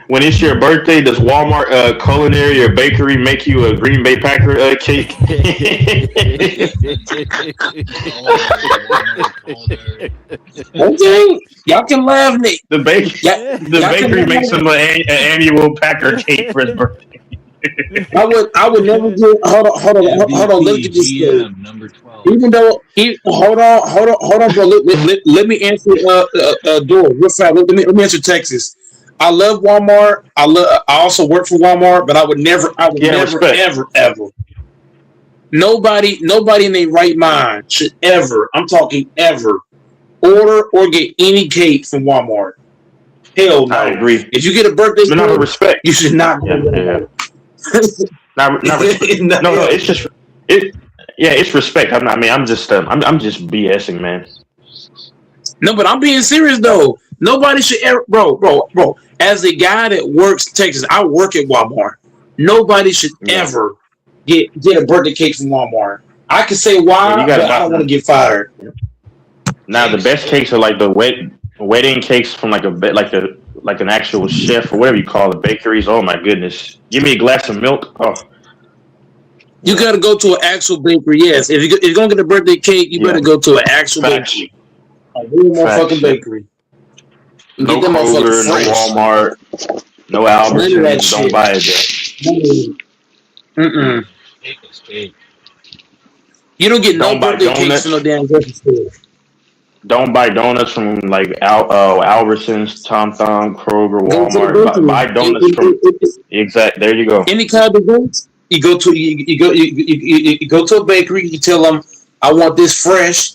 when it's your birthday, does Walmart culinary or bakery make you a Green Bay Packer cake? Okay, y'all can laugh me. The bakery makes him an annual Packer cake for his birthday. I would never do. Hold on. Let me get this straight. Number 12. Even though, hold on, bro. Let me answer. Door real fast. Let me answer Texas. I love Walmart. I also work for Walmart, but I would never, ever. Nobody in their right mind should ever. I'm talking ever. Order or get any cake from Walmart. Hell no. I agree. If you get a birthday cake, respect. you should not. Yeah. No, it's just it's respect. I'm just BSing, man. No, but I'm being serious though. Nobody should ever, bro. As a guy that works in Texas, I work at Walmart. Nobody should ever get a birthday cake from Walmart. I can say why, but I don't want to get fired. Now the best cakes are like the wedding cakes from like an actual chef or whatever you call it, bakeries. Oh my goodness! Give me a glass of milk. Oh, you gotta go to an actual bakery. Yes, if you're gonna get a birthday cake, you better go to an actual bakery. A real motherfucking bakery. No Kroger, no Walmart, no Albertsons. Don't buy it there. You don't get no birthday cakes from no damn grocery store. Don't buy donuts from like Albertsons, Tom Thumb, Kroger, Walmart. Buy donuts from exact. There you go. Any kind of donuts, you go to a bakery. You tell them, I want this fresh.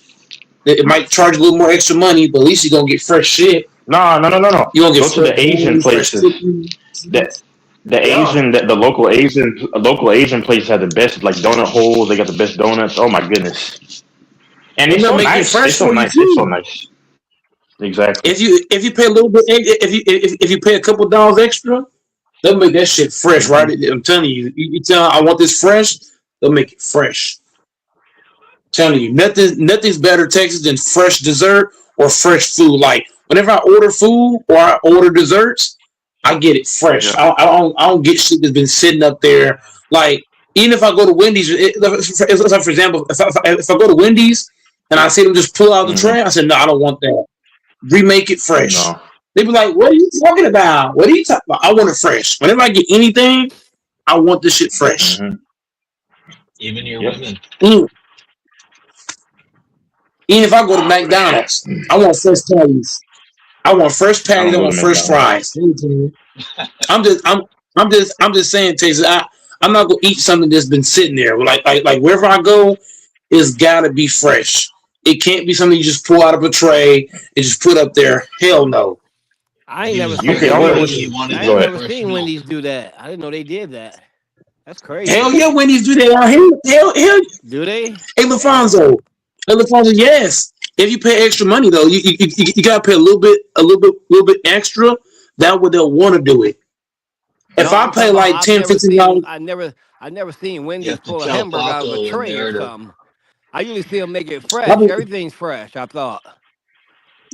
It might charge a little more extra money, but at least you're gonna get fresh shit. No. You gonna get go to the Asian places. The local Asian places have the best like donut holes. They got the best donuts. Oh my goodness. And it's so nice. It's so nice. It's so nice. Exactly. If you pay a little bit, if you pay a couple dollars extra, they'll make that shit fresh, right? I'm telling you. You tell them, I want this fresh, they'll make it fresh. I'm telling you, nothing's better, Texas, than fresh dessert or fresh food. Like whenever I order food or I order desserts, I get it fresh. I don't get shit that's been sitting up there. Like Even if I go to Wendy's, it's like for example, if I go to Wendy's and I see them just pull out the tray, I said, no, I don't want that. Remake it fresh. No. They be like, what are you talking about? What are you talking about? I want it fresh. Whenever I get anything, I want this shit fresh. Mm-hmm. Even your Yep. women. Even if I go to McDonald's, I want fresh patties. I want fresh I patties. don't I go want to fresh McDonald's. fries. I'm just saying, Taser. I'm not gonna eat something that's been sitting there. Like wherever I go, it's gotta be fresh. It can't be something you just pull out of a tray and just put up there. Hell no. I If ain't he never was You seen can hungry, what? maybe Wendy's. he wanted I Go ain't that ahead. never fresh seen milk. Wendy's do that. I didn't know they did that. That's Hell crazy. yeah, Wendy's do that out here. Hell. Do they? Hey, Damn. LaFonso. Hey, LaFonso, yes. If you pay extra money though, you gotta pay a little bit extra. That way they'll want to do it. No, If I I'm talking pay about. like I've 10 never $15, seen. I never seen You Wendy's have to pull a tell hamburger out of a Paco in tray or there to something. I usually see them make it I fresh. mean, Everything's fresh. I thought.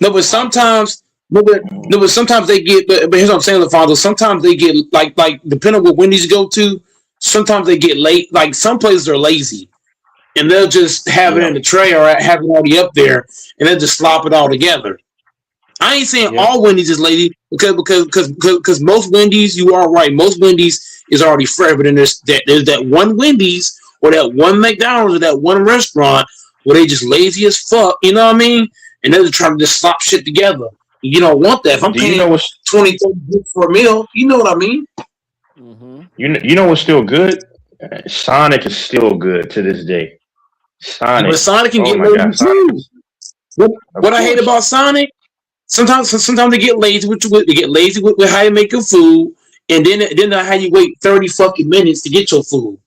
no, but Paco. sometimes, no, but sometimes they get. But here's what I'm saying, LaFonso. Sometimes they get like depending on what Wendy's you go to. Sometimes they get late. Like some places are lazy, and they'll just have it Yeah. in the tray or have it already up there, and they'll just slop it all together. I ain't saying Yep. all Wendy's is lazy because most Wendy's, you are right. Most Wendy's is already fresh, but then there's that one Wendy's or that one McDonald's or that one restaurant where they just lazy as fuck. You know what I mean? And they're just trying to just slop shit together. You don't want that. If I'm Do you know paying what's 20 for a meal, you know what I mean? Mm-hmm. you know what's still good? Sonic is still good to this day. Yeah, but Sonic. Sonic can Oh get my lazy God, Sonic too. is What, of what I hate course. about Sonic, sometimes they get lazy with they get lazy with how you make your food, and then how you wait 30 fucking minutes to get your food.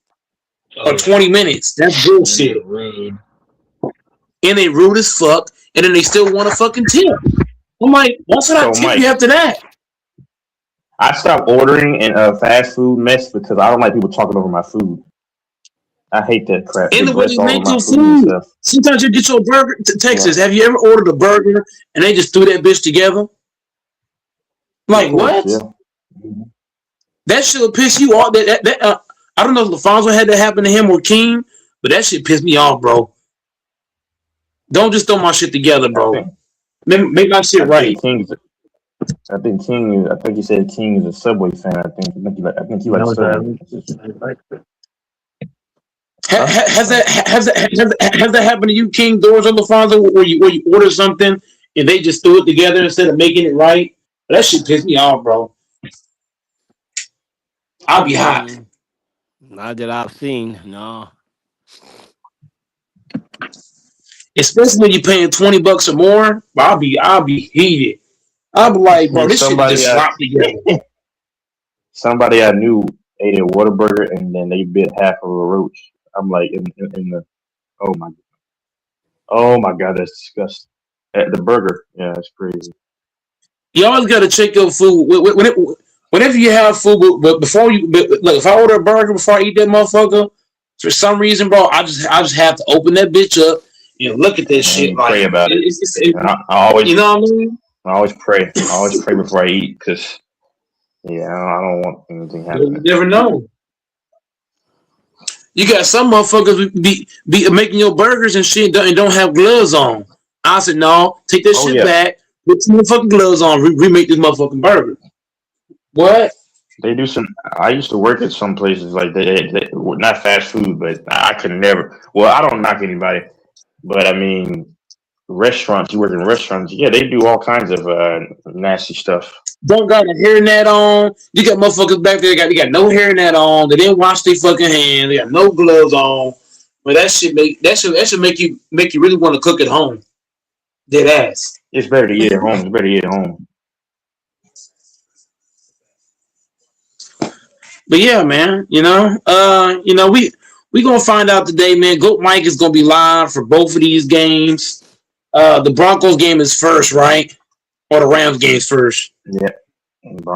Oh Or yeah. 20 minutes. That's And then they're bullshit. rude. And they rude as fuck, and then they still want a fucking tip. I'm like, why should I So tip you Mike, after that? I stopped ordering in fast food mess because I don't like people talking over my food. I hate that crap. They And the way breath they all over make my your food and food. stuff. Sometimes you get your burger to Yeah, Texas. Have you ever ordered a burger and they just threw that bitch together? of Like, course. what? Yeah. Mhm. That should piss you off. I don't know if LaFonso had that happen to him or King, but that shit pissed me off, bro. Don't just throw my shit together, I bro. think Make my shit I right. think King's. I think King is. I think he said King is a Subway fan. I think he likes No, Subway. that That's just- Ha- Huh? ha- Has Oh. that has that happened to you, King Doors or LaFonso, where you order something and they just threw it together instead of making it right? That shit pissed me off, bro. I'll be hot, Not that I've seen. No. especially when you're paying $20 or more. I'll be heated. I'll be like, bro, this shit is somebody just I slopped together. somebody I knew ate a Whataburger and then they bit half of a roach. I'm like in the oh my oh my god, that's disgusting. At the burger, yeah, that's crazy. You always got to check your food whenever you have food. But before you, look, if I order a burger before I eat that motherfucker, for some reason, bro, I just have to open that bitch up and look at this shit. And Like pray about it. And you know what I mean? I always pray. I always pray before I eat because yeah, I don't want anything You happening. never know. You got some motherfuckers be making your burgers and shit and don't have gloves on. I said, no, take that Oh shit yeah, back. Put some motherfucking gloves on. Remake this motherfucking burger. What? they do some. I used to work at some places like not fast food, but I could never. Well, I don't knock anybody, but I mean restaurants. You work in restaurants, yeah, they do all kinds of nasty stuff. Don't got a hairnet on. You got motherfuckers back there. They got no hairnet on. They didn't wash their fucking hands. They got no gloves on. But that should make you really want to cook at home. Dead ass. It's better to eat at home. It's better to eat at home. But yeah, man. We gonna find out today, man. Goat Mike is gonna be live for both of these games. The Broncos game is first, right? Or the Rams game is first. Yeah,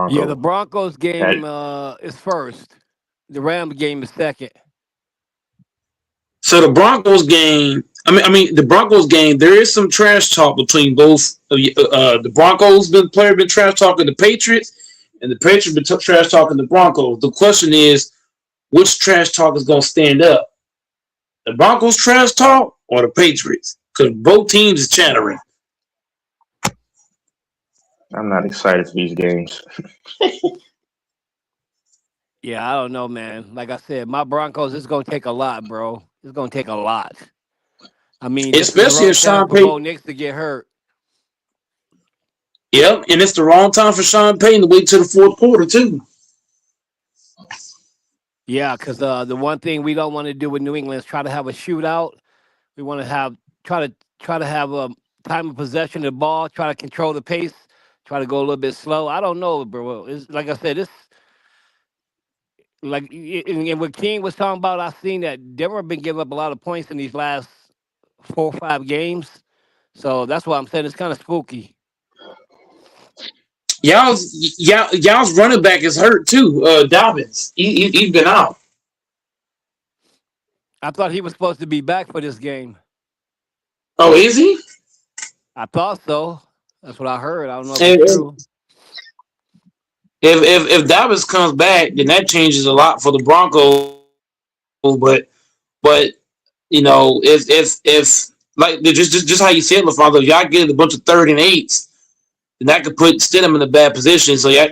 Yeah, the Broncos. Broncos That, game is first. The Rams game is second. So the Broncos game, the Broncos game. There is some trash talk between both. The Broncos been trash talking the Patriots, and the Patriots been trash talking the Broncos. The question is, which trash talk is gonna stand up? The Broncos trash talk or the Patriots? Because both teams is chattering. I'm not excited for these games. Yeah, I don't know, man. Like I said, my Broncos, it's gonna take a lot, bro. It's gonna take a lot. I mean, this is the Especially wrong if time Sean for Bo Payton. Nix to get hurt. Yep, and it's the wrong time for Sean Payton to wait till the fourth quarter too. Yeah, because the one thing we don't want to do with New England is try to have a shootout. We want to have try to have a time of possession of the ball, try to control the pace, try to go a little bit slow. I don't know, bro. It's like I said, this like and what King was talking about. I've seen that Denver been giving up a lot of points in these last 4 or 5 games. So that's why I'm saying it's kind of spooky. Y'all's running back is hurt too. Dobbins, he's been out. I thought he was supposed to be back for this game. Oh, is he? I thought so. That's what I heard. I don't know if it's And true. if Dobbins comes back, then that changes a lot for the Broncos. But if like just how you said, LaFonso, if y'all get a bunch of 3rd and 8s, then that could put Stidham in a bad position. So y'all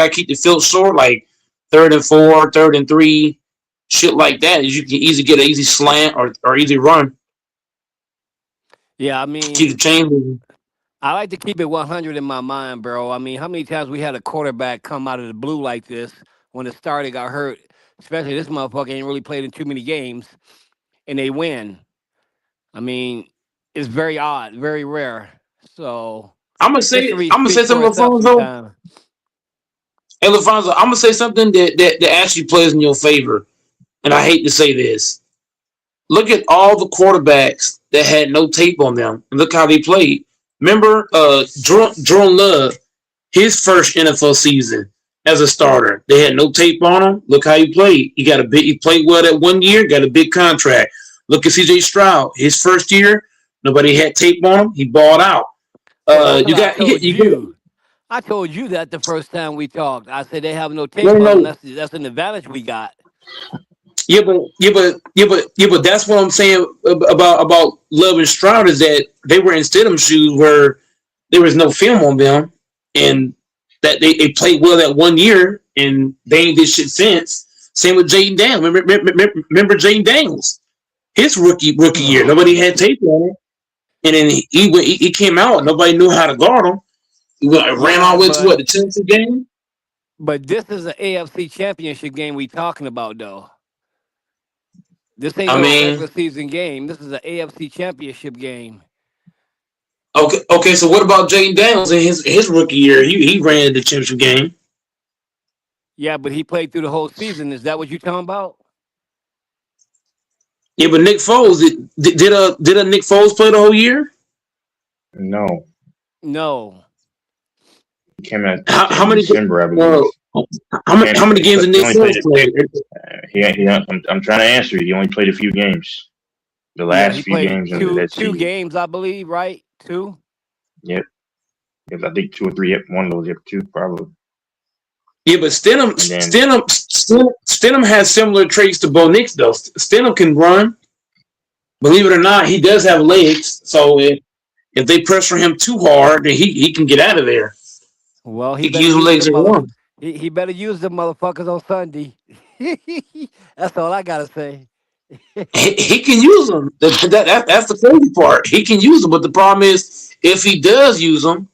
keep the field short, like 3rd and 4, 3rd and 3, shit like that. You can easily get an easy slant or easy run. Yeah, I Keep mean, the chain moving. I like to keep it 100 in my mind, bro. I mean, how many times we had a quarterback come out of the blue like this when the starter got hurt? Especially this motherfucker ain't really played in too many games, and they win. I mean, it's very odd, very rare. So history I'm gonna say speaks for something, itself LaFonso. sometimes. Hey, LaFonso, I'm gonna say something that actually plays in your favor. And I hate to say this. Look at all the quarterbacks that had no tape on them, and look how they played. Remember, Jordan Love, his first NFL season as a starter, they had no tape on him. Look how he played. He played well that one year, got a big contract. Look at C.J. Stroud, his first year, nobody had tape on him. He balled out. Well, that's what You I got told you got you. I told you that the first time we talked. I said they have no no tape no on them. no. That's an advantage we got. But that's what I'm saying about Love and Stroud is that they were in Stidham shoes where there was no film on them, and that they played well that one year, and they ain't did shit since. Same with Jaden Daniels. Remember Jaden Daniels, his rookie year, nobody had tape on him, and then he came out, nobody knew how to guard him. Ran Yeah, all the way to what, the Tennessee game. but this is an AFC championship game we talking about though. This ain't I no mean, regular season game. This is an AFC championship game. okay. So what about Jaden Daniels in his rookie year? He ran the championship game. Yeah, but he played through the whole season. Is that what you talking about? Yeah, but Nick Foles did a Nick Foles play the whole year? No, No. he came out How in many December, I uh, believe. how many games did He Nick only played. Foles play? I'm trying to answer. He only played a few games. The Yeah, last he few played games of two that two season. games, I believe, right? Two. Yep. Yep, I think 2 or 3. Yep, one of those. Yep, two probably. Yeah, but And then Stidham has similar traits to Bo Nix though. Stidham can run. Believe it or not, he does have legs. So if they pressure him too hard, then he can get out of there. Well, he He can better use the use legs the and run. he better use the motherfuckers on Sunday. That's all I gotta say. He can use them. That's the crazy part. He can use them, but the problem is if he does use them,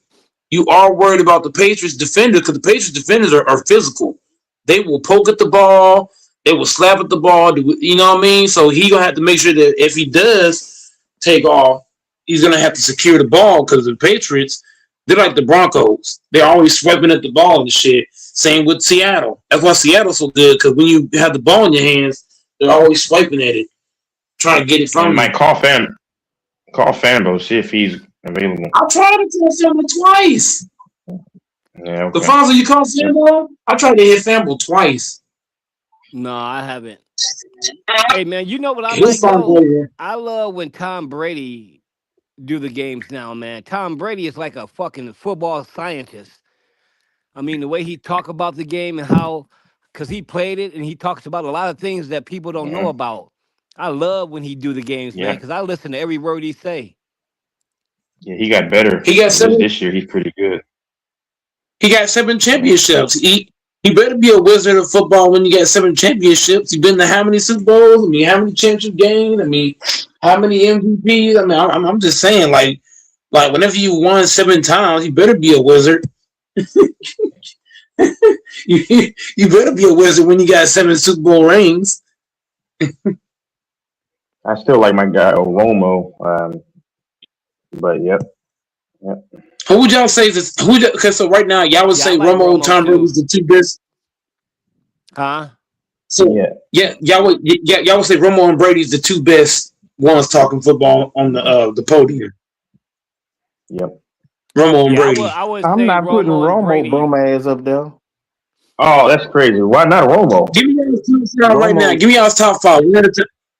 you are worried about the Patriots defender because the Patriots defenders are physical. They will poke at the ball. They will slap at the ball. You know what I mean? So he gonna have to make sure that if he does take off, he's gonna have to secure the ball because the Patriots, they're like the Broncos. They're always swiping at the ball and shit. Same with Seattle. That's why Seattle's so good because when you have the ball in your hands, they're always swiping at it, trying to get it and from you. Mike call Fanbo, see if he's available. I tried to tell him twice. Yeah, The okay. Fonzo, you call Sambo? I tried to hit Sambo twice. No, I haven't. Hey man, you know what I His like phone though? player. I love when Tom Brady do the games now, man. Tom Brady is like a fucking football scientist. I mean, the way he talk about the game and how because he played it and he talks about a lot of things that people don't know Yeah, about. I love when he do the games, man, yeah, because I listen to every word he say. yeah. He got better He got seven. this year. He's pretty good. He got seven Yeah, championships. He better be a wizard of football when you got seven championships. He been to how many Super Bowls? I mean, how many championship games? I mean, how many MVPs? I mean, I'm just saying, like whenever you won 7 times, you better be a wizard. you better be a wizard when you got 7 Super Bowl rings. I still like my guy Romo. But yep. Who would y'all say is okay? So right now, y'all would Yeah, I say like Romo, Romo Tom Brady's too. the two best. Huh? So Yeah, yeah, y'all would say Romo and Brady's the two best ones talking football on the podium. yep. Romo and Yeah, Brady. I would I'm say not putting Romo and Romo Brady. bum ass up there. Oh, that's crazy. Why not Romo? Give me y'all's top five right now. Romo, Give me y'all's top five.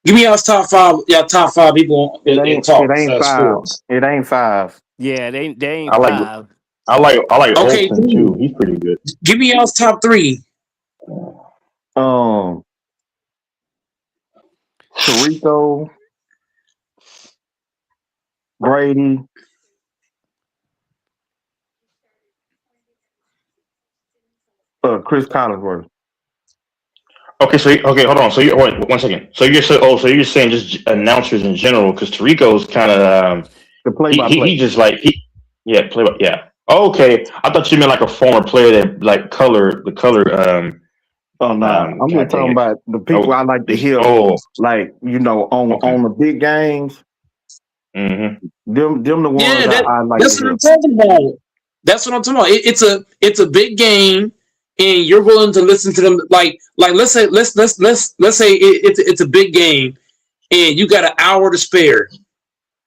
Give me y'all's top five. Y'all top five people in it talk ain't five. sports. It ain't five. Yeah, they ain't I like five. I like Okay, Olsen too. three. He's pretty good. Give me y'all's top three. Um, Tarico, Brady, Chris Collinsworth. Okay, okay, hold on. So you wait 1 second. So you're saying just announcers in general because Tarico's kind of The play by he play. just like yeah yeah. Okay, I thought you meant like a former player that like color Oh no, I'm God just talking dang it. about the people Oh, I like to this hear, oh like okay. on the big games. Mm-hmm. Them the Yeah, ones I like to that's what hear. I'm talking about. That's what I'm talking about. It's a big game, and you're willing to listen to them. Like let's say it's a big game, and you got an hour to spare.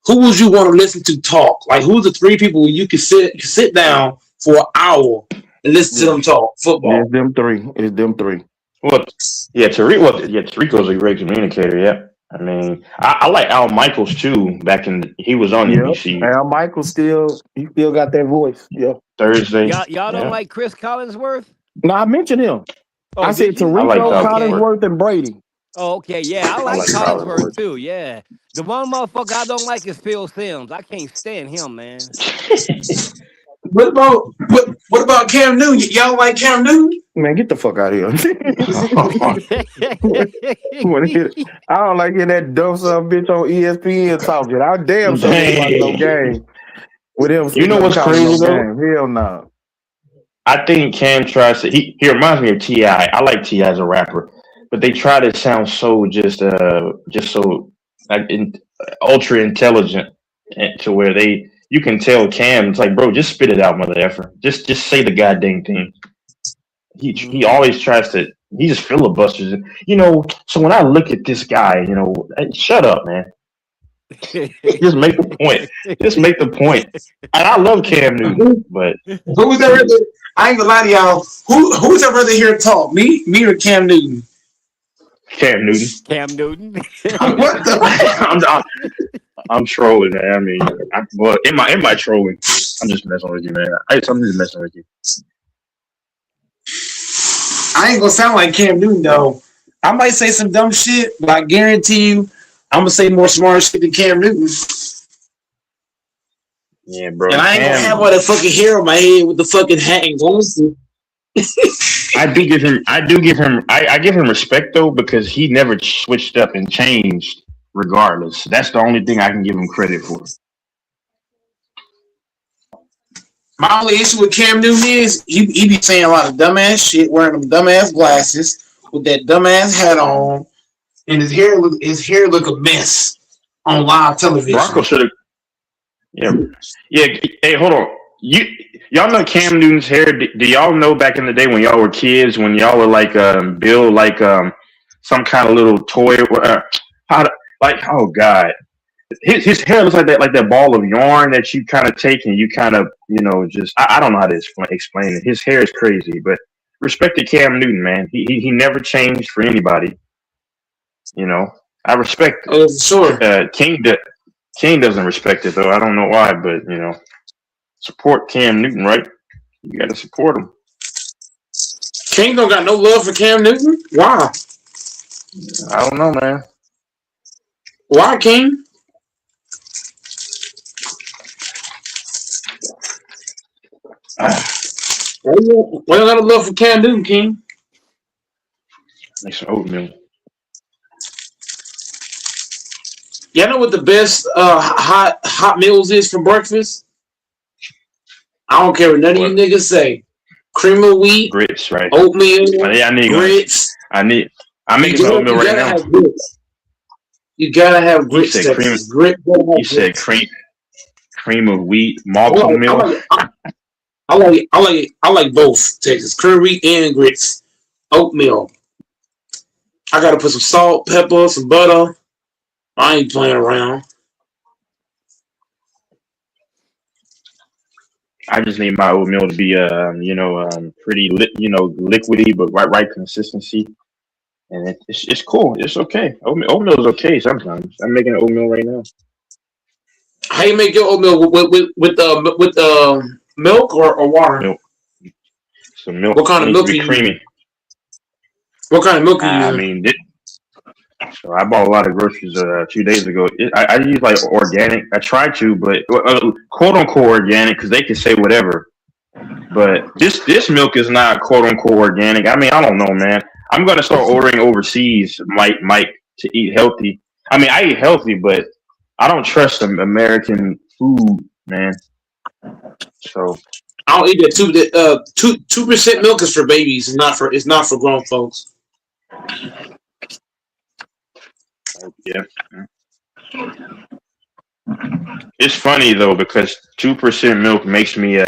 Who would you want to listen to talk? Like who's the three people you could sit down for an hour and listen to Yeah, them talk it's football? them three. It's them three. Well, yeah, Tarico's a great communicator. Yeah, I mean, I like Al Michaels too. He was on Yep. NBC Al Michael he still got that voice. Yep. Thursday. Y'all don't Yeah, like Chris Collinsworth? No, I mentioned him. Oh, I said did you? I like Tarico, Oh, okay. Collinsworth. Collinsworth, and Brady. Oh, okay. Yeah, I I like like Collinsworth Collinsworth. too. Yeah. The one motherfucker I don't like is Phil Sims. I can't stand him, man. What about Cam Newton? Y'all like Cam Newton? Man, get the fuck out of here. When I don't like hearing that dumb son bitch on ESPN talking. I damn sure ain't watch no Dang. game with him You sitting know up what's calling no crazy though? game. Hell no. I think Cam tries to. He reminds me of Ti. I like Ti as a rapper, but they try to sound so just so like ultra intelligent, and to where you can tell Cam it's like, bro, just spit it out, mother effer. Just say the goddamn thing. He Mhm. always tries to. He just filibusters it. So when I look at this guy, shut up, man. Just make the point. Just make the point. And I love Cam Newton, Who but who's that rather? I ain't gonna lie to y'all. Who's that rather here talk? Me or Cam Newton? Cam Newton. Cam Newton. What the? I'm, I'm trolling, man. I mean, well, in my trolling, I'm just messing with you, man. I'm just messing with you. I ain't gonna sound like Cam Newton though. I might say some dumb shit, but I guarantee you, I'm gonna say more smart shit than Cam Newton. Yeah, bro. And I ain't gonna have all Cam, that fucking hair on my head with the fucking hat and glasses. I give him respect though because he never switched up and changed. Regardless, that's the only thing I can give him credit for. My only issue with Cam Newton is he be saying a lot of dumbass shit, wearing them dumbass glasses with that dumbass hat on, and his hair look a mess on live Bronco television. should have. Yeah, yeah. Hey, hold on. Y'all know Cam Newton's hair? Do y'all know back in the day when y'all were kids, when y'all were like build like some kind of little toy? How to, like oh god, his hair looks like that ball of yarn that you kind of take and you kind of just I don't know how to explain it. His hair is crazy, but respect to Cam Newton, man. He never changed for anybody. You know, I respect Oh, sure. King. King doesn't respect it though. I don't know why, but support Cam Newton, right? You got to support him. King don't got no love for Cam Newton. Why? I don't know, man. Why, King? Why you got no love for Cam Newton, King? Make some oatmeal. Y'all know what the best hot meals is for breakfast? I don't care what none of you What? niggas say. Cream of wheat, Grits, right? oatmeal, Yeah, I need grits. I'm making some oatmeal You right gotta now. have grits. You gotta have You grits, said cream. Texas. Grit. You said cream of wheat, I malto like, I meal. like, I like both Texas. Cream of wheat and grits. Oatmeal. I gotta put some salt, pepper, some butter. I ain't playing around. I just need my oatmeal to be, pretty, liquidy, but right consistency. And it's cool. It's okay. Oatmeal is okay sometimes. I'm making oatmeal right now. How you make your oatmeal with milk or water? Milk. Some milk. What kind It of needs to milk be are you using? creamy. What kind of milk are you I using? mean, so I bought a lot of groceries a few days ago. I use like organic. I try to, but quote unquote organic because they can say whatever. But this milk is not quote unquote organic. I mean, I don't know, man. I'm gonna start ordering overseas, Mike, to eat healthy. I mean, I eat healthy, but I don't trust American food, man. So I don't eat that 2% milk is for babies. It's not for grown folks. yeah, it's funny though because 2% milk makes me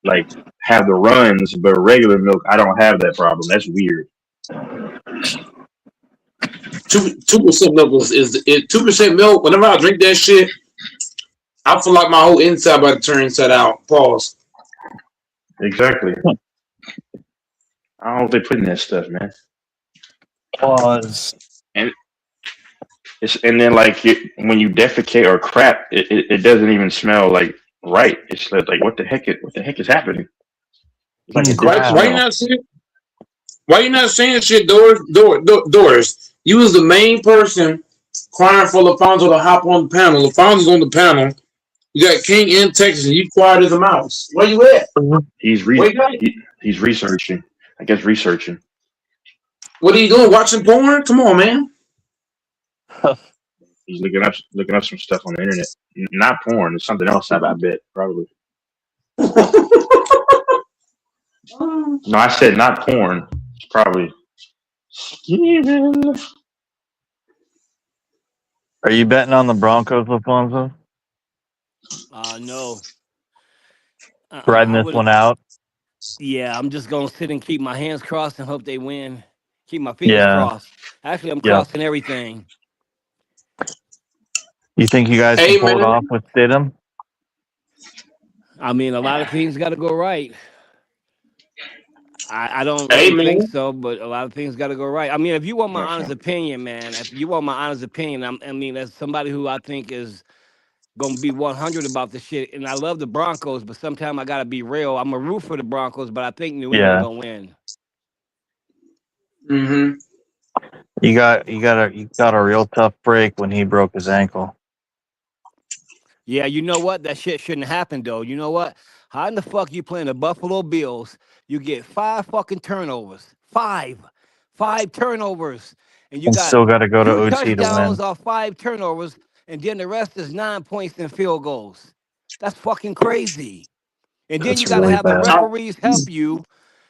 like have the runs, but regular milk I don't have that problem. That's weird. 2% milk is 2% milk. Whenever I drink that shit, I feel like my whole inside about to turn inside out. Pause. Exactly. I don't know what they put in that stuff, man. Pause. And and then like when you defecate or crap, it doesn't even smell like right. It's like what the heck is happening? It's like a different Why you Wow. smell. not saying? Why you not saying shit, Doris? You was the main person crying for LaFonso to hop on the panel. LaFonso's on the panel. You got King in Texas, and you quiet as a mouse. Where you at? He's Where you at? he's researching. I guess researching. What are you doing? Watching porn? Come on, man. He's looking up some stuff on the internet. Not porn. It's something else. I bet probably. No, I said not porn. It's probably Steven. Are you betting on the Broncos, Alfonso? No. Riding I this would. one out? Yeah, I'm just gonna sit and keep my hands crossed and hope they win. Keep my fingers Yeah. crossed. Actually, I'm Yep. crossing everything. You think you guys can Hey, pull it man. off with Stidham? I mean, a lot of things got to go right. I don't Hey, really think man. so, but a lot of things got to go right. I mean, if you want my No, honest opinion, man, if you want my honest opinion, I mean, as somebody who I think is gonna be 100 about the shit, and I love the Broncos, but sometimes I gotta be real. I'm a root for the Broncos, but I think New England Yeah. gonna win. Mm-hmm. You got a real tough break when he broke his ankle. Yeah, you know what? That shit shouldn't happen though. You know what? How in the fuck you playing the Buffalo Bills? You get 5 fucking turnovers. Five turnovers. And you And got still got to go to two OT to touchdowns win. off 5 turnovers, and then the rest is 9 points and field goals. That's fucking crazy. And then you That's got to really have the bad. referees help you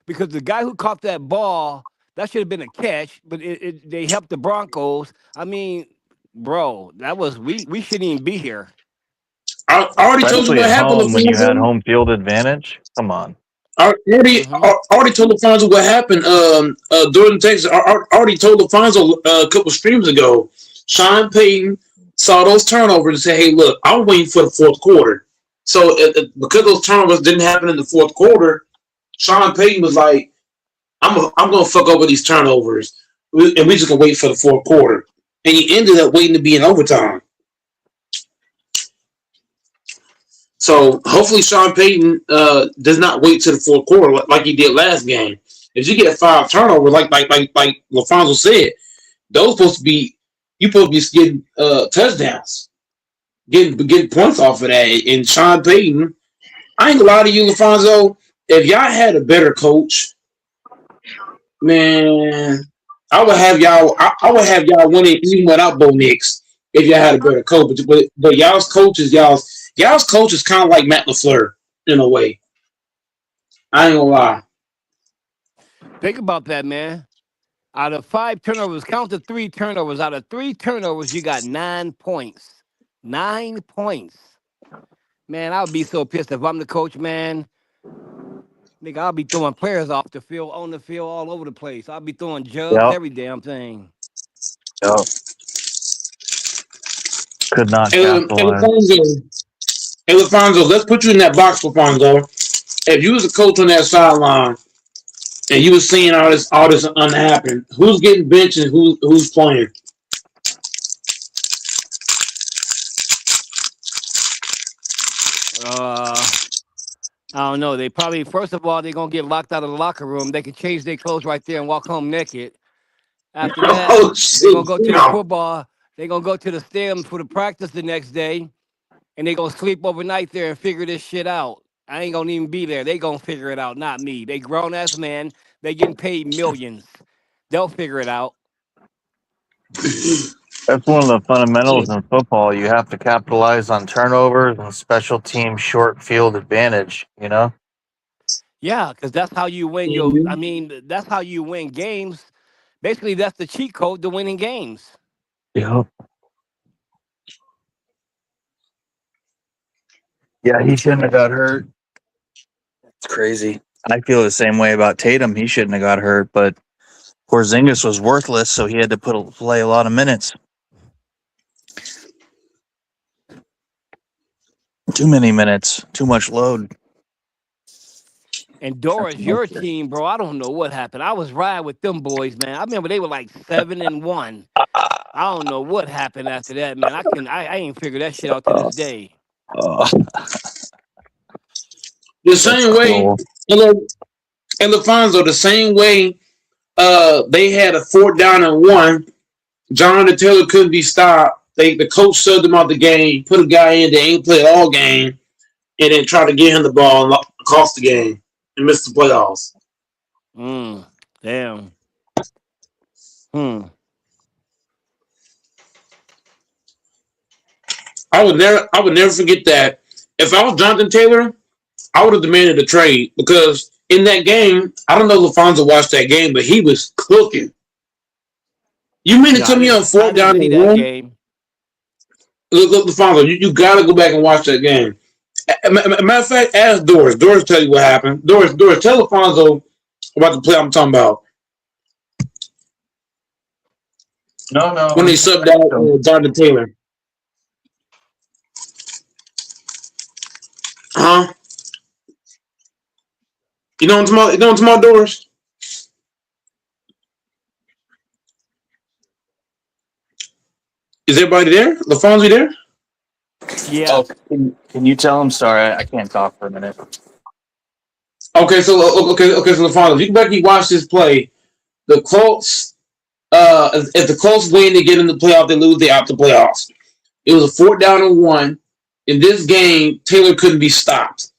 because the guy who caught that ball, that should have been a catch, but they helped the Broncos. I mean, bro, that was we shouldn't even be here. I already told you Especially what at happened, home when you had LaFonso. home field advantage. Come on. Hmm. I already told LaFonso what happened during Texas. I already told LaFonso a couple streams ago. Sean Payton saw those turnovers and said, hey, look, I'm waiting for the fourth quarter. So because those turnovers didn't happen in the fourth quarter, Sean Payton was like, I'm going to fuck over these turnovers. And we just going to wait for the fourth quarter. And he ended up waiting to be in overtime. So hopefully Sean Payton does not wait to the fourth quarter like he did last game. If you get 5 turnovers, like LaFonso said, those supposed to be you supposed to be getting touchdowns, getting points off of that. And Sean Payton, I ain't gonna lie to you, LaFonso. If y'all had a better coach, man, I would have y'all. I would have y'all winning even without Bo Nix if y'all had a better coach. But y'all's coach is kind of like Matt LaFleur in a way. I ain't gonna lie. Think about that, man. Out of 5 turnovers, count the 3 turnovers. Out of 3 turnovers, you got 9 points. 9 points. Man, I would be so pissed if I'm the coach, man. Nigga, I'll be throwing players off the field, on the field, all over the place. I'll be throwing jugs, Yep. every damn thing. Yep. Could not Hey, capitalize. LaFonso, let's put you in that box, LaFonso. If you was a coach on that sideline and you was seeing all this unhappen, who's getting benched and who's playing? I don't know. They probably, first of all, they're going to get locked out of the locker room. They can change their clothes right there and walk home naked. After that, Oh they're shit! going to go to the football. They're going to go to the stadium for the practice the next day. And they're going to sleep overnight there and figure this shit out. I ain't going to even be there. They going to figure it out, not me. They grown-ass men. They getting paid millions. They'll figure it out. That's one of the fundamentals in football. You have to capitalize on turnovers and special team short field advantage, you know? Yeah, because that's how you win that's how you win games. Basically, that's the cheat code to winning games. Yep. Yeah, he shouldn't have got hurt. It's crazy. I feel the same way about Tatum. He shouldn't have got hurt, but Porzingis was worthless, so he had to play a lot of minutes. Too many minutes. Too much load. And Doris, your team, bro, I don't know what happened. I was riding with them boys, man. I remember they were like 7-1. I don't know what happened after that, man. I ain't figured that shit out to this day. The same way, and LaFonso, the same way they had a 4th down and 1. Jonathan Taylor couldn't be stopped. The coach subbed him out the game, put a guy in that ain't played all game, and then tried to get him the ball and cost the game and missed the playoffs. Damn. I would never forget that. If I was Jonathan Taylor, I would have demanded a trade because in that game, I don't know if LaFonso watched that game, but he was cooking. You mean to tell me on I 4th didn't down see and that 1? game. Look, LaFonso, you got to go back and watch that game. Matter of fact, ask Doris. Doris tell you what happened. Doris, tell LaFonso about the play I'm talking about. No. When they subbed out Jonathan Taylor. Huh? You know what I'm talking about, Doris? Is everybody there? LaFonso there? Yeah. Oh, can you tell him? Sorry, I can't talk for a minute. Okay, so LaFonso, if you go back and watch this play, the Colts, if the Colts win, they get in the playoff. They lose, they out the playoffs. It was a 4th down and 1. In this game, Taylor couldn't be stopped.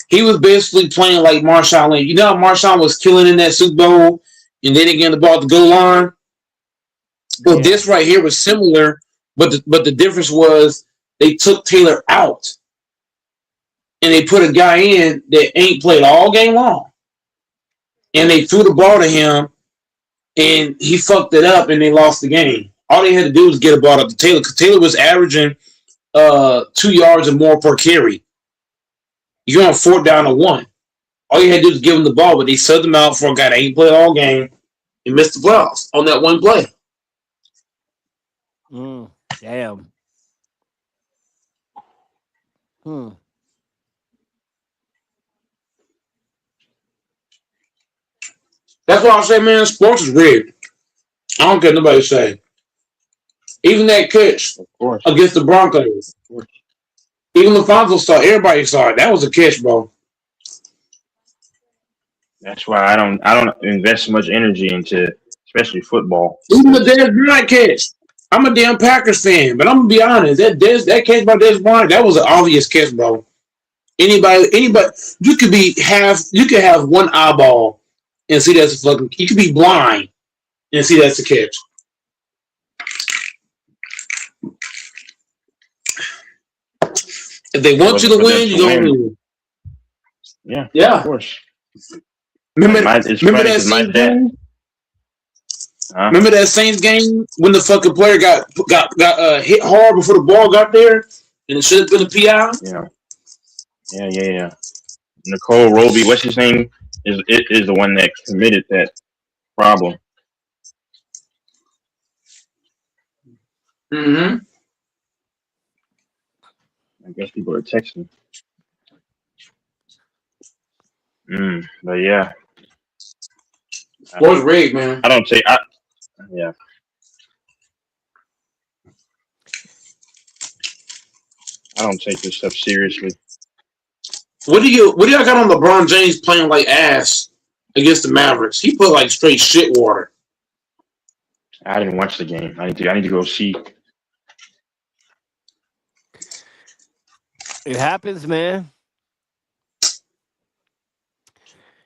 He was basically playing like Marshawn Lynch. You know how Marshawn was killing in that Super Bowl, and then again the ball at the goal line. Well, this right here was similar, but the difference was they took Taylor out, and they put a guy in that ain't played all game long, and they threw the ball to him, and he fucked it up, and they lost the game. All they had to do was get a ball up to Taylor, because Taylor was averaging 2 yards or more per carry. You're on 4th down and 1. All you had to do was give him the ball, but they subbed him out for a guy that ain't played all game and missed the playoffs on that one play. Damn. That's why I say, man, sports is rigged. I don't care what nobody say. Even that catch against the Broncos. Even LaFonso saw it. Everybody saw it. That was a catch, bro. That's why I don't invest much energy into especially football Even the because Dez Bryant catch. I'm a damn Packers fan, but I'm gonna be honest. That catch by Dez Bryant, that was an obvious catch, bro. Anybody, you could have one eyeball and see that's a fucking. You could be blind and see that's a catch. If they if it want you wasn't to for them win, to you're gonna win, win. yeah, of Yeah. course. Remember, It's remember funny that because my Saints dad, game? huh? Remember that Saints game when the fucking player got hit hard before the ball got there, and it should have been a PI. Yeah, yeah. Nicole Roby, what's his name? Is the one that committed that problem. Mm-hmm. I guess people are texting. But yeah, I, Sports rigged, man. I don't take. Yeah, I don't take this stuff seriously. What do y'all got on LeBron James playing like ass against the Mavericks? He put like straight shit water. I didn't watch the game. I need to go see. It happens, man.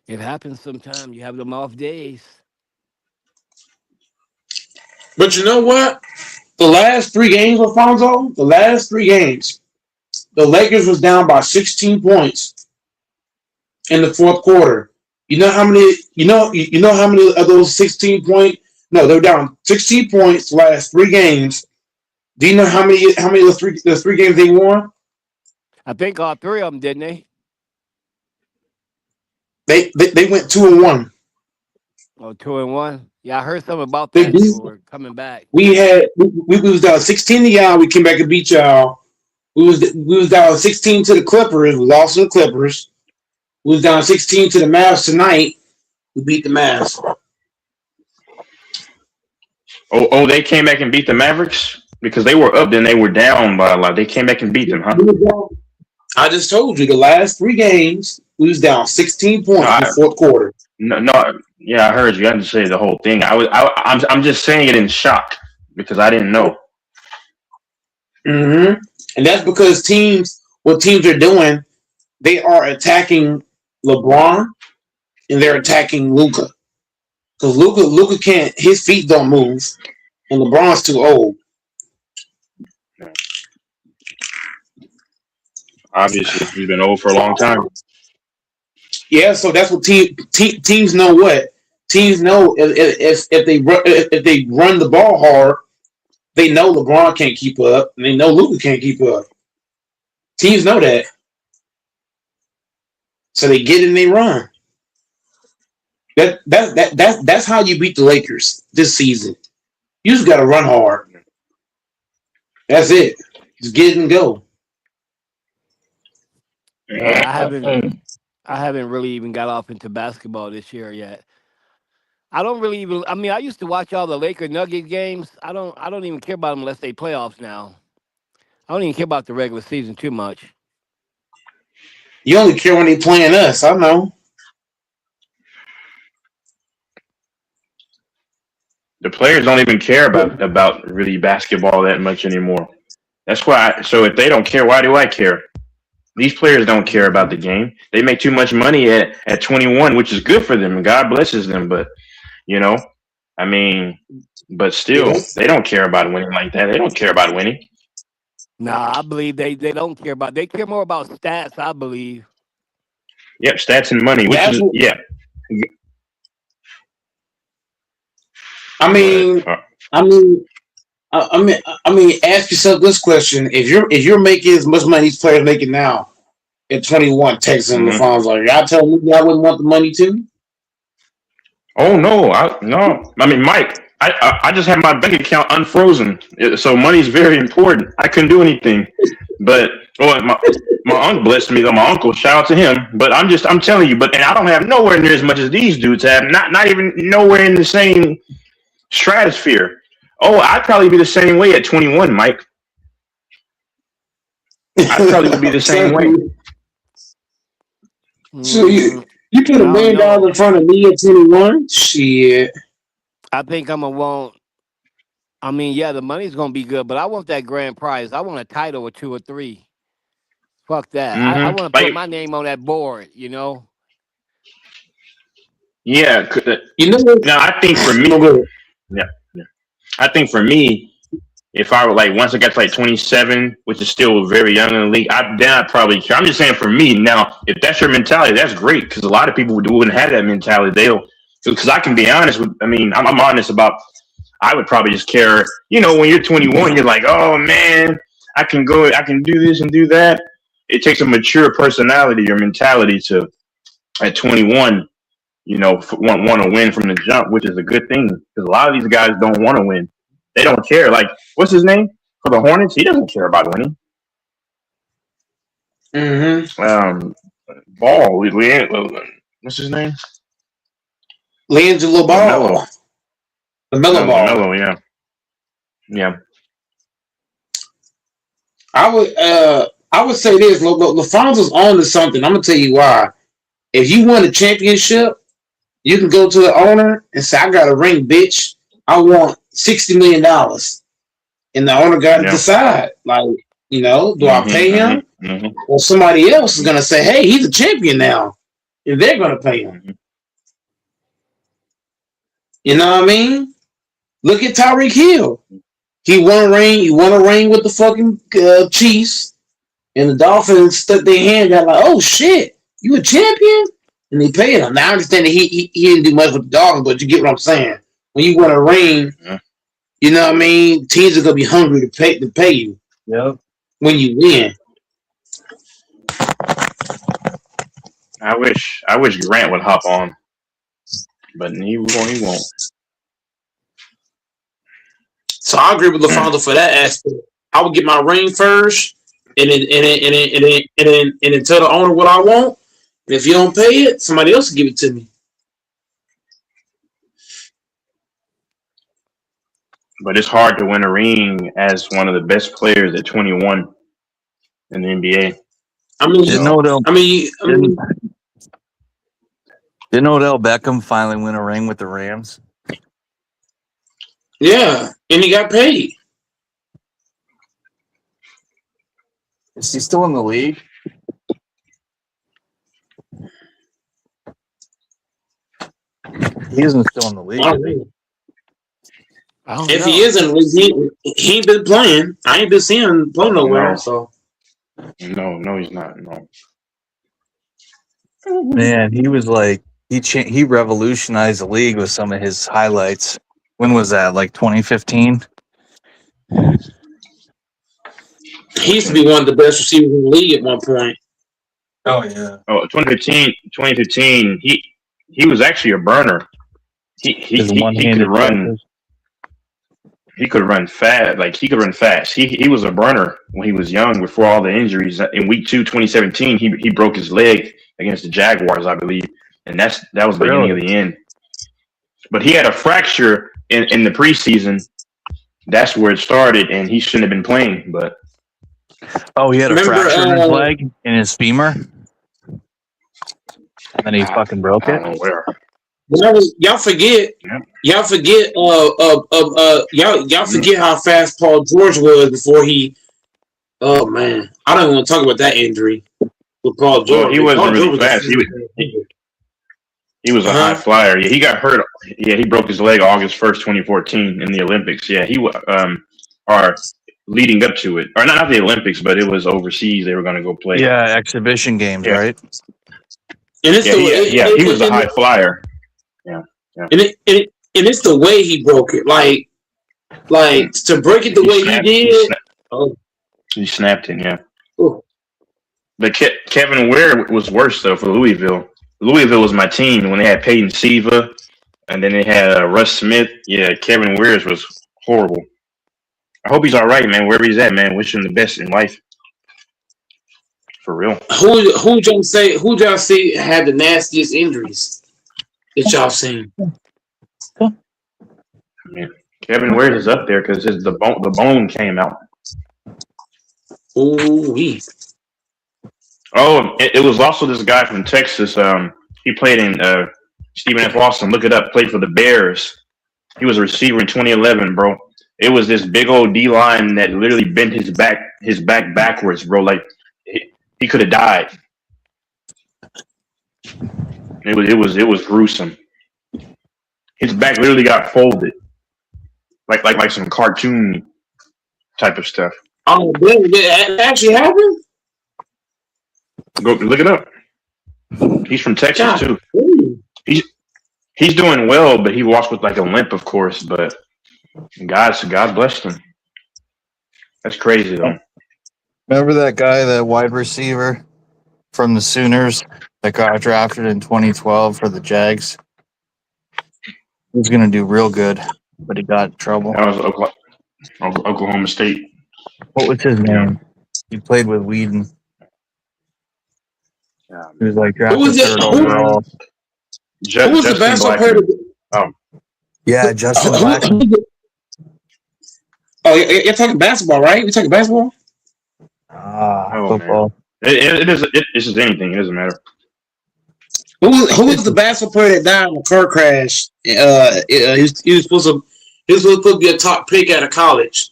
It happens sometimes. You have them off days. But you know what? The last 3 games, Alfonso, the Lakers was down by 16 points in the fourth quarter. You know how many? You know how many of those 16 point? No, they were down 16 points the last 3 games. Do you know how many? How many of those three games they won? I think all three of them, didn't they? They went 2-1. Oh, 2-1. Yeah, I heard something about They that. They beat. were coming back. We was down 16 to y'all. We came back and beat y'all. We was down 16 to the Clippers. We lost to the Clippers. We was down 16 to the Mavs tonight. We beat the Mavs. Oh, they came back and beat the Mavericks because they were up, then they were down by a lot. They came back and beat them, huh? I just told you the last 3 games we was down 16 No, points in the fourth quarter. no. Yeah, I heard you. I didn't say the whole thing. I'm just saying it in shock because I didn't know. Mm-hmm. And that's because what teams are doing, they are attacking LeBron and they're attacking Luka. Because Luka can't, his feet don't move, and LeBron's too old. Obviously, he's been old for a long time. Yeah, so that's what teams know. What teams know if they run the ball hard, they know LeBron can't keep up, and they know Luka can't keep up. Teams know that, so they get in and they run. That's how you beat the Lakers this season. You just got to run hard. That's it. Just get it and go. Yeah, I haven't really even got off into basketball this year yet. I don't really even. I mean, I used to watch all the Laker Nugget games. I don't even care about them unless they playoffs now. I don't even care about the regular season too much. You only care when they playing us. I know. The players don't even care about really basketball that much anymore. That's why. So if they don't care, why do I care? These players don't care about the game. They make too much money at 21, which is good for them, and God blesses them. But you know, I mean, but still, Yeah. they don't care about winning like that. They don't care about winning. Nah, I believe they don't care about. They care more about stats. I believe. Yep, stats and money, which That's is what, yeah. I But mean. I mean. I mean. Ask yourself this question: if you're making as much money these players making now at 21, texting on the mhm. phones like y'all telling me I wouldn't want the money too? Oh no, no. I mean, Mike, I just have my bank account unfrozen, so money's very important. I couldn't do anything, but my uncle blessed me though. My uncle, shout out to him. But I'm telling you, and I don't have nowhere near as much as these dudes have. Not even nowhere in the same stratosphere. Oh, I'd probably be the same way at 21, Mike. I probably would be the same way. So you Mm, you put $1 million in front of me at 21, shit. I think I'm gonna want. I mean, yeah, the money's gonna be good, but I want that grand prize. I want a title or 2 or 3. Fuck that. I want to put Like, my name on that board. yeah. You know what? Now, I think for me, No good. yeah, I think for me, if I were like once I got to like 27, which is still very young in the league, then I'd probably care. I'm just saying for me now, if that's your mentality, that's great because a lot of people wouldn't have that mentality. Because I can be honest with. I mean, I'm honest about. I would probably just care. When you're 21, you're like, oh man, I can do this and do that. It takes a mature personality or mentality to at 21. Want to win from the jump, which is a good thing because a lot of these guys don't want to win. They don't care. Like, what's his name for the Hornets? He doesn't care about winning. Ball. What's his name? LiAngelo Ball. LaMelo Ball. LaMelo, yeah. I would say this. LaFonzo's on to something. I'm gonna tell you why. If you won a championship, you can go to the owner and say, "I got a ring, bitch. I want $60 million," and the owner got to decide. Like, do I pay him, or somebody else is gonna say, "Hey, he's a champion now," and they're gonna pay him. You know what I mean? Look at Tyreek Hill. He won a ring. He won a ring with the fucking Chiefs, and the Dolphins stuck their hand out like, "Oh shit, you a champion?" And they paid him. Now I understand that he didn't do much with the Dolphins, but you get what I'm saying. When you win a ring, you know what I mean. Teams are gonna be hungry to pay you. Yep. When you win. I wish Grant would hop on, but he won't. So I agree with LaFonso for that aspect. I would get my ring first, and then tell the owner what I want. And if you don't pay it, somebody else will give it to me. But it's hard to win a ring as one of the best players at 21 in the NBA. Didn't Odell Beckham finally win a ring with the Rams? Yeah, and he got paid. Is he still in the league? He isn't still in the league. I don't if know. he isn't, he ain't been playing. I ain't been seeing him play nowhere. No. So No, he's not. No. Man, he was like he revolutionized the league with some of his highlights. When was that? Like 2015? he used to be one of the best receivers in the league at one point. Oh yeah. Oh, 2015. He was actually a burner. He could run. He could run fast. Like he could run fast. He was a burner when he was young before all the injuries. In week 2, 2017, he broke his leg against the Jaguars, I believe, and that was the beginning of the end. But he had a fracture in the preseason. That's where it started, and he shouldn't have been playing. But he had a fracture in his leg in his femur, and then he fucking broke it. I don't know where. Y'all forget. Y'all forget. Y'all forget how fast Paul George was before he. Oh man, I don't even want to talk about that injury with Paul George. Well, he wasn't really fast. He was a high flyer. Yeah, he got hurt. Yeah, he broke his leg August 1st, 2014 in the Olympics. Yeah, he or leading up to it, or not the Olympics, but it was overseas. They were going to go play. Yeah, exhibition games, right? And it's he was a high flyer. Yeah. And it's the way he broke it. Like to break it the way he did. He snapped it, yeah. Ooh. But Kevin Ware was worse though for Louisville. Louisville was my team when they had Peyton Siva, and then they had Russ Smith. Yeah, Kevin Ware's was horrible. I hope he's all right, man. Wherever he's at, man. Wish him the best in life. For real. Who y'all see had the nastiest injuries that y'all seen? Man, Kevin Ware is up there because the bone came out. Ooh. Oh, it was also this guy from Texas. He played in Stephen F. Austin. Look it up. Played for the Bears. He was a receiver in 2011, bro. It was this big old D line that literally bent his back backwards, bro. Like he could have died. It was gruesome. His back literally got folded, like some cartoon type of stuff. Oh, did it actually happen? Go look it up. He's from Texas God, too. ooh. He's doing well, but he walks with like a limp, of course. But God blessed him. That's crazy though. Remember that guy, that wide receiver from the Sooners that got drafted in 2012 for the Jags? He was going to do real good, but he got in trouble. That was Oklahoma State. What was his Yeah. name? He played with Whedon. Yeah. He was like Who was drafted it? third overall. Who was the basketball player? Yeah, Justin Who- Blackman. Oh, you're talking basketball, right? We talking basketball? Football. This is anything. It doesn't matter. Who was the basketball player that died in a car crash? He was supposed to be a top pick out of college.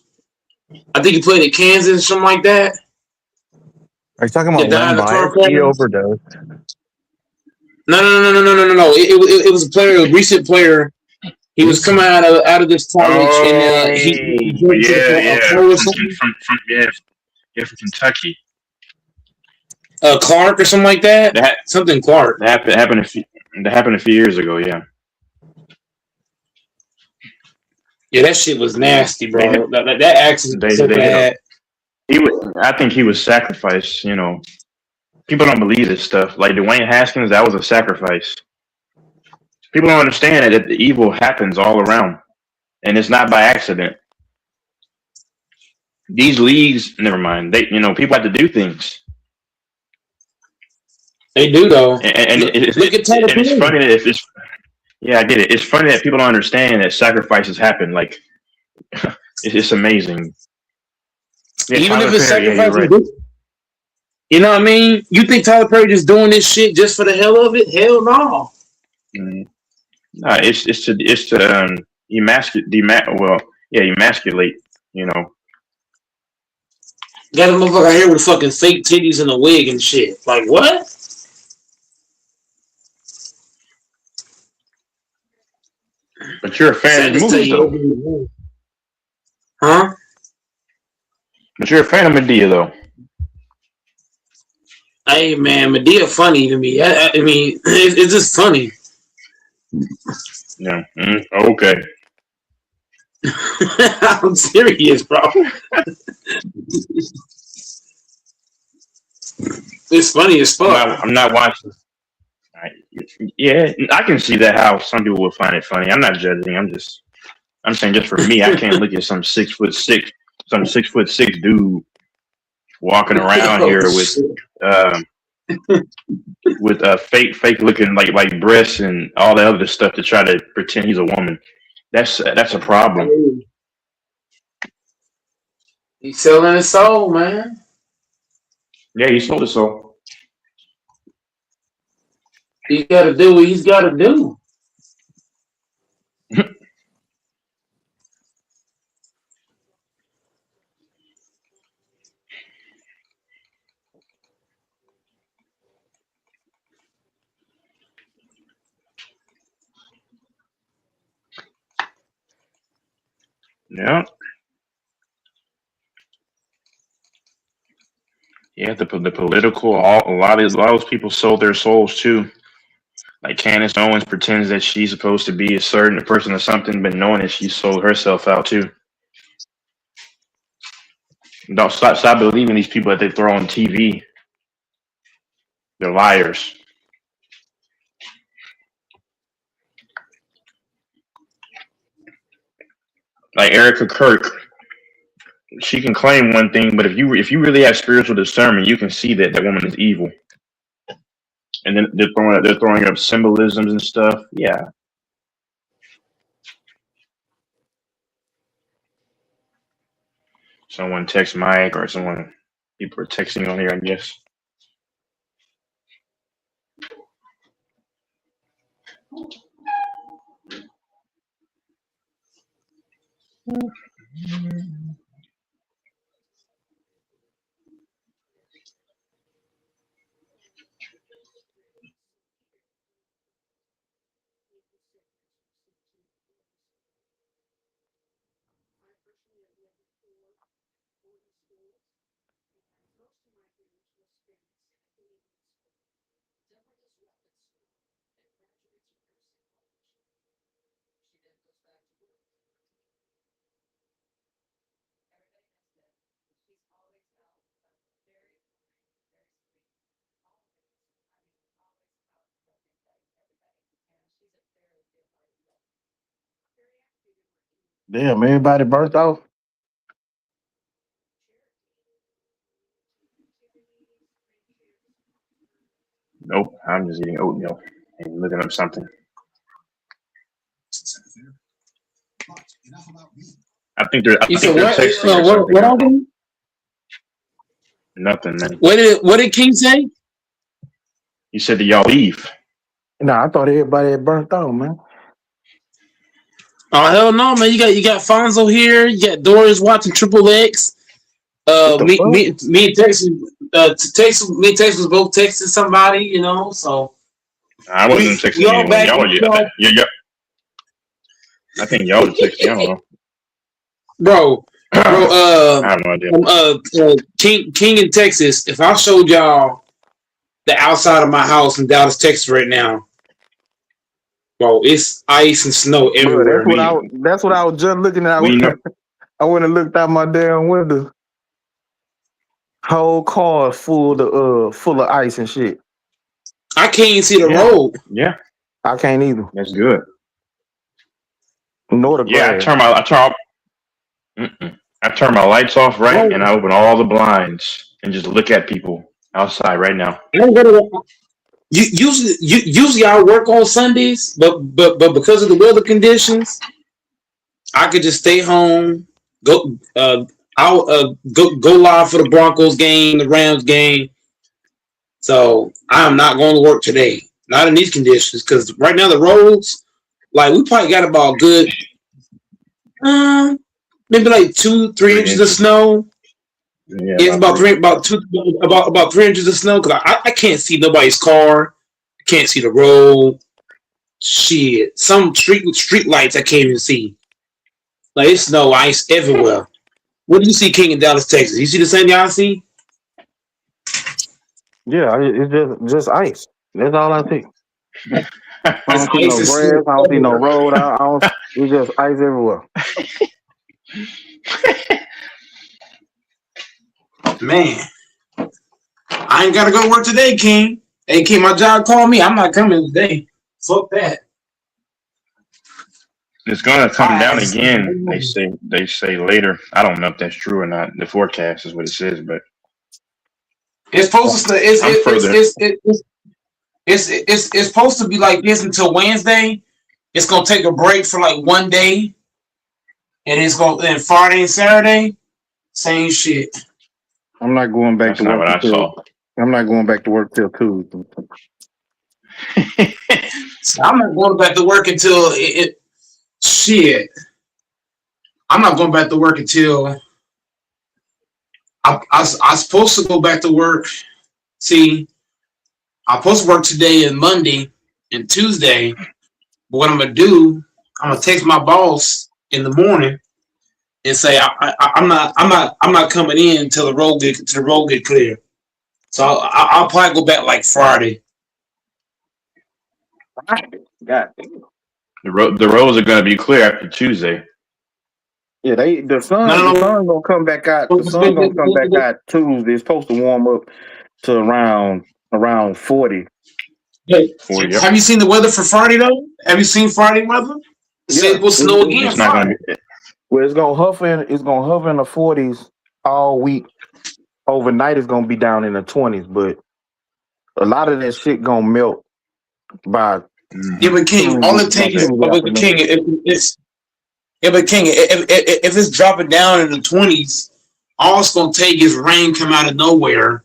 I think he played at Kansas or something like that. Are you talking about died in Len the car Bias? crash? He overdosed. No. It was a player, a recent player. He was coming out of this college, and he went from Kentucky. Clark or something like that. Something Clark. That happened a few years ago. Yeah. Yeah, that shit was nasty, bro. That accident was so bad. I think he was sacrificed. You know, people don't believe this stuff. Like Dwayne Haskins, that was a sacrifice. People don't understand that the evil happens all around, and it's not by accident. These leagues, never mind. People have to do things. They do though. And it's funny that I get it. It's funny that people don't understand that sacrifices happen. Like it's amazing. Yeah, even Tyler if it's Perry, sacrifice, right. you know what I mean? You think Tyler Perry just doing this shit just for the hell of it? Hell no. Mm-hmm. No, it's to emasculate. You know. Got a motherfucker out here with fucking fake titties and a wig and shit. Like what? But you're a fan of movies, though. Huh? But you're a fan of Madea, though. Hey, man, Madea funny to me. I mean, it's just funny. Yeah. Okay. I'm serious, bro. It's funny as fuck. I'm not watching. Yeah, I can see that how some people would find it funny. I'm not judging. I'm saying just for me, I can't look at some 6'6" dude walking around here with fake looking like breasts and all the other stuff to try to pretend he's a woman. That's a problem. He's selling his soul, man. Yeah, he sold his soul. He's got to do what he's got to do. Yeah. Yeah, the political, a lot of those people sold their souls too. Like Candace Owens pretends that she's supposed to be a certain person or something, but knowing that she sold herself out too. Don't stop believing these people that they throw on TV. They're liars. Like Erica Kirk, she can claim one thing, but if you really have spiritual discernment, you can see that woman is evil. And then they're throwing up symbolisms and stuff. Yeah. Someone text Mike or people are texting on here, I guess. Damn, everybody burnt off. Nope, I'm just eating oatmeal and looking up something. I think they're You said what? texting or something. What happened? Nothing, man. What did King say? You said that y'all leave. Nah, I thought everybody had burnt off, man. Oh hell no, man! You got Fonzo here. You got Doris watching Triple X. What the fuck? Me and Texas, me and Texas was both texting somebody, you know. So I wasn't texting we all anyone. back. Y'all were, I think y'all were texting. I don't know. Bro, I have no idea. King in Texas. If I showed y'all the outside of my house in Dallas, Texas, right now, bro, it's ice and snow everywhere. Bro, that's what I was just looking at. I went and looked out my damn window. Whole car full of ice and shit. I can't even see the road. Yeah, I can't either. that's good. Nor the Yeah, grass. I turn my lights off, right, and I open all the blinds and just look at people outside right now. Usually I work on Sundays, but because of the weather conditions, I could just stay home. I'll go live for the Broncos game, the Rams game. So I'm not going to work today. Not in these conditions, because right now the roads, like we probably got about good, maybe like 2-3 inches of snow. Yeah, it's about 3 inches of snow because I can't see nobody's car. I can't see the road. Shit, some street lights I can't even see. Like it's snow, ice everywhere. What do you see, King, in Dallas, Texas? You see the same y'all see? Yeah, it's just ice. That's all I see. I don't see no Ice and grass. snow I don't see no everywhere. road. It's just ice everywhere. Man, I ain't gotta go to work today, King. Hey, King, my job called me. I'm not coming today. Fuck that. It's gonna come down again. They say later. I don't know if that's true or not. The forecast is what it says, but it's supposed to. It's supposed to be like this until Wednesday. It's gonna take a break for like one day, and it's gonna then Friday and Saturday, same shit. I'm not going back to work. I'm not going back to work till Tuesday. I'm not going back to work until shit. I'm not going back to work until I supposed to go back to work. See, I'm supposed to work today and Monday and Tuesday. But what I'm gonna do, I'm gonna text my boss in the morning and say I'm not coming in until the road get clear. So I'll probably go back like Friday. God. the roads are gonna be clear after Tuesday. Yeah, the sun gonna come back out. The sun gonna come back out Tuesday. It's supposed to warm up to around 40. Hey, have you seen the weather for Friday though? Have you seen Friday weather? It will snow again. It's not gonna be. Well, it's gonna hover in the 40s all week. Overnight it's gonna be down in the 20s, but a lot of that shit gonna melt by. Yeah, but King, all it takes is if it's dropping down in the 20s, all it's gonna take is rain come out of nowhere,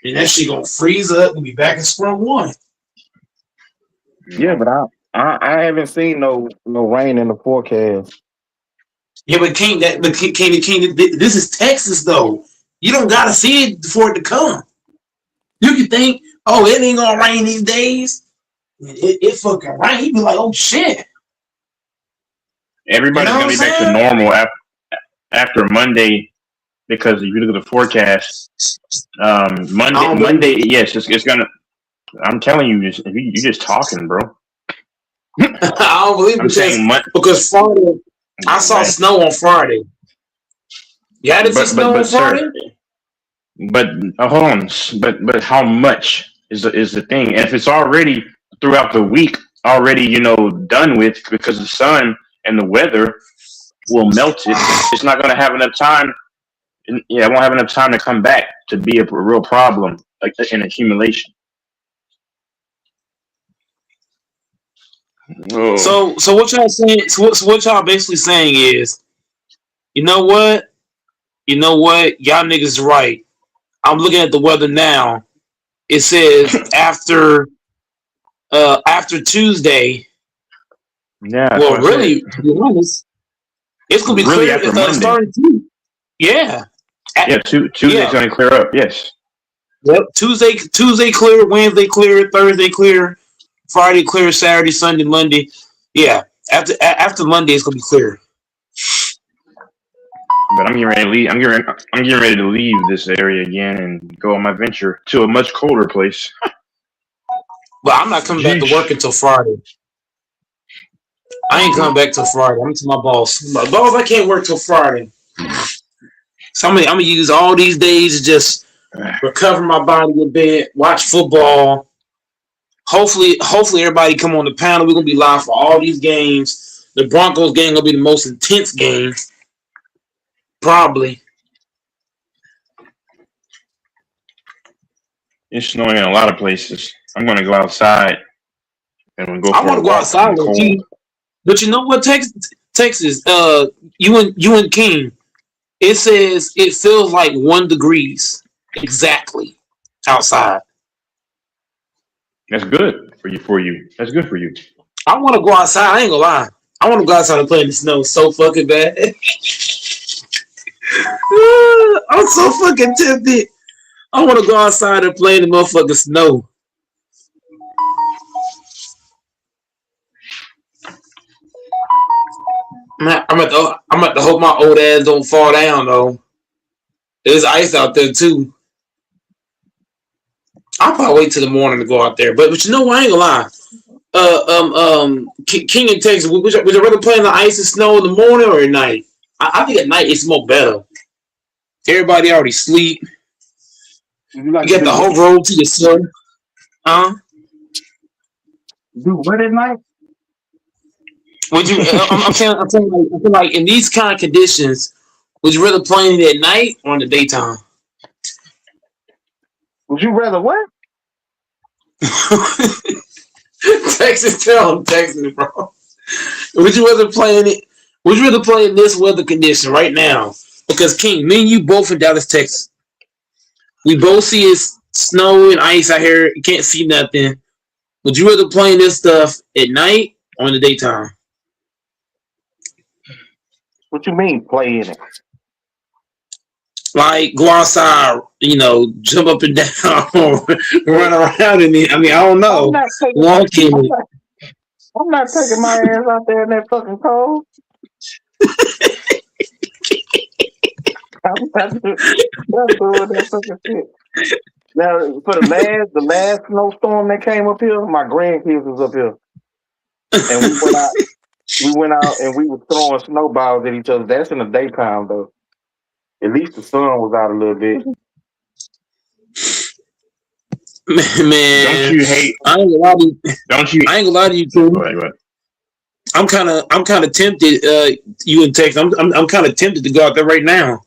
and that shit gonna freeze up and be back at square one. Yeah, but I haven't seen no rain in the forecast. Yeah, but King, this is Texas though. You don't gotta see it for it to come. You can think, oh, it ain't gonna rain these days. It fucking rain. You be like, oh shit. Everybody's You know gonna be back to normal after Monday because if you look at the forecast, Monday, yes, it's gonna. I'm telling you, you're just talking, bro. I don't believe it because Friday, I saw snow on Friday. Yeah, did see snow on Friday? Sir, but hold on, but how much is the thing? And if it's already throughout the week, already done with because the sun and the weather will melt it. It's not going to have enough time. Yeah, it won't have enough time to come back to be a real problem, like an accumulation. Oh. So what y'all saying? So what y'all basically saying is, you know what? Y'all niggas right. I'm looking at the weather now. It says after Tuesday. Yeah. Well, really, to be honest, it's gonna be really clear after Monday. Starting Tuesday. Yeah. Tuesday's gonna clear up. Yes. Yep. Tuesday clear. Wednesday clear. Thursday clear. Friday clear. Saturday, Sunday, Monday. Yeah. After Monday, it's gonna be clear. But I'm getting ready to leave. I'm getting ready to leave this area again and go on my venture to a much colder place. But I'm not coming back to work until Friday. I ain't coming back till Friday. I'm to my boss. My boss, I can't work till Friday. So I'm gonna use all these days to just recover my body a bit, watch football. Hopefully everybody come on the panel. We're gonna be live for all these games. The Broncos game gonna be the most intense game. Probably. It's snowing in a lot of places. I'm gonna go outside and go. I want to go outside with you. But you know what, Texas, you and King, it says it feels like 1 degree exactly outside. That's good for you. That's good for you. I want to go outside. I ain't gonna lie. I want to go outside and play in the snow so fucking bad. I'm so fucking tempted. I want to go outside and play in the motherfucking snow. I'm at to hope my old ass don't fall down though. There's ice out there too. I'll probably wait till the morning to go out there. But you know what? I ain't gonna lie. King and Texas, would you rather play in the ice and snow in the morning or at night? I think at night it's more better. Everybody already sleep. You get the whole road to yourself. Do what at night? Would you? I'm saying like in these kind of conditions, would you rather play it at night or in the daytime? Would you rather what? Texas, tell him, Texas, bro. Would you rather play in it? Would you rather play in this weather condition right now? Because King, me and you both in Dallas, Texas. We both see it's snow and ice out here. You can't see nothing. Would you rather play in this stuff at night or in the daytime? What you mean play in it? Like go outside, jump up and down, run around in it. I mean, I don't know. I'm not taking my ass out there in that fucking cold. I'm not doing that fucking shit. Now, for the last snowstorm that came up here, my grandkids was up here, and we went out and we were throwing snowballs at each other. That's in the daytime though. At least the sun was out a little bit. Man, don't you hate? I ain't gonna lie to you. Don't you? I ain't gonna lie to you, too. Go ahead. I'm kind of tempted. You and Tex, I'm kind of tempted to go out there right now.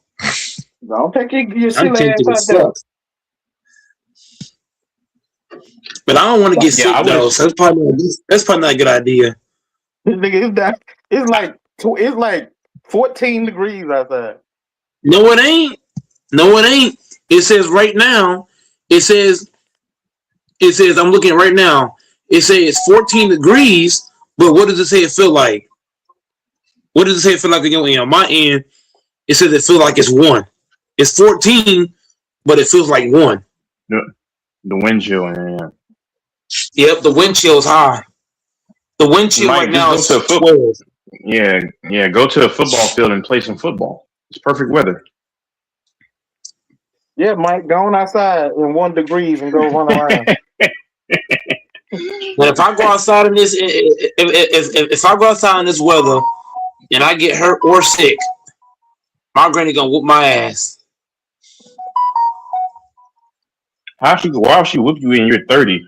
Don't take your silly ass out there. But I don't want to get sick though, so that's probably not a good idea. It's like 14 degrees outside. No, it ain't. It says right now. It says. I'm looking right now. It says 14 degrees, But what does it say it feel like? What does it say it feel like on my end? It says it feels like it's 1. It's 14, but it feels like 1. The wind chill, yeah. Yep, the wind chill is high. The wind chill right now is 12. Yeah. Go to a football field and play some football. It's perfect weather. Yeah, Mike, go on outside in 1 degree and go run around. But if I go outside in this, if I go outside in this weather and I get hurt or sick, my granny gonna whoop my ass. Why would she whoop you when you're 30?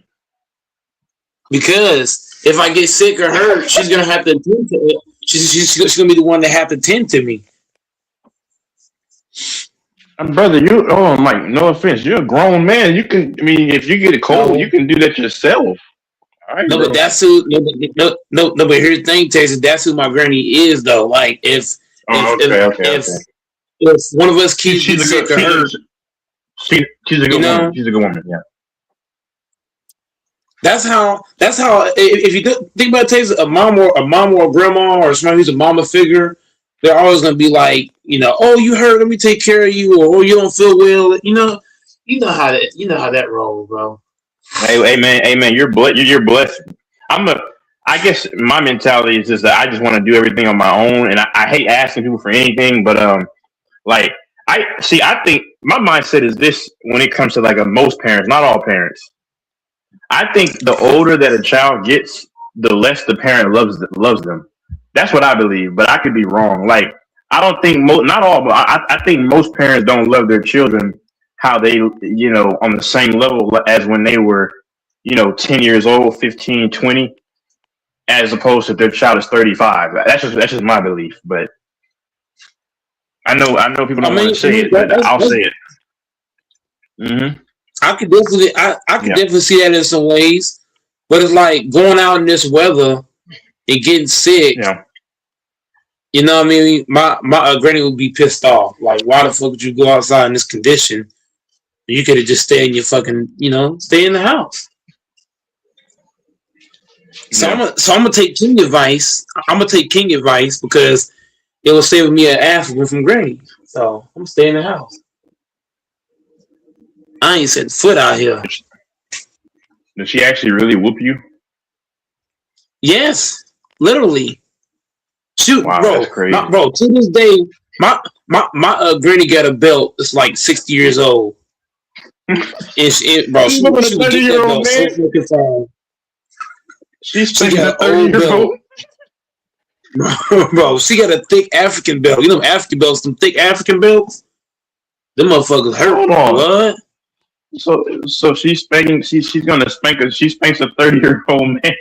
Because if I get sick or hurt, she's gonna have to attend to it. She's gonna be the one that have to tend to me. Brother, Mike, no offense. You're a grown man. You can, if you get a cold, you can do that yourself. All right, but that's who. No. But here's the thing, Texas. That's who my granny is, though. Like if one of us keeps sick or hurt, she's a good woman. She's a good woman. Yeah. That's how. If you think about it, Texas, a mom or a grandma or somebody who's a mama figure, they're always gonna be like, oh, you hurt, let me take care of you, or oh, you don't feel well, you know how that rolls, bro. Hey man, you're blessed. I guess my mentality is just that I just want to do everything on my own, and I hate asking people for anything, but I think my mindset is this when it comes to like most parents, not all parents. I think the older that a child gets, the less the parent loves them. That's what I believe, but I could be wrong. Like, I don't think not all, but I think most parents don't love their children how they, on the same level as when they were, 10 years old, 15, 20, as opposed to their child is 35. That's just my belief, but I know people don't want to say it, but I'll say it. Mm-hmm. I could definitely see that in some ways, but it's like going out in this weather and getting sick. Yeah. You know what I mean? My granny would be pissed off. Like, why the fuck would you go outside in this condition? You could have just stayed in your fucking, stay in the house. So I'm gonna take King advice. I'm gonna take King advice because it will save me an African from granny. So I'm gonna stay in the house. I ain't setting foot out here. Did she actually really whoop you? Yes, literally. Shoot, wow, bro. That's crazy. Bro, to this day, my granny got a belt that's like 60 years old. And she was getting that belt so fucking fine. She got a 30-year-old. Bro, she got a thick African belt. You know African belts, them thick African belts? Them motherfuckers hurt. Hold on. What? So she's spanking. She's gonna spank a 30-year-old man.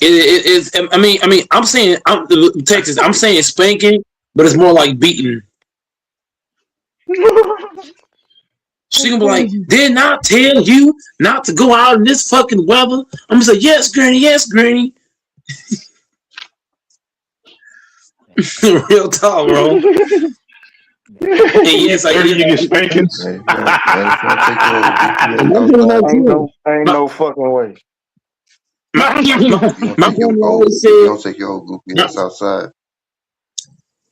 It is. I mean, I'm saying Texas. I'm saying spanking, but it's more like beating. She gonna be like, "Didn't I tell you not to go out in this fucking weather?" I'm gonna say, "Yes, Granny. Yes, Granny." Real talk, bro. Yes, I did. You get spankings. Ain't no fucking way. My grandma always said, "Don't take your old goofy ass outside."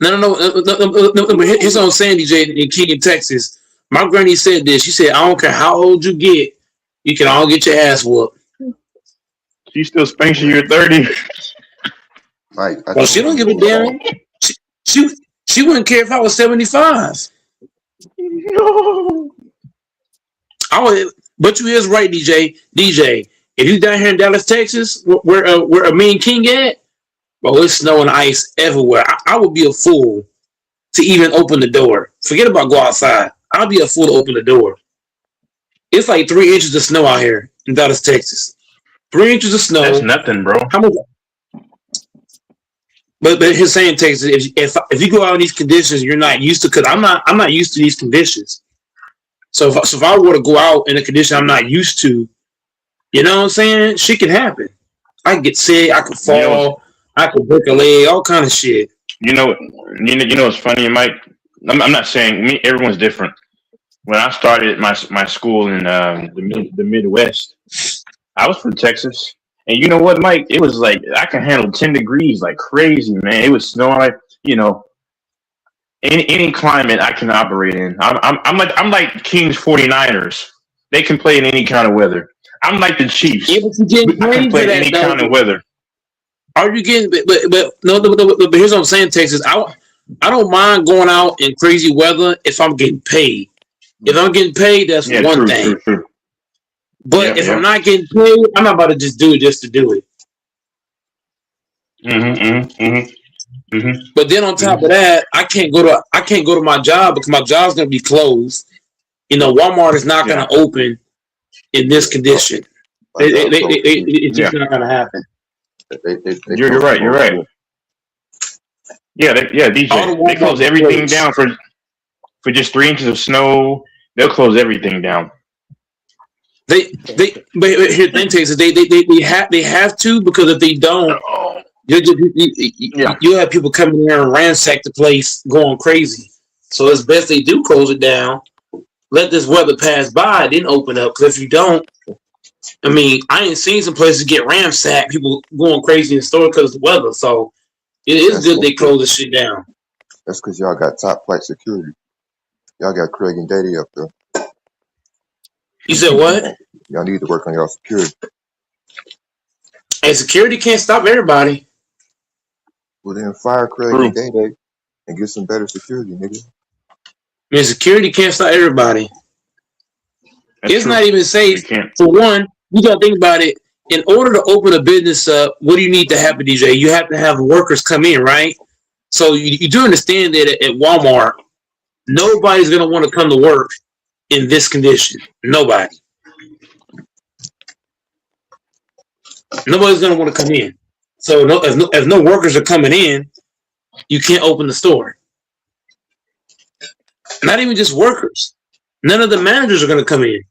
No. Here's what I'm saying, DJ in King in Texas. My granny said this. She said, "I don't care how old you get, you can all get your ass whooped." She still spanks you. You're 30. Well, she don't give a damn. She wouldn't care if I was 75. No. But you is right, DJ. DJ, if you down here in Dallas, Texas, where me and King at, bro, it's snow and ice everywhere. I would be a fool to even open the door. Forget about go outside. I'll be a fool to open the door. It's like 3 inches of snow out here in Dallas, Texas. 3 inches of snow. That's nothing, bro. How much? But he's saying, Texas, if you go out in these conditions, you're not used to. Because I'm not used to these conditions. So if I were to go out in a condition I'm not used to, you know what I'm saying? Shit can happen. I can get sick. I could fall. I could break a leg. All kind of shit. You know what's funny, Mike? I'm not saying everyone's different. When I started my school in the Midwest, I was from Texas, And you know what, Mike? It was like I can handle 10 degrees like crazy, man. It was snowing like any climate I can operate in. I'm like Kings 49ers. They can play in any kind of weather. I'm like the Yeah, Chiefs. but you getting I can paid for play in that any though. kind of weather. Are you getting? But here's what I'm saying, Texas. I don't mind going out in crazy weather if I'm getting paid. If I'm getting paid, that's Yeah, one true, thing. true, true. But Yeah, if I'm yeah. not getting paid, I'm not about to just do it just to do it. Mm-hmm. But then on top of that, I can't go to my job because my job's gonna be closed. Walmart is not Yeah, gonna open in this Yeah, condition. my job closed too. It's yeah. just not gonna happen. They You're closed right. You're tomorrow right. too. Yeah, All the DJ. They close Walmart everything closed. down for just 3 inches of snow. They'll close everything down. But here the thing is they have to, because if they don't, Oh, yeah. you have people coming there and ransack the place going crazy. So it's best they do close it down, let this weather pass by, then open up. Because if you don't, I mean, I ain't seen some places get ransacked, people going crazy in the store because of the weather. So it is That's good that's they because close this shit down. that's because y'all got top flight security. Y'all got Craig and Daddy up there. You said what? Y'all need to work on y'all security. And security can't stop everybody. Well, then fire Craig True. and Daddy and get some better security, nigga. I mean, security can't stop everybody. That's It's true. not even They safe. can't. For one, you got to think about it. In order to open a business up, what do you need to happen, DJ? You have to have workers come in, right? So you do understand that at Walmart, nobody's going to want to come to work in this condition. Nobody. Nobody's going to want to come in. So if no workers are coming in, you can't open the store. Not even just workers. None of the managers are going to come in.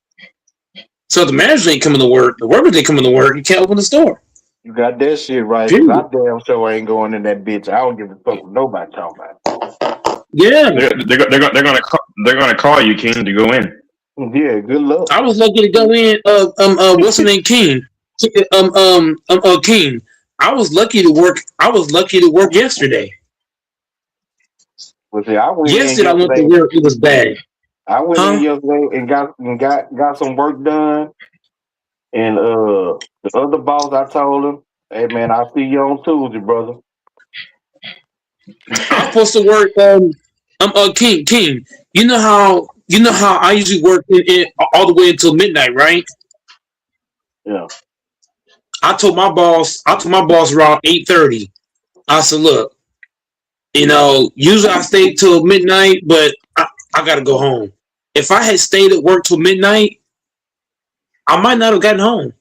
So if the managers ain't coming to work, the workers ain't coming to work, you can't open the store. You got that shit right, because I Period. damn sure ain't going in that bitch. I don't give a fuck what nobody talking about. Yeah. They're gonna call you, King, to go in. Yeah, good luck. I was lucky to go in. What's the name? King. King. I was lucky to work. I was lucky to work yesterday. But see, I went in Yesterday I went to yesterday. work. It was bad. I went in Huh? yesterday and got some work done. And the other boss, I told him, "Hey man, I'll see you on Tuesday, brother." I was supposed to work. King. You know how I usually work in all the way until midnight, right? Yeah. I told my boss. Around 8:30. I said, look, usually I stay till midnight, but I gotta go home. If I had stayed at work till midnight, I might not have gotten home.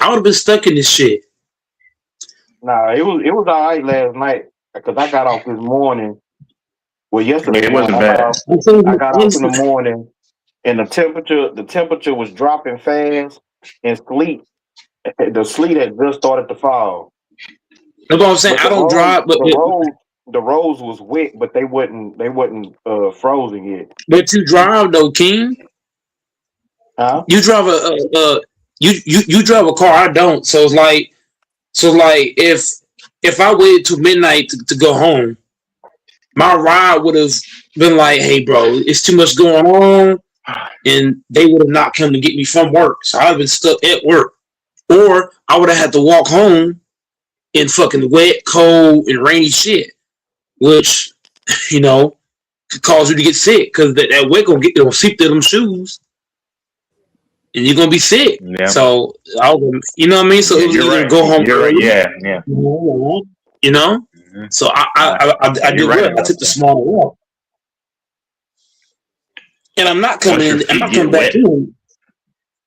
I would have been stuck in this shit. Nah, it was all right last night because I got off this morning. Well, Yeah, yesterday it morning wasn't bad. I got off in the morning, and the temperature was dropping fast, and the sleet had just started to fall. That's what I'm saying. But I don't drive, the roads was wet, but they wasn't frozen yet. but you drive though, King. Huh? You drive you drive a car. I don't. So it's like if I waited till midnight to go home, my ride would have been like, hey, bro, it's too much going on, and they would have not come to get me from work. So I'd have been stuck at work, or I would have had to walk home in fucking wet, cold, and rainy shit, which you know could cause you to get sick because that wet gonna seep through them shoes, and you're gonna be sick. Yeah. So you know what I mean. So Yeah, it was you're either right. go home You're right. early, Yeah, yeah. you know. Mm-hmm. So I You're did right well. I about took the that. smaller route, and I'm not coming Once your in. I'm feet not get coming back wet. in.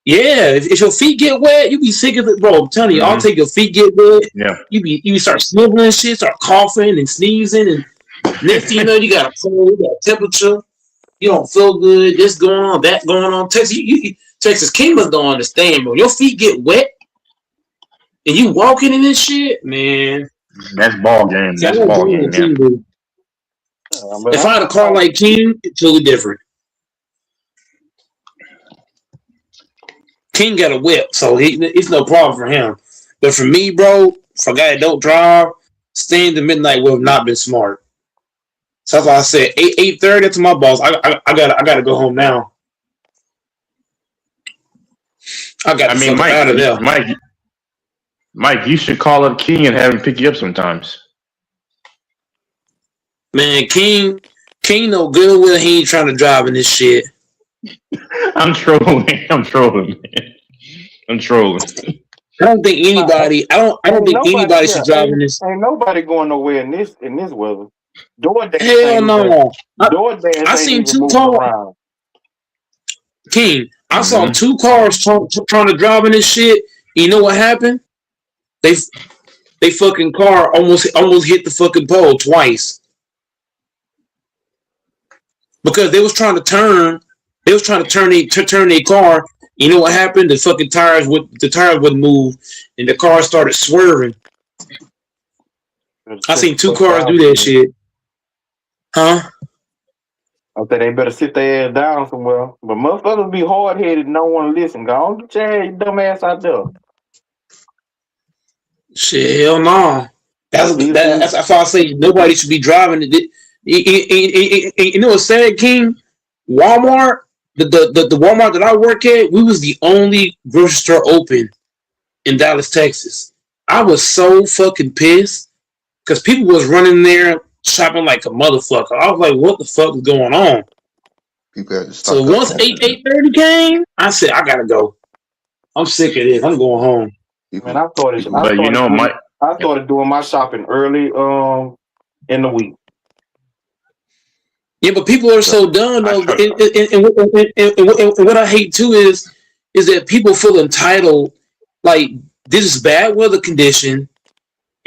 Yeah, if your feet get wet, you be sick of it, bro. I'm telling you, I'll Mm-hmm. take your feet get wet. Yeah. You start sniffling and shit, start coughing and sneezing, and next thing you know, you got a cold, you got a temperature. You don't feel good. This going on, that going on. Texas King must don't understand, bro. Your feet get wet and you walking in this shit, man. That's ball game. See, I That's don't ball do game. what Yeah. King do. But If I had a car like King, it's totally different. King got a whip, so it's no problem for him. But for me, bro, for a guy that don't drive, staying to midnight would have not been smart. So that's why I said 8:30 to my boss. I gotta go home now. I got I the mean, fuck up Mike, out of there. Mike, you should call up King and have him pick you up sometimes. Man, King know good and well he ain't trying to drive in this shit. I'm trolling. I'm trolling, man. I'm trolling. I don't think anybody. I don't think nobody. anybody Yeah, should drive in this. ain't nobody going nowhere in this weather. DoorDash Hell ain't even. no. DoorDash I ain't seen even two moving cars. around. King. I saw Mm-hmm. two cars trying to drive in this shit. You know what happened? They fucking car almost hit the fucking pole twice because they was trying to turn. They was trying to turn their car. You know what happened? The tires wouldn't move, and the car started swerving. I seen two cars do that shit. Huh? I said they better sit their ass down somewhere. But motherfuckers be hard headed and don't want to listen. Go on, get your dumb ass out there. Shit, hell no. That's why I say nobody should be driving it. You know what's sad, King? Walmart, the Walmart that I work at, we was the only grocery store open in Dallas, Texas. I was so fucking pissed because people was running there shopping like a motherfucker. I was like, what the fuck is going on? People had to So stock up. once 8:30 came, I said, I gotta go. I'm sick of this. I'm going home. People, Man, I started doing my shopping early in the week. Yeah, but people are so dumb though. And what I hate too is that people feel entitled. Like this is bad weather condition,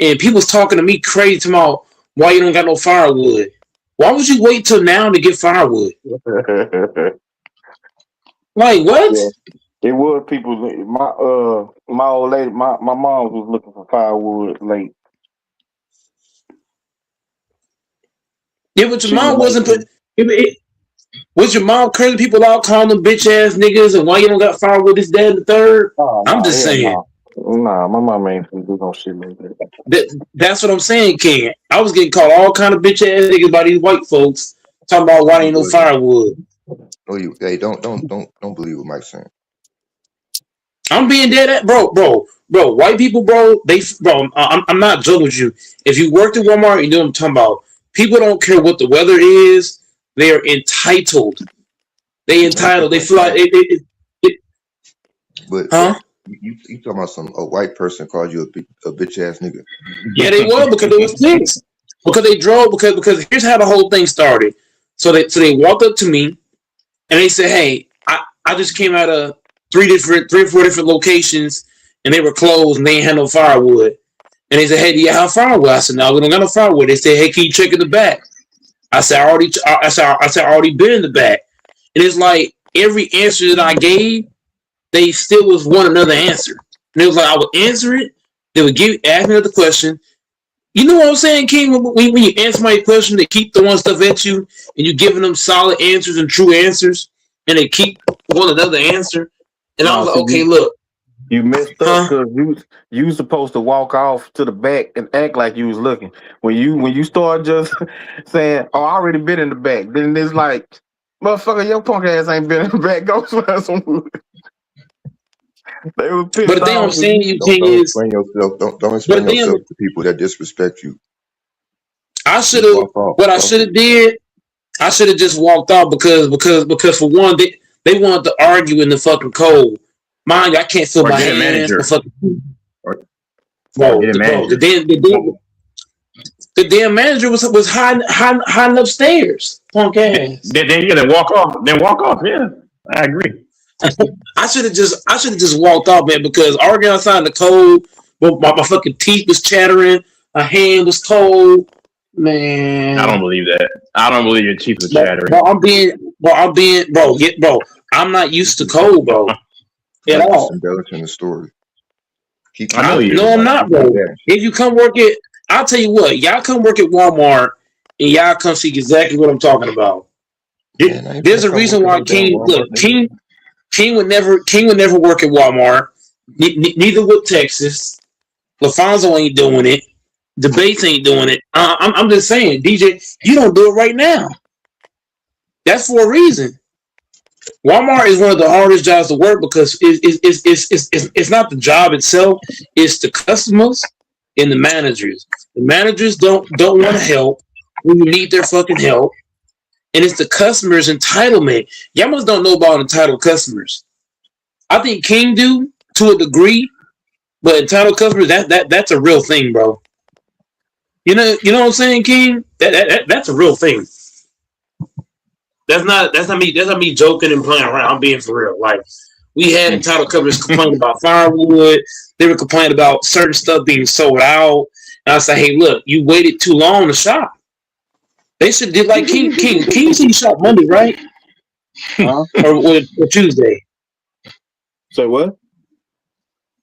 and people's talking to me crazy about why you don't got no firewood. Why would you wait till now to get firewood? Like what? Yeah. It was people. My old lady, my mom was looking for firewood late. Yeah, but your mom wasn't put. Was your mom cursing people out, calling them bitch ass niggas, and why you don't got firewood this, that, and the third? I'm just saying. Nah, my mom ain't do no shit like that. That's what I'm saying, King. I was getting called all kind of bitch ass niggas by these white folks talking about why ain't no firewood. Hey, don't believe what Mike's saying. I'm being dead at bro. White people, bro. I'm not joking with you. If you worked at Walmart, you know what I'm talking about. People don't care what the weather is. They are entitled. They entitled. They feel like But you talking about a white person called you a bitch ass nigga? Yeah, they were because they was pissed. Because they drove because here's how the whole thing started. So they walked up to me and they said, "Hey, I just came out of three or four different locations and they were closed and they ain't had no firewood." And they said, "Hey, do you have firewood?" I said, "No, we don't got no firewood." They said, "Hey, can you check in the back?" I said, "I already been in the back." And it's like every answer that I gave, they still was one another answer. And it was like I would answer it, they would ask me another question. You know what I'm saying, King? When you answer my question, they keep throwing stuff at you, and you giving them solid answers and true answers, and they keep one another answer. And I was like, okay, look. You messed up because you supposed to walk off to the back and act like you was looking. When you start just saying, "Oh, I already been in the back," then it's like, "Motherfucker, your punk ass ain't been in the back. Go find some wood." They was pissed but the thing I'm saying, you King, don't explain yourself. Don't explain yourself to people that disrespect you. I should have. What I should have did, I should have just walked out because for one, they wanted to argue in the fucking cold. Mind you, I can't feel my hands. The damn manager was hiding upstairs. Punk ass. Then you gotta walk off. Then walk off. Yeah, I agree. I should have just walked off, man, because arguing outside in the cold, my fucking teeth was chattering, my hand was cold, man. I don't believe that. I don't believe your teeth was chattering. Bro, I'm not used to cold, bro. At all. Embellishing the story. No, I'm not, bro. If you come work at, I'll tell you what, y'all come work at Walmart and y'all come see exactly what I'm talking about. Man, there's a reason why King would never work at Walmart. Neither would Texas. LaFonso ain't doing it. Debates ain't doing it. I'm just saying, DJ, you don't do it right now. That's for a reason. Walmart is one of the hardest jobs to work because it's not the job itself, it's the customers and the managers. The managers don't want to help when you need their fucking help. And it's the customers' entitlement. Y'all must don't know about entitled customers. I think King do to a degree, but entitled customers, that's a real thing, bro. You know what I'm saying, King? That's a real thing. That's not me joking and playing around. I'm being for real. Like, we had entitled customers complaining about firewood. They were complaining about certain stuff being sold out. And I said, hey, look, you waited too long to shop. They should did like King. King said you shop Monday, right? Huh? or Tuesday. So what?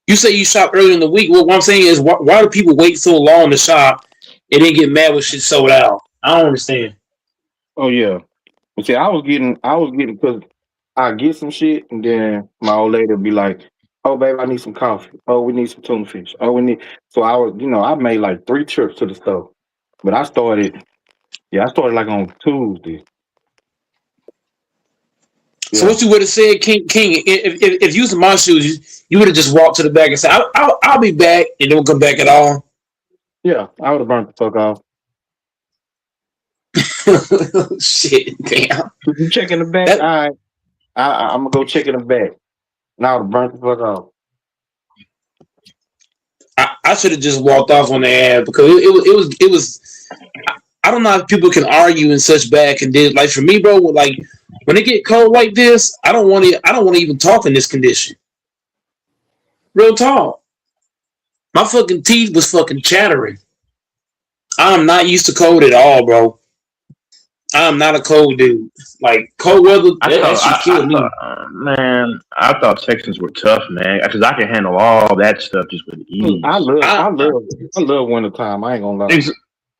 You say you shop early in the week. Well, what I'm saying is, why do people wait so long to shop and then get mad when shit sold out? I don't understand. Oh yeah. See, I was getting because I get some shit and then my old lady would be like, "Oh, babe, I need some coffee. Oh, we need some tuna fish. Oh, we need." So I was, I made like 3 trips to the store, but I started like on Tuesday. So Yeah, what you would have said, King, if you was in my shoes, you would have just walked to the back and said, "I'll be back," and don't come back at all. yeah, I would have burnt the fuck off. Shit, damn. You check in the back? That, All right, I'm gonna go check in the back. And I would have burnt the fuck off. I should have just walked off on the ad because it was. I don't know if people can argue in such bad condition. Like for me, bro, like when it get cold like this, I don't want to even talk in this condition. Real talk. My fucking teeth was fucking chattering. I'm not used to cold at all, bro. I'm not a cold dude. Like cold weather, that shit killed me. I thought Texans were tough, man, because I can handle all that stuff just with ease. I love wintertime. I ain't gonna lie.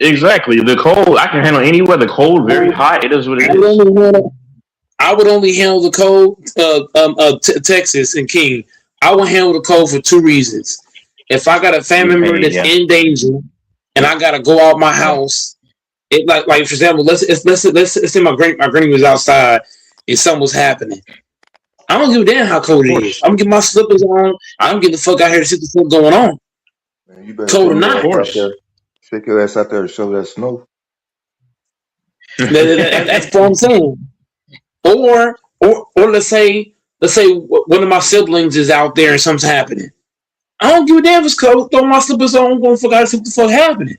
Exactly. The cold, I can handle any weather. Cold, very hot. It is what it is. I would only handle the cold, Texas and King. I would handle the cold for 2 reasons. If I got a family member that's in danger and I gotta go out my house, it like for example, let's say my granny was outside and something was happening. I don't give a damn how cold it is. I'm getting my slippers on. I'm getting the fuck out here to see the fuck going on. Man, you better Cold or not. shake your ass out there to show that snow. That's what I'm saying. Or let's say one of my siblings is out there and something's happening. I don't give a damn if it's cold. Throw my slippers on. I'm going to forget what the fuck happening.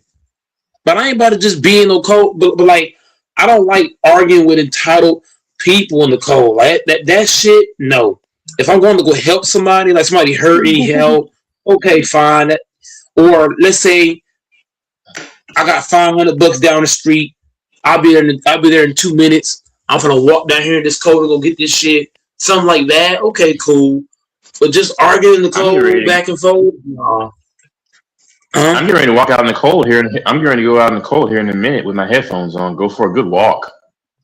But I ain't about to just be in no cold. But like, I don't like arguing with entitled people in the cold. Like that shit, no. If I'm going to go help somebody, like somebody hurt, any help, okay, fine. Or let's say I got $500 down the street. I'll be there in 2 minutes. I'm gonna walk down here in this cold to go get this shit. Something like that. Okay, cool. But just arguing in the cold back and forth. Nah. I'm getting ready to walk out in the cold here. I'm getting ready to go out in the cold here in a minute with my headphones on. Go for a good walk.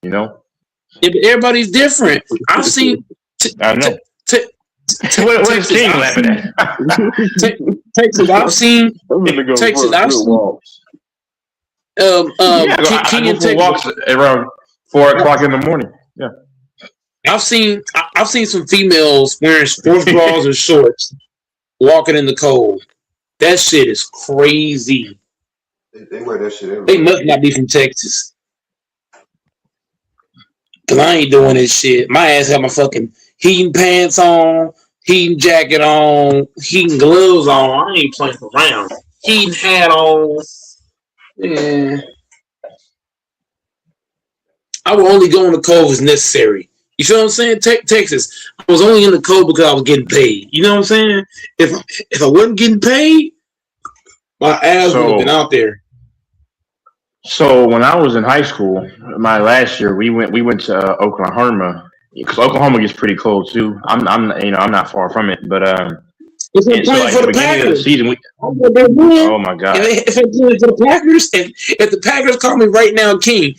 You know. Yeah, but everybody's different. I've seen. I know. What's King laughing at? Texas. I've seen. Texas. I've seen. King and Texas walks around 4 o'clock in the morning. Yeah. I've seen some females wearing sports bras and shorts walking in the cold. That shit is crazy. They wear that shit everywhere. They must not be from Texas. Cause I ain't doing this shit. My ass have my fucking heating pants on, heating jacket on, heating gloves on. I ain't playing around. Heating hat on. Yeah. I will only go in the cold as necessary. You feel what I'm saying? Texas, I was only in the cold because I was getting paid. You know what I'm saying? If I wasn't getting paid, my ass would have been out there. So when I was in high school, my last year, we went to Oklahoma because Oklahoma gets pretty cold too. I'm not far from it, but It's for the Packers. Season, oh my god! If the Packers, if the Packers call me right now, King,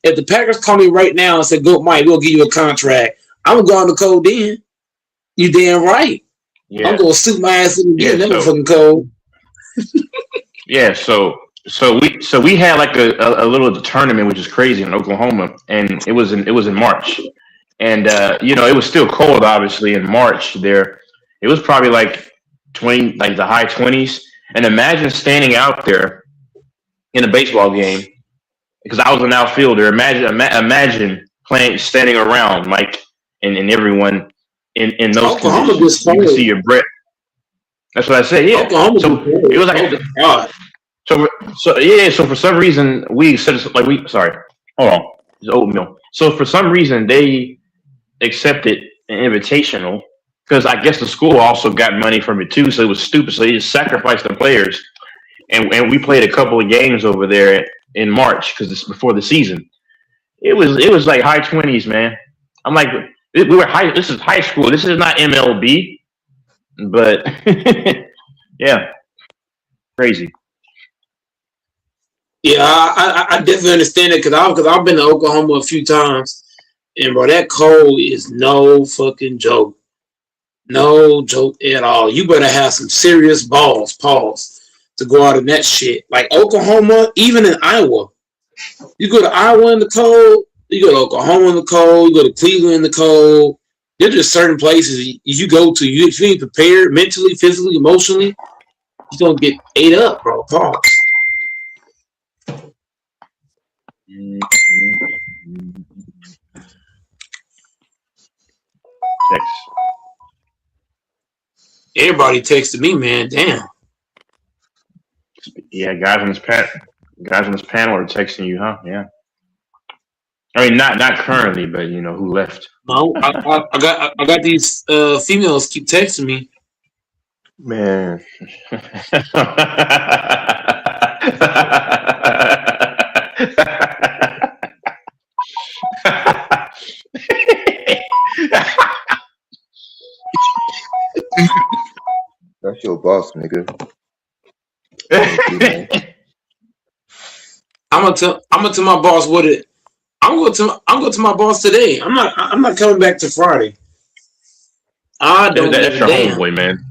if the Packers call me right now and say, "Go, Mike, we'll give you a contract," I'm gonna go on the cold then. You damn right. Yeah. I'm gonna suit my ass in the never fucking cold. Yeah, so we had like a little tournament, which is crazy in Oklahoma, and it was in March, and it was still cold, obviously in March there. It was probably like 20, like the high 20s, and imagine standing out there in a baseball game because I was an outfielder. Imagine playing, standing around, Mike, and everyone in those Oklahoma gets conditions. You can see cold. your breath. That's what I said. Yeah. Oklahoma So gets cold. it was Oh like God. so for some reason we said like we sorry, hold on, it's oatmeal. So for some reason they accepted an invitational because I guess the school also got money from it too, so it was stupid. So they just sacrificed the players, and we played a couple of games over there in March because it's before the season. It was like high 20s, man. I'm like we were high. This is high school. This is not MLB, but yeah, crazy. Yeah, I definitely understand it because I've been to Oklahoma a few times, and bro, that cold is no fucking joke. No joke at all. You better have some serious balls, pause, to go out in that shit. Like Oklahoma, even in Iowa. You go to Iowa in the cold, you go to Oklahoma in the cold, you go to Cleveland in the cold. There's just certain places you go to. If you ain't prepared mentally, physically, emotionally, you're going to get ate up, bro. Pause. Text. Everybody texted me, man. Damn. Yeah, guys on this panel are texting you, huh? Yeah. I mean, not currently, but who left? No, I got these females keep texting me. Man, that's your boss, nigga. Man. I'm gonna tell my boss what it. I'm going to my boss today. I'm not coming back to Friday. I don't That's give a your damn. homeboy, man.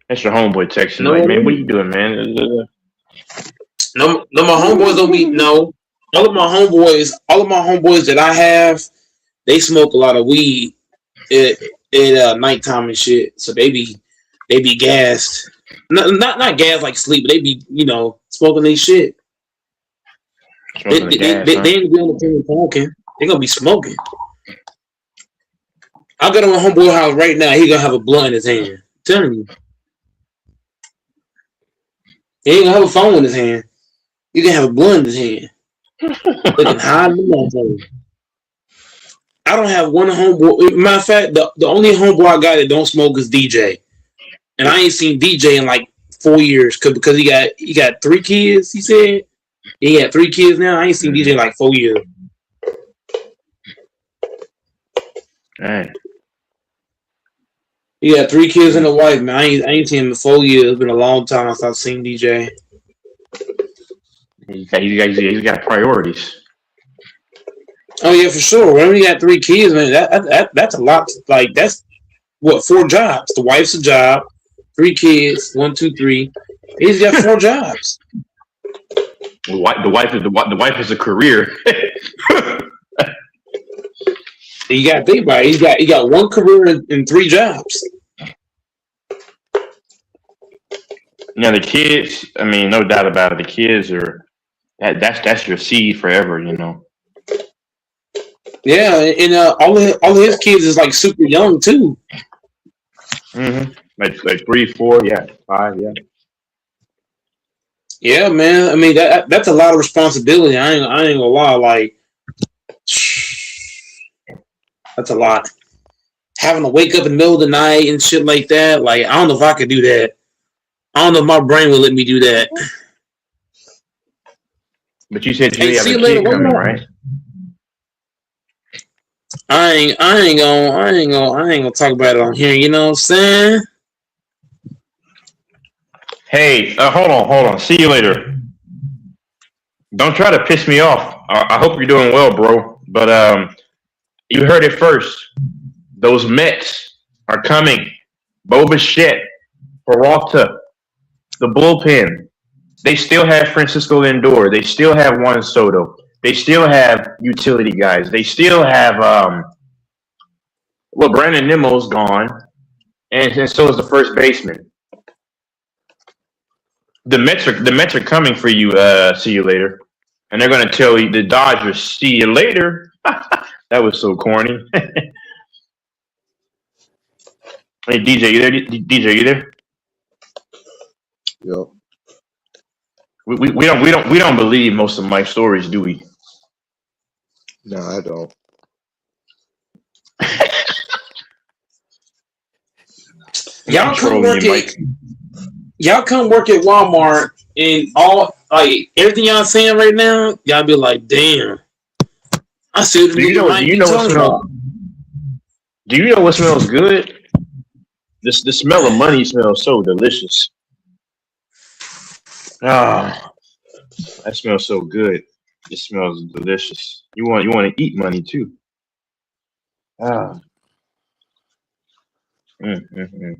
That's your homeboy texting No, like, man, what are you doing, man? no, my homeboys don't be no. All of my homeboys that I have, they smoke a lot of weed at nighttime and shit. So they be gassed. Not gas like sleep, but they be smoking their shit. Smoking the gas, huh? They ain't going to be talking. They gonna be smoking. I got on my homeboy house right now. He gonna have a blunt in his hand. I'm telling you, he ain't gonna have a phone in his hand. He gonna have a blunt in his hand. Looking high in the motherfucker. I don't have one homeboy. Matter of fact, the only homeboy I got that don't smoke is DJ, and I ain't seen DJ in like 4 years because he got 3 kids. He said he got 3 kids now. I ain't seen DJ in like 4 years. Hey. He got 3 kids and a wife, man. I ain't seen him in 4 years. It's been a long time since I've seen DJ. He's got priorities. Oh yeah, for sure. When you got 3 kids, man, that's a lot. Like that's what 4 jobs. The wife's a job, 3 kids, 1, 2, 3. He's got 4 jobs. The wife is a career. You got to think about it. He got 1 career and 3 jobs. Now the kids, I mean, no doubt about it. The kids are that's your seed forever, Yeah, and all of his kids is like super young too. Mm-hmm. Like 3, 4, yeah, 5, yeah. Yeah, man. I mean that's a lot of responsibility. I ain't gonna lie. Like that's a lot. Having to wake up in the middle of the night and shit like that. Like I don't know if I could do that. I don't know if my brain would let me do that. But you said you have see a you later. kid coming, right? I ain't gonna talk about it on here. You know what I'm saying? Hey, hold on. See you later. Don't try to piss me off. I hope you're doing well, bro. But you heard it first. Those Mets are coming. Bo Bichette, Peralta, The bullpen. They still have Francisco Lindor. They still have Juan Soto. They still have utility guys. They still have well, Brandon Nimmo's gone, and so is the first baseman. The Mets are coming for you. See you later, and they're going to tell you the Dodgers. See you later. That was so corny. Hey DJ, you there? DJ, you there? Yep. We don't believe most of Mike's stories, do we? No, I don't. Y'all come Trolling work you, at Mike. y'all come work at Walmart and all like everything y'all saying right now, y'all be like, damn. I see what the Do you nigga know? Do might you be know what talking smells? about. Do you know what smells good? The smell of money smells so delicious. Ah, that smells so good. It smells delicious. You want to eat money too. Ah, mm, mm, mm.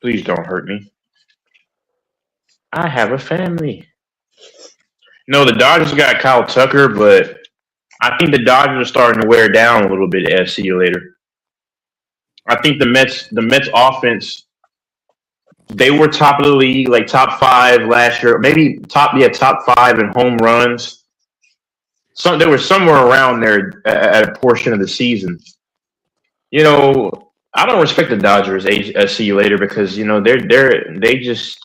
Please don't hurt me. I have a family. No, the Dodgers got Kyle Tucker, but I think the Dodgers are starting to wear down a little bit. See you later. I think the Mets offense, they were top of the league, like top five last year, maybe top five in home runs. They were somewhere around there at a portion of the season. I don't respect the Dodgers. See you later because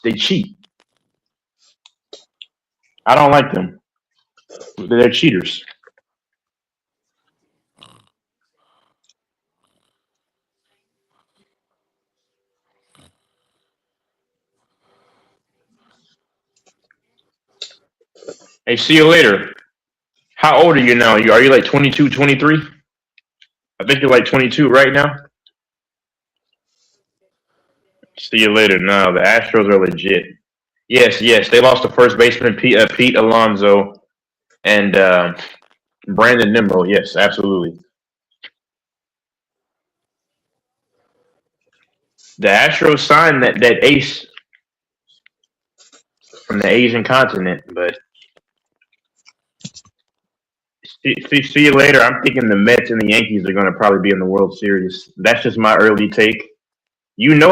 they cheat. I don't like them. They're cheaters. Hey, see you later. How old are you now? Are you like 22, 23? I think you're like 22 right now. See you later. No, the Astros are legit. Yes, yes, they lost the first baseman Pete Alonso and Brandon Nimmo. Yes, absolutely. The Astros signed that ace from the Asian continent, but see you later. I'm thinking the Mets and the Yankees are going to probably be in the World Series. That's just my early take.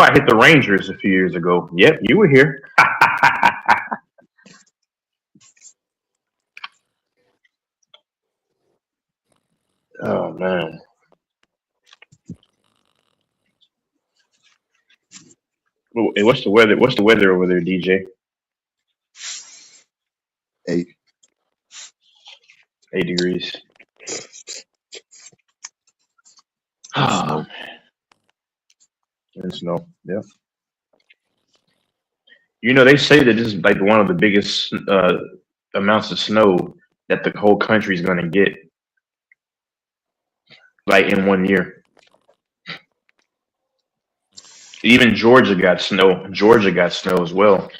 I hit the Rangers a few years ago. Yep, you were here. Oh man. Hey, what's the weather? What's the weather over there, DJ? 8. 8 degrees. And Ah, snow. and snow. Yep. They say that this is like one of the biggest amounts of snow that the whole country is going to get, like in one year. Even Georgia got snow. Georgia got snow as well.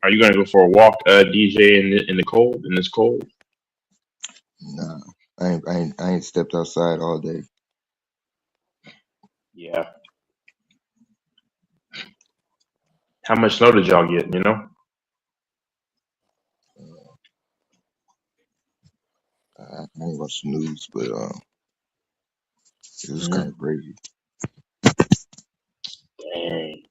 Are you going to go for a walk, DJ, in the cold? In this cold? Nah, I ain't stepped outside all day. Yeah. How much snow did y'all get? I ain't watched the news, but it was kind Mm, of crazy. dang.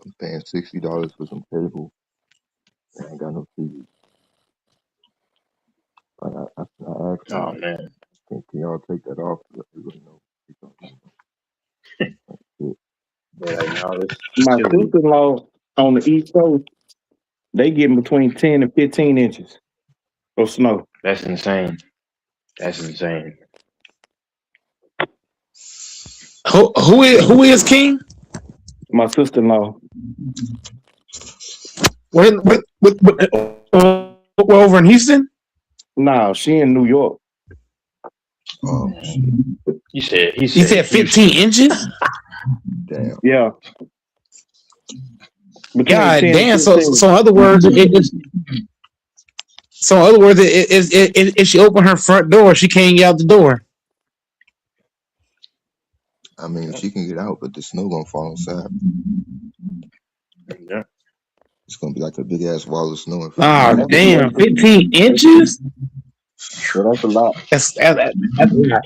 I'm paying $60 for some cable. I ain't got no TV. I asked them Oh like, man. can y'all take that off? They really know. They told me no. They're like, no, this is My chilly. sister-in-law on the East Coast, they get between 10 and 15 inches of snow. That's insane. That's insane. Who is King? My sister-in-law. Over in Houston? No, she in New York. Oh shit! He He said said 15 Houston. inches. Damn. Yeah, between God 10 and damn. So 15. in other words, if she open her front door, she can't get out the door. I mean, she can get out, but the snow gonna fall inside. Yeah. It's gonna be like a big ass wall of snow in front. Oh That's damn, 15 inches? a lot. That's a lot.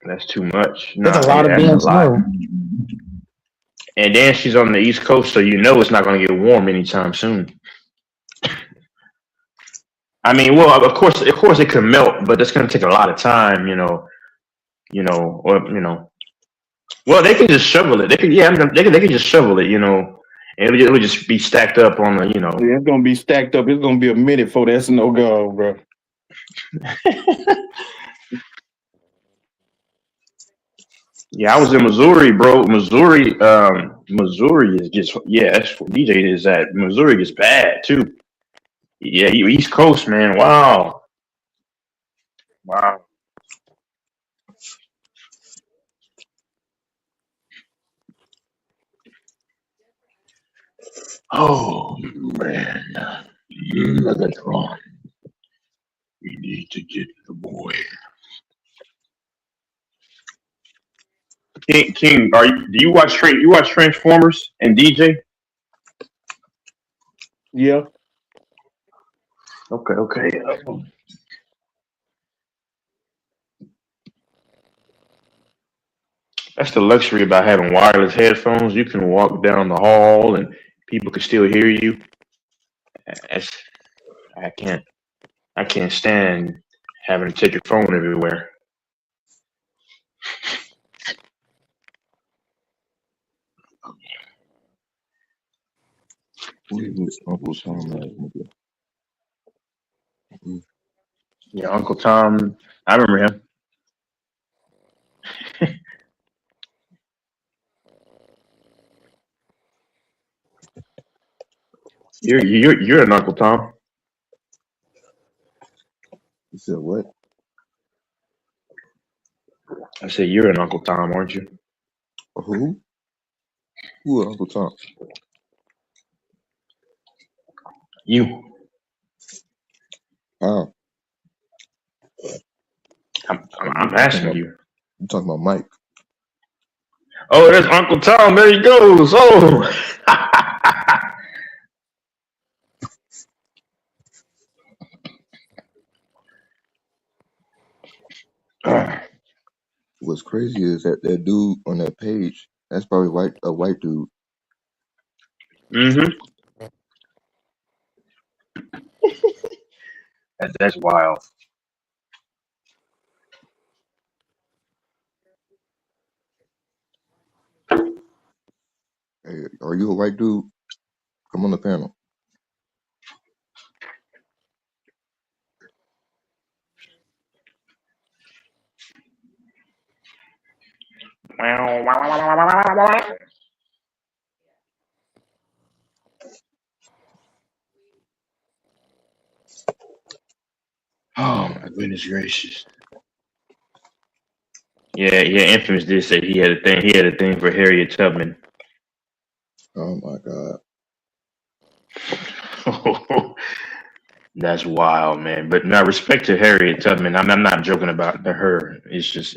That's too much. That's a Nah, lot yeah, of that's a damn lot. snow. And then she's on the East Coast, so you know it's not going to get warm anytime soon. I mean, well, of course, it could melt, but that's going to take a lot of time, or Well, they can just shovel it. They can, yeah, they can just shovel it, and it'll just be stacked up on the. Yeah, it's gonna be stacked up. It's gonna be a minute for that snow gone, bro. Yeah, I was in Missouri, bro. Missouri is just that's where DJ is at. Missouri is bad too. Yeah, you East Coast, man. Wow, wow. Oh man, Megatron, we need to get the boy. King, do you watch Transformers and DJ? Yeah. Okay, okay. That's the luxury about having wireless headphones. You can walk down the hall and people can still hear you. That's, I can't stand having to take your phone everywhere. Who is this Uncle Tom ass nigga? Mm. Yeah, Uncle Tom, I remember him. You're an Uncle Tom. He said what? I said you're an Uncle Tom, aren't you? Who? Who is Uncle Tom? You. How? I'm You talking asking about? you. You talking about Mike? Oh, there's Uncle Tom. There he goes. Oh. What's crazy is that dude on that page. That's probably a white dude. Mm-hmm. That's wild. Hey, are you a white dude? Come on the panel. Oh my goodness gracious. Yeah, yeah. Infamous did say he had a thing. He had a thing for Harriet Tubman. Oh my god. That's wild, man. But now, respect to Harriet Tubman. I'm not joking about her. It's just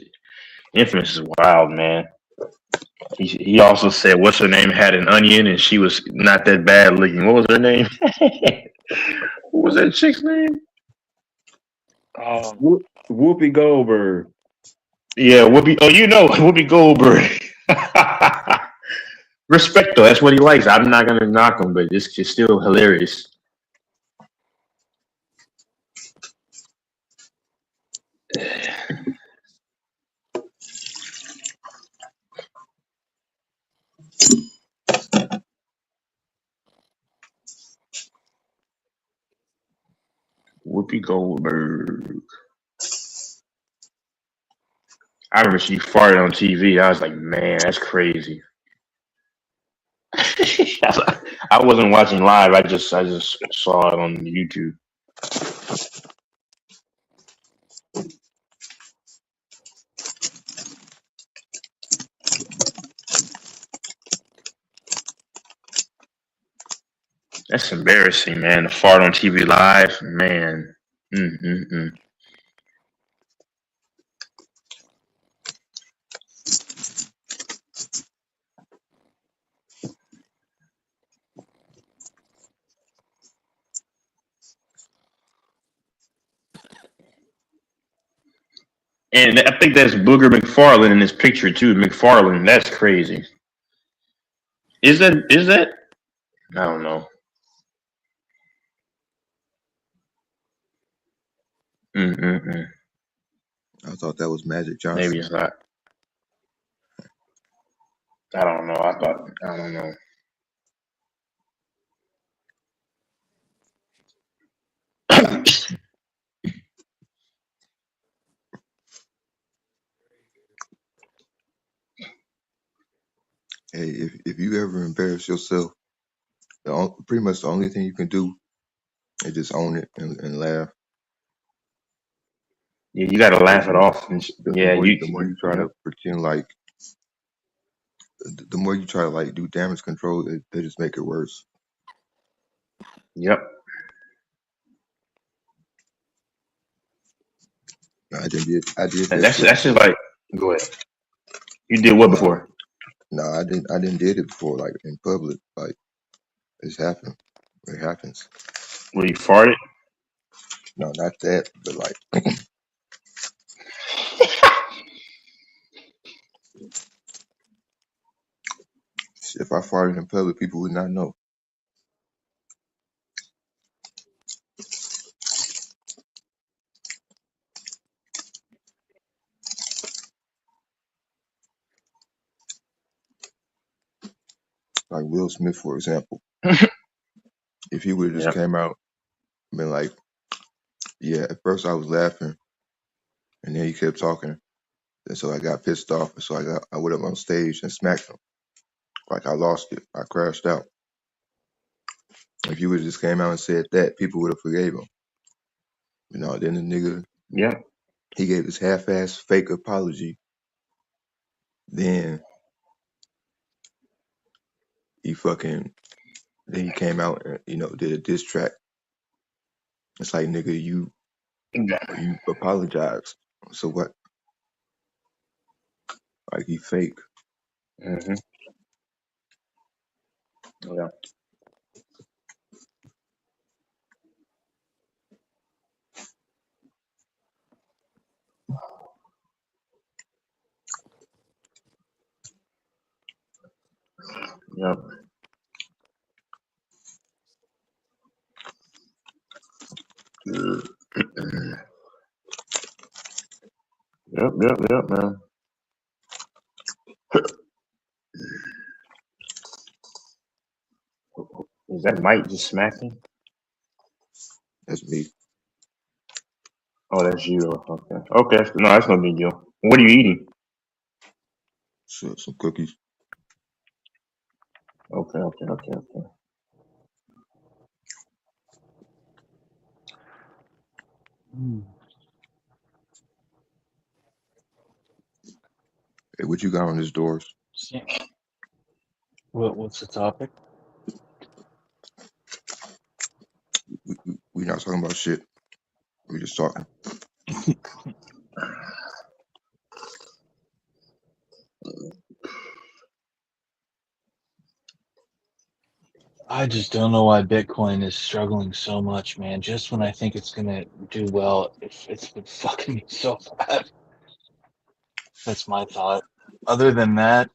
Infamous is wild, man. He also said, "What's her name?" Had an onion, and she was not that bad looking. What was her name? What was that chick's name? Oh, Whoopi Goldberg. yeah, Whoopi. Oh, Whoopi Goldberg. Respect though, that's what he likes. I'm not gonna knock him, but it's just still hilarious. Whoopi Goldberg. I remember she farted on TV. I was like, man, that's crazy. I wasn't watching live. I just saw it on YouTube. That's embarrassing, man. To fart on TV live, man. Mm-mm-mm. And I think that's Booger McFarland in this picture too. McFarland, that's crazy. Is that? Is that? I don't know. Mm-mm-mm. I thought that was Magic Maybe Johnson. it's not. I don't know. I thought. I don't know. Hey, if you ever embarrass yourself, pretty much the only thing you can do is just own it and laugh. Yeah, you got to Because laugh it off. Yeah, you. the more you try Yeah. to pretend like, the more you try to like do damage control, they just make it worse. Yep. I did that That's shit that's just before. like. Go ahead. You did what No, before? no, I didn't did it before, like in public. Like it's happened. It happens. Where you farted? No, not that, but like if I farted in public, people would not know. Like Will Smith, for example, if he would have just Yep. came out and been like, "Yeah, at first I was laughing, and then he kept talking, and so I got pissed off, and so I went up on stage and smacked him. Like I lost it. I crashed out. If he would have just came out and said that, people would have forgave him. Then the nigga Yep. he gave his half-ass fake apology. Then he fucking then he came out and did a diss track. It's like nigga, you apologized. So what? Like he fake. Mm-hmm. Yeah. Yep. Yep. Yep. Yep. Man. Is that Mike just smacking? That's me. Oh, that's you. Okay. Okay. No, that's no big deal. What are you eating? So, some cookies. Okay. Okay. Okay. Okay. Hey, what you got on this doors? What's the topic? We not talking about shit. We just talking. I just don't know why Bitcoin is struggling so much, man. Just when I think it's gonna do well, it's been fucking me so bad. That's my thought. Other than that,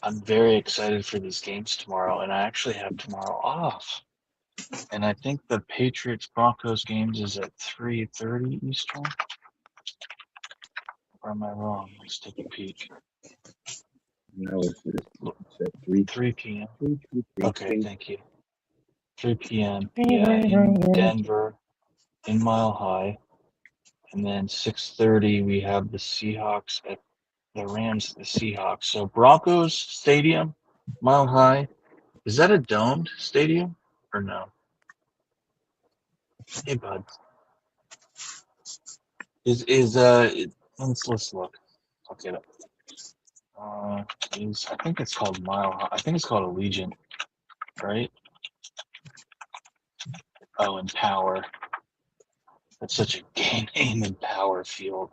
I'm very excited for these games tomorrow, and I actually have tomorrow off. And I think the Patriots Broncos games is at 3:30 Eastern. Or am I wrong? Let's take a peek. No, it's at 3 p.m. 3. Okay, thank you. 3 p.m. Yeah, in Denver, in Mile High, And then 6:30 we have the Seahawks at the Rams at the Seahawks. So Broncos Stadium, Mile High. Is that a domed stadium or no? Hey bud. Let's look. Look it up. I think it's called Mile High. I think it's called Allegiant, right? Oh, and Power. That's such a gay name, Empower Field.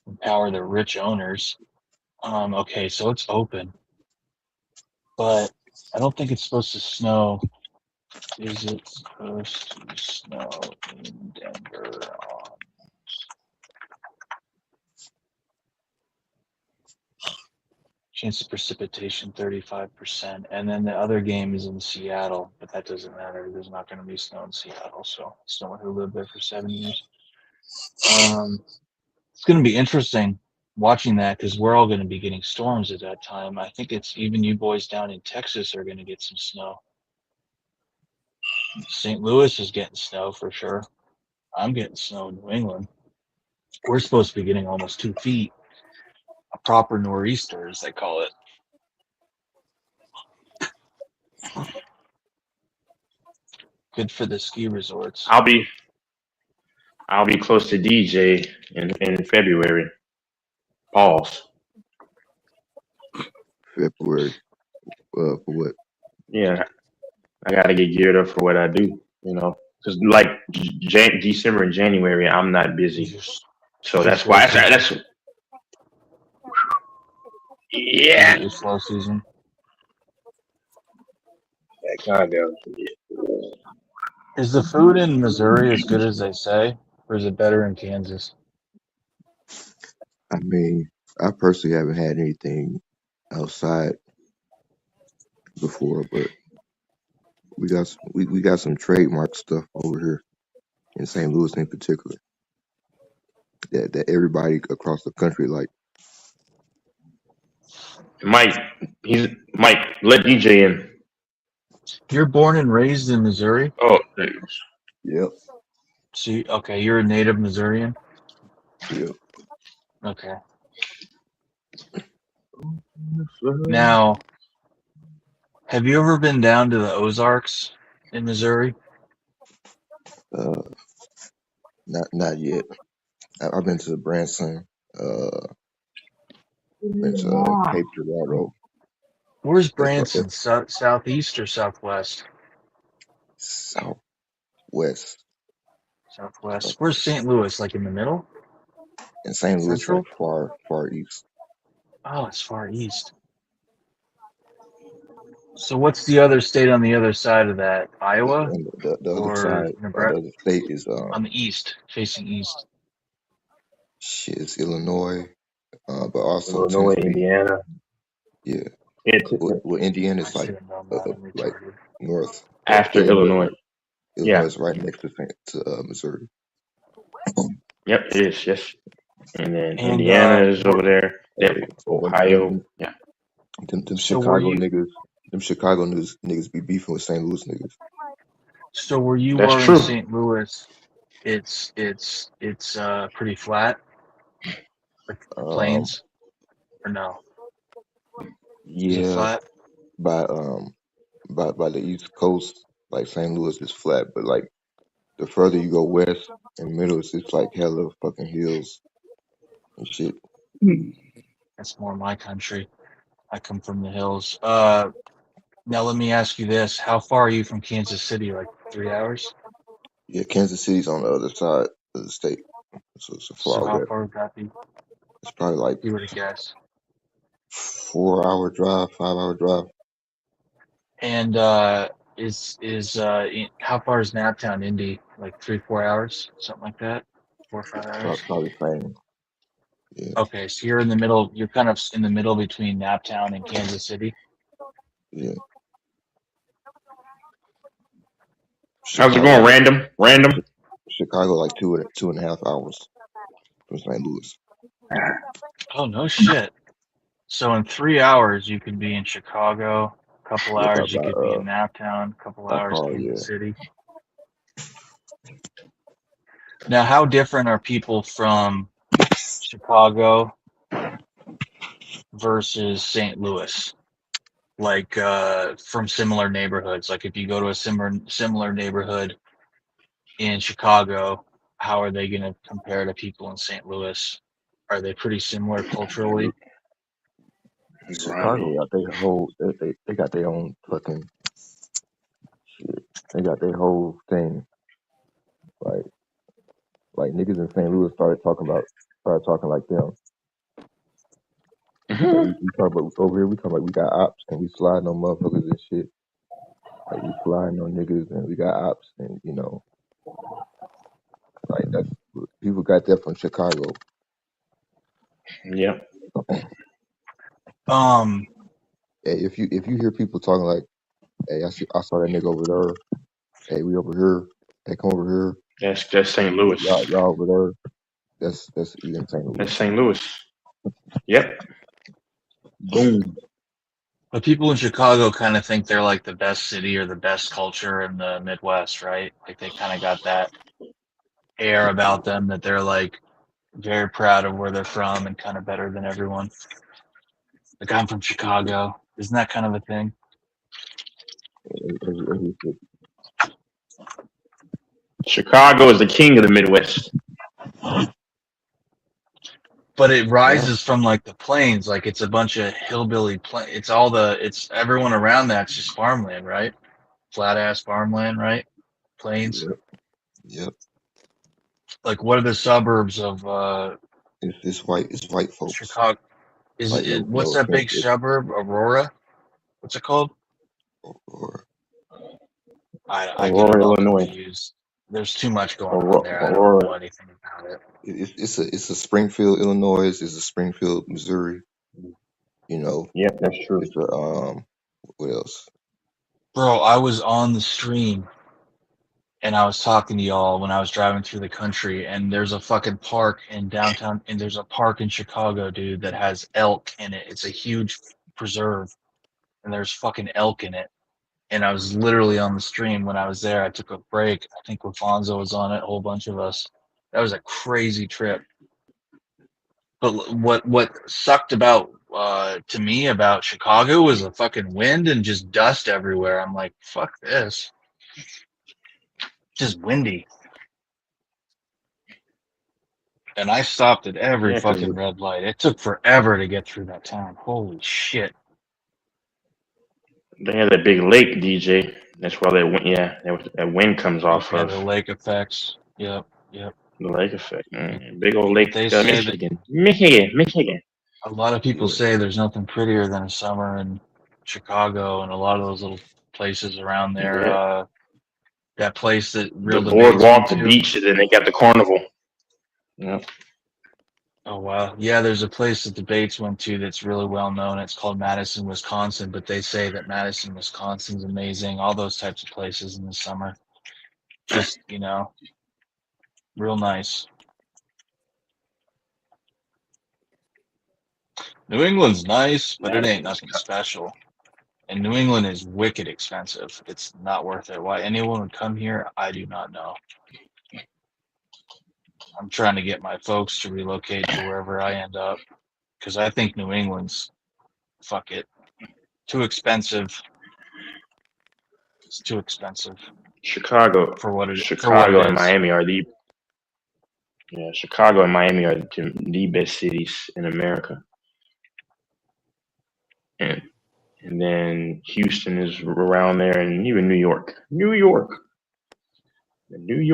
Empower the rich owners. Okay, so it's open, but I don't think it's supposed to snow. Is it supposed to snow in Denver on chance of precipitation 35%? And then the other game is in Seattle, but that doesn't matter. There's not going to be snow in Seattle, so someone who lived there for 7 years. It's going to be interesting watching that because we're all going to be getting storms at that time. I think it's even you boys down in Texas are going to get some snow. St. Louis is getting snow for sure. I'm getting snow in New England. We're supposed to be getting almost 2 feet. A proper nor'easter, as they call it. Good for the ski resorts. I'll be close to DJ in February. Pause. February. For what? Yeah, I gotta get geared up for what I do. Because like December and January, I'm not busy, so Your that's slow why. season. That's Is yeah. it your slow season? Kind of. Is the food in Missouri as good as they say, or is it better in Kansas? I mean, I personally haven't had anything outside before, but we got some trademark stuff over here in St. Louis in particular that everybody across the country like. Mike, Mike. Let DJ in. You're born and raised in Missouri? Oh, Yep. Okay, you're a native Missourian? Yep. Okay. Now, have you ever been down to the Ozarks in Missouri? Uh, not yet. I've been to Branson. Been to Cape Girardeau. Where's That's right. Branson? Southeast or southwest? Southwest. Southwest. Where's Southwest. St. Louis? Like in the middle? And St. Louis like Central? far east. Oh, it's far east. So what's the other state on the other side of that? Iowa And the other or side, the Nebraska? other state is On the east, facing east. shit, it's Illinois, but also Illinois, Tennessee. Indiana. Yeah. It's Well, I Indiana's like should have known that. I'm like retarded. north, but after Illinois. Illinois Yeah. is right next to Missouri. Yep. It is. Yes. And then And Indiana is over there. Then And Ohio. Yeah. them so were Chicago you? niggas, niggas be beefing with St. Louis niggas. So where you That's are in true. St. Louis, it's pretty flat, like Um, plains, or no? Is it yeah, flat? by by the East Coast, like St. Louis is flat, but like the further you go west and middle, it's like hella fucking hills and shit. That's more my country. I come from the hills. Now let me ask you this: how far are you from Kansas City? Like 3 hours? Yeah, Kansas City's on the other side of the state, so it's a So far how west. far would that be? It's probably like If you were to guess. 4 hour drive, 5 hour drive. And how far is Naptown, Indy? Like 3-4 hours, something like that. 4 or 5 hours. Probably same. Yeah, Okay, so you're in the middle. You're kind of in the middle between Naptown and Kansas City. yeah. How's it going? Chicago, Random. Chicago, like 2.5 hours from St. Louis. Oh no shit! So in 3 hours you could be in Chicago. A couple Yeah, hours you could be in Naptown. A couple by hours car. Yeah, Kansas City. Now, how different are people from Chicago versus St. Louis? Like from similar neighborhoods. Like if you go to a similar neighborhood in Chicago, how are they going to compare to people in St. Louis? Are they pretty similar culturally? Chicago Robbie. got their whole they got their own fucking shit. They got their whole thing. Like niggas in St. Louis started talking like them. Like Mhm. we talk about over here, we talk like we got ops and we sliding on motherfuckers and shit. Like we flying on niggas and we got ops and like that's people got that from Chicago. Yep. Um, Hey, if you hear people talking like, hey, I saw that nigga over there. Hey, we over here. Hey, come over here. That's St. Louis. Y'all over there. That's Ian St. Louis. That's St. Louis. Yep. Boom. but people in Chicago kind of think they're like the best city or the best culture in the Midwest, right? Like they kind of got that air about them that they're like very proud of where they're from and kind of better than everyone. Like I'm from Chicago. Isn't that kind of a thing? Every city. Chicago is the king of the Midwest. But it Yeah. rises from like the plains, like it's a bunch of hillbilly it's everyone around that's just farmland, right? Flat ass farmland, right? Plains. Yep. Yep. Like what are the suburbs of It's white folks. Chicago? Is Like it no what's that offense, big suburb? Aurora? What's it called? or I get it Aurora, all Illinois. confused. There's too much going on Aurora. there. I don't Aurora. know anything about it. it's a Springfield, Illinois. It's a Springfield, Missouri. You know, Yep, that's true. it's a what else? Bro, I was on the stream and I was talking to y'all when I was driving through the country, and there's a fucking park in downtown, and there's a park in Chicago, dude, that has elk in it. It's a huge preserve, and there's fucking elk in it. And I was literally on the stream when I was there. I took a break. I think Rafonso was on it, a whole bunch of us. That was a crazy trip. But what sucked about to me about Chicago was the fucking wind and just dust everywhere. I'm like, fuck this. Just windy. And I stopped at every Yeah, because fucking red light. It took forever to get through that town. Holy shit. they have that big lake, DJ. That's why that wind comes off Okay, of the lake effects. Yep, yep. the lake effect. Big old But lake, they say that Michigan. a lot of people Yeah, say there's nothing prettier than a summer in Chicago and a lot of those little places around there. Yeah, That place that the Real Debates went boardwalk, the to. beach, and then they got the carnival. Yeah, Oh wow. Yeah, there's a place that Debates went to that's really well known. It's called Madison, Wisconsin, but they say that Madison, Wisconsin's amazing. All those types of places in the summer. Just, real nice. New England's nice, but it ain't Madison, nothing Wisconsin. special. And New England is wicked expensive. It's not worth it. Why anyone would come here, I do not know. I'm trying to get my folks to relocate to wherever I end up because I think New England's fuck it. Too expensive. It's too expensive Chicago, for what it And is. Miami are Chicago and Miami are the best cities in America, and then Houston is around there, and even New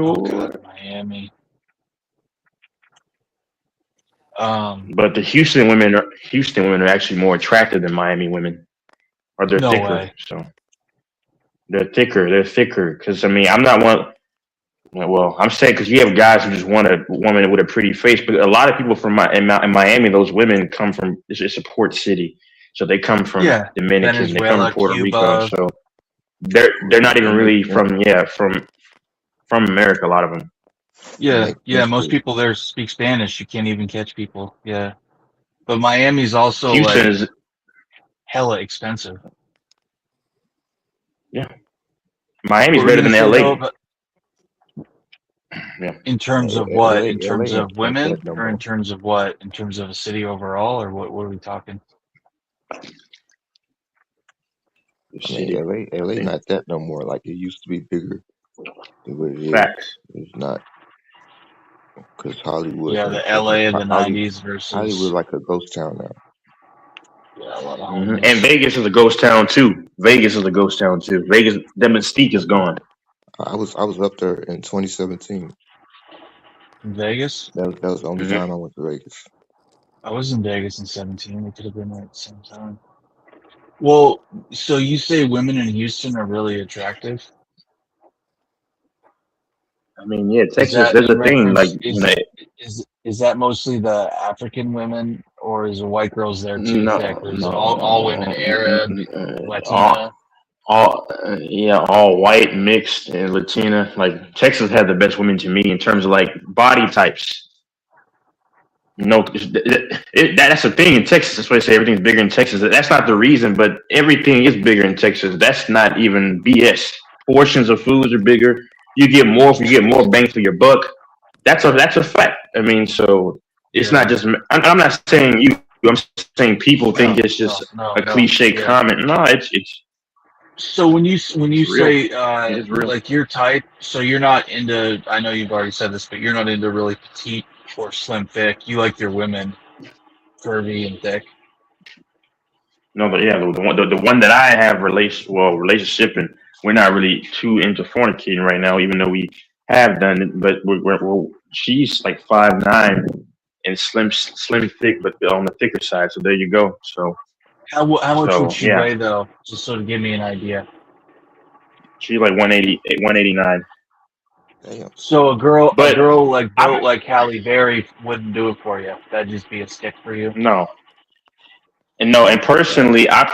Oh God, York. Miami. But the Houston women are actually more attractive than Miami women, or they're No thicker. way. So they're thicker. They're thicker. Because I mean, I'm not one. Well, I'm saying because you have guys who just want a woman with a pretty face, but a lot of people in Miami, those women come from it's a port city, so they come from Yeah, Dominican, they come from Venezuela, Puerto Rico, Cuba. so they're not even really and from America. A lot of them. it Yeah, makes yeah. sense Most to people there speak Spanish. You can't even catch people. Yeah, but Miami's also Houston like is hella expensive. yeah. Miami's What were you better gonna than say though? LA. But Yeah. In terms of what? In terms LA of ain't women, that no or in more. terms of what? In terms of a city overall, or what? What are we talking? The I mean, city. I LA think not that no more. Like it used to be bigger than what it is. facts. It's not because Hollywood Yeah, like the LA of the Hollywood, '90s Hollywood versus like a ghost town now. yeah, a lot of And homeless. Vegas is a ghost town too. Vegas is a ghost town too. Vegas, the mystique is gone. I was up there in 2017. In Vegas, That was the only Hmm time I went to Vegas. I was in Vegas in '17. We could have been there at the same time. Well, so you say women in Houston are really attractive? I mean, yeah, Is Texas. that There's in a thing like reference? Is that mostly the African women, or is the white girls there too thick, no, or is it all women, no, Arab, all, Latina? yeah, all white mixed and Latina. Like Texas had the best women to me in terms of like body types. No, that's the thing in Texas. That's why I say everything's bigger in Texas. That's not the reason, but everything is bigger in Texas. That's not even BS. Portions of foods are bigger. You get more. You get more bang for your buck. That's a fact. I mean, so it's not Yeah. just. I'm not saying you. I'm saying people think No, it's just no, no, a no. cliche Yeah. comment. No, So when you it's real. say It is real. like your type, so you're not into. I know you've already said this, but you're not into really petite or slim thick. You like your women curvy and thick. No, but yeah, the one that I have relationship, and we're not really too into fornicating right now, even though we have done it. But she's like 5'9" and slim thick, but on the thicker side. So there you go. How much would So she yeah, weigh though? Just so to give me an idea. she's like 180, 189. Damn. So a But girl like I'm built like Halle Berry wouldn't do it for you. That'd just be a stick for you. no, and no, and Okay. personally, I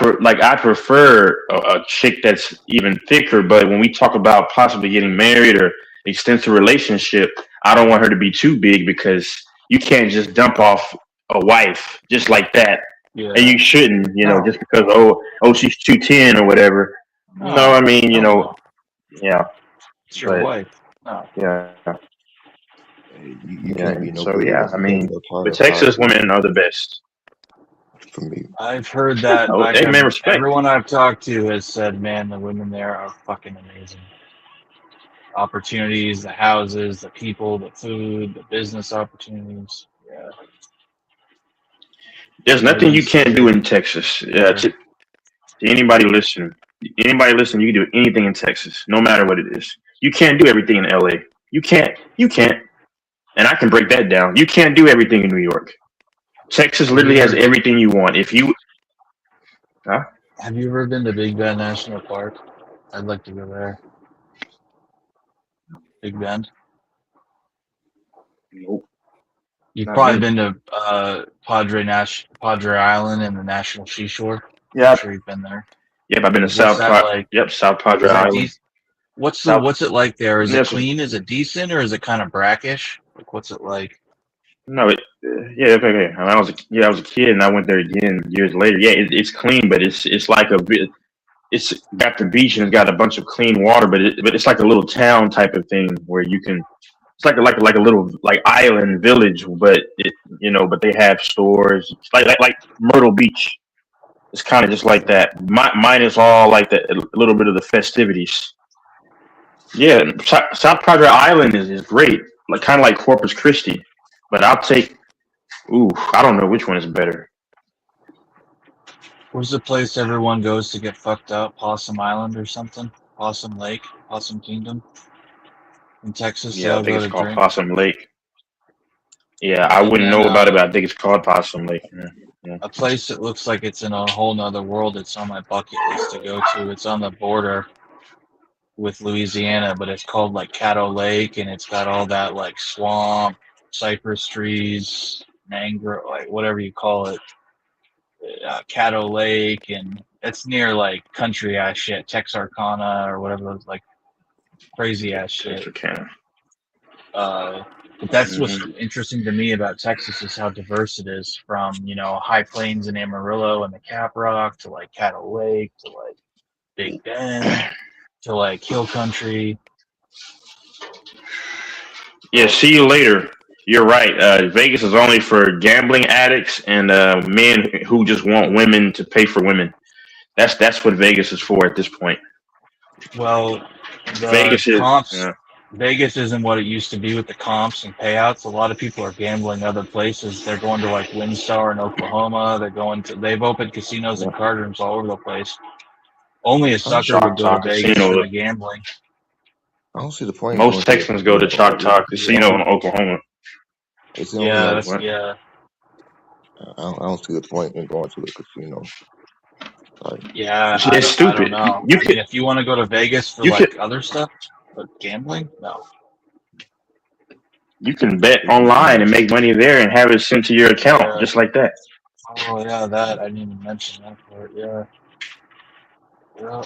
prefer a chick that's even thicker. But when we talk about possibly getting married or extensive relationship, I don't want her to be too big because you can't just dump off a wife just like that, and Yeah. you shouldn't, No. just because she's 210 or whatever. No, No. I mean, Hell no. yeah, It's your but wife. No. yeah, Hey, you yeah. can't be no So bigger yeah, than I mean, taller but than five Texas two women are the best. for me. I've heard that. Oh, hey man, respect. Everyone I've talked to has said, man, the women there are fucking amazing. Opportunities, the houses, the people, the food, the business opportunities. Yeah. There's nothing you Everything's can't do bigger, in Texas. better. To anybody listen, you can do anything in Texas, no matter what it is. You can't do everything in LA. You can't, and I can break that down. You can't do everything in New York. Texas Have you literally has ever everything you want. If you, huh? have you ever been to Big Bend National Park? I'd like to go there. Big Bend. Nope, You've not probably me. been to Padre Island and the National Seashore. I'm Yep, sure you've been there. yep. I've been to What's that like? Yep, South Padre Is that Island. decent? South. What's it like there? Is it Yes, clean? Is it decent, or is it kind of brackish? Like, what's it like? no, yeah, okay, okay. I was a kid, and I went there again years later. Yeah, it's clean, but it's like a bit. It's got the beach and it's got a bunch of clean water, but it's like a little town type of thing where you can. It's like a little like island village, but but they have stores. It's like Myrtle Beach. It's kind of just like that. Mine is all like that, a little bit of the festivities. Yeah, South Padre Island is great, like kind of like Corpus Christi, but I'll take. Ooh, I don't know which one is better. Where's the place everyone goes to get fucked up? Possum Island or something? Possum Lake? Possum Kingdom? In Texas, they Yeah, I all think go it's to called drink. Possum Lake. Yeah, I And wouldn't then know about it, but I think it's called Possum Lake. Yeah, yeah. a place that looks like it's in a whole nother world. It's on my bucket list to go to. It's on the border with Louisiana, but it's called like Caddo Lake, and it's got all that like swamp, cypress trees, mangrove, like whatever you call it, Caddo Lake, and it's near like country ass shit, Texarkana or whatever, those like crazy ass shit. Texarkana. Uh, but that's what's Hmm interesting to me about Texas is how diverse it is from, high plains in Amarillo and the Cap Rock to like Caddo Lake to like Big Bend to like hill country. Yeah, see you later. You're right. Vegas is only for gambling addicts and men who just want women to pay for women. That's what Vegas is for at this point. Well, the Vegas is. comps, Vegas isn't what it used to be with the comps and payouts. A lot of people are gambling other places. They're going to like Windstar in Oklahoma. They've opened casinos Yeah. and card rooms all over the place. Only a I don't, sucker would go to Choctaw Vegas for Casino. the gambling. I don't see the point in going Most to a Texans go to casino. Like, Choctaw Casino in Oklahoma. it's only Yeah, like that's, What? yeah. I don't see the point in going to a casino. Like, Yeah, It's I don't stupid. know. You I mean, could if you want to go to Vegas for you could like other stuff, but gambling, no. you can bet it's online and ridiculous. make money there and have it sent to your account Yeah. just like that. Oh yeah, that I didn't even mention that part. Yeah. Yeah.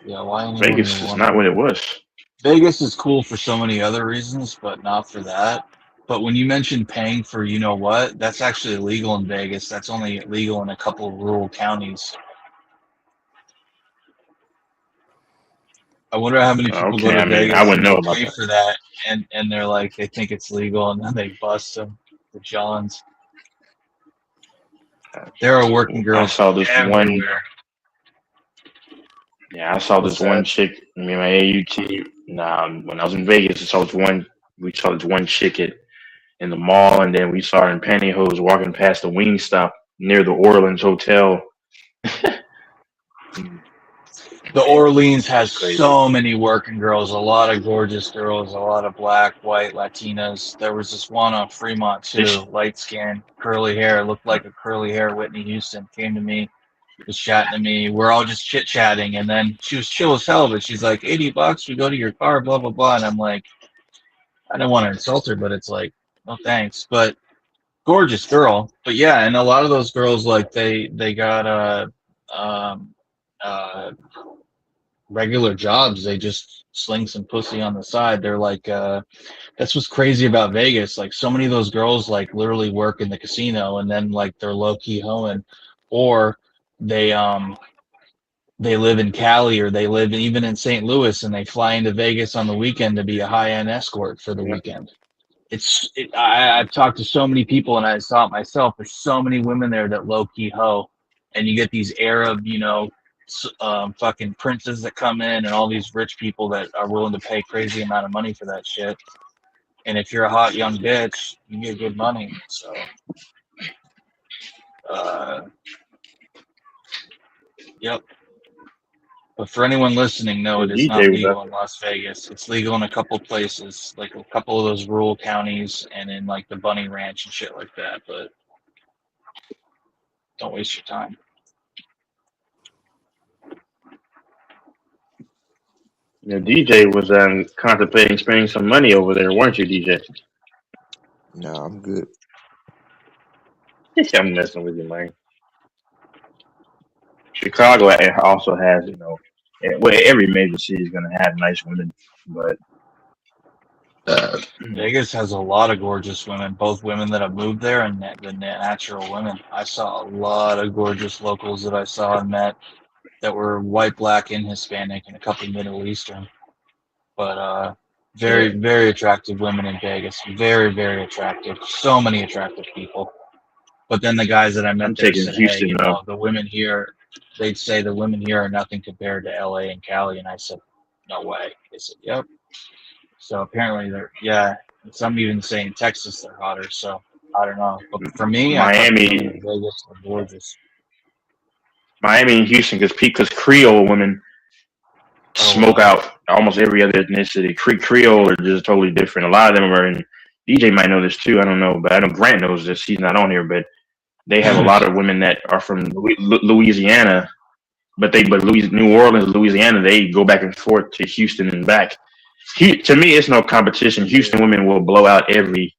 Yeah. Why anyone would Vegas is want to not go what it to was. Vegas is cool for so many other reasons, but not for that. But when you mention paying for you know what, that's actually illegal in Vegas. That's only legal in a couple of rural counties. I wonder how many people go Okay, to I mean I Vegas wouldn't and know they about pay that. for that, and they're like they think it's legal, and then they bust them. The Johns. There are working I girls saw this one. everywhere. Yeah, I saw What's this one that? chick. I mean, my AUT. Nah, when I was in Vegas, I saw this one. We saw this one chick in the mall, and then we saw her in pantyhose walking past the wing stop near the Orleans Hotel. The Orleans has That's crazy. so many working girls, a lot of gorgeous girls, a lot of black, white, Latinas. There was this one on Fremont It's, too, light skin, curly hair, looked like a curly hair Whitney Houston. Came to me, was chatting to me. We're all just chit chatting, and then she was chill as hell, but she's like, $80, we go to your car, blah blah blah. And I'm like, I didn't want to insult her, but it's like, no thanks. But gorgeous girl. But yeah, and a lot of those girls like they got um uh regular jobs. They just sling some pussy on the side. They're like, that's what's crazy about Vegas. Like so many of those girls like literally work in the casino and then like they're low key hoeing, or they they live in Cali or they live even in St. Louis and they fly into Vegas on the weekend to be a high end escort for the yeah, weekend. I've talked to so many people and I saw it myself. There's so many women there that low key hoe, and you get these Arab, fucking princes that come in and all these rich people that are willing to pay crazy amount of money for that shit. And if you're a hot young bitch, you get good money. So, uh, yep. But for anyone listening, no, the it is not DJ was legal up in Las Vegas. It's legal in a couple places, like a couple of those rural counties and in like the Bunny Ranch and shit like that. But don't waste your time. there. DJ was contemplating spending some money over there, weren't you, DJ? Nah, I'm good. I'm messing with you, man. Chicago also has, well, every major city is going to have nice women, but uh, Vegas has a lot of gorgeous women, both women that have moved there and the natural women. I saw a lot of gorgeous locals that I saw and met that were white, black, and Hispanic, and a couple Middle Eastern. But yeah, very, very attractive women in Vegas. Very, very attractive. So many attractive people. But then the guys that I met I'm there taking said, hey, Houston you though. know, the women here, they'd say the women here are nothing compared to LA and Cali. And I said, no way. They said, yep. So apparently yeah, some even saying Texas they're hotter. So I don't know. But for me, I thought the women in Miami, Vegas were gorgeous. Miami and Houston, because Creole women Oh, smoke out almost every other ethnicity. Creole are just totally different. A lot of them are in. DJ might know this too. I don't know, but I know Grant knows this. He's not on here, but they have a lot of women that are from Louisiana, New Orleans, Louisiana, they go back and forth to Houston and back. To me, it's no competition. yeah. Houston women will blow out every,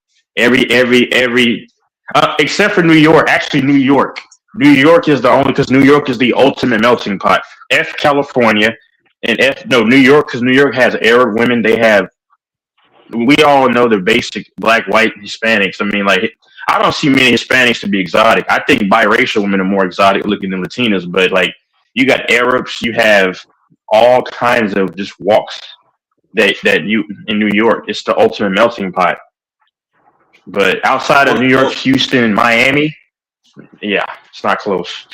except for New York. Actually, New York. New York is the only because New York is the ultimate melting pot. F California and F no New York because New York has Arab women. They have we all know the basic black, white, Hispanics. I mean, like I don't see many Hispanics to be exotic. I think biracial women are more exotic looking than Latinas, but like you got Arabs, you have all kinds of just walks that you in New York. It's the ultimate melting pot. But outside of New York, What Houston, and Miami, yeah, it's not close.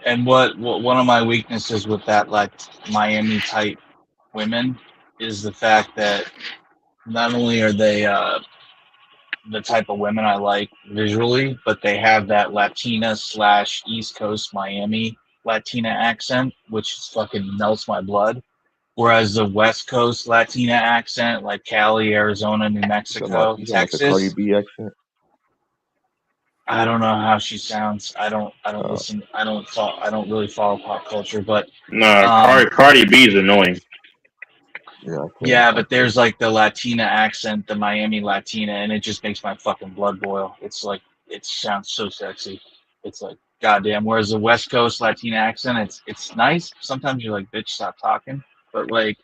and what one of my weaknesses with that like Miami type women is the fact that not only are they the type of women I like visually, but they have that Latina slash East Coast Miami Latina accent, which fucking melts my blood. Whereas the West Coast Latina accent, like Cali, Arizona, New Mexico, You talking about the Cardi Texas, B accent? I don't know how she sounds. I don't Uh, listen. I don't really follow pop culture, but No, um, Cardi B is annoying. yeah, yeah, I but can't. there's like the Latina accent, the Miami Latina, and it just makes my fucking blood boil. It's like it sounds so sexy. It's like goddamn. Whereas the West Coast Latina accent, it's nice. Sometimes you're like, bitch, stop talking. But like,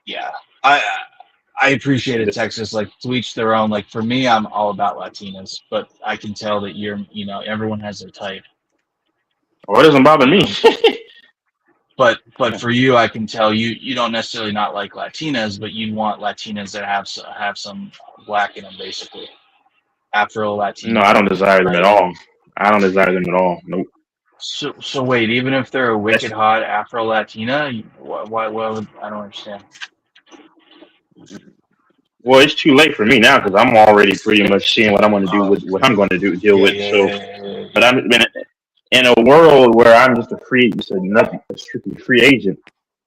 yeah, I I appreciated Texas. Like to each their own. Like for me, I'm all about Latinas, but I can tell that everyone has their type. Well, it doesn't bother me. Um, but for you, I can tell you don't necessarily not like Latinas, but you want Latinas that have some black in them, basically Afro No, Latina, I don't desire them at right? all. I don't desire them at all. Nope. So wait, even if they're a wicked That's hot Afro Latina, why would I don't understand? well, it's too late for me now because I'm already pretty much seeing what I'm going to do with what I'm going to deal Yeah, with. yeah, So, yeah, yeah, but yeah. I'm in a world where I'm just a strictly free agent.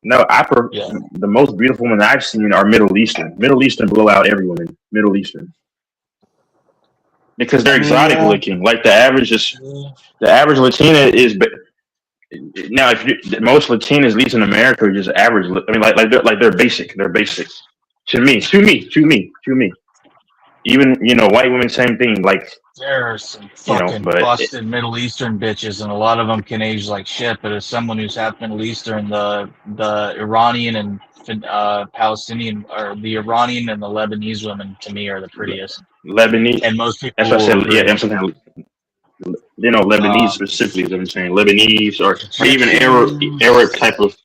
No, Yeah. the most beautiful women I've seen are Middle Eastern. Middle Eastern blow out every woman. Middle Eastern because I they're mean, exotic yeah, looking. Like the average Latina is. Now, if you, most Latinas, at least in America, are just average. I mean, they're basic. They're basic to me. Even white women, same thing. Like there are some fucking but busted Middle Eastern bitches, and a lot of them can age like shit. But as someone who's half Middle Eastern, the Iranian and Palestinian, or the Iranian and the Lebanese women, to me, are the prettiest, Lebanese. and most That's people what I will said. Yeah, agree. I'm saying. Lebanese Um, specifically is what I'm saying. Lebanese or even Arab Egyptians, type of.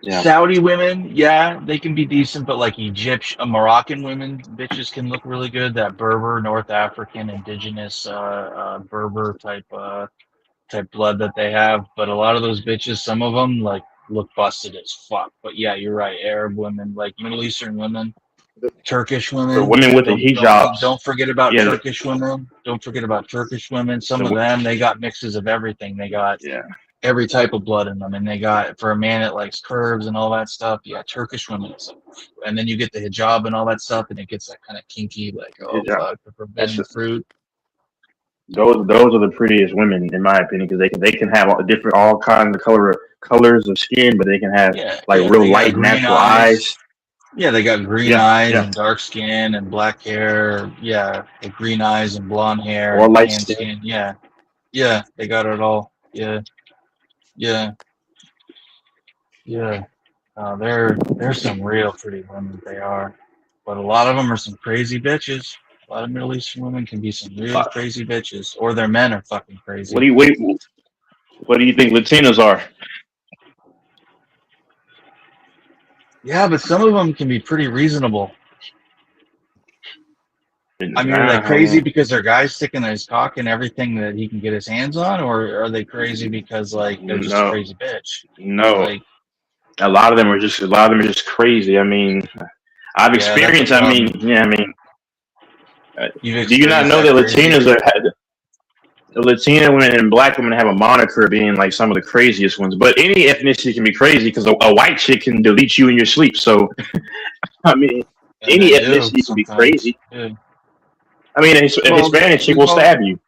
Yeah, Saudi women, yeah, they can be decent, but like Egyptian, Moroccan women, bitches can look really good. That Berber, North African, indigenous, Berber type blood that they have. But a lot of those bitches, some of them like look busted as fuck. But yeah, you're right. Arab women, like Middle Eastern women, Turkish the women. women with the Don't hijabs. don't forget about Yeah, Turkish women. Don't forget about Turkish women. Some the of them they got mixes of everything. They got yeah. every type of blood in them, and they got for a man that likes curves and all that stuff. Yeah, Turkish women, and then you get the hijab and all that stuff, and it gets that kind of kinky, like oh Hijab. fuck, the That's forbidden fruit. those are the prettiest women in my opinion because they can have all kinds of colors of skin, but they can have Yeah, like yeah, real they got light green natural eyes. eyes. Yeah, they got green Yeah, eyes yeah, and dark skin and black hair. Yeah, the green eyes and blonde hair or and light tan skin. skin. Yeah, yeah, they got it all. Yeah, yeah, yeah. They're some real pretty women. They are, but a lot of them are some crazy bitches. A lot of Middle Eastern women can be some real Uh, crazy bitches, or their men are fucking what crazy. do you wait? What do you think Latinos are? Yeah, but some of them can be pretty reasonable. I mean, are they crazy Nah, because their guy's sticking his cock in everything that he can get his hands on, or are they crazy because like they're just a no, crazy bitch? no. Like, A lot of them are just crazy. I mean, I've yeah, that's a experienced. I mean, problem. yeah. I mean, uh, You've do you not experienced know that that crazy. The Latina women and black women have a moniker being like some of the craziest ones. But any ethnicity can be crazy because a white chick can delete you in your sleep. So I mean, And any they do ethnicity can be sometimes. crazy. Yeah. I mean, a Well, Hispanic chick will stab you.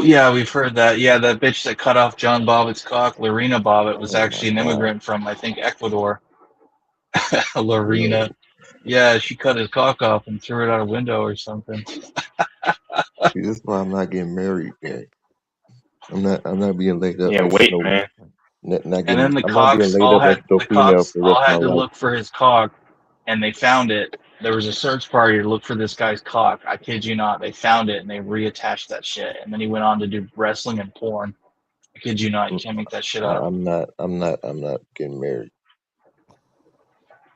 yeah, we've heard that. Yeah, that bitch that cut off John Bobbitt's cock, Lorena Bobbitt, was Oh my actually an god. immigrant from I think Ecuador. Yo, Lorena. Yeah, she cut his cock off and threw it out a window or something. see, this is why I'm not getting married, man. I'm not being laid up Yeah, next to wait, no, man. not And getting. then I'm not being laid up next to a the female for cops the rest all of had my to life. look for his cock, and they found it. There was a search party to look for this guy's cock. I kid you not. They found it and they reattached that shit. And then he went on to do wrestling and porn. I kid you not. You Mm, can't make that shit up. I'm not getting married.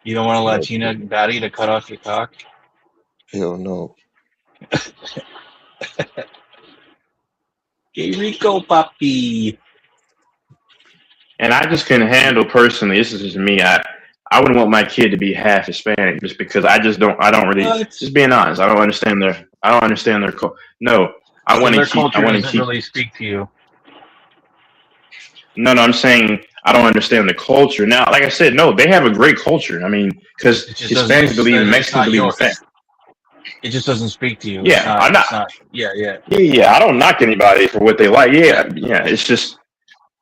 You don't want a Like, Latina baddie to cut off your cock? hell no. Que rico, papi. And I just couldn't handle personally. This is just me. I wouldn't want my kid to be half Hispanic just because I don't really What? just being honest. I don't understand their no. So their I culture want to doesn't keep really speak to you. no, I'm saying I don't understand the culture. Now, like I said, no, they have a great culture. I mean, because It just doesn't. Hispanics believe in It's Mexicans not believe in family. yours. It just doesn't speak to you. It's Yeah, not. I'm not. It's not. Yeah, yeah. Yeah, I don't knock anybody for what they like. Yeah, yeah. It's just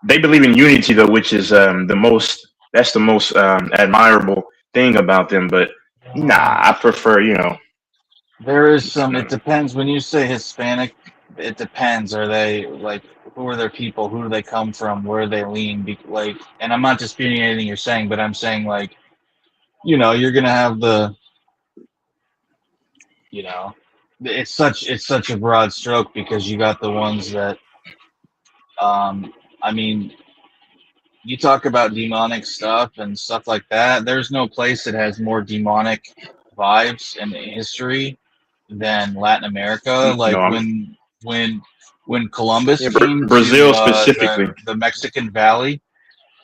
they believe in unity though, which is the most. That's the most admirable thing about them. But nah, I prefer There is some. It Hispanic. depends. When you say Hispanic, it depends. Are they like? Who are their people? Who do they come from? Where they lean? Like, and I'm not disputing anything you're saying, but I'm saying like, you're gonna have the, you know, it's such a broad stroke because you got the ones that, I mean, you talk about demonic stuff and stuff like that. There's no place that has more demonic vibes in history than Latin America. No, Like when Columbus yeah, came to Brazil specifically. the Mexican Valley,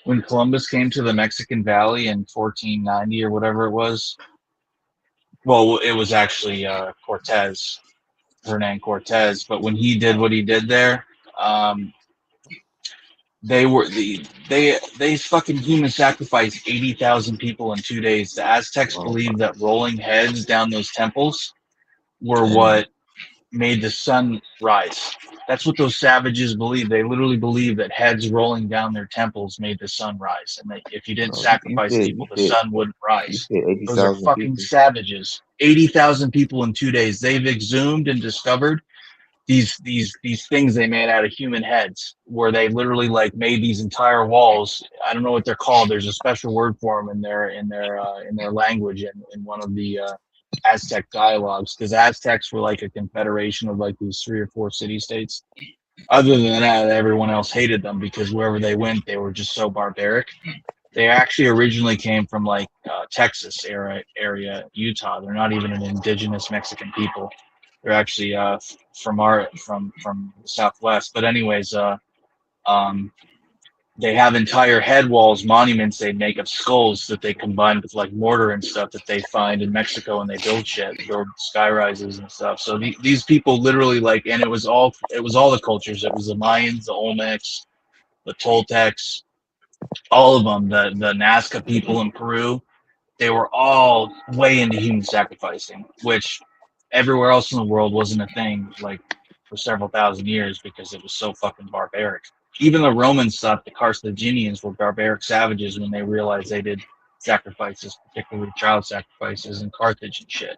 when Columbus came to the Mexican Valley in 1490 or whatever it was. Well, it was actually Hernan Cortez. But when he did what he did there, um, they fucking human sacrificed 80,000 people in 2 days. The Aztecs Oh my believed that rolling heads down those temples were damn. what made the sun rise. That's what those savages believed. They literally believed that heads rolling down their temples made the sun rise, and that if you didn't Bro, sacrifice people, the sun wouldn't you rise. said eighty Those are thousand fucking people. savages. 80,000 people in 2 days. They've exhumed and discovered these things they made out of human heads, where they literally like made these entire walls. I don't know what they're called. There's a special word for them in their language in one of the Aztec dialogues, because Aztecs were like a confederation of like these 3 or 4 city states. Other than that, everyone else hated them because wherever they went, they were just so barbaric. They actually originally came from like Texas area, Utah. They're not even an indigenous Mexican people. They're actually from the Southwest. But anyways, um, they have entire head walls, monuments they make of skulls that they combine with like mortar and stuff that they find in Mexico, and they build sky rises and stuff. So these people literally like, and it was all the cultures. It was the Mayans, the Olmecs, the Toltecs, all of them, the Nazca people in Peru. They were all way into human sacrificing, which everywhere else in the world wasn't a thing like for several thousand years because it was so fucking barbaric. Even the Romans thought the Carthaginians were barbaric savages when they realized they did sacrifices, particularly child sacrifices in Carthage and shit.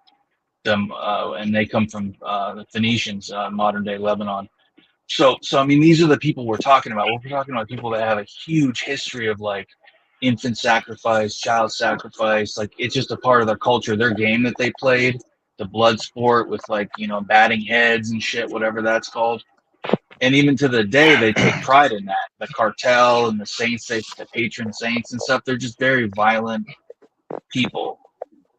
And they come from the Phoenicians, modern day Lebanon. So I mean, these are the people we're talking about. We're talking about people that have a huge history of like infant sacrifice, child sacrifice. Like it's just a part of their culture, their game that they played, the blood sport with like batting heads and shit, whatever that's called. And even to the day, they take pride in that. The cartel and the saints, the patron saints and stuff. They're just very violent people,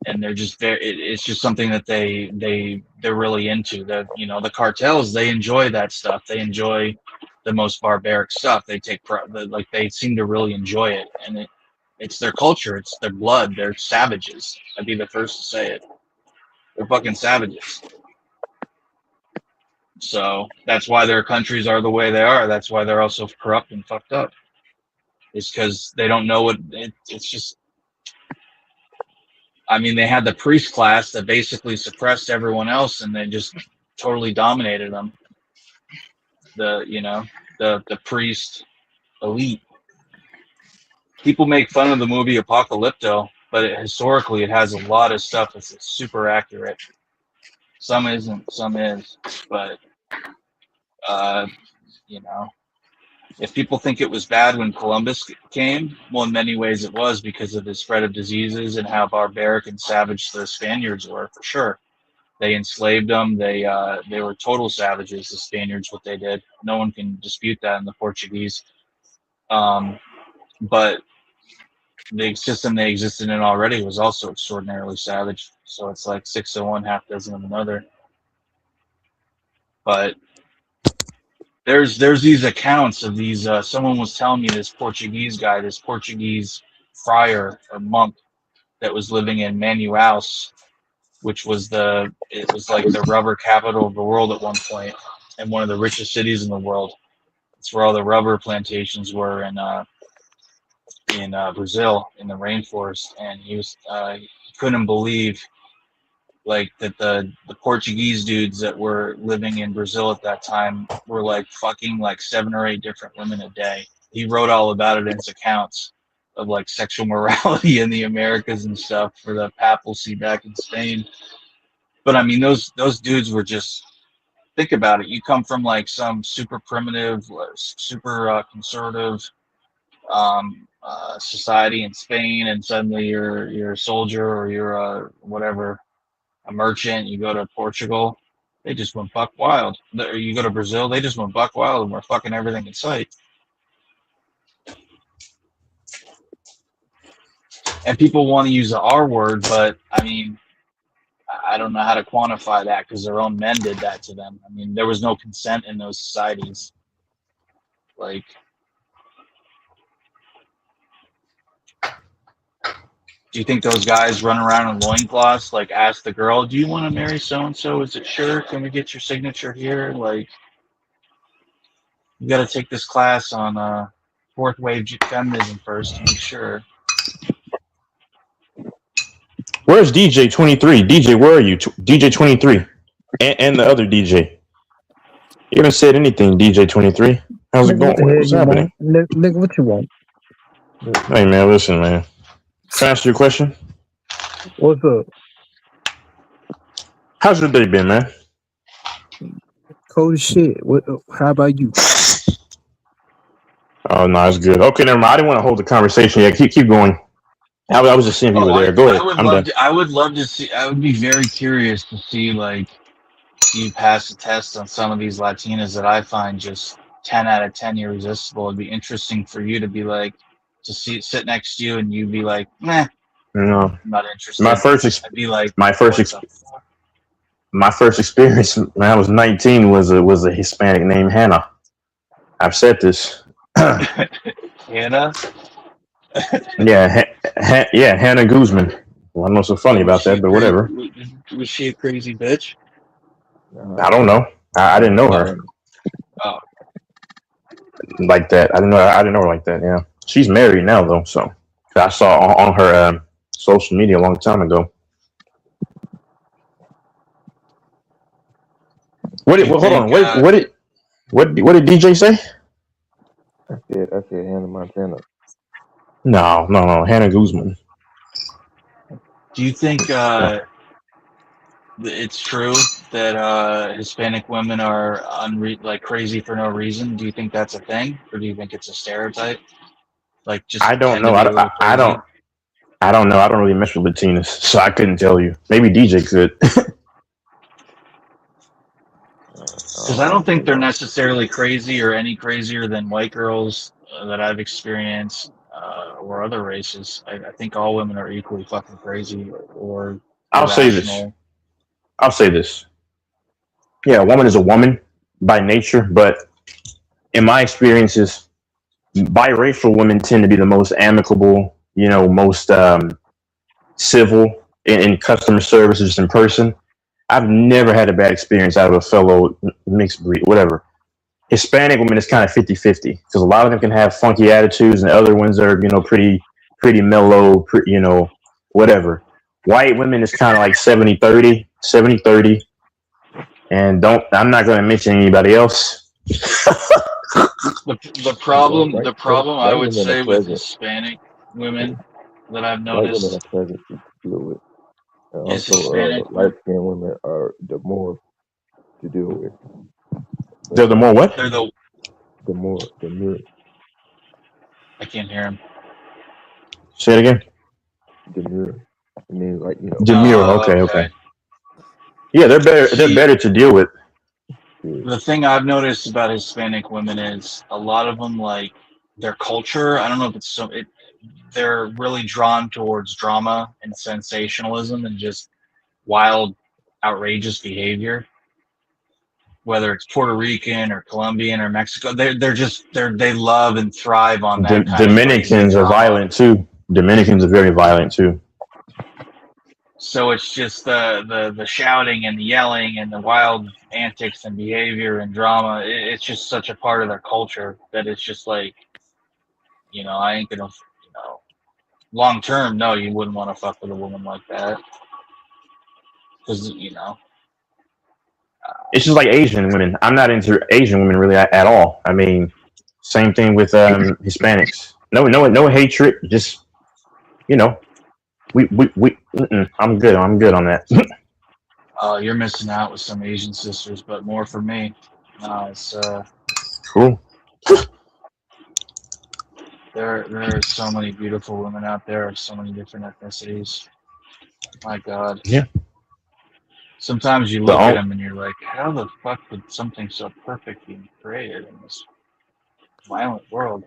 and they're just very. It's just something that they're really into. The cartels, they enjoy that stuff. They enjoy the most barbaric stuff. They take pride, like they seem to really enjoy it, and it's their culture. It's their blood. They're savages. I'd be the first to say it. They're fucking savages. So that's why their countries are the way they are. That's why they're also corrupt and fucked up. Is because they don't know it's just. I mean, they had the priest class that basically suppressed everyone else, and they just totally dominated them. The priest elite. People make fun of the movie Apocalypto, but historically it has a lot of stuff that's super accurate. Some isn't, some is, but uh, you know, if people think it was bad when Columbus came, well, in many ways it was because of the spread of diseases and how barbaric and savage the Spaniards were, for sure. They enslaved them. They were total savages. The Spaniards, what they did, no one can dispute that in the Portuguese. But the system they existed in already was also extraordinarily savage. So it's like 6 of one, half dozen of another. But there's these accounts of these. Someone was telling me this Portuguese guy, this Portuguese friar or monk that was living in Manaus, which was it was like the rubber capital of the world at one point, and one of the richest cities in the world. It's where all the rubber plantations were in Brazil in the rainforest, and he couldn't believe like that the Portuguese dudes that were living in Brazil at that time were like fucking like 7 or 8 different women a day. He wrote all about it in his accounts of like sexual morality in the Americas and stuff for the papacy back in Spain. But I mean, those dudes were just, think about it. You come from like some super primitive, super conservative society in Spain, and suddenly you're a soldier or you're a merchant. You go to Portugal, they just went buck wild. Or you go to Brazil, they just went buck wild and we're fucking everything in sight. And people want to use the R word, but I mean, I don't know how to quantify that because their own men did that to them. I mean, there was no consent in those societies. Like, do you think those guys run around in loincloths, like ask the girl, do you want to marry so-and-so? Is it sure? Can we get your signature here? Like, you got to take this class on fourth wave feminism first to make sure. Where's DJ 23? DJ, where are you? DJ 23 and the other DJ. You haven't said anything, DJ 23. How's it going? What's happening? Nigga, what you want? Hey, man, listen, man. Can I ask you a question? What's up? How's your day been, man? Cold as shit. How about you? Oh, no, it's good. Okay, never mind. I didn't want to hold the conversation yet. Keep going. I was just seeing if you were there. Go ahead. I would love to see. I would be very curious to see, like, you pass the test on some of these Latinas that I find just 10 out of 10 irresistible. It'd be interesting for you to be like, to sit next to you and you be like, meh, no, I'm not interested. I'd be like, my first experience when I was 19 was a Hispanic named Hannah. I've said this. Hannah? Yeah, Hannah Guzman. Well, I don't know what's so funny about that, but whatever. Was she a crazy bitch? I don't know. I didn't know her. Oh. Like that. I didn't know her like that. Yeah, she's married now though. So I saw on her social media a long time ago. Hold on. What did DJ say? I said Hannah Montana. No, Hannah Guzman. Do you think it's true that Hispanic women are like crazy for no reason? Do you think that's a thing, or do you think it's a stereotype? Like, just I don't know. I don't know. I don't really mess with Latinas, so I couldn't tell you. Maybe DJ could. Because I don't think they're necessarily crazy or any crazier than white girls that I've experienced or other races. I think all women are equally fucking crazy or I'll say this. Yeah, a woman is a woman by nature, but in my experiences, biracial women tend to be the most amicable, most civil in customer service, just in person. I've never had a bad experience out of a fellow mixed breed, whatever. Hispanic women is kind of 50-50 because a lot of them can have funky attitudes and other ones are, pretty mellow, whatever. White women is kind of like 70-30. And I'm not going to mention anybody else. The problem I would say with Hispanic women that I've noticed is Hispanic light-skinned women are the more to deal with. They're the more what? The more. I can't hear him. Say it again. Demure. I mean, Demure. Okay. Yeah, they're better. They're better to deal with. The thing I've noticed about Hispanic women is a lot of them, like, their culture. I don't know if it's they're really drawn towards drama and sensationalism and just wild, outrageous behavior. Whether it's Puerto Rican or Colombian or Mexico, they love and thrive on that kind of crazy Dominicans are drama. violent too. Dominicans are very violent too. So it's just the shouting and the yelling and the wild antics and behavior and drama. It's just such a part of their culture that it's just like, I ain't gonna, long term, no, you wouldn't want to fuck with a woman like that. Because, It's just like Asian women. I'm not into Asian women really at all. I mean, same thing with Hispanics. No hatred. Just we. I'm good. I'm good on that. you're missing out with some Asian sisters, but more for me. It's Cool. there are so many beautiful women out there of so many different ethnicities. My God. Yeah. Sometimes you look at them and you're like, how the fuck would something so perfect be created in this violent world?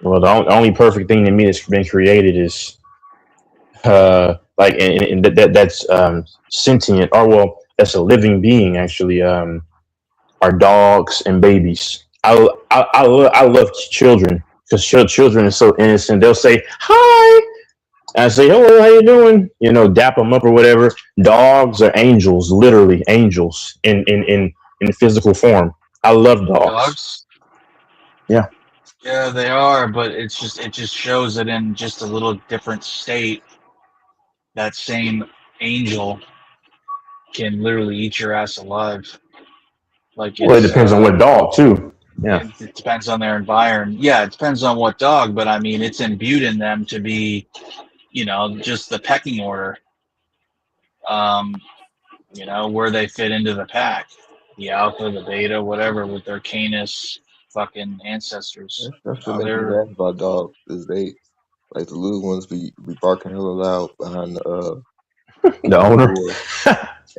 Well, the only perfect thing to me that's been created is like and that's sentient, or well, that's a living being actually. Are dogs and babies. I love children because children are so innocent. They'll say hi. And I say, hello, how you doing? Dap them up or whatever. Dogs are angels, literally angels in physical form. I love dogs. Yeah. Yeah, they are, but it just shows that in just a little different state, that same angel can literally eat your ass alive. Like Well, it depends on what dog too. Yeah. It depends on their environment. Yeah, it depends on what dog, but I mean, it's imbued in them to be, just the pecking order. Where they fit into the pack, the alpha, the beta, whatever, with their Canis fucking ancestors. That's what makes me mad about dogs is they like the little ones be barking hella loud behind the owner. door.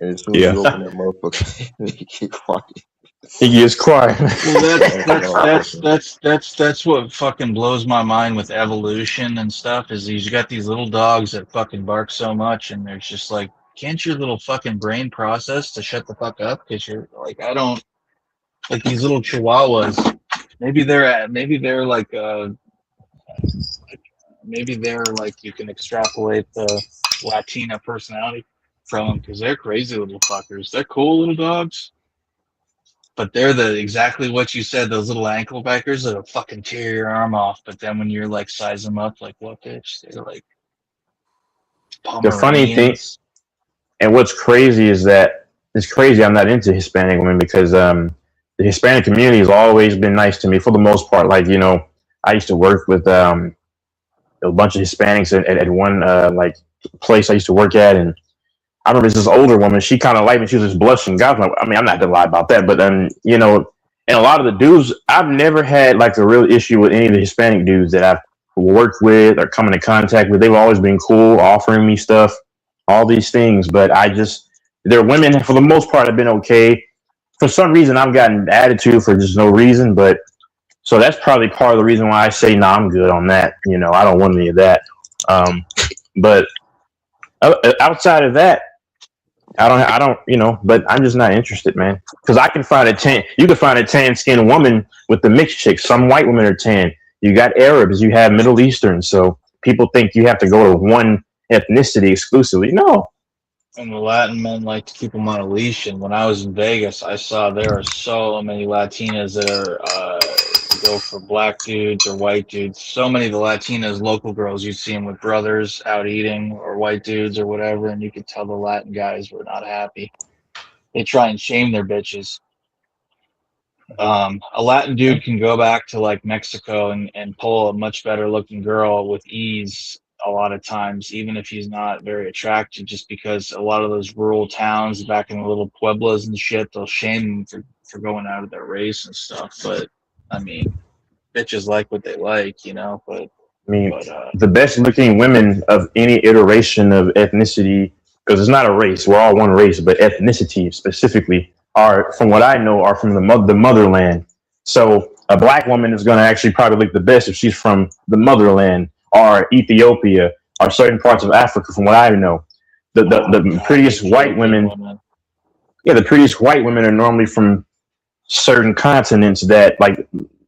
And as soon as you open that motherfucker, he get quiet. He gets quiet. Well, that's what fucking blows my mind with evolution and stuff. Is you got these little dogs that fucking bark so much, and they're just like, can't your little fucking brain process to shut the fuck up? Because you're like, I don't like these little chihuahuas. Maybe they're like you can extrapolate the Latina personality from them because they're crazy little fuckers. They're cool little dogs, but they're exactly what you said. Those little ankle bikers that'll fucking tear your arm off. But then when you're like size them up, like what bitch? They're like The funny thing, and what's crazy is that it's crazy. I'm not into Hispanic women because the Hispanic community has always been nice to me for the most part. Like I used to work with a bunch of Hispanics at one like place I used to work at, and I remember this older woman. She kind of liked me. She was just blushing. God, I mean, I'm not gonna lie about that, but and a lot of the dudes, I've never had like a real issue with any of the Hispanic dudes that I've worked with or come into contact with. They've always been cool, offering me stuff, all these things. But their women for the most part have been okay. For some reason, I've gotten attitude for just no reason, but. So that's probably part of the reason why I say, nah, I'm good on that. I don't want any of that. But outside of that, I don't, but I'm just not interested, man. Because I can find you can find a tan skinned woman with the mixed chicks. Some white women are tan. You got Arabs, you have Middle Eastern. So people think you have to go to one ethnicity exclusively. No. And the Latin men like to keep them on a leash. And when I was in Vegas, I saw there are so many Latinas that are go for black dudes or white dudes. So many of the Latinas, local girls, you see them with brothers out eating or white dudes or whatever, and you could tell the Latin guys were not happy. They try and shame their bitches. A Latin dude can go back to like Mexico and pull a much better looking girl with ease a lot of times, even if he's not very attractive, just because a lot of those rural towns back in the little pueblos and shit, they'll shame them for going out of their race and stuff. But I mean, bitches like what they like, but I mean, the best looking women of any iteration of ethnicity, because it's not a race, we're all one race, but ethnicity specifically are, from what I know, are from the motherland. So a black woman is going to actually probably look the best if she's from the motherland or Ethiopia or certain parts of Africa. From what I know, the prettiest white women, yeah, the prettiest white women are normally from certain continents that like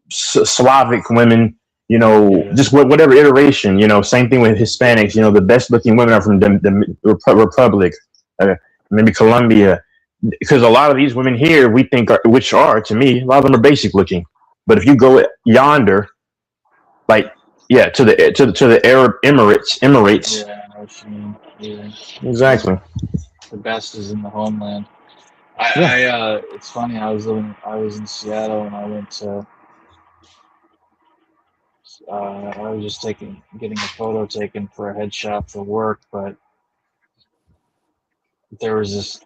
Slavic women. You know, just whatever iteration. You know, same thing with Hispanics. You know, the best looking women are from the Republic, maybe Colombia, because a lot of these women here we think are, which are to me, a lot of them are basic looking. But if you go yonder, like yeah, to the Arab Emirates. Yeah, I know what you mean. Yeah. Exactly. The best is in the homeland. Yeah. It's funny. I was in Seattle and I went to. I was just getting a photo taken for a headshot for work, but there was this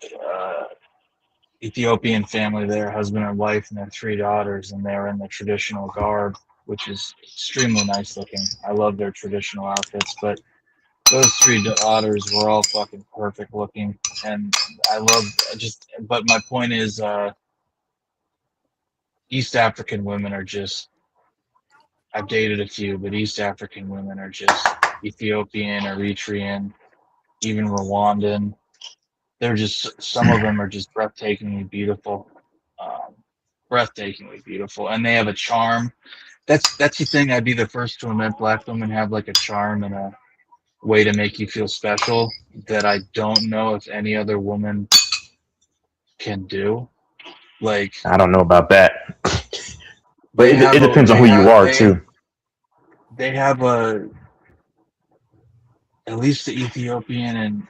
Ethiopian family there, husband and wife, and their 3 daughters, and they're in the traditional garb, which is extremely nice looking. I love their traditional outfits, but those 3 daughters were all fucking perfect looking, and I love But my point is, East African women are just. I've dated a few, but East African women are just Ethiopian, Eritrean, even Rwandan. They're just, some of them are just breathtakingly beautiful, and they have a charm. That's the thing. I'd be the first to admit black women have like a charm and a way to make you feel special that I don't know if any other woman can do. Like, I don't know about that, but it depends on who you are too. They have at least the Ethiopian, and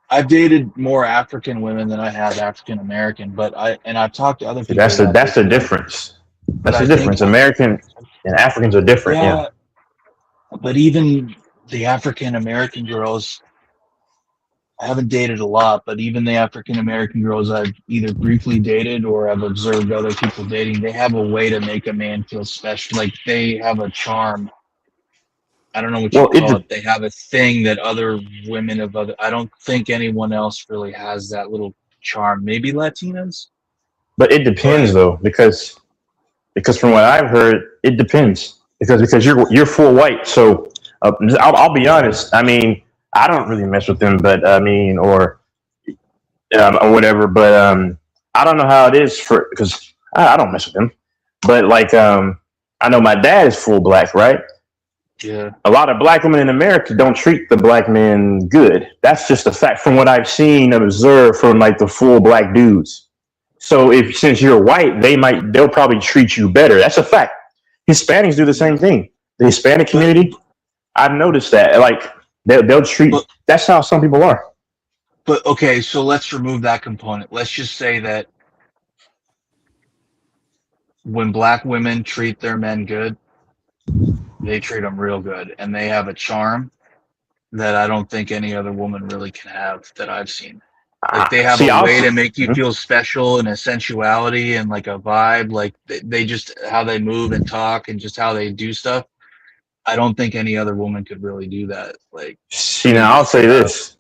I've dated more African women than I have African American, but I've talked to other people. That's the difference. That's the difference. American and Africans are different. Yeah. But even the African American girls, I haven't dated a lot, but even the African American girls I've either briefly dated or I've observed other people dating, they have a way to make a man feel special. Like they have a charm. I don't know what you call it. They have a thing that other women I don't think anyone else really has that little charm. Maybe Latinas. But it depends though, because from what I've heard, it depends because you're full white. So I'll be honest. I mean, I don't really mess with them, but I mean, or whatever. But I don't know how it is because I don't mess with them. But like I know my dad is full black, right? Yeah. A lot of black women in America don't treat the black men good. That's just a fact from what I've seen and observed from like the full black dudes. So since you're white, they'll probably treat you better. That's a fact. Hispanics do the same thing. The Hispanic community, I've noticed that. Like they'll treat. That's how some people are. But okay, so let's remove that component. Let's just say that when black women treat their men good, they treat them real good, and they have a charm that I don't think any other woman really can have that I've seen. Like they have a way to make you feel special and a sensuality and like a vibe. Like they just how they move and talk and just how they do stuff. I don't think any other woman could really do that. Like, see, now I'll say this.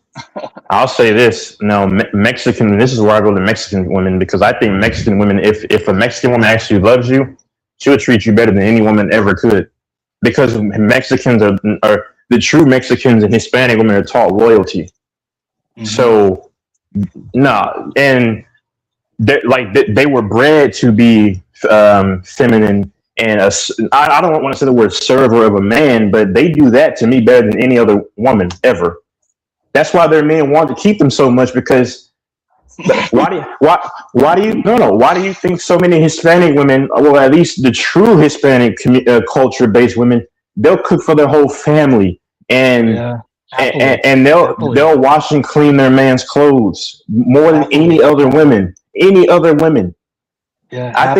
No, Mexican. This is where I go to Mexican women because I think Mexican women, if a Mexican woman actually loves you, she would treat you better than any woman ever could. Because Mexicans are the true Mexicans and Hispanic women are taught loyalty. Mm-hmm. So, and they were bred to be feminine and I don't want to say the word server of a man, but they do that to me better than any other woman ever. That's why their men want to keep them so much because why do you think so many Hispanic women, well, at least the true Hispanic culture-based women, they'll cook for their whole family and they'll wash and clean their man's clothes more than any other women. Yeah, I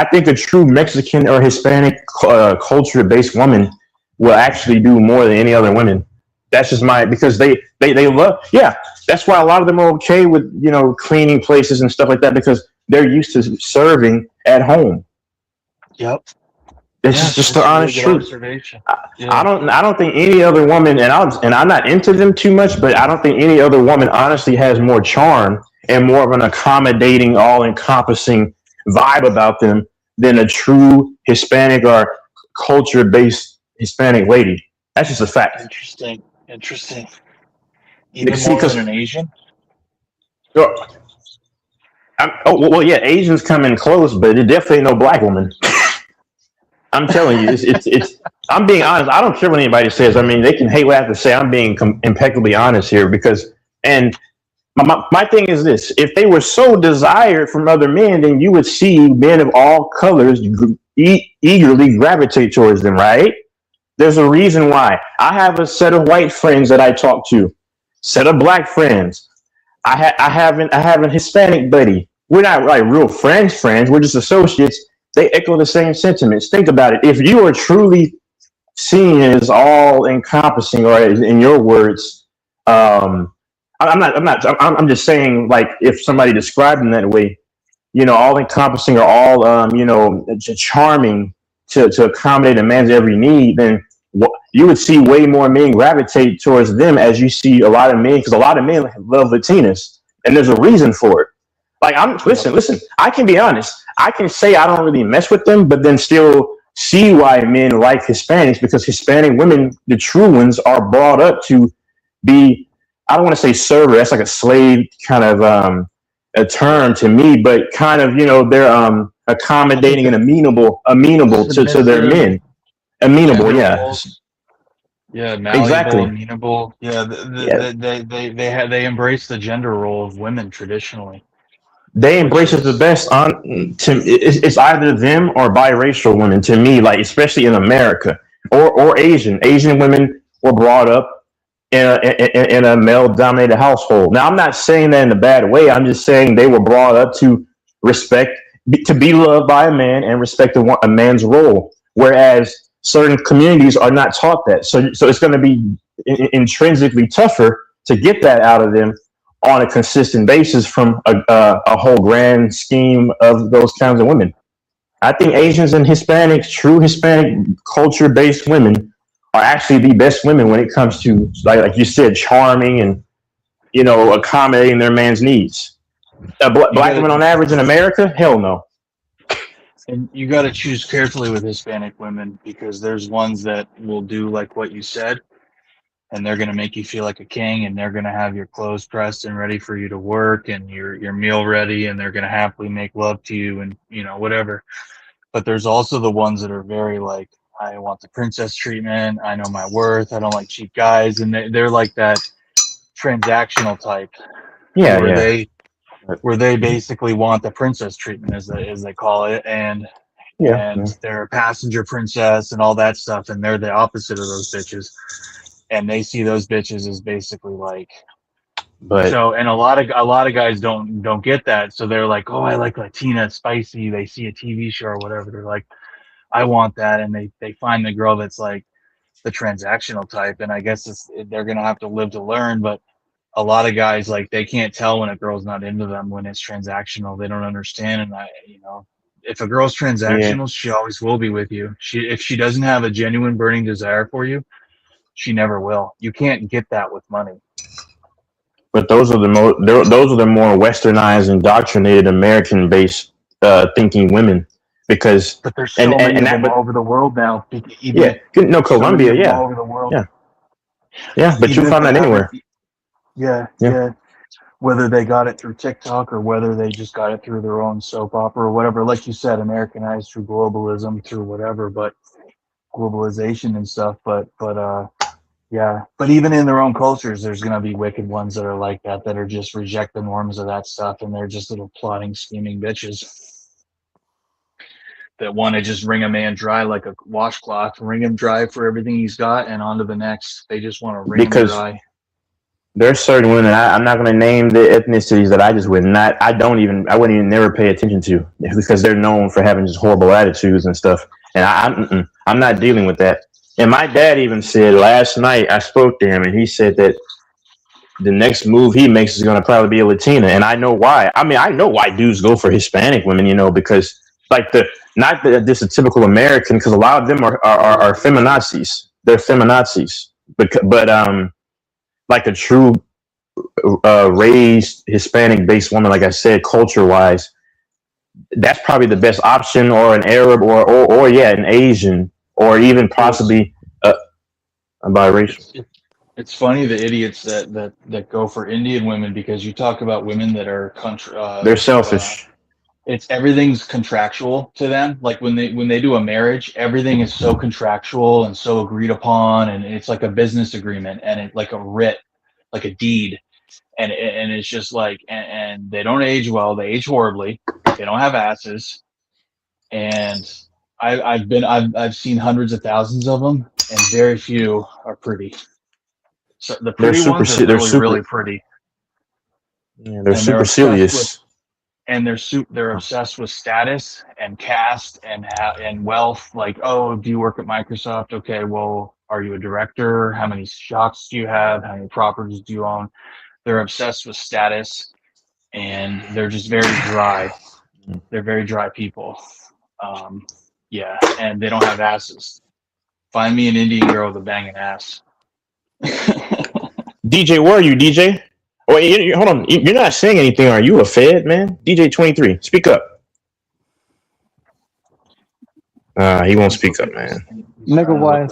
think a true Mexican or Hispanic culture-based woman will actually do more than any other women. That's just because they love. Yeah, that's why a lot of them are okay with cleaning places and stuff like that because they're used to serving at home. Yep. It's just the honest truth. I don't think any other woman, and I'm not into them too much, but I don't think any other woman honestly has more charm and more of an accommodating, all-encompassing vibe about them than a true Hispanic or culture-based Hispanic lady. That's just a fact. Interesting. Even Because, see, more than because an Asian? yeah, Asians come in close, but it definitely ain't no black woman. I'm telling you, it's. I'm being honest. I don't care what anybody says. I mean, they can hate what I have to say. I'm being impeccably honest here because, and my thing is this: if they were so desired from other men, then you would see men of all colors eagerly gravitate towards them, right? There's a reason why. I have a set of white friends that I talk to, set of black friends. I have a Hispanic buddy. We're not like real friends. We're just associates. They echo the same sentiments. Think about it. If you are truly seen as all encompassing, or in your words, I'm just saying, like, if somebody described them that way, all encompassing or all, charming to accommodate a man's every need, then you would see way more men gravitate towards them, as you see a lot of men, because a lot of men love Latinas, and there's a reason for it. Like, listen, I can be honest. I can say I don't really mess with them, but then still see why men like Hispanics, because Hispanic women, the true ones, are brought up to be, I don't want to say server, that's like a slave kind of a term to me, but kind of, they're accommodating and amenable to their men. Amenable, yeah. Yeah, malleable, exactly. amenable. Yeah, Yeah. they embrace the gender role of women traditionally. They embrace it the best. It's either them or biracial women, to me, like, especially in America, or Asian women were brought up in a male dominated household. Now, I'm not saying that in a bad way. I'm just saying they were brought up to respect, to be loved by a man and respect a man's role, whereas certain communities are not taught that. So it's going to be intrinsically tougher to get that out of them on a consistent basis from a whole grand scheme of those kinds of women. I think Asians and Hispanics, true Hispanic culture-based women, are actually the best women when it comes to, like you said, charming and, accommodating their man's needs. Black women on average in America, hell no. And you got to choose carefully with Hispanic women, because there's ones that will do like what you said, and they're going to make you feel like a king, and they're going to have your clothes pressed and ready for you to work, and your meal ready, and they're going to happily make love to you, and whatever. But there's also the ones that are very like, I want the princess treatment, I know my worth, I don't like cheap guys, and they're like that transactional type, where they basically want the princess treatment, as they call it, and they're a passenger princess and all that stuff, and they're the opposite of those bitches, and they see those bitches as basically like. So, and a lot of guys don't get that, so they're like, oh, I like Latina, spicy. They see a TV show or whatever, they're like, I want that, and they find the girl that's like the transactional type, and I guess they're gonna have to live to learn. But a lot of guys, like, they can't tell when a girl's not into them when it's transactional. They don't understand, and if a girl's transactional, she always will be with you. If she doesn't have a genuine burning desire for you, she never will. You can't get that with money. But those are the more westernized, indoctrinated, American-based thinking women, because. But there's so many of them all over the world now. Colombia, yeah, all over the world. Yeah, but you find that anywhere. Yeah. Whether they got it through TikTok or whether they just got it through their own soap opera or whatever, like you said, Americanized through globalism, through whatever, but globalization and stuff. But even in their own cultures, there's going to be wicked ones that are like that are just reject the norms of that stuff, and they're just little plotting, scheming bitches that want to just wring a man dry like a washcloth, wring him dry for everything he's got, and on to the next. They just want to wring him dry. There's certain women, I'm not going to name the ethnicities, that I wouldn't even never pay attention to, because they're known for having just horrible attitudes and stuff. And I'm not dealing with that. And my dad even said last night, I spoke to him, and he said that the next move he makes is going to probably be a Latina. And I know why. I mean, I know why dudes go for Hispanic women, because like not this a typical American, because a lot of them are feminazis. They're feminazis. But like a true raised Hispanic based woman, like I said, culture wise, that's probably the best option, or an Arab, or yeah, an Asian, or even possibly a biracial. It's funny the idiots that go for Indian women, because you talk about women that are They're selfish. it's everything's contractual to them. Like when they do a marriage, everything is so contractual and so agreed upon, and it's like a business agreement, and it like a writ, like a deed, and it's just like, and they don't age well. They age horribly. They don't have asses, and I've seen hundreds of thousands of them, and very few are pretty. So the They're pretty ones are they're really pretty, yeah, they're and they're obsessed with, supercilious. and they're obsessed with status and caste and wealth. Like, oh, do you work at Microsoft? Okay, well, are you a director? How many stocks do you have? How many properties do you own? They're obsessed with status, and they're just very dry. They're very dry people. Yeah, and they don't have asses. Find me an Indian girl with a banging ass. DJ, where are you, DJ? Oh, hold on. You're not saying anything. Are you a Fed, man? DJ 23, speak up. He won't speak up, man. Nigga wife.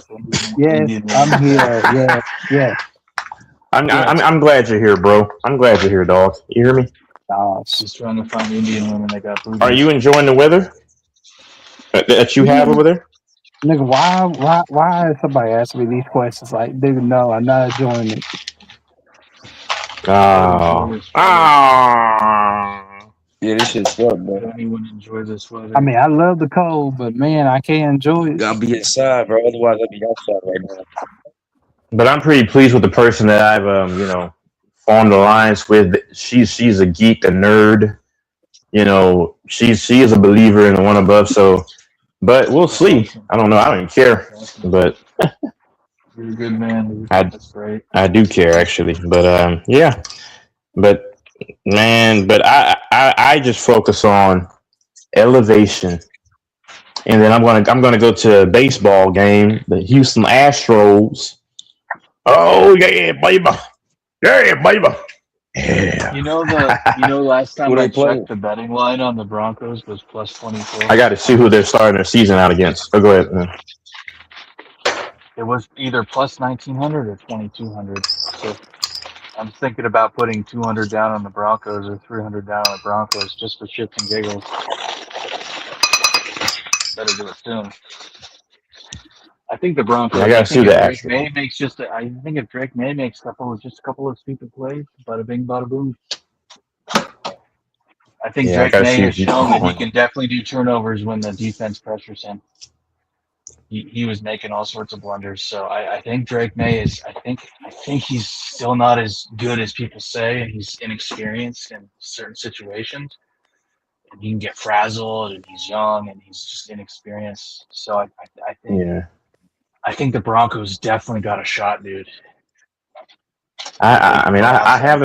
Yes, I'm here. Yeah. I'm glad you're here, bro. I'm glad you're here, dog. You hear me? She's trying to find Indian women that got boobies. Are you enjoying the weather that you have over there? Nigga, why is somebody asking me these questions? Like, nigga, no, I'm not enjoying it. Oh. Yeah, this shit suck, bro. Anyone enjoy this weather? I mean, I love the cold, but man, I can't enjoy it. Gotta be inside, bro. Otherwise, I'd be outside right now. But I'm pretty pleased with the person that I've formed alliance with. She's a geek, a nerd. She is a believer in the one above. So, but we'll see. I don't know. I don't even care. But you're a good man. That's great. I do care, actually. But yeah. But man, I just focus on elevation. And then I'm gonna go to a baseball game, the Houston Astros. Oh yeah, baby. Yeah, baby. Yeah. Last time I checked, the betting line on the Broncos was plus 24. I got to see who they're starting their season out against. Oh, go ahead, man. It was either plus 1,900 or 2,200. So I'm thinking about putting 200 down on the Broncos or 300 down on the Broncos just for shits and giggles. Better do it soon. I think the Broncos. Yeah, I got to see that. I think if Drake May makes a couple of stupid plays, bada bing, bada boom. I think Drake May has shown that he can definitely do turnovers when the defense pressures him. He was making all sorts of blunders, so I think Drake May is. I think he's still not as good as people say, and he's inexperienced in certain situations. And he can get frazzled, and he's young, and he's just inexperienced. So I think. Yeah. I think the Broncos definitely got a shot, dude. I have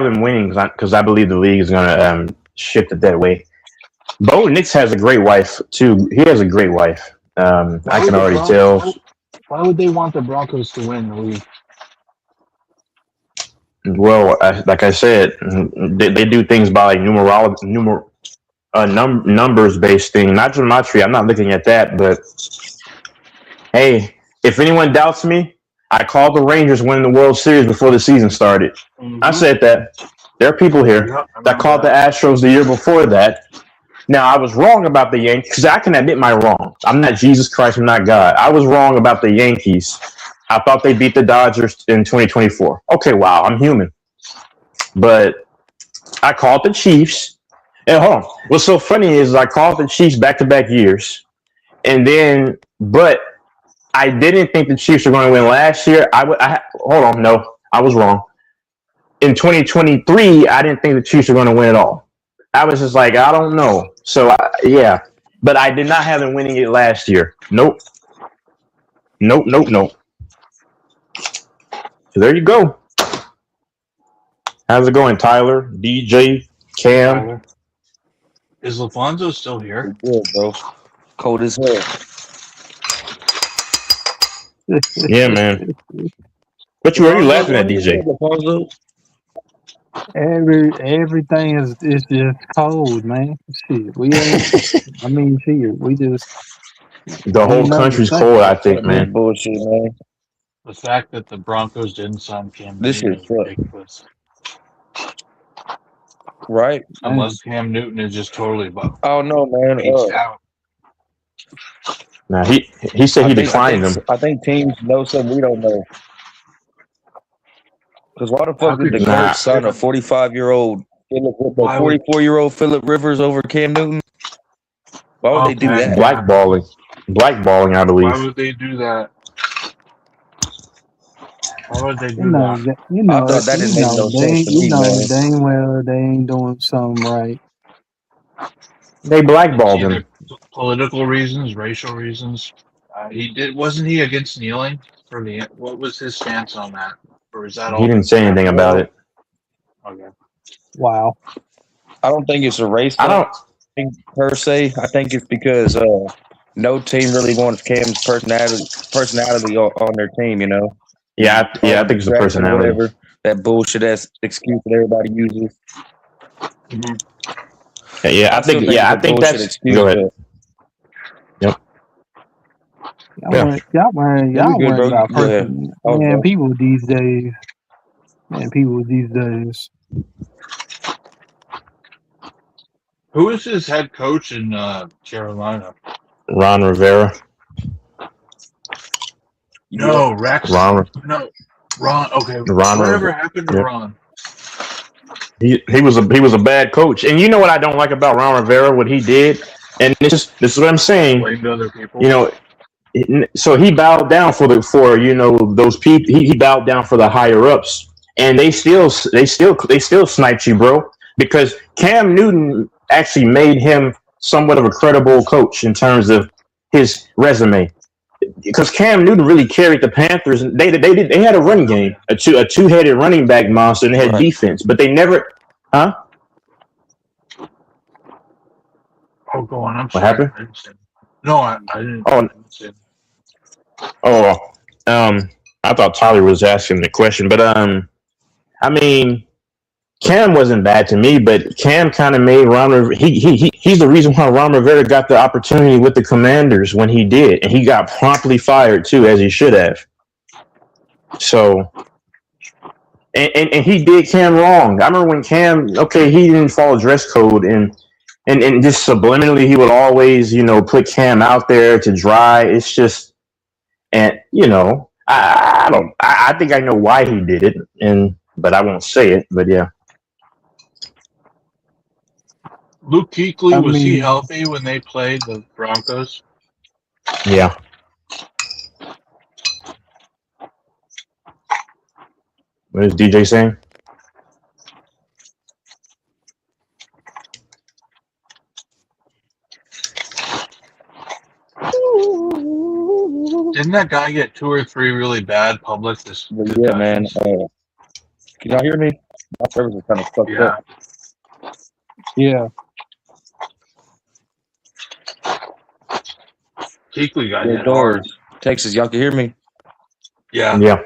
them winning because I believe the league is gonna shift it that way. Bo Nix has a great wife too. He has a great wife. I can already tell. Why would they want the Broncos to win the league? Well, like I said, they do things by like numbers based thing, not geometry. I'm not looking at that, but. Hey, if anyone doubts me, I called the Rangers winning the World Series before the season started. Mm-hmm. I said that. There are people here that called the Astros the year before that. Now, I was wrong about the Yankees because I can admit my wrong. I'm not Jesus Christ. I'm not God. I was wrong about the Yankees. I thought they beat the Dodgers in 2024. Okay, wow, I'm human. But I called the Chiefs. And hold on. What's so funny is I called the Chiefs back-to-back years. And then, but I didn't think the Chiefs were going to win last year. Hold on. No, I was wrong. In 2023, I didn't think the Chiefs were going to win at all. I was just like, I don't know. So, yeah. But I did not have them winning it last year. Nope. So there you go. How's it going, Tyler, DJ, Cam? Tyler. Is LaFonso still here? Good, bro. Cold as hell. Yeah, man. What are you laughing at, DJ? Everything is just cold, man. Shit, we ain't. I mean, shit, we just The whole ain't nothing to country's think cold, I about. think, This man. bullshit, man. The fact that the Broncos didn't sign Cam This Newton shit is sucks. ridiculous. Right? Man, Unless Cam Newton is just totally Oh no, man. paced out. Nah, he said I he think I declined think them. I think teams know something we don't know. Because why the How fuck did could the you Nah, Colts sign give a him? 45-year-old Why would? 44-year-old Philip Rivers over Cam Newton? Why would they do Okay, that? yeah. blackballing, I Why believe. would they do that? Why would they you do know that? that I thought that didn't make no sense to me, man. dang well they ain't doing something right. They It's blackballed either him. political reasons, racial reasons. He did. Wasn't he against kneeling for the? What was his stance on that? Or is that He all didn't been say anything scrapped? about Well, it. Okay. Wow. I don't think it's a race I don't. thing per se. I think it's because no team really wants Cam's personality on their team. You know, Yeah, all yeah, the I think it's a distraction or personality. whatever. That bullshit ass excuse that everybody uses. Mm-hmm. Yeah, I still think it's I a think bullshit that's. excuse, Go ahead. but Yep. Yeah. yeah, we Y'all good, worried bro. about Go ahead. person. I was Man, done. people these days. Who is his head coach in Carolina? Ron Rivera. Yep. No, Rex. Ron. No, Ron. Okay, Ron. whatever happened to Yeah. Ron? He was a bad coach. And you know what I don't like about Ron Rivera? What he did, and this is what I'm saying. Blamed other people. You know, so he bowed down for those people. He bowed down for the higher ups, and they still sniped you, bro. Because Cam Newton actually made him somewhat of a credible coach in terms of his resume. Because Cam Newton really carried the Panthers. They had a running game, a two-headed running back monster, and they had Right. defense, but they never. Huh? Oh, go on. I'm What sorry. happened? I didn't say. No, I didn't. I Oh, didn't say. oh, I thought Tyler was asking the question, but I mean, Cam wasn't bad to me, but Cam kind of made Ron Rivera. He's the reason why Ron Rivera got the opportunity with the Commanders when he did, and he got promptly fired too, as he should have. So, and he did Cam wrong. I remember when Cam, okay, he didn't follow dress code, and just subliminally he would always, put Cam out there to dry. It's just, and I don't. I think I know why he did it, but I won't say it. But yeah. Luke Kuechly, I was he mean, healthy when they played the Broncos? Yeah. What is DJ saying? Didn't that guy get 2 or 3 really bad public But yeah, man. concussions? Can y'all hear me? My service is kind of fucked Yeah. up. yeah. Kuechly got Yo, hit hard. George, Texas, y'all can hear me? Yeah. Yeah.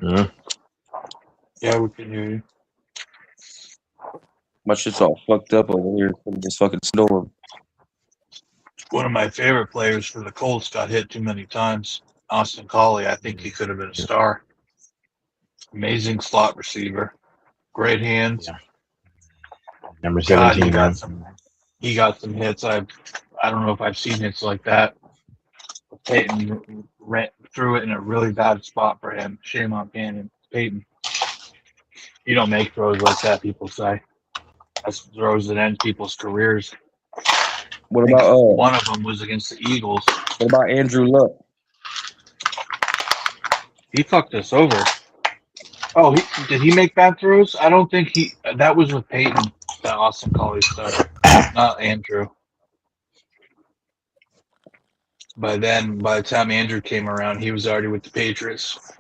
Mhm. Yeah, we can hear you. My shit's all fucked up over here from this fucking storm. One of my favorite players for the Colts got hit too many times. Austin Collie, I think he could have been a star. Amazing slot receiver. Great hands. Yeah. Number God, 17, man. he got some hits. I don't know if I've seen hits like that. Peyton threw it in a really bad spot for him. Shame on Peyton. You don't make throws like that, people say. That's throws that end people's careers. What I think about one of them was against the Eagles. what about Andrew Luck? He fucked us over. Oh, did he make bad throws? I don't think he. That was with Peyton, that Austin Collie stuff, not Andrew. By the time Andrew came around, he was already with the Patriots.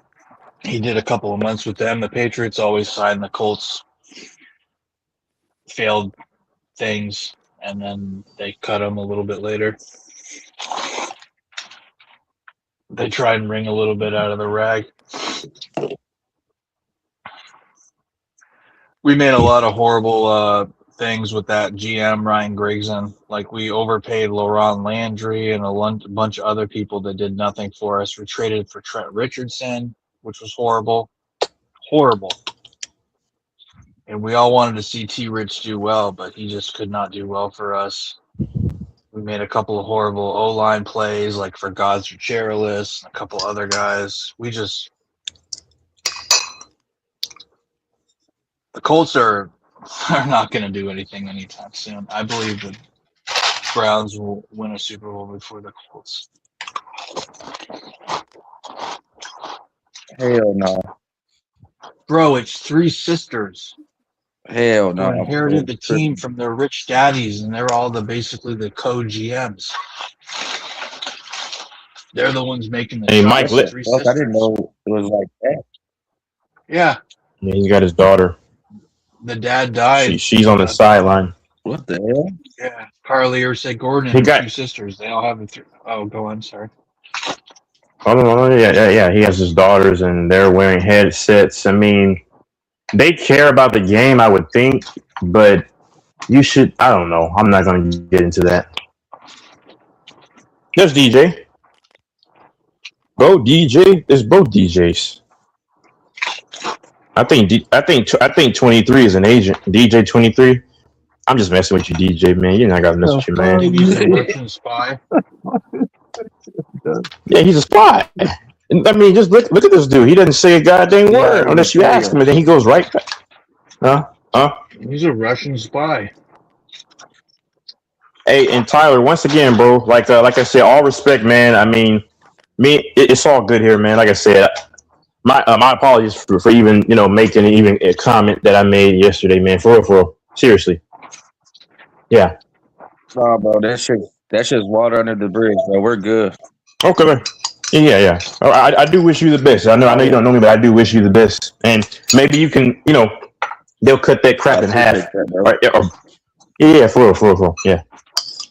He did a couple of months with them. The Patriots always signed the Colts failed things, and then they cut him a little bit later. They tried and wring a little bit out of the rag. We made a lot of horrible things with that GM Ryan Grigson. Like we overpaid Laurent Landry and a bunch of other people that did nothing for us. We traded for Trent Richardson, which was horrible, horrible. And we all wanted to see T. Rich do well, but he just could not do well for us. We made a couple of horrible O-line plays, like for Gods or Cherilus, and a couple other guys. The Colts are not going to do anything anytime soon. I believe the Browns will win a Super Bowl before the Colts. Hell no. Bro, it's three sisters Hell who no. inherited the team from their rich daddies, and they're all basically the co-GMs. They're the ones making the Hey, Mike, choice. Three sisters. I didn't know it was like that. Yeah. Yeah, he got his daughter. The dad died. She's on the sideline. What the hell? Yeah. Carly Ursay Gordon and two sisters. They all have Oh, go on. Sorry. Oh, yeah. He has his daughters, and they're wearing headsets. I mean, they care about the game, I would think, but you should. I don't know. I'm not going to get into that. There's DJ. Go DJ. There's both DJs. I think 23 is an agent. DJ 23. I'm just messing with you, DJ, man. You're not gonna mess with you, man. He's a Russian spy. Yeah, he's a spy. I mean, just look at this dude. He doesn't say a goddamn word unless you ask him, and then he goes right back. He's a Russian spy. Hey, and Tyler, once again, bro, like I said, all respect, man. I mean, it's all good here, man. Like I said, my apologies for even making even a comment that I made yesterday, man. For real, seriously. Yeah. Nah, bro, that's just water under the bridge, bro. We're good. Okay, man. Yeah. I do wish you the best. I know you don't know me, but I do wish you the best. And maybe you can, they'll cut that crap in half. Yeah, for real. Yeah.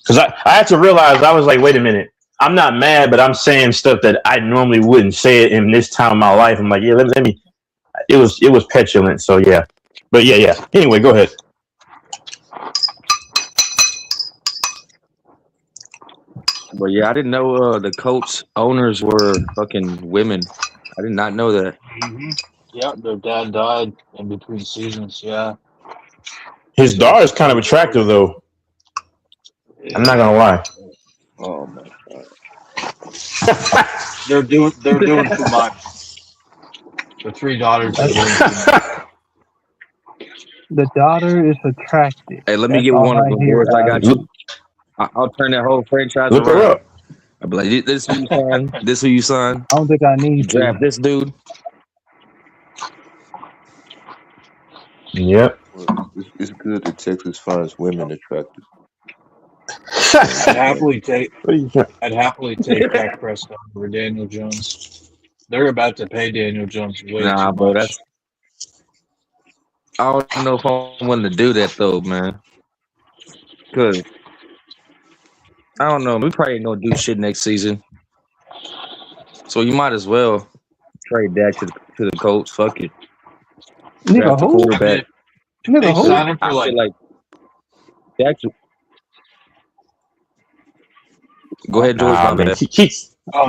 Because I had to realize, I was like, wait a minute. I'm not mad, but I'm saying stuff that I normally wouldn't say it in this time of my life. I'm like, yeah, let me. It was petulant, so yeah. But yeah. Anyway, go ahead. But yeah, I didn't know the Colts owners were fucking women. I did not know that. Mm-hmm. Yeah, their dad died in between seasons. Yeah. His daughter's kind of attractive, though. I'm not gonna lie. Oh my god. They're doing too much. The three daughters are doing too much. The daughter is attractive. Hey, let me get one of them boys. I got you. I'll turn that whole franchise Look around. her up. I'll be like, this who you sign. This who you sign. I don't think I need to draft this dude. Yep. Well, it's good that Texas finds women attractive. I'd happily take Dak Prescott over Daniel Jones. They're about to pay Daniel Jones way too bro, much. I don't know if I'm willing to do that though, man. Cause I don't know. We probably ain't gonna do shit next season, so you might as well trade Dak to the Colts. Fuck it. Nigga, who? Quarterback. Nigga, who? Sign him for like Dak. Go ahead, George.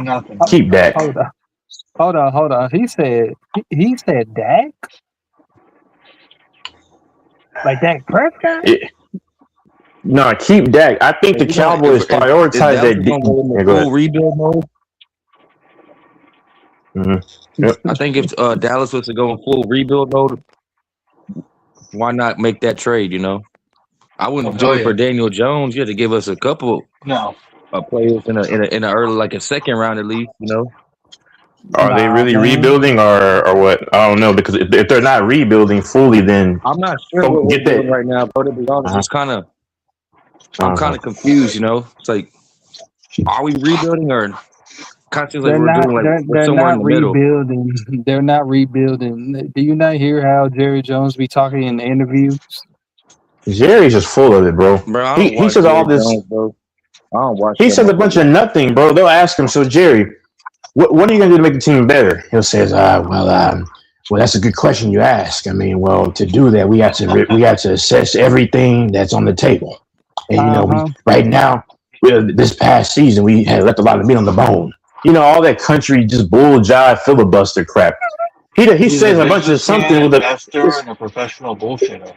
Nothing. Keep Dak. Hold on. He said Dak? Like Dak Prescott? No, keep Dak. I think the Cowboys prioritize that full rebuild mode. Mm-hmm. Yep. I think if Dallas was to go in full rebuild mode, why not make that trade? I wouldn't do it for Daniel Jones. You had to give us a couple. No. Players in a early, like a second round at least. Are they really rebuilding or what? I don't know, because if they're not rebuilding fully, then I'm not sure what we're doing right now. But to be honest, it's I'm kind of confused. It's like, are we rebuilding or constantly we're doing like we're somewhere in the middle? Rebuilding. They're not rebuilding. Do you not hear how Jerry Jones be talking in the interviews? Jerry's just full of it, bro. He says all this. Jones, bro. I don't watch. He says a bunch of nothing, bro. They'll ask him, so Jerry, what are you gonna do to make the team better? He'll say, Well, that's a good question you ask. I mean, well, to do that, we got to assess everything that's on the table, and we Uh-huh. right now, this past season, we had left a lot of meat on the bone. All that country just bull jive filibuster crap. He He's a says a bunch of businessman, something with investor, and a professional bullshitter.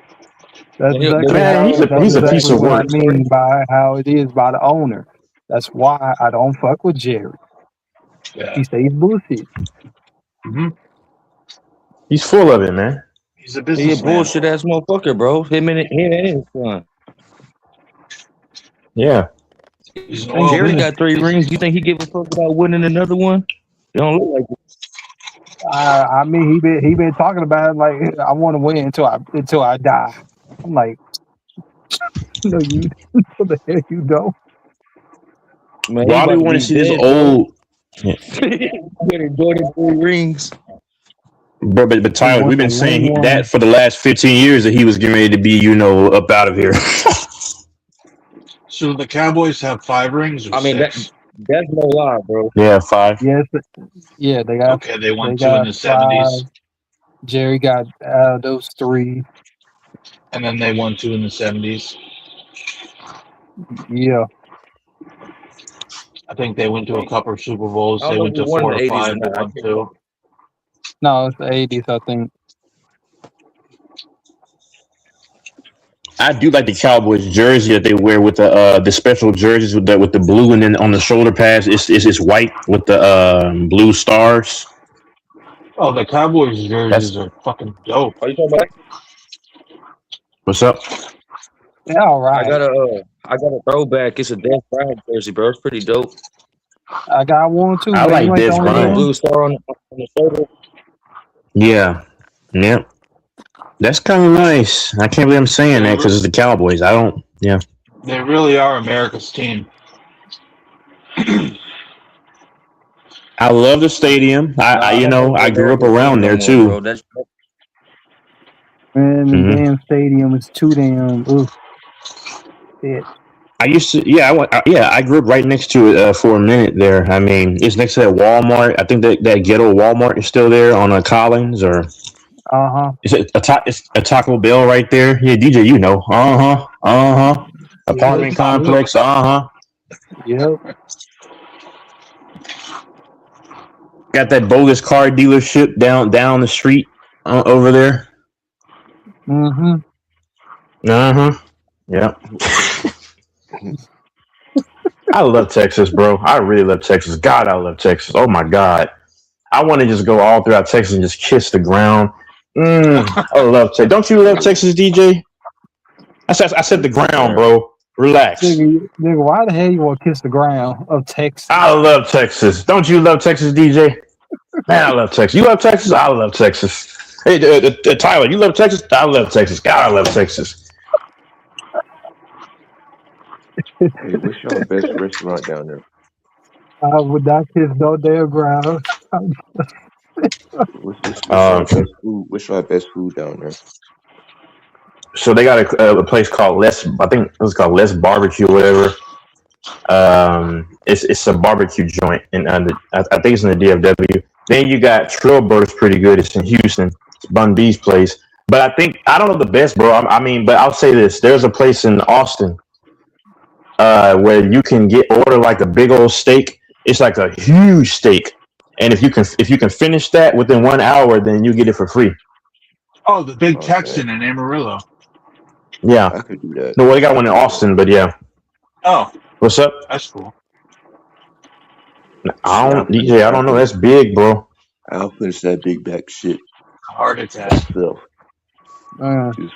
That's But exactly man. how that's He's a piece exactly of what I work. mean by how it is by the owner. That's why I don't fuck with Jerry. Yeah. He stays bullshit. hmm He's full of it, man. He's a he a businessman. bullshit ass motherfucker, bro. Him and his son. Yeah. He's an Ain't oil Jerry good. got 3 rings. You think he give a fuck about winning another one? It don't look like it. I mean, he been talking about it like I want to win until I die. I'm like, no, you, what the hell you don't? Man, he Why do about we to want to be see this dead, bro. old? Yeah. Better Jordan 3 rings. But He Tyler, we've wants to been saying win that one. for the last 15 years that he was getting ready to be, up out of here. So the Cowboys have 5 rings or I mean six. that's no lie, bro. Yeah, 5. Yes, yeah, they Okay, they won 2 in the 5. 70s, Jerry got those 3. and then they won 2 in the 70s. Yeah. I think they went to a couple of Super Bowls. I don't They know went if he to won 4 in or the 80s or 5. They not. I won can't 2. remember. No, it's the 80s, I think. I do like the Cowboys jersey that they wear with the special jerseys with the blue, and then on the shoulder pads it's white with the blue stars. Oh, the Cowboys That's jerseys are fucking dope. Are you talking about? what's up. Yeah, all right. I got a throwback. It's a Des Bryant jersey, bro. It's pretty dope. I got one too, I but like you ain't the Des only With the Bryant. one. blue star on the shoulder. Yeah, yeah, that's kind of nice. I can't believe I'm saying They that because re- it's the Cowboys. I don't. Yeah, they really are America's team. I love the stadium. Nah, I don't think I they're grew up America's team around no there more, bro. too. Man, the hmm damn stadium is too damn. Ugh, shit. I used to. Yeah, I grew up right next to it for a minute there. I mean, it's next to that Walmart. I think that ghetto Walmart is still there on Collins, or Uh-huh. it's a Taco Bell right there. Yeah, DJ, Yep. apartment Yep. complex. Yep. Got that bogus car dealership down the street over there. Mm-hmm. Yeah. I love Texas, bro. I really love Texas. God, I love Texas. Oh my God. I want to just go all throughout Texas and just kiss the ground. I love Texas. Don't you love Texas, DJ? I said the Yes, ground, sir. bro. Relax. Nigga, why the hell you want to kiss the ground of Texas? I love Texas. Don't you love Texas, DJ? Man, I love Texas. You love Texas? I love Texas. Hey, Tyler, you love Texas? I love Texas. God, I love Texas. Hey, what's your best restaurant down there? I would not kiss no damn ground. What's your best food? What's your best food down there? So they got a place called I think it's called Les Barbecue or whatever. It's a barbecue joint, and I think it's in the DFW. Then you got Trailburg's pretty good. It's in Houston. It's Bun B's place. But I don't know the best, bro. I mean, but I'll say this: there's a place in Austin where you can order like a big old steak. It's like a huge steak, and if you can finish that within 1 hour, then you get it for free. Oh, the Big Okay, Texan in Amarillo. Yeah. I could do that. No, well, they got one in Austin, but yeah. Oh, What's up? that's cool. I Shit, don't DJ. I don't know. That's big, bro. I'll finish that big back shit Heart attack. myself. Just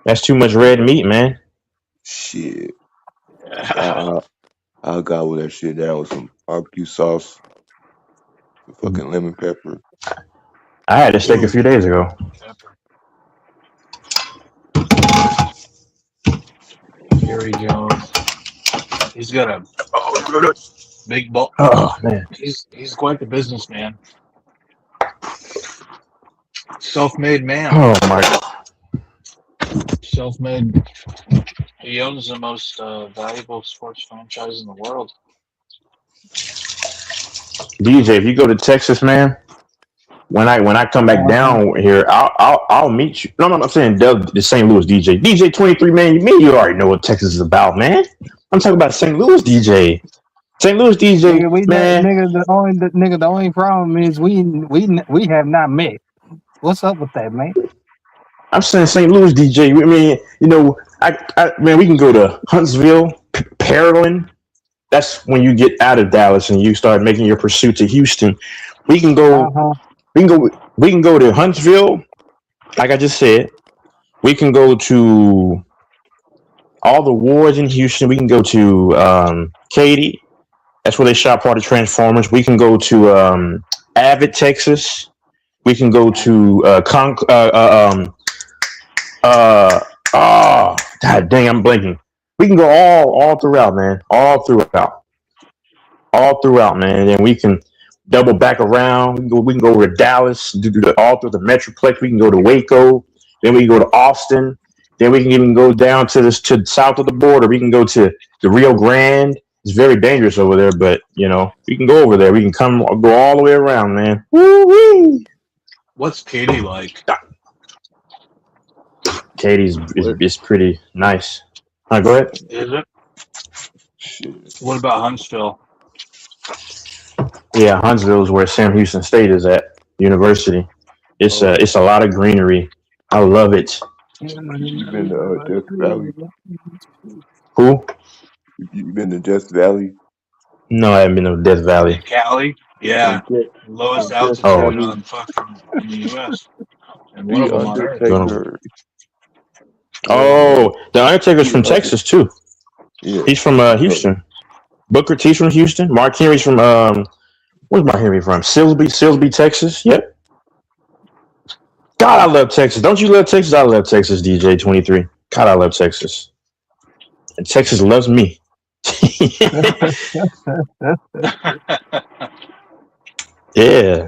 That's too much red meat, man. shit. I'll gobble that shit down with some barbecue sauce, some fucking lemon pepper. I had a steak a few days ago. Jerry Jones. He's got a big bulk. Oh man. He's quite the businessman. Self-made man. Oh my God. Self-made. He owns the most valuable sports franchise in the world. DJ, if you go to Texas, man, when I come back down here, I'll meet you. No, I'm saying Doug, the St. Louis DJ. DJ 23, man, you already know what Texas is about, man. I'm talking about St. Louis DJ. St. Louis DJ, man. The only problem is we have not met. What's up with that, man? I'm saying St. Louis DJ. I mean, man, we can go to Huntsville, Pearland. That's when you get out of Dallas and you start making your pursuit to Houston. We can go. We can go to Huntsville, like I just said. We can go to all the wards in Houston. We can go to Katy. That's where they shot part of Transformers. We can go to Avid, Texas. We can go to God dang, I'm blanking. We can go all throughout, man. All throughout, man. And then we can double back around. We can go over to Dallas, all through the Metroplex. We can go to Waco. Then we can go to Austin. Then we can even go down to the south of the border. We can go to the Rio Grande. It's very dangerous over there, but we can go over there. We can go all the way around, man. Woo-wee. What's Katy like? Katie's is pretty nice. Go ahead. Is it? What about Huntsville? Yeah, Huntsville is where Sam Houston State is at, University. It's a lot of greenery. I love it. You been to Death Valley? Who? You been to Death Valley? No, I haven't been to Death Valley. Cali? Yeah. Lowest altitude on fucking in the U.S. And one of them on Earth. Oh, the Undertaker's from Texas too. Yeah. He's from Houston. Booker T's from Houston. Mark Henry's from where's Mark Henry from? Silsbee, Texas. Yep. God, I love Texas. Don't you love Texas? I love Texas, DJ 23. God, I love Texas. And Texas loves me. Yeah.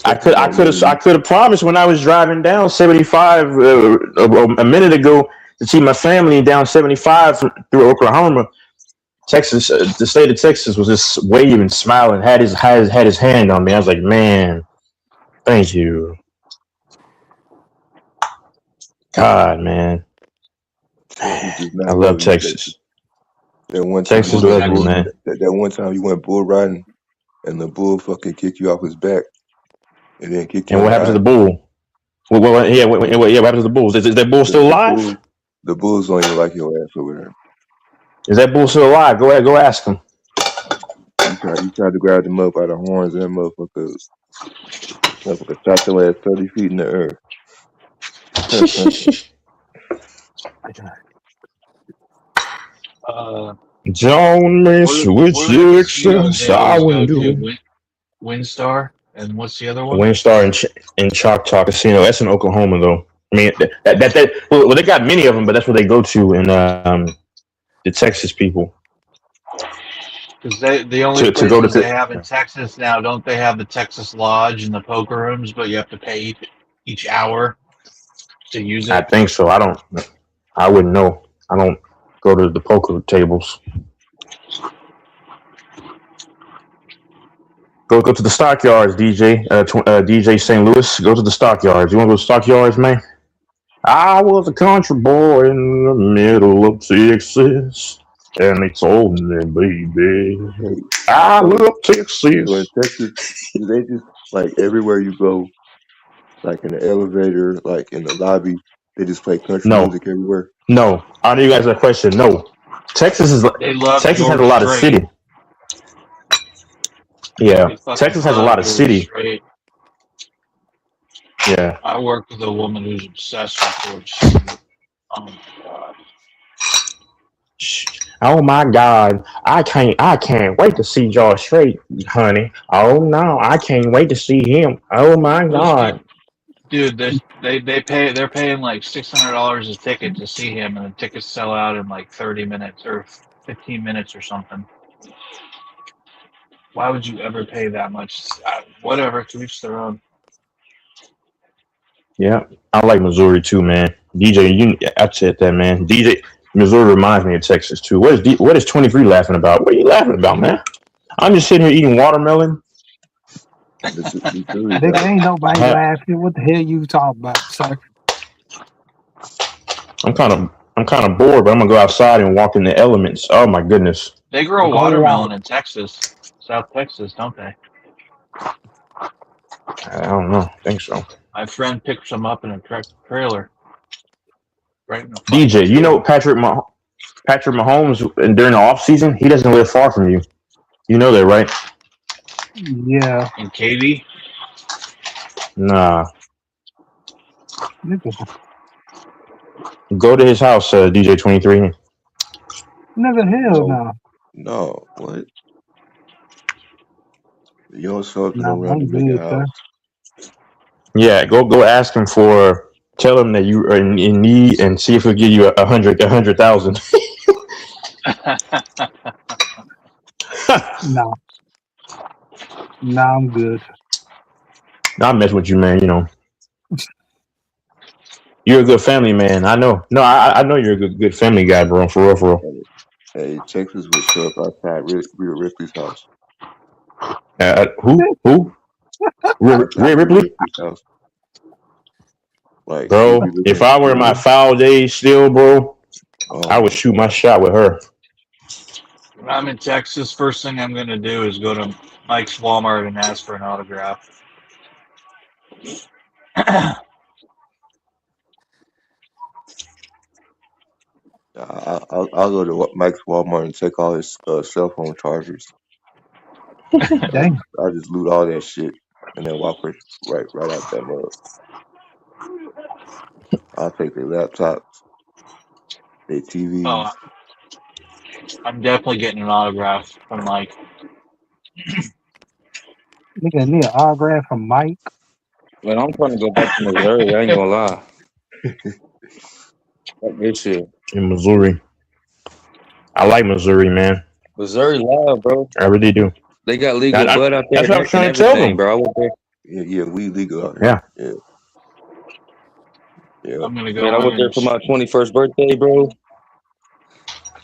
I could have promised when I was driving down 75 a minute ago to see my family down 75 through Oklahoma. Texas, the state of Texas was just waving, smiling, had his hand on me. I was like, man, thank you. God, man. I love Texas. Texas loves me, man. That one time you went bull riding and the bull fucking kicked you off his back. And then kicked you. And what happened to the bull? What happened to the bulls? Is that bull still alive? The bull's don't even like your ass over there. Is that bull still alive? Go ahead, go ask him. You tried to grab him up by the horns, and that motherfucker shot your ass 30 feet in the air. Don't mess with Texas. I wouldn't do it. Windstar, and what's the other one? Windstar in Choctaw Casino. That's in Oklahoma, though. I mean, well, they got many of them, but that's where they go to in the Texas people. Because the only places they have in Texas now, don't they have the Texas Lodge and the poker rooms, but you have to pay each hour to use it? I think so. I wouldn't know. I don't go to the poker tables. Go to the stockyards, DJ. DJ St. Louis. Go to the stockyards. You want to go to stockyards, man? I was a country boy in the middle of Texas, and they told me, baby, I love Texas. In Texas, they just, like, everywhere you go, like in the elevator, like in the lobby, they just play country music everywhere. No. I know you guys have a question. No. Texas has a lot of city. Yeah. Texas has a lot of city. Straight. Yeah. I work with a woman who's obsessed with George. Oh my god. Oh my god. I can't wait to see George Strait, honey. Oh no, I can't wait to see him. Oh my god. Dude, they're paying like $600 a ticket to see him, and the tickets sell out in like 30 minutes or 15 minutes or something. Why would you ever pay that much? Whatever, to each their own. Yeah, I like Missouri too, man. DJ, I said that, man. DJ, Missouri reminds me of Texas too. What is 23 laughing about? What are you laughing about, man? I'm just sitting here eating watermelon Missouri Nigga, got ain't nobody I, laughing. What the hell you talking about, sir? I'm kind of bored, but I'm gonna go outside and walk in the elements. Oh my goodness. They grow Go out. watermelon in Texas, South Texas, don't they? I don't know. I think so. My friend picked some up in a trailer right in the fucking DJ, you know field. Patrick Mahomes and during the off season, he doesn't live far from you. You know that, right? Yeah. In Katy, Nah. Nigga, Go to his house, DJ 23. hell no, no. no. What? You don't show up to no Nah, I'm random nigga good, sir. house. Yeah, go ask him for. Tell him that you are in need and see if he'll give you a 100,000. Nah. Nah, I'm good. I mess with you, man. You know, you're a good family man. I know. No, I know you're a good family guy, bro. For real, for real. Hey, Texas would show up outside Rhea Ripley's house. Who? Outside Rhea Rhea Ripley, Ripley's house. Like she'll bro. be If looking. I were in my foul days still, bro, Oh I would my shoot my god. shot with her. when I'm in Texas, first thing I'm going to do is go to Mike's Walmart and ask for an autograph. I'll go to Mike's Walmart and take all his cell phone chargers. Dang. I just loot all that shit and then walk right out that mug. I'll take their laptops, their TVs. Oh, I'm definitely getting an autograph from Mike. Nigga, need an autograph from Mike. Man, I'm trying to go back to Missouri. I ain't gonna lie. Fuck this shit. In Missouri, I like Missouri, man. Missouri live, bro. I really do. They got legal bud out there That's what I was and trying to tell everything, them. bro. I went there. Yeah, we legal out Yeah. here. Yeah. I'm going to Man, I go in went there and for my 21st birthday, bro.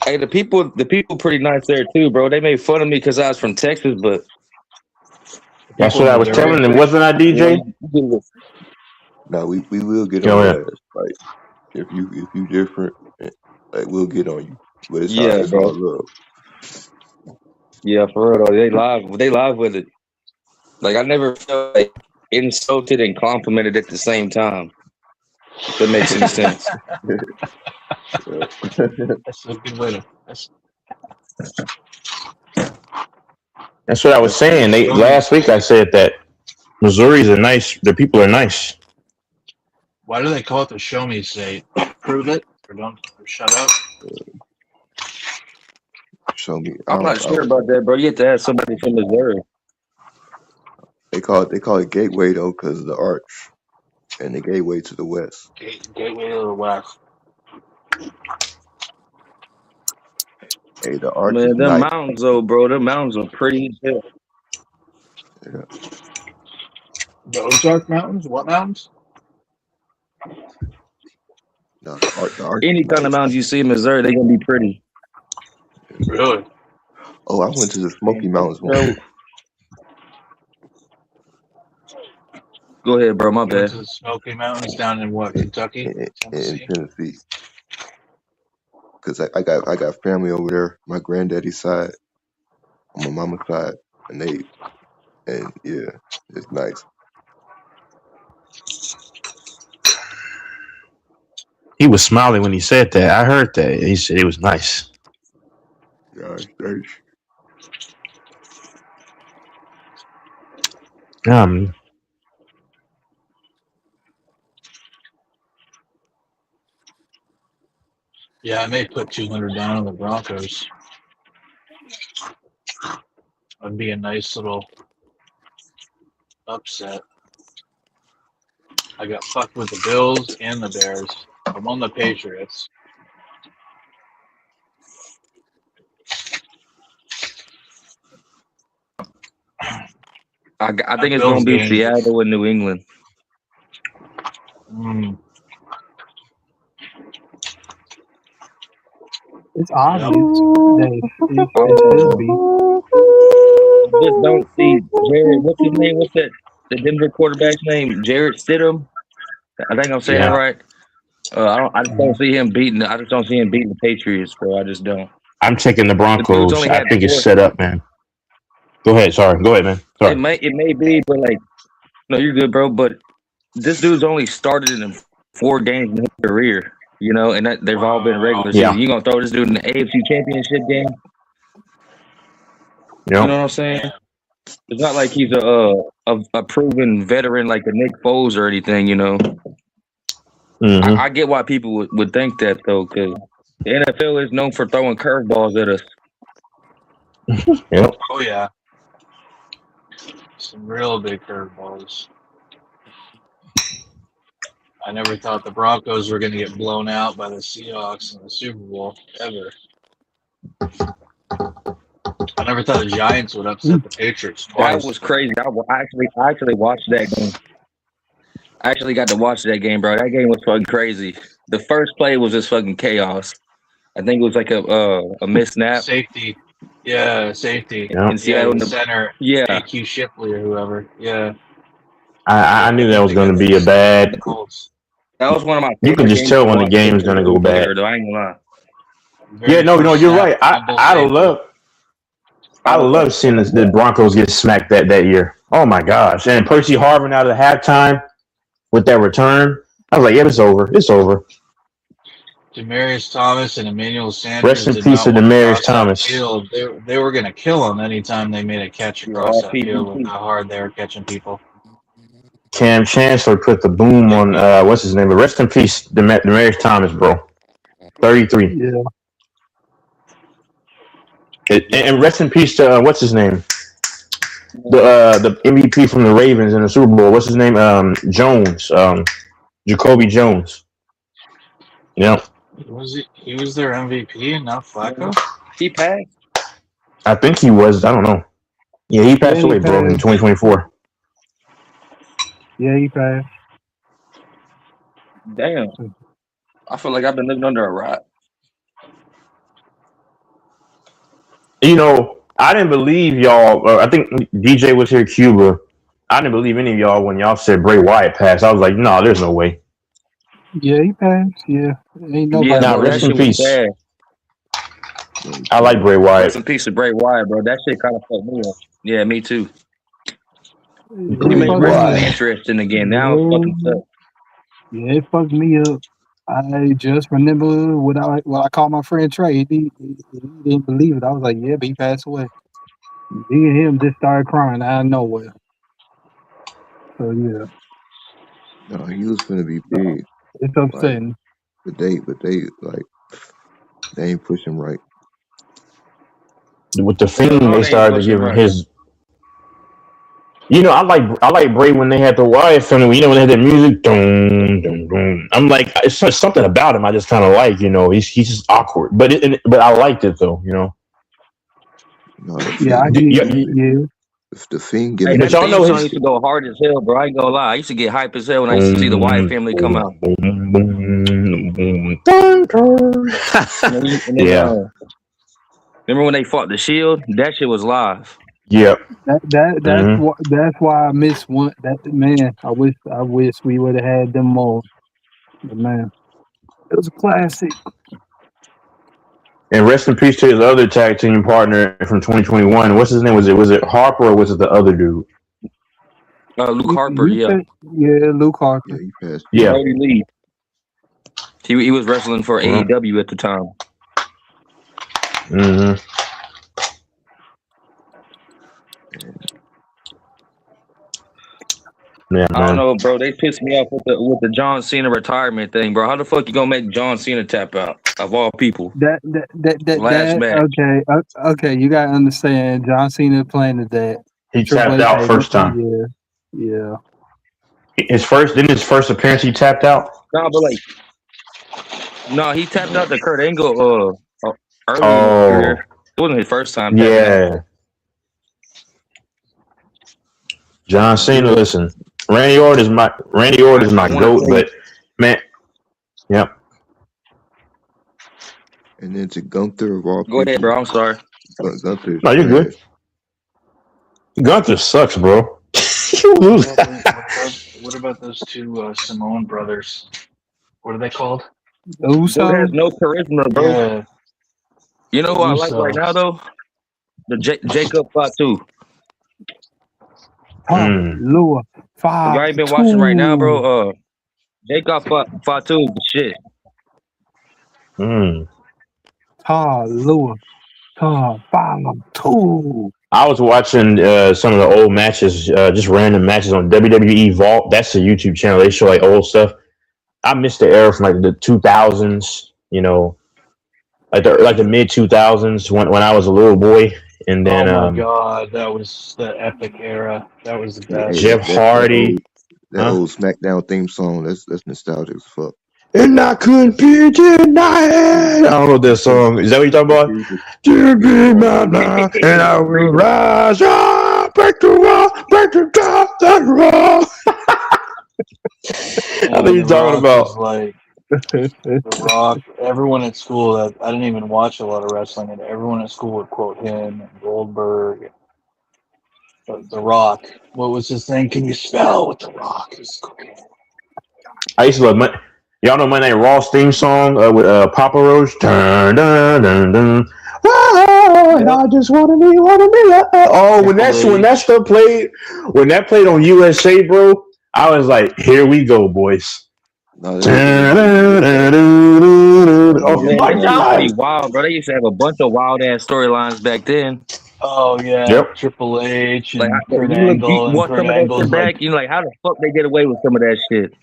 Hey, the people pretty nice there too, bro. They made fun of me because I was from Texas, but That's people what in I was telling Missouri. them. Wasn't I, you know, DJ? Now we will get on Go your ahead. ass. Like if you different, like we'll get on you. But yeah, it's bro. all love. Yeah, for real though. They live with it. Like I never felt like insulted and complimented at the same time. If that makes any sense. That's a good way to. That's what I was saying. Last week I said that Missouri's are nice. The people are nice. Why do they call it the show me state? Prove it or don't or shut up. Show me. I'm not sure about that, bro. You have to ask somebody from Missouri. They call it Gateway though, because of the arch and the gateway to the west. Gateway to the West. Hey, the arch is Man, them nice. mountains, though, bro. Them mountains are pretty as hell. Yeah. The Ozark Mountains? What mountains? No, the arch is Any kind of nice. mountains you see in Missouri, they're gonna be pretty. Really? Oh, I went to the Smoky Mountains one. Bro, go ahead, bro. My You went bad. to the Smoky Mountains down in what? Kentucky? in Tennessee? Tennessee. Because I got family over there. My granddaddy's side, on my mama's side, and yeah, it's nice. He was smiling when he said that. I heard that. He said it was nice. Yeah, it's nice. Yeah, I may put 200 down on the Broncos. That'd be a nice little upset. I got fucked with the Bills and the Bears. I'm on the Patriots. I My think it's Bills gonna be game is Seattle and New England. It's obvious. Yep. It should be. just don't see Jared. What's his name? What's that? The Denver quarterback's name? Jared Stidham. I think I'm saying it Yeah, right. I don't. I just don't see him beating. I just don't see him beating the Patriots, bro. I just don't. I'm taking the The dude's Broncos. only I had think it's four. set up, man. Go ahead. Sorry. Go ahead, man. Sorry. It may be, but like, no, you're good, bro. But this dude's only started in 4 games in his career. You know, and they've all been regular Yeah. season. You gonna throw this dude in the AFC Championship game? You Yep. know what I'm saying? It's not like he's a proven veteran like a Nick Foles or anything. You know, Mm-hmm. I get why people would think that though, because the NFL is known for throwing curveballs at us. Yep. Oh yeah, some real big curveballs. I never thought the Broncos were going to get blown out by the Seahawks in the Super Bowl ever. I never thought the Giants would upset the Patriots That twice. was crazy. I actually watched that game. I actually got to watch that game, bro. That game was fucking crazy. The first play was just fucking chaos. I think it was like a missed snap Safety. Yeah, safety. Yep. in Yeah, Seattle. the center, Yeah, AQ Shipley or whoever. Yeah, I knew that was going to be a against the bad. Colts. that was one of my You can favorite just games tell to when the watch game is football going to go this bad. year, though. I ain't gonna lie. Yeah, Very no, first you're snap, right. fumble safety. I love seeing the Broncos get smacked that year. Oh my gosh! And Percy Harvin out of the halftime with that return, I was like, yeah, it's over. It's over. Demarius Thomas and Emmanuel Rest Sanders in did peace not to want to Demarius cross that Thomas. field. They were going to kill him anytime they made a catch Yeah, across that field with RPPP. how hard they were catching people. Cam Chancellor put the boom Yep. on what's his name? But rest in peace, Demarius Thomas, bro. 33. Yeah. And rest in peace to what's his name? The MVP from the Ravens in the Super Bowl. What's his name? Jones. Jacoby Jones. Yep. He was their MVP and not Flacco? He passed. I think he was. I don't know. Yeah, he passed he away, bro, in passed. 2024. Yeah, he passed. Damn. I feel like I've been living under a rock. You know, I didn't believe y'all. I think DJ was here, Cuba. I didn't believe any of y'all when y'all said Bray Wyatt passed. I was like, no, there's no way. Yeah, he passed. Yeah. Ain't Yeah, nobody. Nah, bro, that rest in shit was peace. sad. I like Bray Rest Wyatt. in peace to Bray Wyatt, bro. That shit kind of fucked me up. Yeah, me too. It You made fucked wrestling me. interesting again. Now it's fucking tough. Yeah, it fucked me up. I just remember what I called my friend Trey. He didn't believe it. I was like, yeah, but he passed away. Me and him just started crying out of nowhere. So yeah, No, he was gonna be big, it's like, upsetting. but they like they ain't pushing right. With the Hell Fiend, no, they they ain't started to pushing give him right. his. You know, I like Bray when they had the Wyatt family. You know, when they had that music, boom, boom, boom. I'm like, it's just something about him I just kind of like. You know, he's just awkward, but but I liked it though. You know, No, the Yeah, I Fiend, get yeah, yeah. the Fiend give Hey, him but that y'all theme know song his used to go hard as hell, bro. I ain't gonna lie. I used to get hype as hell when I used to see the Wyatt boom, family come boom, out. boom, boom, boom, dun, dun. And then Yeah, remember when they fought the Shield? That shit was live. yep. That's Mm-hmm. what that's why I miss one. That man, I wish we would have had them more. But man, it was a classic. And rest in peace to his other tag team partner from 2021. What's his name? Was it Harper or was it the other dude? Luke Harper, yeah. Yeah, Luke Harper. Yeah, he passed Yeah. away. Brody Lee. He was wrestling for Well, AEW at the time. mm-hmm. Yeah, I don't man. know, bro. They pissed me off with the John Cena retirement thing, bro. How the fuck you gonna make John Cena tap out of all people? Last match. Okay. You gotta understand. John Cena planted that. He Triple tapped H, out first time. yeah. His first appearance, he tapped out. No, but like, no, he tapped out to Kurt Angle early in his Oh, career. It wasn't his first time tapping out. yeah. John Cena. Listen, Randy Orton is my I want to goat, say, but man, yep. And then to Gunther of all go ahead, people, bro. I'm sorry. Gunther is No, you're good. trash. Gunther sucks, bro. What about those two Simone brothers? What are they called? The Dude has Usos. no charisma, bro. Yeah, You know the who I like right now Usos. though? The Jacob Fatu. Lure. If y'all 5 ain't been watching right now, 2. bro, Jacob Fatu is the shit. Lure. 5-2. I was watching some of the old matches, just random matches on WWE Vault. That's a YouTube channel. They show like old stuff. I missed the era from like the 2000s, you know, like the mid 2000s when I was a little boy, and Oh then my God, that was the epic era. That was the Hey, best. Jeff Hardy, that huh? old SmackDown theme song. That's nostalgic as fuck. And I couldn't be denied. I don't know that song. Is that what you're talking about? To be my man, and I will rise up, break the wall, break the top, that wall. I think And you're The talking Rock was about. like The Rock. Everyone at school that I didn't even watch a lot of wrestling, and everyone at school would quote him and Goldberg. The Rock. What was his thing? Can you spell what The Rock is cooking? I used to love y'all know Monday Night Raw's theme song with Papa Roach. Dun, dun, dun, dun. Oh, and Yep. I just wanna be. Oh, when Triple that H. stuff played, when that played on USA, bro, I was like, here we go, boys. No, Dun, they dun, dun, dun, dun, dun. no, Oh yeah, Man, my them no. used to be god! wild, bro. They used to have a bunch of wild ass storylines back then. Oh yeah, Yep, Triple H Like, and Kurt you Angle, and want Kurt some of that shit Angle's like back? You know, like how the fuck they get away with some of that shit?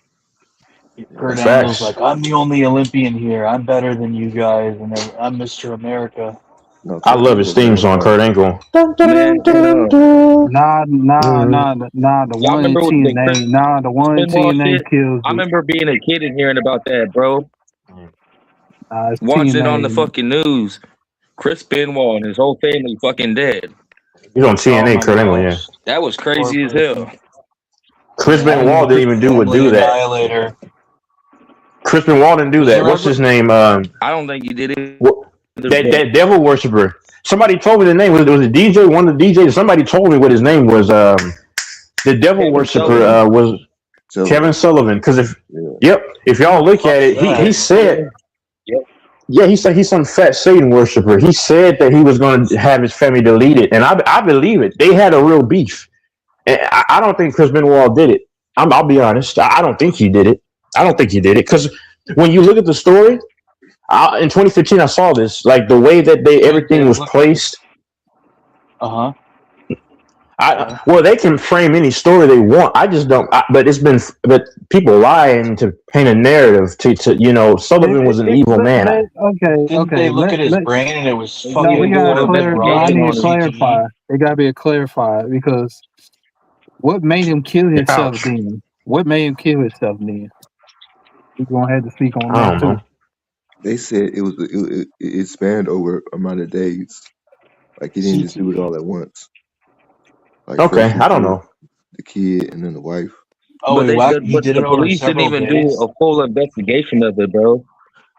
Kurt Angle's facts. like, I'm the only Olympian here. I'm better than you guys, and I'm Mr. America. No, I Kurt love his Angle, theme man. song, Kurt Angle. Dun, dun, Man, dun, dun, dun, dun. The y'all one in remember with the Chris TNA. The one in Benoit TNA shit? kills I it. remember being a kid and hearing about that, bro. It's Watching it on the TNA. fucking news. Chris Benoit and his whole family fucking dead. He's on Oh TNA, my Kurt Angle, yeah. gosh, That was poor crazy as hell. person. Chris Yeah, I Benoit know. didn't even do Family that. annihilator. Chris Benoit didn't do Was that. there What's ever? his name? I don't think he did it What, either, that but that devil worshiper. Somebody told me the name. Was a DJ? One of the DJs. Somebody told me what his name was. The devil Kevin worshiper Sullivan. was Kevin Sullivan. Sullivan. Because Yeah. if Who y'all the look at fuck's it, he that? said, Yep. yeah, he said he's some fat Satan worshiper. He said that he was going to have his family deleted, and I believe it. They had a real beef, and I don't think Chris Benoit did it. I'll be honest. I don't think he did it. I don't think he did it because when you look at the story. In 2015, I saw this. Like the way that Wait, everything Dave, was look. placed. Uh huh. Well, they can frame any story they want. I just don't. But people lying to paint a narrative to Sullivan was an evil man. Didn't they look at his brain and it was They No, did a we fucking gotta full fucking clarify. I rotting investigation need on to on him. clarify. CTE? It gotta be a clarified because what made him kill himself Ouch. then? What made him kill himself then? We're gonna have to speak on I that don't too. know. They said it spanned over a amount of days. Like he didn't just do it CTE. all at once. Like Okay, first he I don't killed know. the kid and then the wife. Oh, he But did the it over police didn't several even do days. a full investigation of it, bro.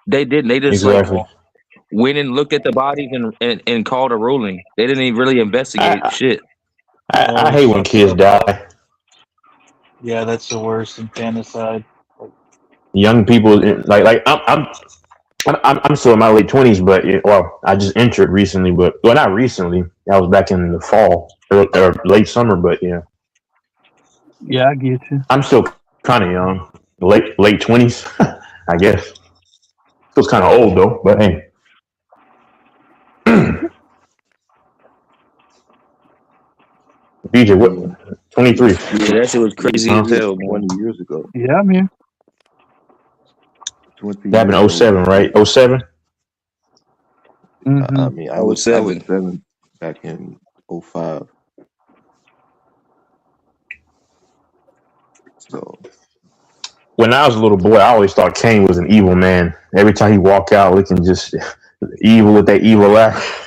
They didn't. They just like Exactly. went and looked at the bodies and called a ruling. They didn't even really investigate I shit. I That's hate when fucked kids up. die. Yeah, that's the worst infanticide. Young people like I'm still in my late 20s, but I just entered recently. But not recently. That was back in the fall or late summer. But yeah. Yeah, I get you. I'm still kind of young, late 20s, I guess. Feels kind of old though, but hey. BJ, I what? mean, he 23. was Yeah, killed. that shit was He was crazy as Huh? killed hell, man. 20 years ago. Yeah, man. 20 That years happened ago. 07, right? 07? Mm-hmm. I mean, I was I was 7. 7 back in '05. So When I was a little boy, I always thought Kane was an evil man. Every time he walk out looking just evil with that evil laugh.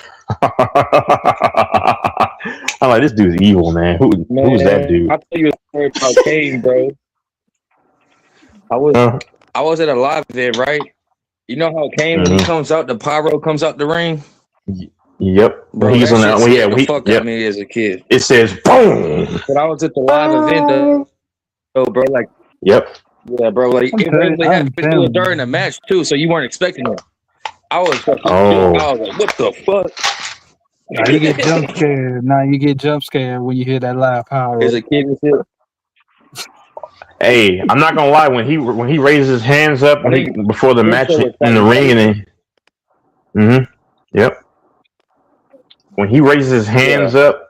I'm like, this dude's evil, man. Who's that Man, dude? I'll tell you a story about Kane, bro. Huh? I was at a live event, right? You know how Kane when he Mm-hmm. comes out, the pyro comes out the ring? Yep. When Bro, he's that on shit that. scared Yeah. the fuck out of Yep. me as a kid. It says boom. But I was at the live event Boom. though, bro. Like, Yep. yeah, bro. Like, it randomly I'm happened. It was telling during the you. match too, so you weren't expecting it. I was fucking shook. Oh. I was like, what the fuck? Now you get jump scared. Now you get jump scared when you hear that loud power. As a kid and shit. Hey, I'm not gonna lie. When he raises his hands up I when he think before the this match show was in the probably ring better. and then. Yep. When he raises his Yeah. hands up,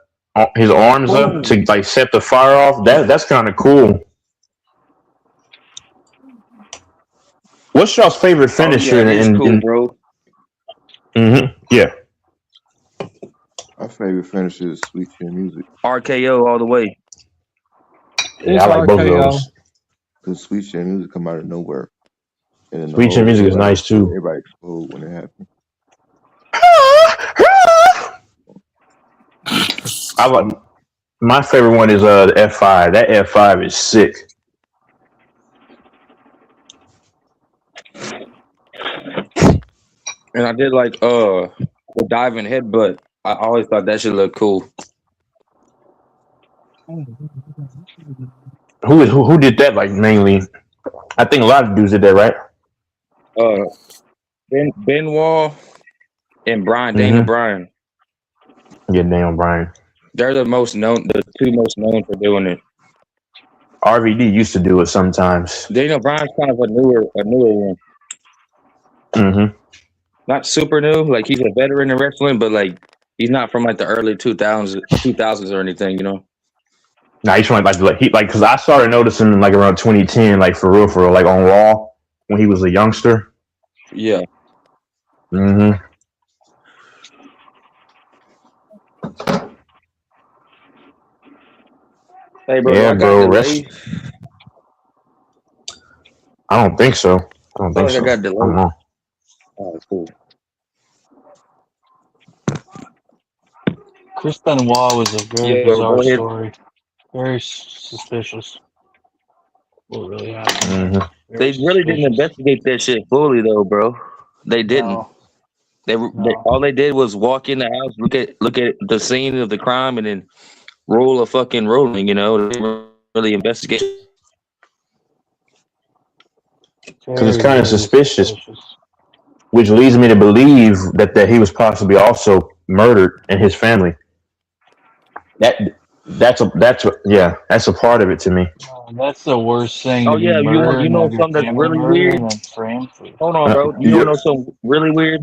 his arms up to Boom. like set the fire off. That's kind of cool. What's y'all's favorite Oh yeah, finisher? it is cool, bro. Yeah. My favorite finisher is Sweet Chin Music. RKO all the way. Yeah, It's I like both of RKO. those. Because Sweet Chin Music come out of nowhere. And then the Sweet Chin whole Music is nice too. everybody explode when it happened. I like my favorite one is the F5. That F5 is sick. And I did like the diving headbutt. I always thought that should look cool. Who did that like mainly? I think a lot of dudes did that, right? Ben Wall and Daniel Bryan. Yeah, Daniel Bryan. They're the two most known for doing it. RVD used to do it sometimes. Daniel Bryan's kind of a newer one. Not super new, like he's a veteran in wrestling, but like he's not from like the early 2000s or anything, you know. Nah, he's trying because I started noticing him like around 2010, like for real, like on Raw when he was a youngster. Yeah. Hey, bro, Yeah, I got bro. delayed. I don't think so. I got delayed. I don't know. Oh, cool. Chris Benoit was a very bizarre story. Very suspicious. What really happened? They really didn't investigate that shit fully, though, bro. They didn't. No. They all they did was walk in the house, look at the scene of the crime, and then roll a fucking ruling. You know, they didn't really investigate. Because it's kind of suspicious, which leads me to believe that he was possibly also murdered in his family. That's a part of it to me. That's the worst thing. Oh yeah, you know something that's really weird. Hold on, bro. You know something really weird?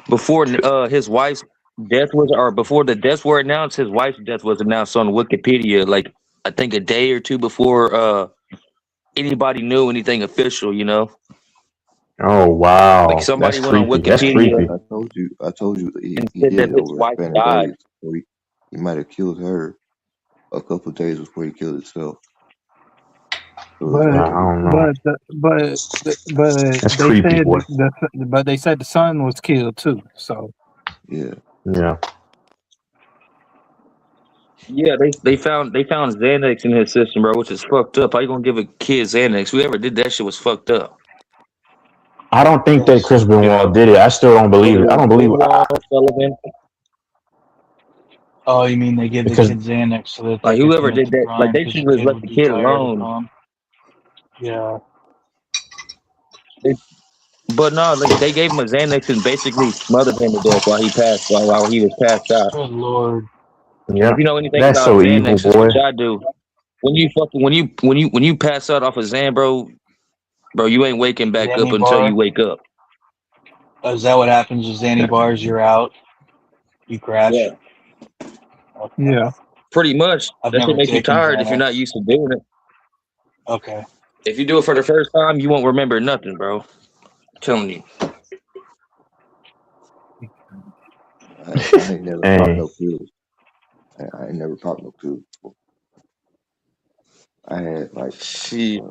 Before his wife's death before the deaths were announced, his wife's death was announced on Wikipedia. Like I think a day or two before anybody knew anything official. You know. Oh wow! Like somebody That's went creepy. on Wikipedia. I told you he said did that it his over a wife span of died. days. He might have killed her a couple of days before he killed himself. So But I don't know. they creepy, said boy. they said the son was killed too. So yeah. Yeah, they found Xanax in his system, bro, which is fucked up. How you gonna give a kid Xanax? Whoever did that shit was fucked up. I don't think that Chris Benoit did it. I still don't believe it. I don't believe it. Oh, you mean they give the kid Xanax so that they like could whoever commit did the that, like crime they because should the have kid let would the be kid tired or alone. calm? Yeah. But no, like they gave him a Xanax and basically smothered him to death while he was passed out. Good lord. Yeah, If you know anything that's about so evil, Xanax, boy. which I do, when you pass out off a Xan, bro, you ain't waking back up until you wake up. Oh, is that what happens with Xanny bars? You're out. You crash. Yeah. Okay. Yeah. Pretty much. I've That never should make you taken tired if you're not Xanax. used to doing it. Okay. If you do it for the first time, you won't remember nothing, bro. I'm telling you. I ain't never popped no pills. I ain't never popped no pills before. I had like shit.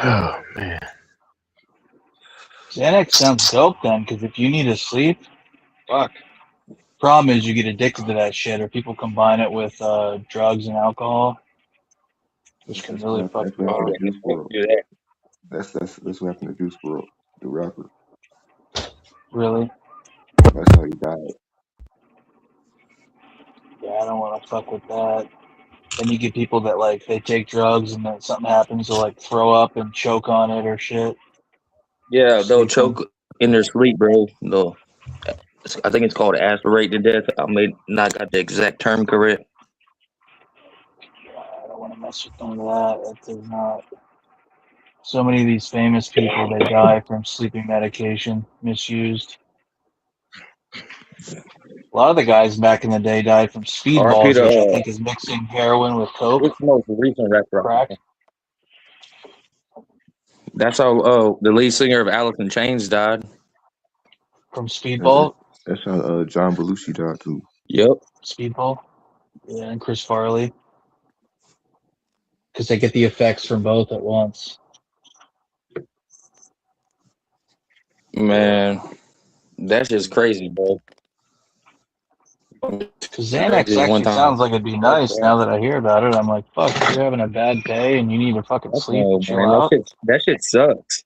Oh man. Xanax sounds dope then, because if you need to sleep, fuck. Problem is you get addicted to that shit, or people combine it with drugs and alcohol. which can That's really what fuck that's your what happened heart. to Juice World. Do that. That's what happened to Juice World, the rapper. Really? That's how he died. Yeah, I don't want to fuck with that. Then you get people that like they take drugs and then something happens, they'll like throw up and choke on it or shit. Yeah, they'll Sleeping. choke in their sleep, bro. No, I think it's called aspirate to death. I may not got the exact term correct. Yeah, I don't want to mess with none of that. That does not. So many of these famous people, they die from sleeping medication misused. A lot of the guys back in the day died from RP speedballs, to which I think is mixing heroin with what's coke, the most recent rapper? crack, That's how the lead singer of Alice in Chains died. from That's speedball. that's how John Belushi died too. Yep, Speedball. Yeah, and Chris Farley, because they get the effects from both at once. man, that's just crazy, bro. Because Drugs Xanax just one actually time. sounds like it'd be Fuck nice that. now that I hear about it. I'm like, fuck, if you're having a bad day and you need to fucking Fuck sleep and no, chill man. out, That shit sucks.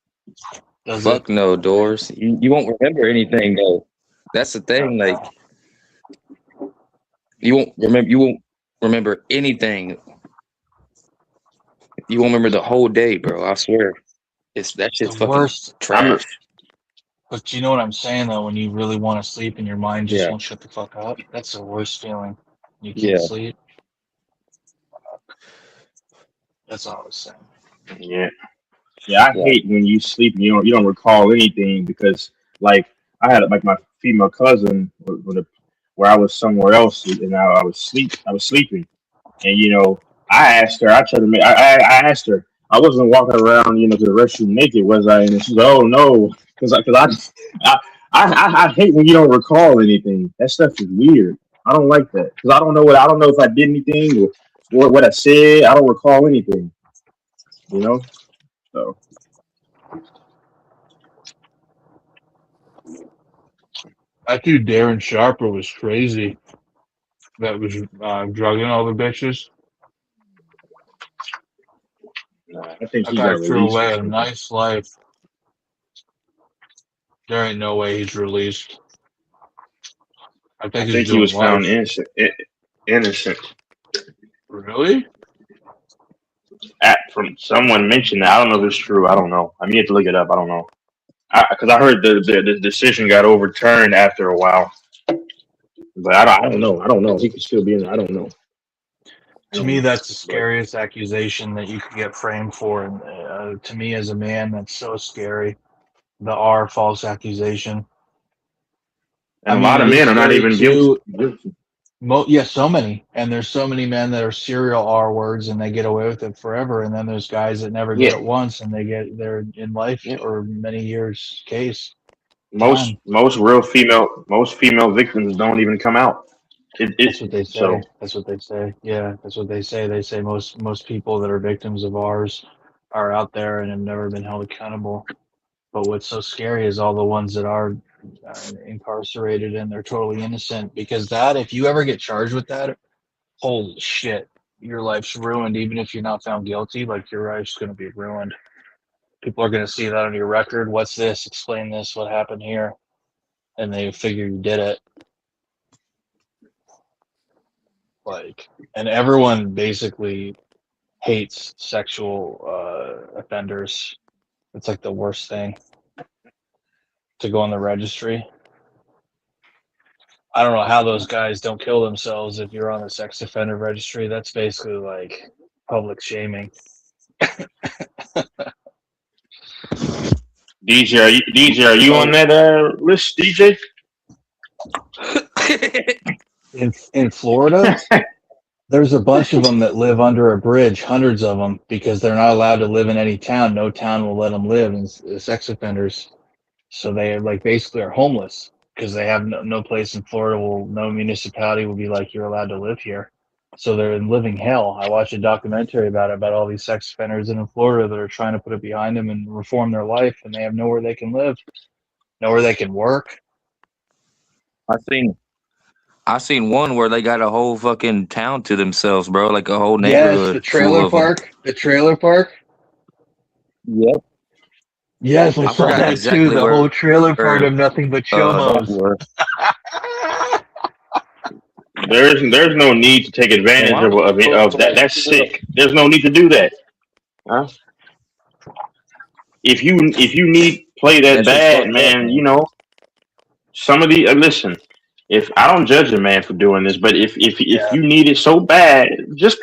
does it? Fuck no, doors. You won't remember anything though. That's the thing. Like you won't remember anything. You won't remember the whole day, bro. I swear. It's that The shit's fucking worst. trash. But you know what I'm saying, though, when you really want to sleep and your mind just Yeah, won't shut the fuck up? That's the worst feeling. You can't yeah. sleep. That's all I was saying. Yeah. Yeah, I Right. hate when you sleep and you don't recall anything because like I had like my female cousin where I was somewhere else and I was sleeping and I asked her I tried to make I asked her I wasn't walking around to the restroom naked was I and she's like oh no because I hate when you don't recall anything that stuff is weird I don't like that because I don't know if I did anything or what I said I don't recall anything you know so. That dude Darren Sharper was crazy. That was drugging all the bitches. Nah, I think That he guy got threw released or away a something. nice life. There ain't no way he's released. I I think he's think he doing was found life. innocent. Innocent. Really? From someone mentioned that. I don't know if it's true. I don't know. I mean, you have to look it up. I don't know. Because I heard the decision got overturned after a while. But I don't know. I don't know. He could still be in there. I don't know. I To don't me, know. that's the But scariest accusation that you could get framed for. And to me, as a man, that's so scary. The R false accusation. I and a mean, lot it of is men are not scary even guilty. too. Yeah, so many, and there's so many men that are serial R words, and they get away with it forever. And then there's guys that never did Yeah. it once, and they're in life Yeah. or many years case Most time. most female victims don't even come out. That's what they So say. That's what they say. Yeah, that's what they say. They say most people that are victims of ours are out there and have never been held accountable. But what's so scary is all the ones that are incarcerated and they're totally innocent. Because that, if you ever get charged with that, holy shit, your life's ruined. Even if you're not found guilty, like your life's going to be ruined. People are going to see that on your record. What's this? Explain this. What happened here? And they figure you did it. Like, and everyone basically hates sexual offenders. It's like the worst thing to go on the registry. I don't know how those guys don't kill themselves if you're on the sex offender registry. That's basically like public shaming. DJ, are you on So that list, DJ? in Florida, there's a bunch of them that live under a bridge, hundreds of them, because they're not allowed to live in any town. No town will let them live, and sex offenders. So they like basically are homeless because they have no place in Florida. No municipality will be like you're allowed to live here. So they're in living hell. I watched a documentary about it, about all these sex offenders in Florida that are trying to put it behind them and reform their life, and they have nowhere they can live, nowhere they can work. I seen I seen one where they got a whole fucking town to themselves, bro. Like a whole Yes, neighborhood the full trailer of them. park. The trailer park. Yep. Yes, I I saw forgot that too. exactly The whole trailer part where of nothing but that chomos. was. There's no need to take And advantage why of, don't of, they of that. That's sick. There's no need to do that. Huh? If you need play that that shit's bad, fucked up, man, man. some of the listen. If I don't judge a man for doing this, but if Yeah, you need it so bad, just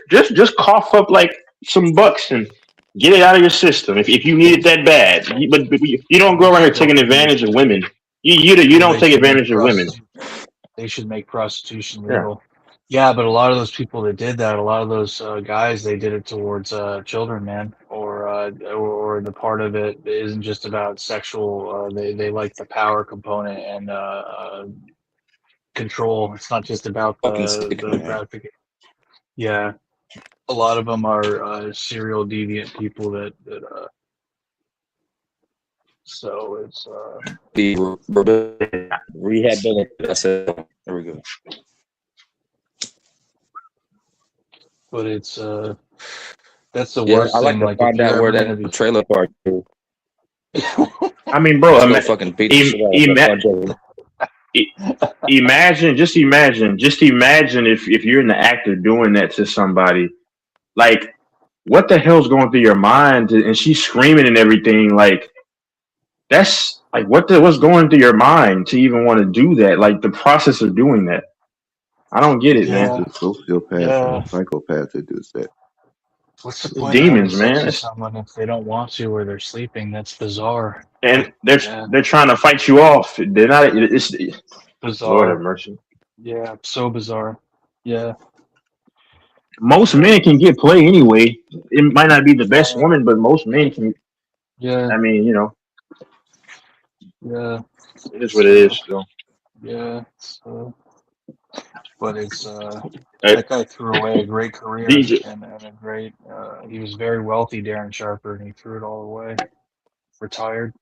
cough up like some bucks and get it out of your system. If you need it that bad, but you don't they go around here should taking legally. advantage of women. You Well, don't they take should make advantage of women. prostitution. They should make prostitution Yeah, legal. Yeah, but a lot of those people that did that, a lot of those guys, they did it towards children, man, or the part of it isn't just about sexual. They like the power component and control. It's not just about Fucking sick, the man. graphic. Yeah, a lot of them are serial deviant people that. So it's The rehabilitation. That's it. There we go. but it's that's the Yeah, worst I like thing. to Like if find you're out where ever gonna that be. trailer park is. I mean, bro, Let's go fucking beat the shit out of a bunch of them. just imagine if you're in the act of doing that to somebody. Like, what the hell's going through your mind? And she's screaming and everything. Like, that's like what's going through your mind to even want to do that? Like the process of doing that. I don't get it, man. It's Yeah, a sociopath and yeah. a psychopath that does that. What's the It's point of having Demons, sex man. with someone if they don't want to or they're sleeping? That's bizarre. And they're Yeah, they're trying to fight you off. They're not. It's Lord have bizarre. mercy. Yeah, so bizarre. Yeah, Most yeah, men can get play anyway. It might not be the best yeah, woman, but most men can. yeah, I mean, yeah. it is what it So is. So, yeah, so but it's uh, that guy threw away a great career DJ, and a great. He was very wealthy, Darren Sharper, and he threw it all away. Retired.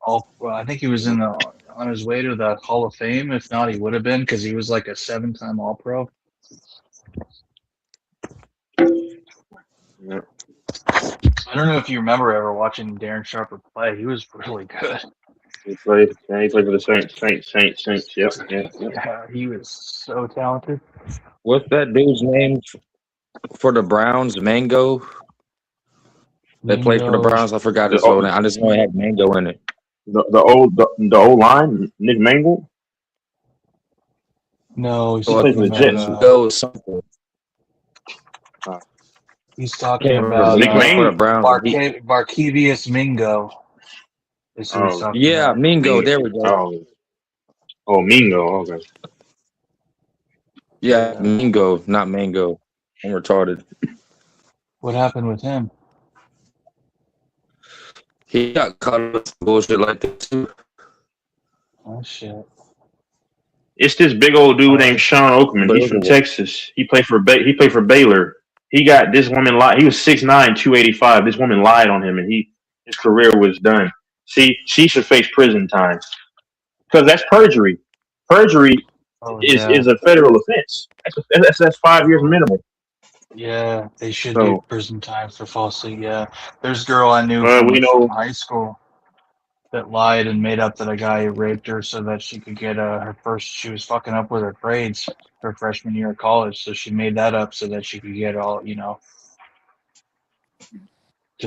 All well, I think he was in the on his way to the Hall of Fame. If not, he would have been because he was like a 7-time All Pro. yeah, I don't know if you remember ever watching Darren Sharper play. He was really good. he played for the Saints. Yep, yep, yep. Yeah, he was so talented. What's that dude's name for the Browns? Mango. They played for the Mingo. Browns. I forgot The his whole name. I just know it had Mango in it. the old line, Nick Mangold. No, he's He So played for talking the about Jets. Mango something. he's I talking can't remember, about but he Nick played for the Mangold. Browns. And Barkevius Mingo is who he's Oh, talking yeah, about. Mingo. Mingo. There we go. Oh, Mingo. Okay. Yeah, Yeah. Mingo, not Mango. I'm retarded. What happened with him? He got caught up with some bullshit like that too. Oh shit. It's this big old dude named Sean Oakman. But it He's was from a Texas. He played for Baylor. He got this woman lied. He was 6'9", 285. This woman lied on him, and his career was done. See, she should face prison time because that's perjury. Perjury Oh yeah. is a federal offense. That's 5 years minimum. Yeah, they should do So prison time for falsely. Yeah, there's a girl I knew we from know. high school that lied and made up that a guy raped her so that she could get her first. She was fucking up with her grades her freshman year of college, so she made that up so that she could get all to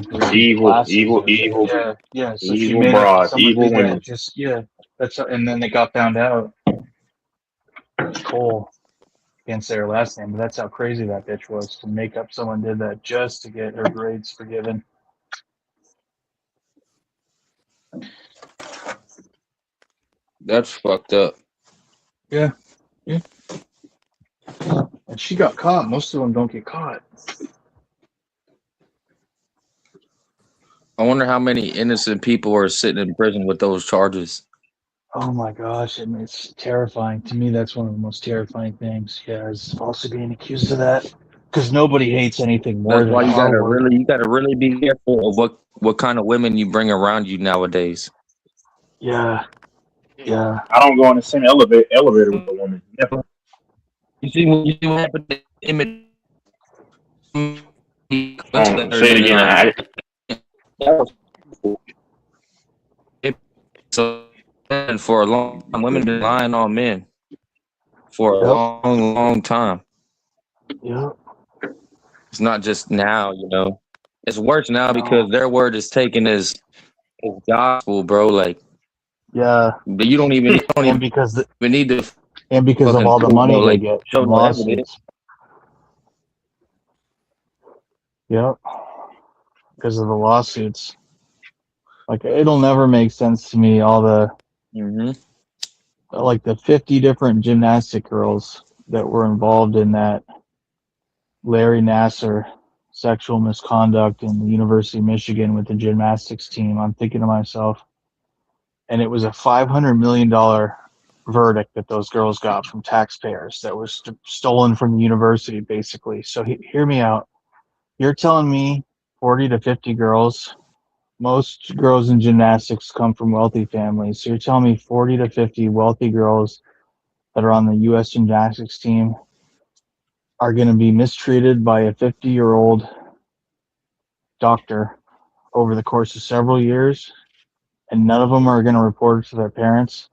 these Evil, classes. evil, evil, Yeah, yeah. So she evil made up that broad, someone evil did that. women. Just that's and then they got found out. Cole. Can't say her last name, but that's how crazy that bitch was to make up someone did that just to get her grades forgiven. That's fucked up. Yeah, yeah. And she got caught. Most of them don't get caught. I wonder how many innocent people are sitting in prison with those charges. Oh my gosh, and it's terrifying. To me, that's one of the most terrifying things. Yeah, is falsely being accused of that. Because nobody hates anything more That's than why you our gotta work. really be careful of what kind of women you bring around you nowadays. Yeah, Yeah. I don't go on the same elevator with a woman. Never. You see what happened to Emmett? Better Say it than again. that was so. And for a long time, women been lying on men for a Yep. long time. Yep. It's not just now, It's worse now No. because their word is taken as gospel, bro. Like, Yeah. but you don't even And because need to and because of fucking all the prove money they like get show from no evidence. lawsuits. Yep. Because of the lawsuits. Like it'll never make sense to me. All the Mm-hmm. like the 50 different gymnastic girls that were involved in that Larry Nasser sexual misconduct in the University of Michigan with the gymnastics team. I'm thinking to myself, and it was a $500 million verdict that those girls got from taxpayers that was stolen from the university, basically. So hear me out. You're telling me 40 to 50 girls, most girls in gymnastics come from wealthy families. So you're telling me 40 to 50 wealthy girls that are on the U.S. gymnastics team are going to be mistreated by a 50-year-old doctor over the course of several years, and none of them are going to report it to their parents?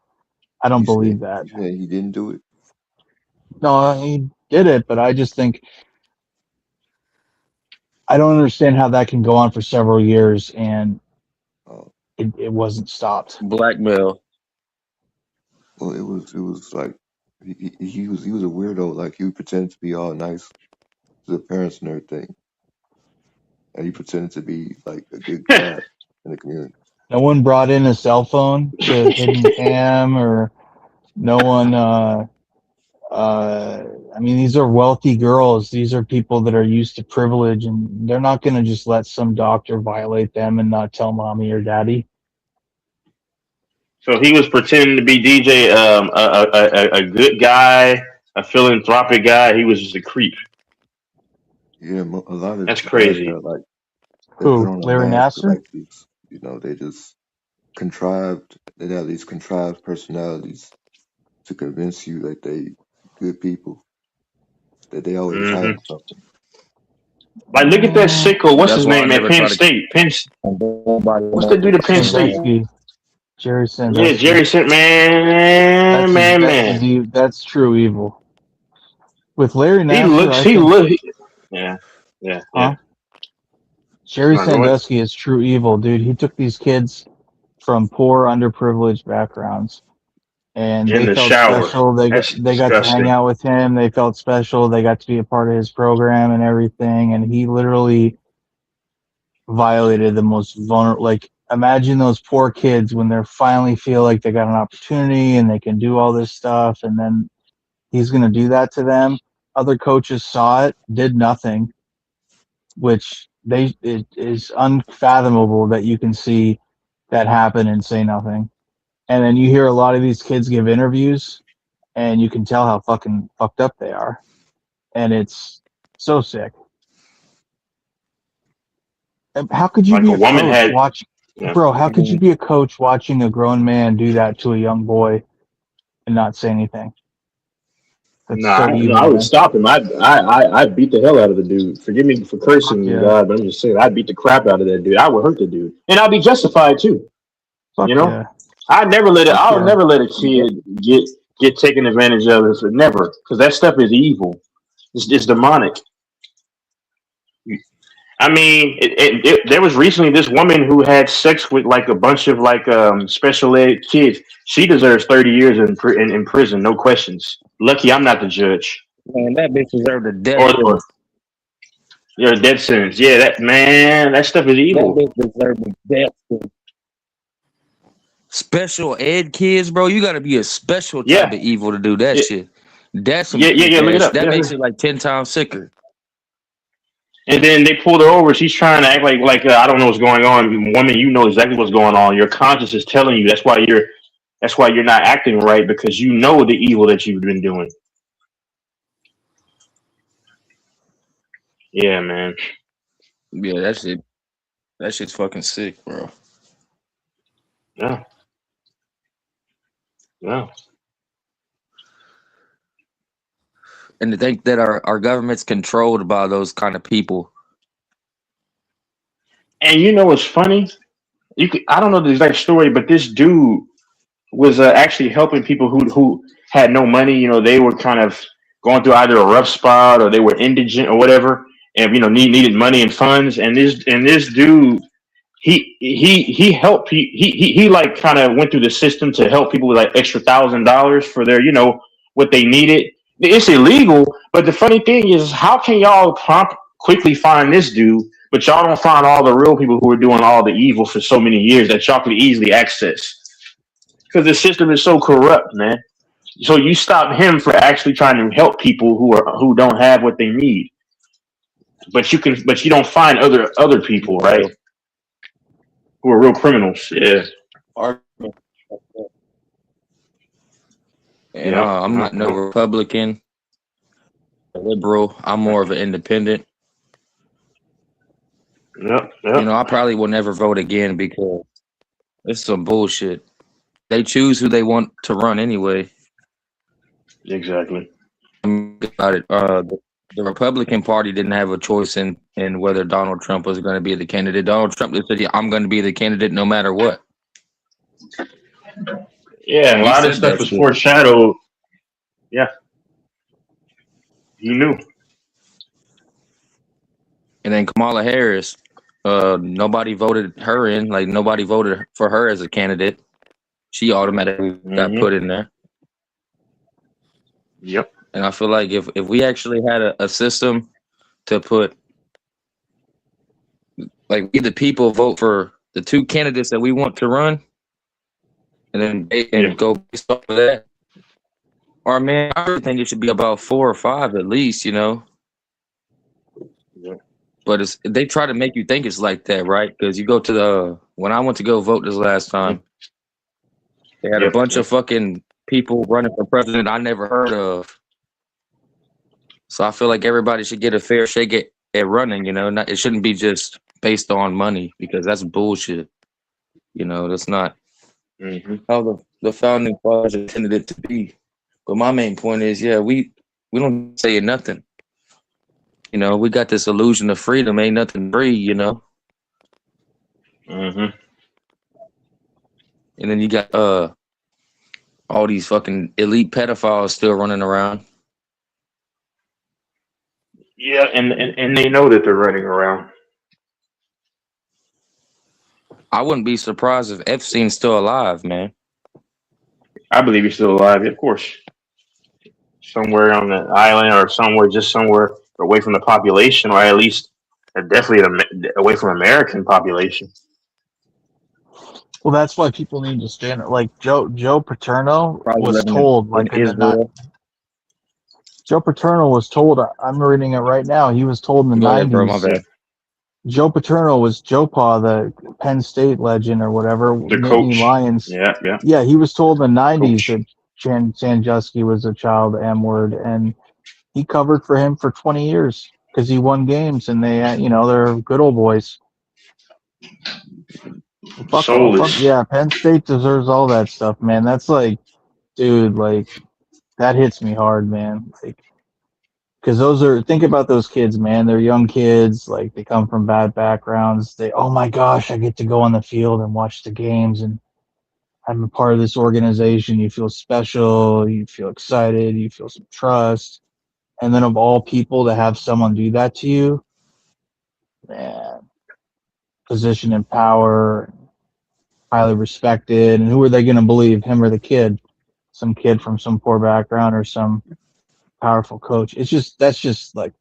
I don't believe that. you said he didn't do it? No, he did it, but I just think I don't understand how that can go on for several years and Oh, it wasn't stopped. Blackmail. well, it was like he was a weirdo. Like he pretended to be all nice to the parents and everything, and he pretended to be like a good guy in the community. No one brought in a cell phone to hidden cam, or no one. I mean, these are wealthy girls. These are people that are used to privilege, and they're not going to just let some doctor violate them and not tell mommy or daddy. So he was pretending to be DJ, a good guy, a philanthropic guy. He was just a creep. Yeah, a lot of That's guys crazy. are like they put Who? on a Larry mask to Nasser? like these. They just contrived. They have these contrived personalities to convince you that they good people, that they always Hmm. hiding something. Like, look at that sicko. What's That's his why I name at never Penn try to State? nobody What's the dude at Penn State? Sandusky. Jerry Yeah, Sandusky. Jerry said, man, man, man. That's true evil. With Larry He Nasser, looks. I He think, look. Yeah, yeah, yeah. huh? Jerry No, go ahead. Sandusky is true evil, dude. He took these kids from poor, underprivileged backgrounds, and In they the felt shower. special. That's They got to hang disgusting. out with him. They felt special. They got to be a part of his program and everything. And he literally violated the most vulnerable. Like, imagine those poor kids when they finally feel like they got an opportunity and they can do all this stuff, and then he's going to do that to them. Other coaches saw it, did nothing, which it is unfathomable that you can see that happen and say nothing. And then you hear a lot of these kids give interviews, and you can tell how fucking fucked up they are, and it's so sick. And how could you Like be a a woman coach had. watching, Yeah. bro? How could you be a coach watching a grown man do that to a young boy and not say anything? That's Nah, so no, evil, I would man. stop him. I'd beat the hell out of the dude. Forgive me for Fuck cursing, yeah, God, but I'm just saying I'd beat the crap out of that dude. I would hurt the dude, and I'd be justified too. You fuck know, yeah, I'd never let it. fuck I'll yeah. never let a kid get taken advantage of. It, never, because that stuff is evil. It's demonic. I mean, there was recently this woman who had sex with like a bunch of like special ed kids. She deserves 30 years in prison, no questions. Lucky I'm not the judge man, that bitch deserved a death or sentence. you're a dead sentence. Yeah, that man, that stuff is That evil. bitch deserved a death sentence. Special ed kids, bro, you gotta be a special type Yeah, of evil to do that yeah, shit. That's some yeah, yeah, sick yeah. Look it ass. up. That Yeah. makes it like 10 times sicker. And then they pulled her over. She's trying to act like I don't know what's going on. Woman, you know exactly what's going on. Your conscience is telling you. That's why you're not acting right because you know the evil that you've been doing. Yeah, man. Yeah, that shit's fucking sick, bro. Yeah. Yeah. And to think that our government's controlled by those kind of people. And you know what's funny? I don't know the exact story, but this dude was actually helping people who had no money. You know, they were kind of going through either a rough spot or they were indigent or whatever, and needed money and funds. And this dude, he helped. He like kind of went through the system to help people with like extra $1,000 for their what they needed. It's illegal, but the funny thing is, how can y'all quickly find this dude, but y'all don't find all the real people who are doing all the evil for so many years that y'all could easily access? Because the system is so corrupt, man. So you stop him for actually trying to help people who don't have what they need, but you don't find other people, right? Who are real criminals. Yeah. And I'm not no Republican, liberal. I'm more of an independent. Yep. I probably will never vote again because it's some bullshit. They choose who they want to run anyway. Exactly. About it, the Republican Party didn't have a choice in whether Donald Trump was going to be the candidate. Donald Trump said, "Yeah, I'm going to be the candidate no matter what." Yeah, a lot of stuff was foreshadowed. Yeah, he knew. And then Kamala Harris, nobody voted her in. Like nobody voted for her as a candidate. She automatically got put in there. Yep. And I feel like if we actually had a system to put, like, we the people vote for the two candidates that we want to run, and then they can go based off of that. Or man, I really think it should be about 4 or 5 at least, Yeah. But they try to make you think it's like that, right? Because you go to when I went to go vote this last time, they had a bunch of fucking people running for president I never heard of. So I feel like everybody should get a fair shake at running. It shouldn't be just based on money because that's bullshit. That's not how the founding fathers intended it to be. But my main point is, we don't say nothing. We got this illusion of freedom. Ain't nothing free. And then you got all these fucking elite pedophiles still running around. Yeah, and they know that they're running around. I wouldn't be surprised if Epstein's still alive, man. I believe he's still alive, of course. Somewhere on the island or somewhere away from the population, or at least definitely away from American population. Well, that's why people need to stand. Like Joe Paterno Probably was living told, in like in the Israel. Joe Paterno was told. I'm reading it right now. He was told in the Go ahead, bro. My 90s. bad. Joe Paterno was Joe Pa, the Penn State legend or whatever. The Nittany coach. Lions. Yeah, he was told in the 90s that Sandusky was a child M-word, and he covered for him for 20 years because he won games, and they're good old boys. Yeah, Penn State deserves all that stuff, man. That's like, dude, like that hits me hard, man. Like, because think about those kids, man. They're young kids, like they come from bad backgrounds. Oh my gosh, I get to go on the field and watch the games, and I'm a part of this organization. You feel special, you feel excited, you feel some trust, and then of all people to have someone do that to you, man, position and power, highly respected, and who are they going to believe, him or the kid? Some kid from some poor background or some powerful coach? That's just like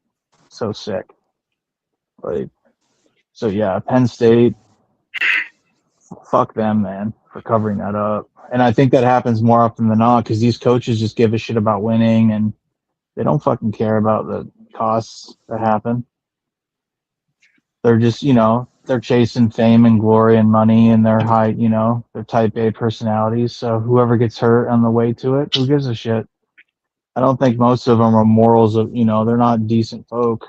so sick. Like, so yeah, Penn State, fuck them, man, for covering that up. And I think that happens more often than not because these coaches just give a shit about winning and they don't fucking care about the costs that happen. They're just, they're chasing fame and glory and money and they're they're type A personalities. So whoever gets hurt on the way to it, who gives a shit? I don't think most of them are morals of, they're not decent folk.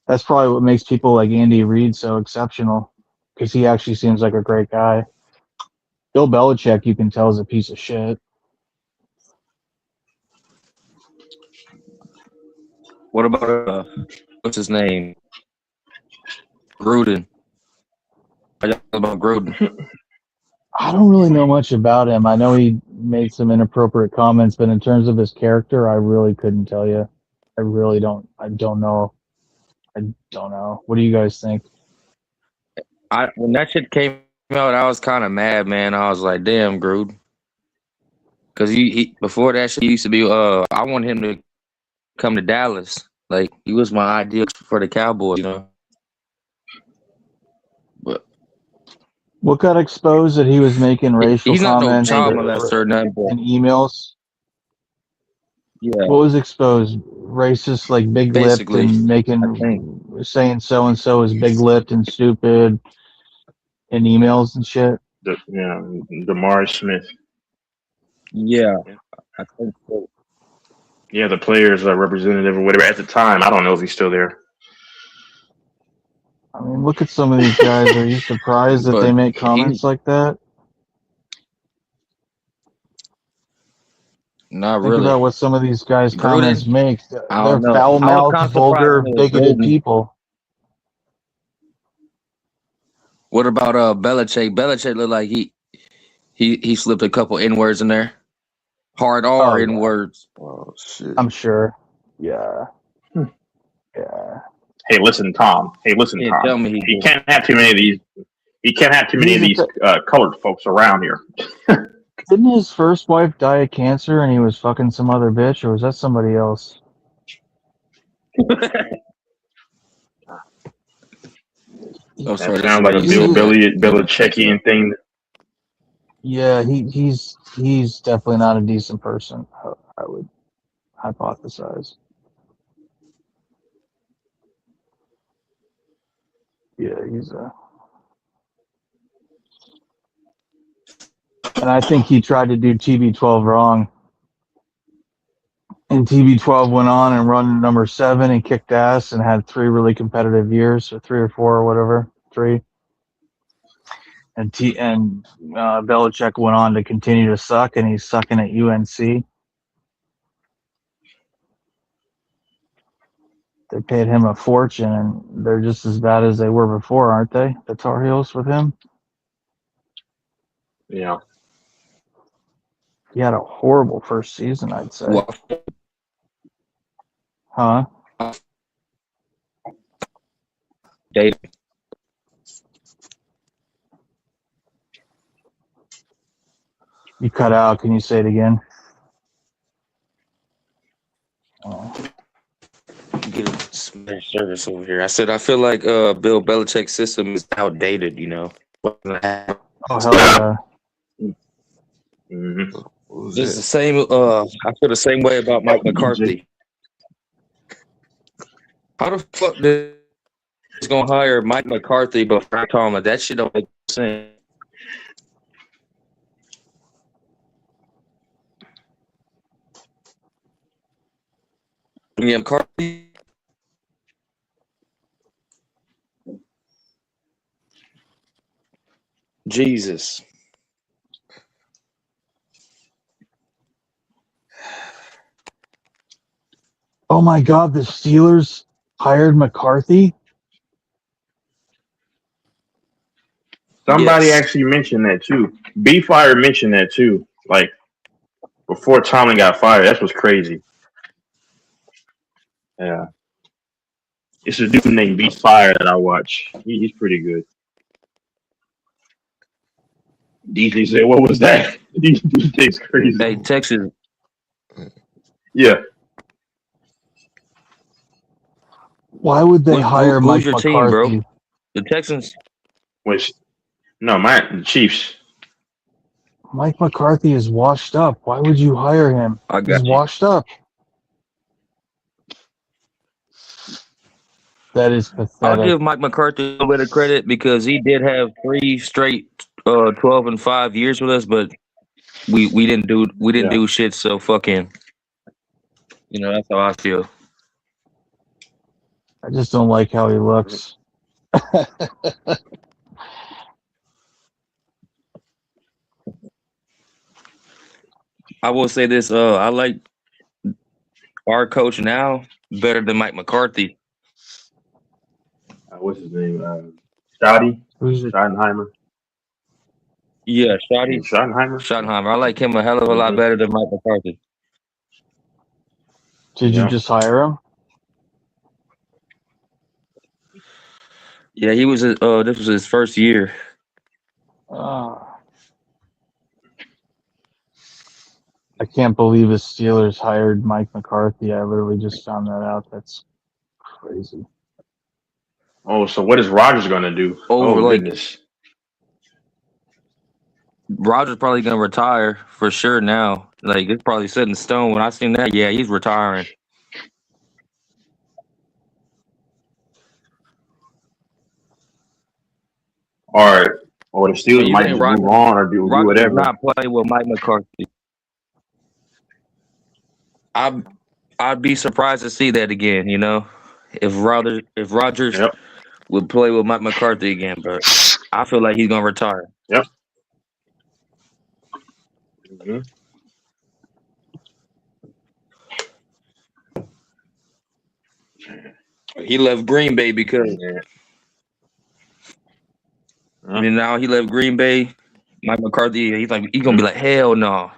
That's probably what makes people like Andy Reid so exceptional because he actually seems like a great guy. Bill Belichick, you can tell, is a piece of shit. What about what's his name? Gruden. How y'all feel about Gruden? I don't really know much about him. I know he made some inappropriate comments, but in terms of his character, I really couldn't tell you. I really don't. I don't know. I don't know. What do you guys think? When that shit came out, I was kind of mad, man. I was like, damn, Gruden. Because he before that shit, he used to be. I want him to come to Dallas. Like he was my ideal for the Cowboys, you know. But What got exposed that he was making racial he's not no comments child molester or nothing. But in emails? yeah, What was exposed? Racist, like big lipped basically, and I think. saying so and so is big lipped and stupid in emails and shit. DeMar Smith. Yeah, I think so. Yeah, the players representative or whatever at the time. I don't know if he's still there. I mean, look at some of these guys. Are you surprised that they But make comments like that? not Think really. about what some of these guys' comments Gruden, make. I They're don't know. I was foul-mouthed, kind of surprised vulgar, when it was bigoted Gruden. people. What about Belichick? Belichick looked like he slipped a couple N words in there. Hard R Oh N yeah, words. Oh shit. I'm sure. Yeah, Hmm. yeah. Hey, listen, Tom. Hey, listen, Yeah, Tom. tell me he He did. can't have too many of these. He can't have too many of He's a these colored folks around here. Didn't his first wife die of cancer and he was fucking some other bitch, or was that somebody else? Oh, That sorry, that's sounds like a Reese. Bill He's Belichickian thing. yeah, he's definitely not a decent person. I would hypothesize. Yeah, and I think he tried to do TB12 wrong. And TB12 went on and run number 7 and kicked ass and had 3 really competitive years, or 3 or 4 or whatever, 3. And Belichick went on to continue to suck, and he's sucking at UNC. They paid him a fortune, and they're just as bad as they were before, aren't they? The Tar Heels with him. Yeah. He had a horrible first season, I'd say. Well, Huh? Dave. You cut out. Can you say it again? Oh. Get a smash service over here. I said I feel like Bill Belichick's system is outdated. You know. Oh hell yeah! Mm-hmm. What was Just the that? same. I feel the same way about Mike McCarthy. How the fuck is gonna hire Mike McCarthy but Frank Tomlin? That shit don't make sense. Yeah, McCarthy. Jesus. Oh my God! The Steelers hired McCarthy. Somebody Yes. actually mentioned that too. B Fire mentioned that too. Like before Tomlin got fired. That's what's crazy. Yeah. It's a dude named B Fire that I watch. He's pretty good. DJ said, "What was that?" DJ's crazy. Hey, Texas. Yeah. Why would they hire Who's Mike your team, bro? McCarthy? The Texans. Which no, the Chiefs. Mike McCarthy is washed up. Why would you hire him? I He's got you. washed up. That is I'll pathetic. give Mike McCarthy a little bit of credit because he did have 3 straight 12-5 years with us, but we didn't Yeah. do shit. So fucking, that's how I feel. I just don't like how he looks. I will say this. I like our coach now better than Mike McCarthy. What's his name? Scotty Who's it? Schottenheimer. Yeah, Yeah, Shotty Schottenheimer. Schottenheimer. I like him a hell of a lot Mm-hmm. better than Mike McCarthy. Did you Yeah. just hire him? Yeah, he was. This was his first year. Uh, I can't believe the Steelers hired Mike McCarthy. I literally just found that out. That's crazy. Oh, so what is Rogers gonna do? Over Oh like goodness. Rogers probably gonna retire for sure now. Like it's probably set in stone. When I seen that, yeah, he's retiring. All right. Or the And Steelers you might think just move on or do Rogers is whatever. not playing with Mike McCarthy? I I'd be surprised to see that again. You know, if Rogers Yep. would play with Mike McCarthy again, but I feel like he's gonna retire. Yep. Mm-hmm. He left Green Bay because Yeah. I Yeah. mean now he left Green Bay. Mike McCarthy, he's gonna Mm-hmm. be like hell no.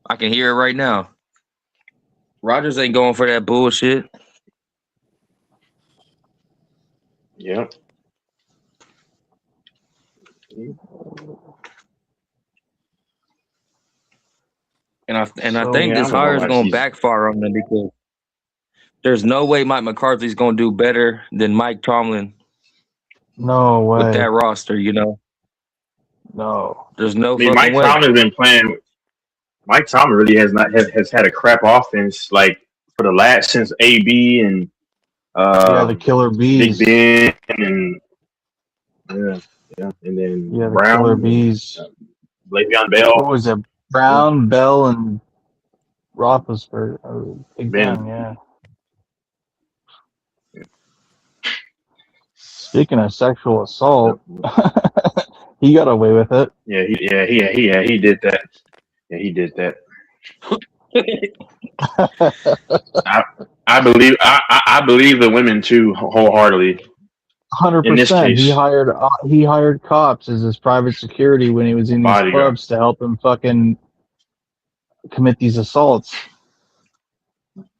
I can hear it right now. Rogers ain't going for that bullshit. Yep. And I So think Yeah. I this don't know hire is why gonna she's. backfire on them because there's no way Mike McCarthy's gonna do better than Mike Tomlin no with that way. roster. You know, No. there's no I mean, fucking Mike way. Tomlin's been playing. Mike Tomlin really has not has had a crap offense like for the last since AB and Yeah, the um, Killer Big Bees. Ben and yeah, yeah, and then Yeah, the Killer Brown and Bees. Le'Veon What Bell. was it? Yeah, Brown, Bell, and Roethlisberger. Big Ben, Ben. yeah. Speaking of sexual Yep. assault, he got away with it. He did that. Yeah, he did that. I I believe the women too wholeheartedly Hundred in this percent. case. He hired cops as his private security when he was in these Bodyguard. clubs to help him fucking commit these assaults.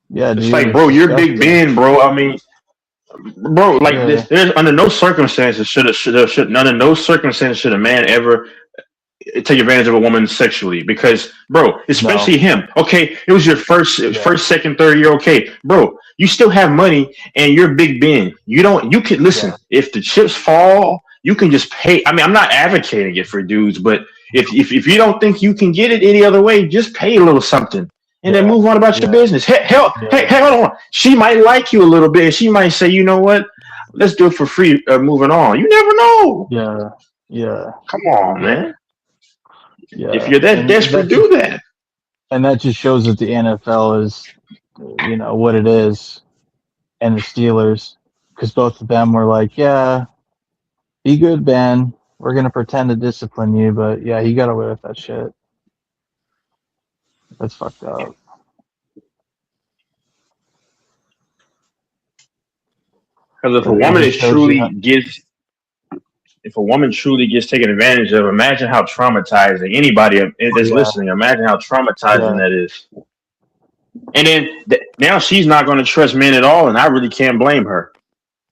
Yeah, It's dude, like, it's bro, you're Big disgusting. Ben, bro. I mean, bro, like Yeah, this. There's under no circumstances should under no circumstances should a man ever take advantage of a woman sexually because, bro, no, especially him. Okay, it was your yeah, first, second, third year. Okay, bro, you still have money and you're Big Ben. You don't. You can listen. yeah, If the chips fall, you can just pay. I mean, I'm not advocating it for dudes, but if you don't think you can get it any other way, just pay a little something. And then yeah, move on about your yeah, business. Hey, yeah, hold on. She might like you a little bit. She might say, you know what? Let's do it for free. Moving on. You never know. yeah, yeah, Come on, yeah, man. If yeah. you're that desperate, do that. And that just shows that the NFL is, what it is, and the Steelers, because both of them were like, yeah, be good, Ben. We're gonna pretend to discipline you, but yeah, he got away with that shit. That's fucked up. Because But it just shows you how. if a woman truly gets taken advantage of, imagine how traumatizing anybody that's Yeah, listening. Imagine how traumatizing yeah, that is. And then now she's not going to trust men at all, and I really can't blame her.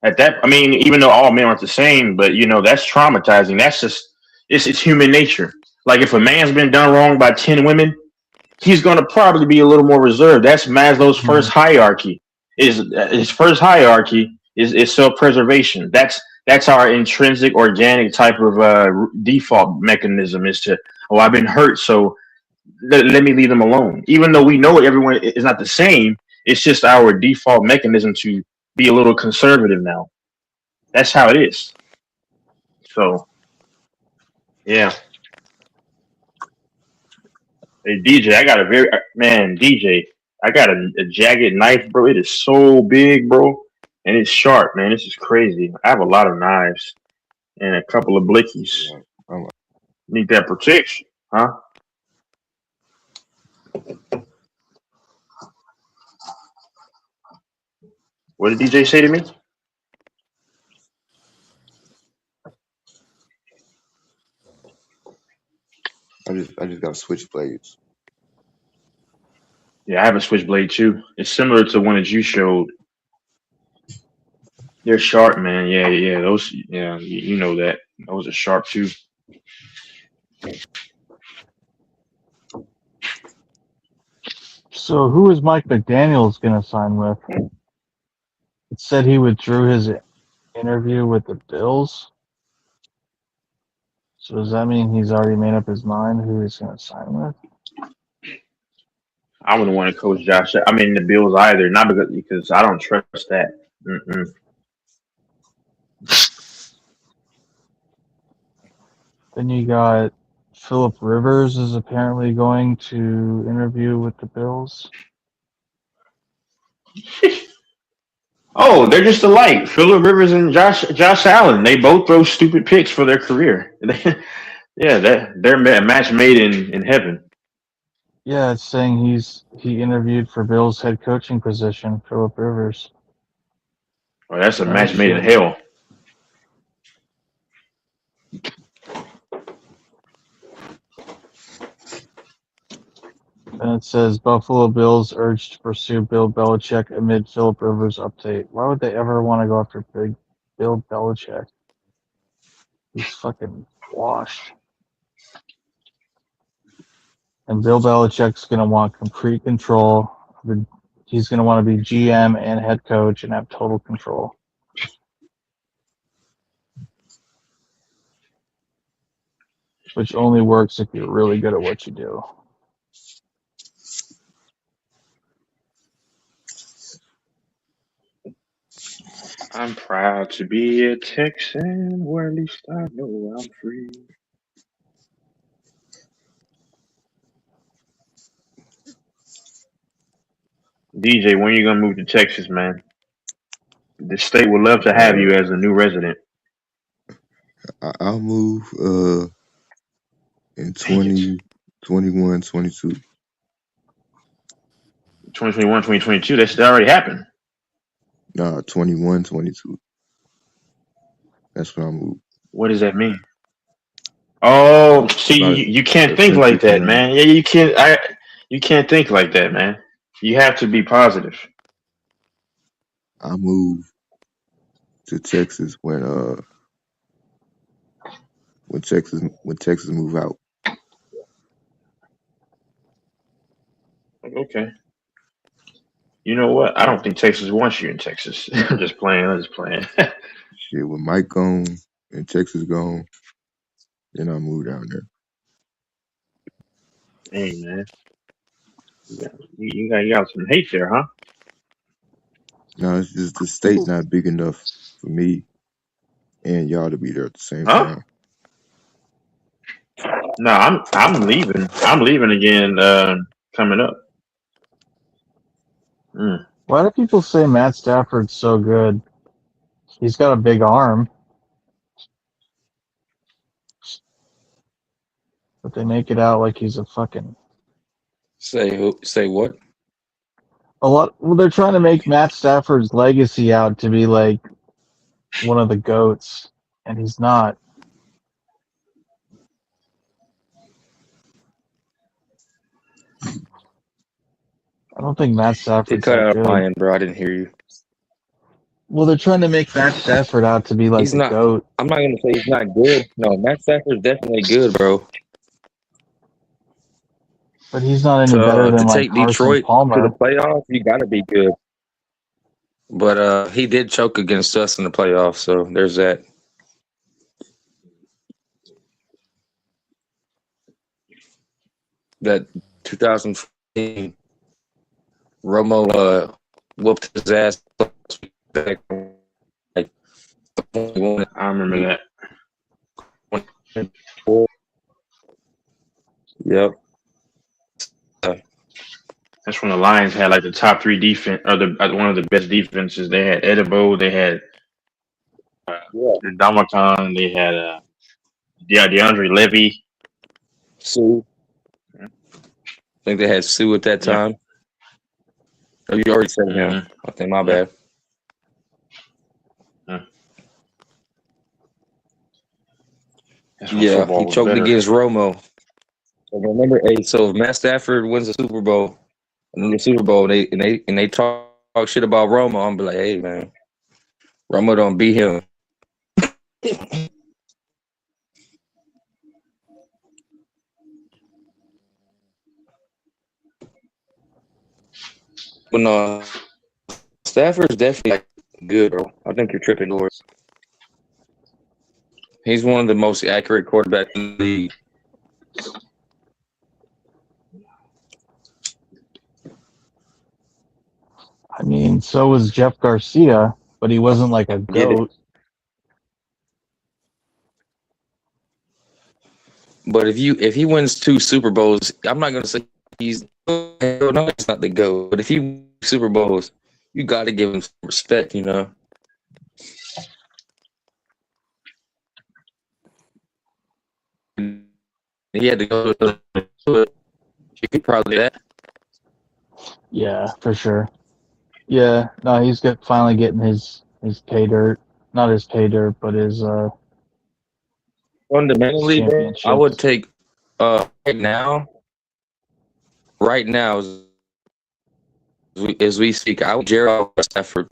At that, I mean, even though all men aren't the same, but that's traumatizing. That's just it's human nature. Like if a man's been done wrong by 10 women, he's going to probably be a little more reserved. That's Maslow's first mm, hierarchy. Is his first hierarchy is self preservation. That's our intrinsic, organic type of default mechanism. Is to I've been hurt, so let me leave them alone. Even though we know everyone is not the same, it's just our default mechanism to be a little conservative now. That's how it is. So yeah. Hey DJ, I got a very man DJ. I got a jagged knife, bro. It is so big, bro, and it's sharp, man. This is crazy. I have a lot of knives and a couple of blickies. I'm Need that protection, huh? What did DJ say to me? I just got switchblades. Yeah, I have a switchblade too. It's similar to one that you showed. They're sharp, man. Yeah, yeah. Those, yeah, you know that. Those are sharp too. So who is Mike McDaniel's going to sign with? It said he withdrew his interview with the Bills. So does that mean he's already made up his mind who he's going to sign with? I wouldn't want to coach Josh. I mean the Bills either. Not because I don't trust that. Mm-mm. Then you got Philip Rivers is apparently going to interview with the Bills. Oh, they're just alike. Phillip Rivers and Josh Allen. They both throw stupid picks for their career. Yeah, they're a match made in heaven. Yeah, it's saying he interviewed for Bills head coaching position, Philip Rivers. Oh, that's a Oh match made in shit. hell. And it says Buffalo Bills urged to pursue Bill Belichick amid Philip Rivers update. Why would they ever want to go after big Bill Belichick? He's fucking washed. And Bill Belichick's going to want complete control. He's going to want to be GM and head coach and have total control. Which only works if you're really good at what you do. I'm proud to be a Texan, where at least I know I'm free. DJ, when you gonna move to Texas, man? The state would love to have Uh, you as a new resident. I'll move in Dang it. 2021, 22. 2021, 2022, that already happened. Nah, 21, 22. That's when I move. What does that mean? Oh, see, About you can't the think census like that, around. man. Yeah, you can't think like that, man. You have to be positive. I moved to Texas when Texas moved out. Okay. You know what? I don't think Texas wants you in Texas. I'm just playing. I'm just playing. Shit, with Mike gone and Texas gone, then I moved down there. Hey, man. You got some hate there, huh? No, it's just the state not big enough for me and y'all to be there at the same Huh? time. No, I'm leaving. I'm leaving again coming up. Mm. Why do people say Matt Stafford's so good? He's got a big arm, but they make it out like he's a fucking Say who? Say what? a lot. Well, they're trying to make Matt Stafford's legacy out to be like one of the goats, and he's not. I don't think Matt It Stafford's cut that out on my good. end, bro. I didn't hear you. Well, they're trying to make Matt Stafford out to be like He's the not. goat, I'm not gonna say he's not good. No, Matt Stafford's definitely good, bro. but he's not any better To than like take Carson Detroit to the Palmer. playoffs, you gotta be good. But he did choke against us in the playoffs, so there's that. That 2014 Romo whooped his ass. Like, I remember that. Yep. That's when the Lions had like the top three defense, or one of the best defenses. They had Edibo, they had Yeah. Domicon, they had DeAndre Levy. So I think they had Sue at that Yeah. time. Oh, you already said him. Mm-hmm. I think my Yeah. bad. Yeah. That's when Yeah, he football was choked better. against Romo. So remember, hey, so if Matt Stafford wins the Super Bowl, and the Super Bowl, they talk shit about Romo, I'm be like, hey man, Romo don't beat him. But no, Stafford's definitely like, good, bro. I think you're tripping, Lord. He's one of the most accurate quarterbacks in the league. I mean, so was Jeff Garcia, but he wasn't like a Get it? goat. But if he wins 2 Super Bowls, I'm not gonna say he's hell no, he's not the GOAT. But if he wins Super Bowls, you got to give him some respect, you know. He had to go to it. You could probably do that. Yeah, for sure. Yeah, no, he's finally getting his pay dirt. Not his pay dirt, but his Fundamentally, bro, I would championships. take right now as we speak, I would Gerald Stafford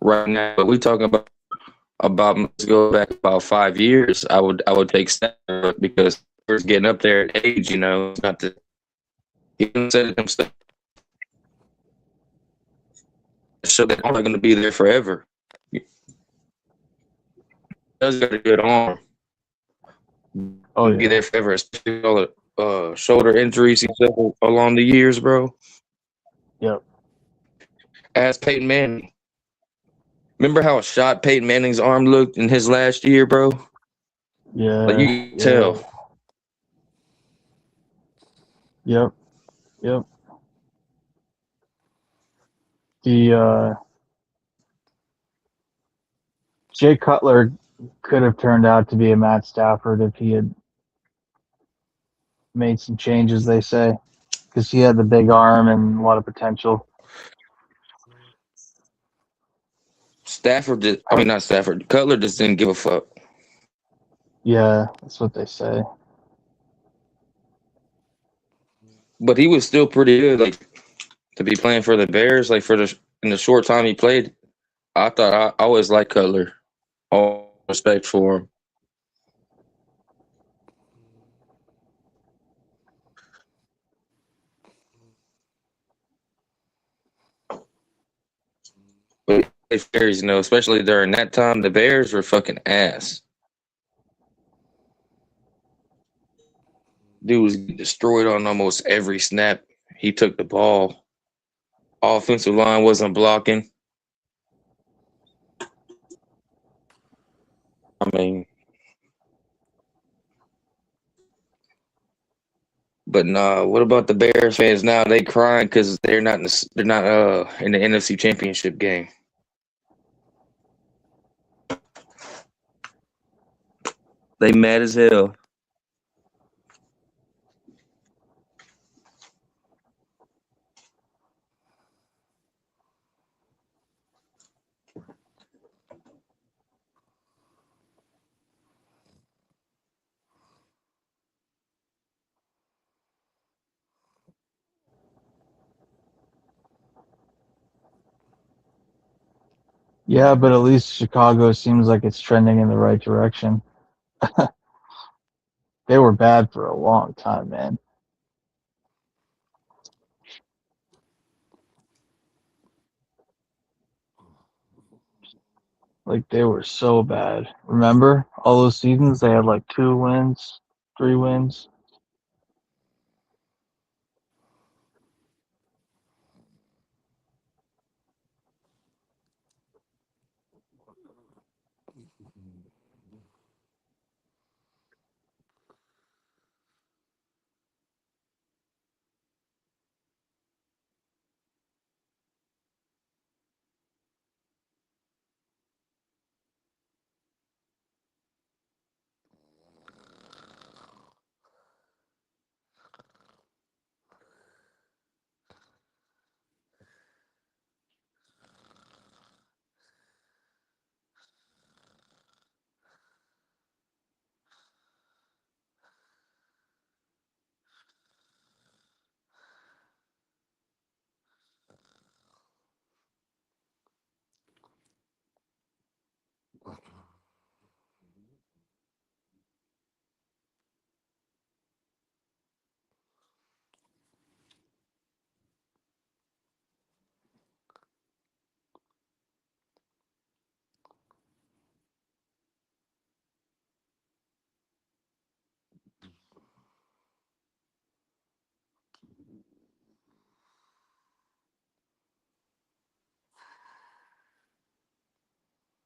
right now. But we talking about let's go back about 5 years. I would take Stafford because he's getting up there in age. You know, it's not the he didn't set himself so they're not going to be there forever. He does got a good arm. Oh Be yeah, there forever, especially all the shoulder injuries he suffered along the years, bro. yep, Ask Peyton Manning. Remember how shot Peyton Manning's arm looked in his last year, bro? Like you yeah, can yeah, tell. yep, yep. The Jay Cutler could have turned out to be a Matt Stafford if he had made some changes. They say because he had the big arm and a lot of potential. I mean, not Stafford. Cutler just didn't give a fuck. Yeah, that's what they say. But he was still pretty good. Like to be playing for the Bears, like in the short time he played, I thought I always liked Cutler. All respect for him. But if Bears, especially during that time, the Bears were fucking ass. Dude was getting destroyed on almost every snap. He took the ball. Offensive line wasn't blocking. I mean, but nah. What about the Bears fans now? They crying because they're not in the NFC Championship game. They mad as hell. Yeah, but at least Chicago seems like it's trending in the right direction. They were bad for a long time, man. Like they were so bad. Remember all those seasons? They had like 2 wins, 3 wins.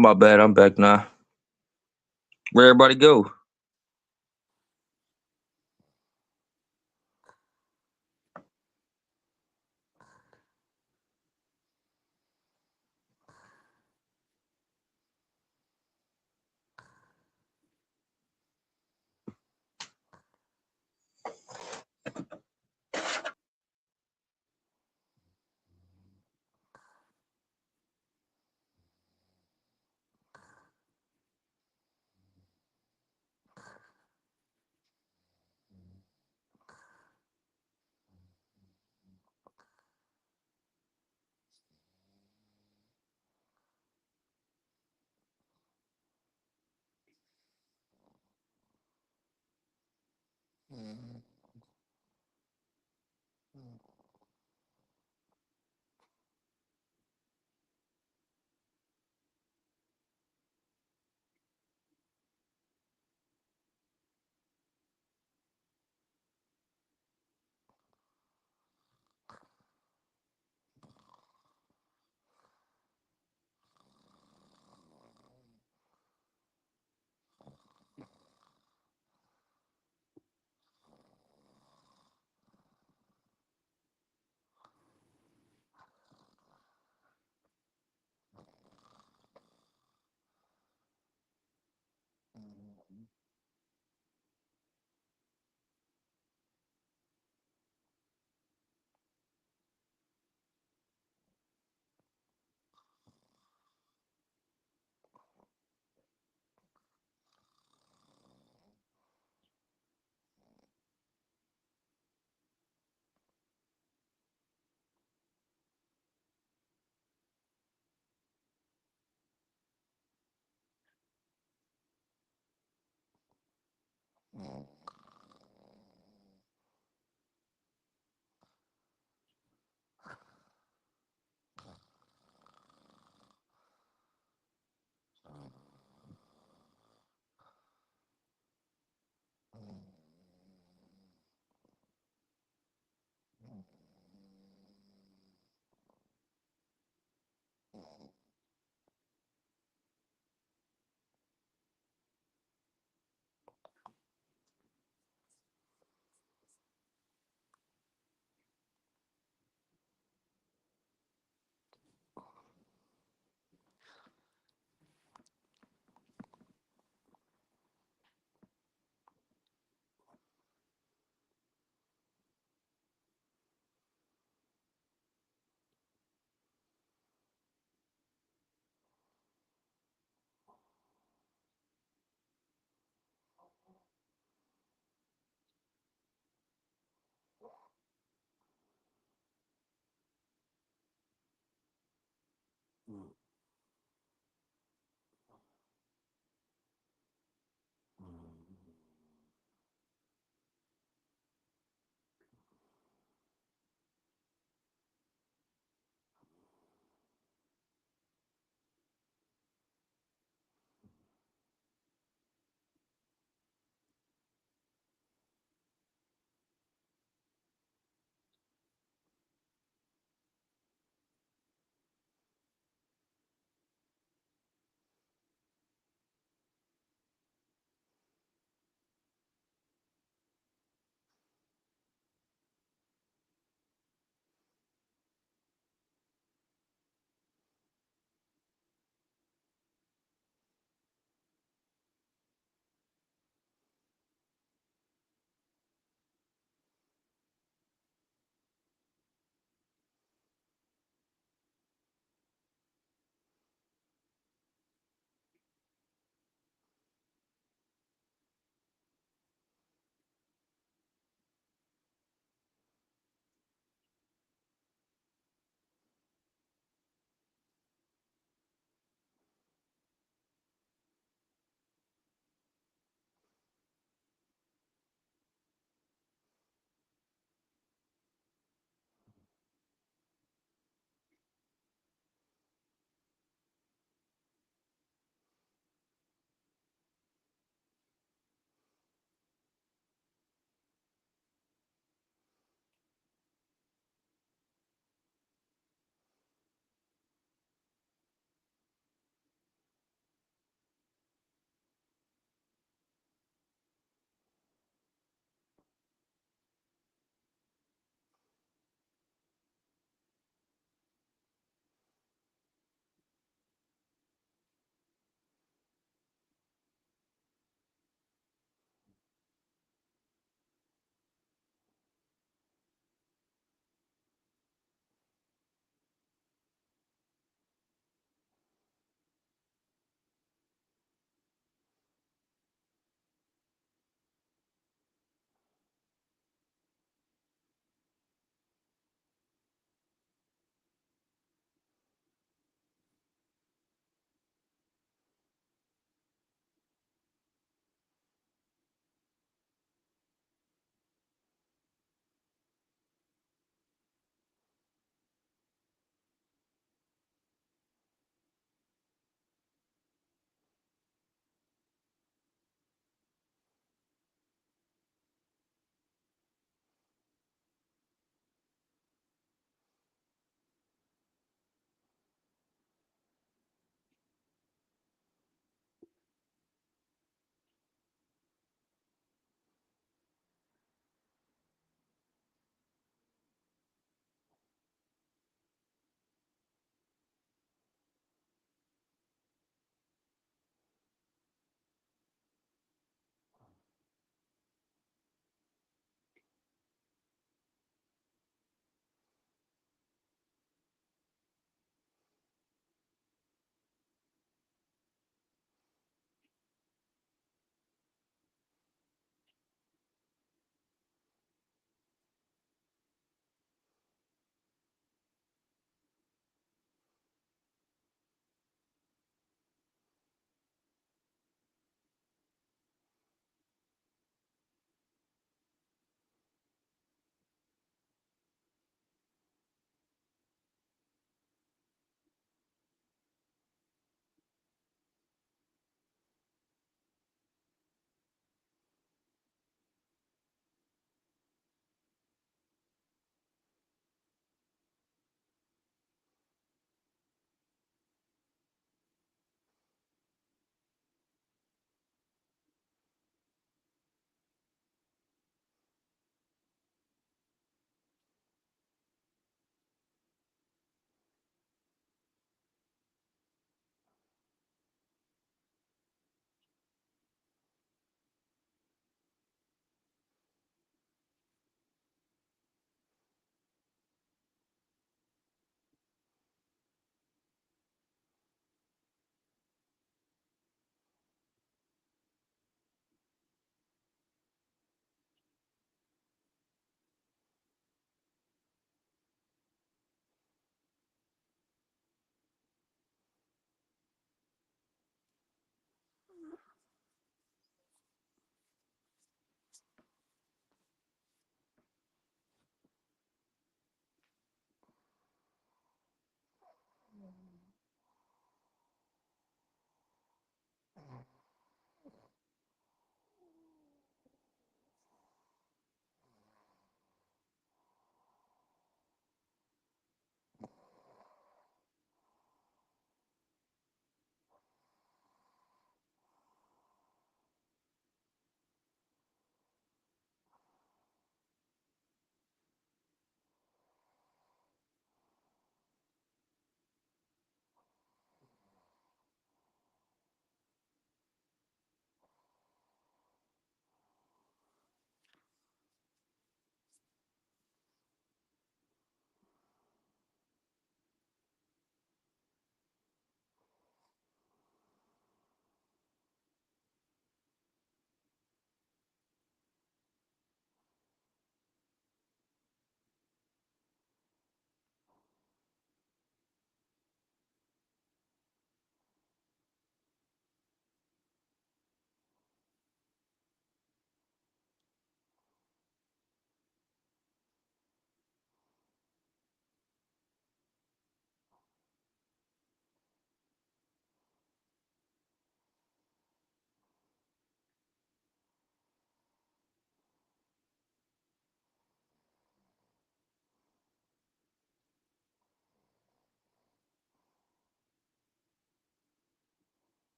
My bad. I'm back now. Where everybody go?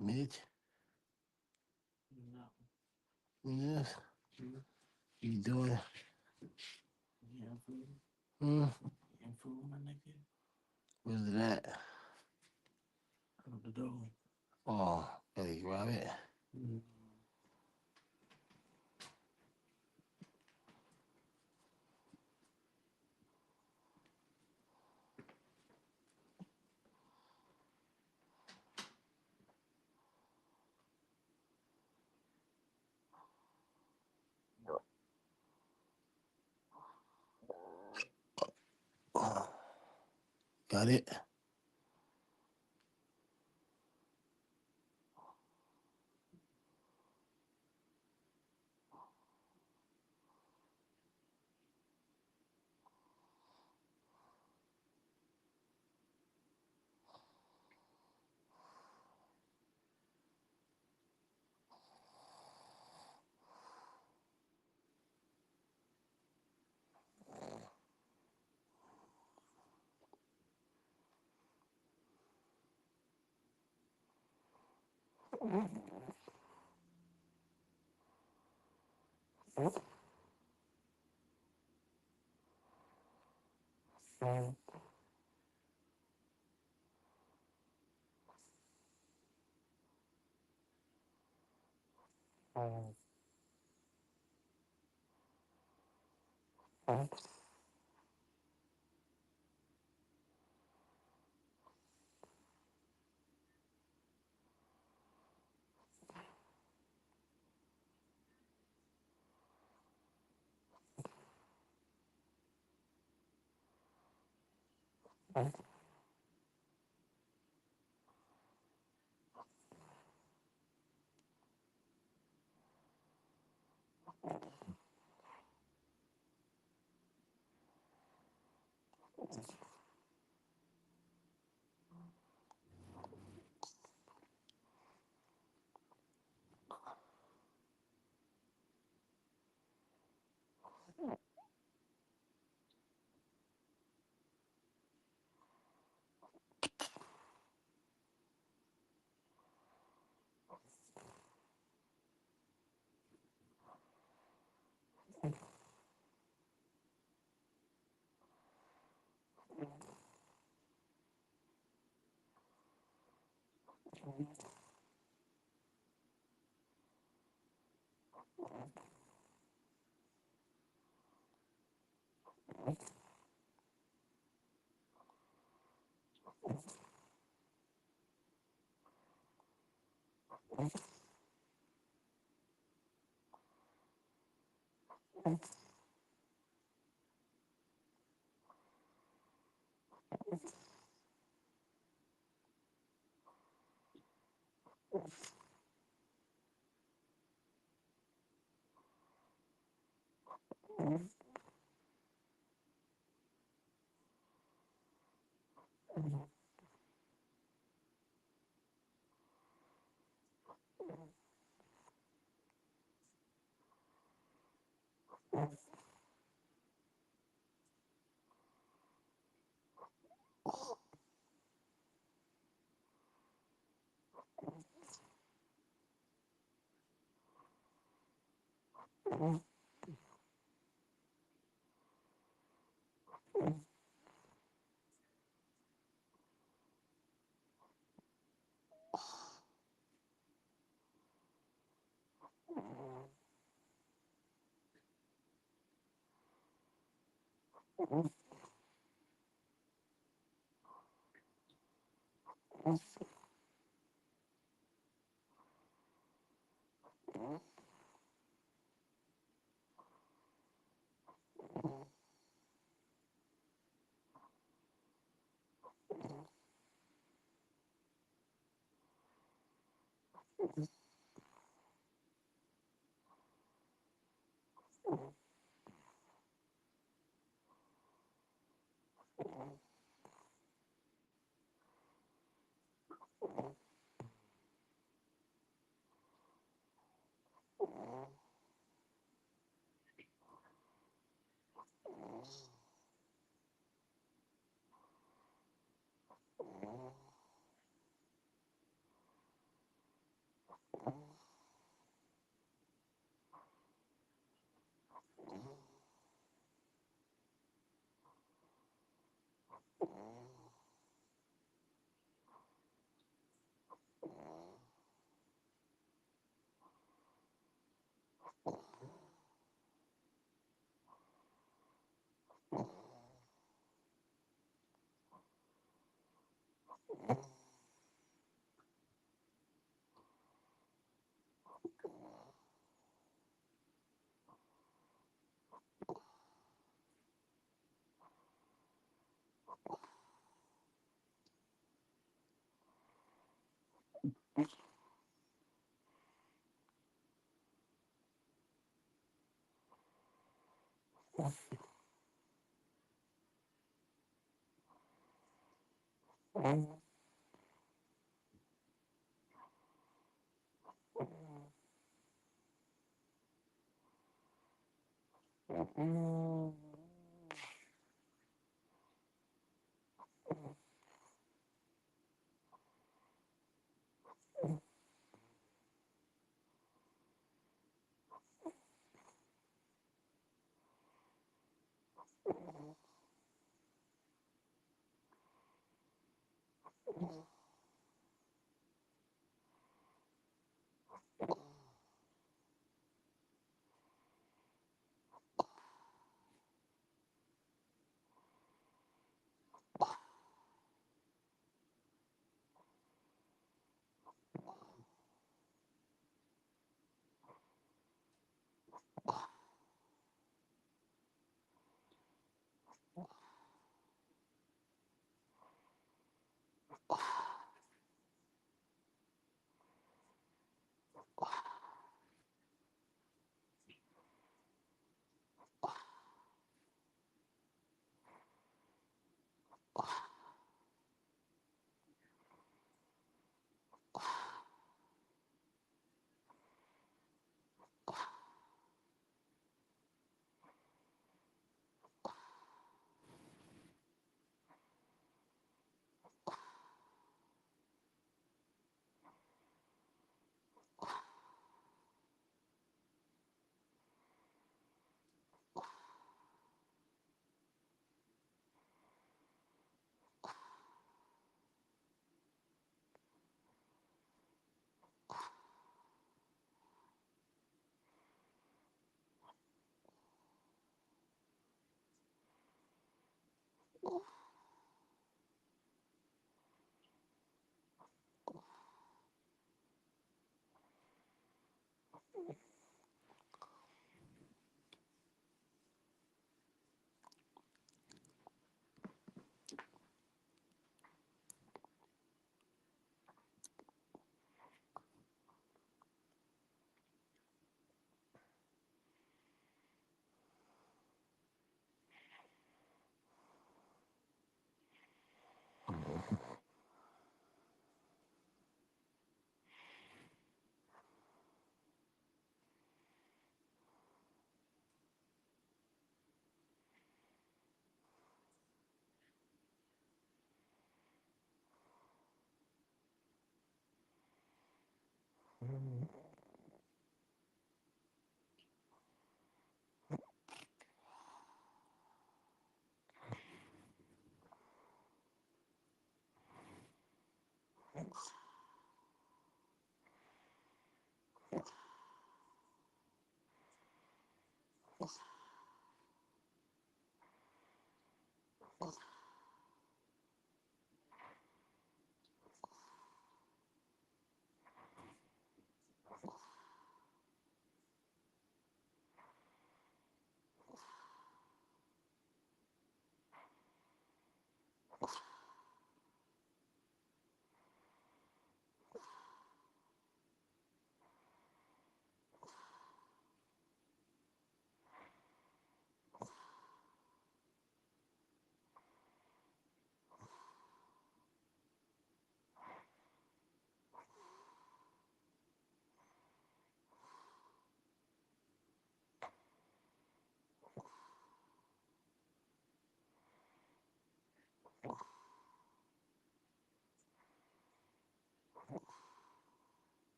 Mitch. Yes. You doing? Hmm. Where's it at? Oh, gotta grab it. Got it.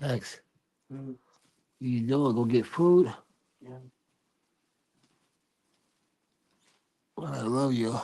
Lex, you doing? Go get food? I love you.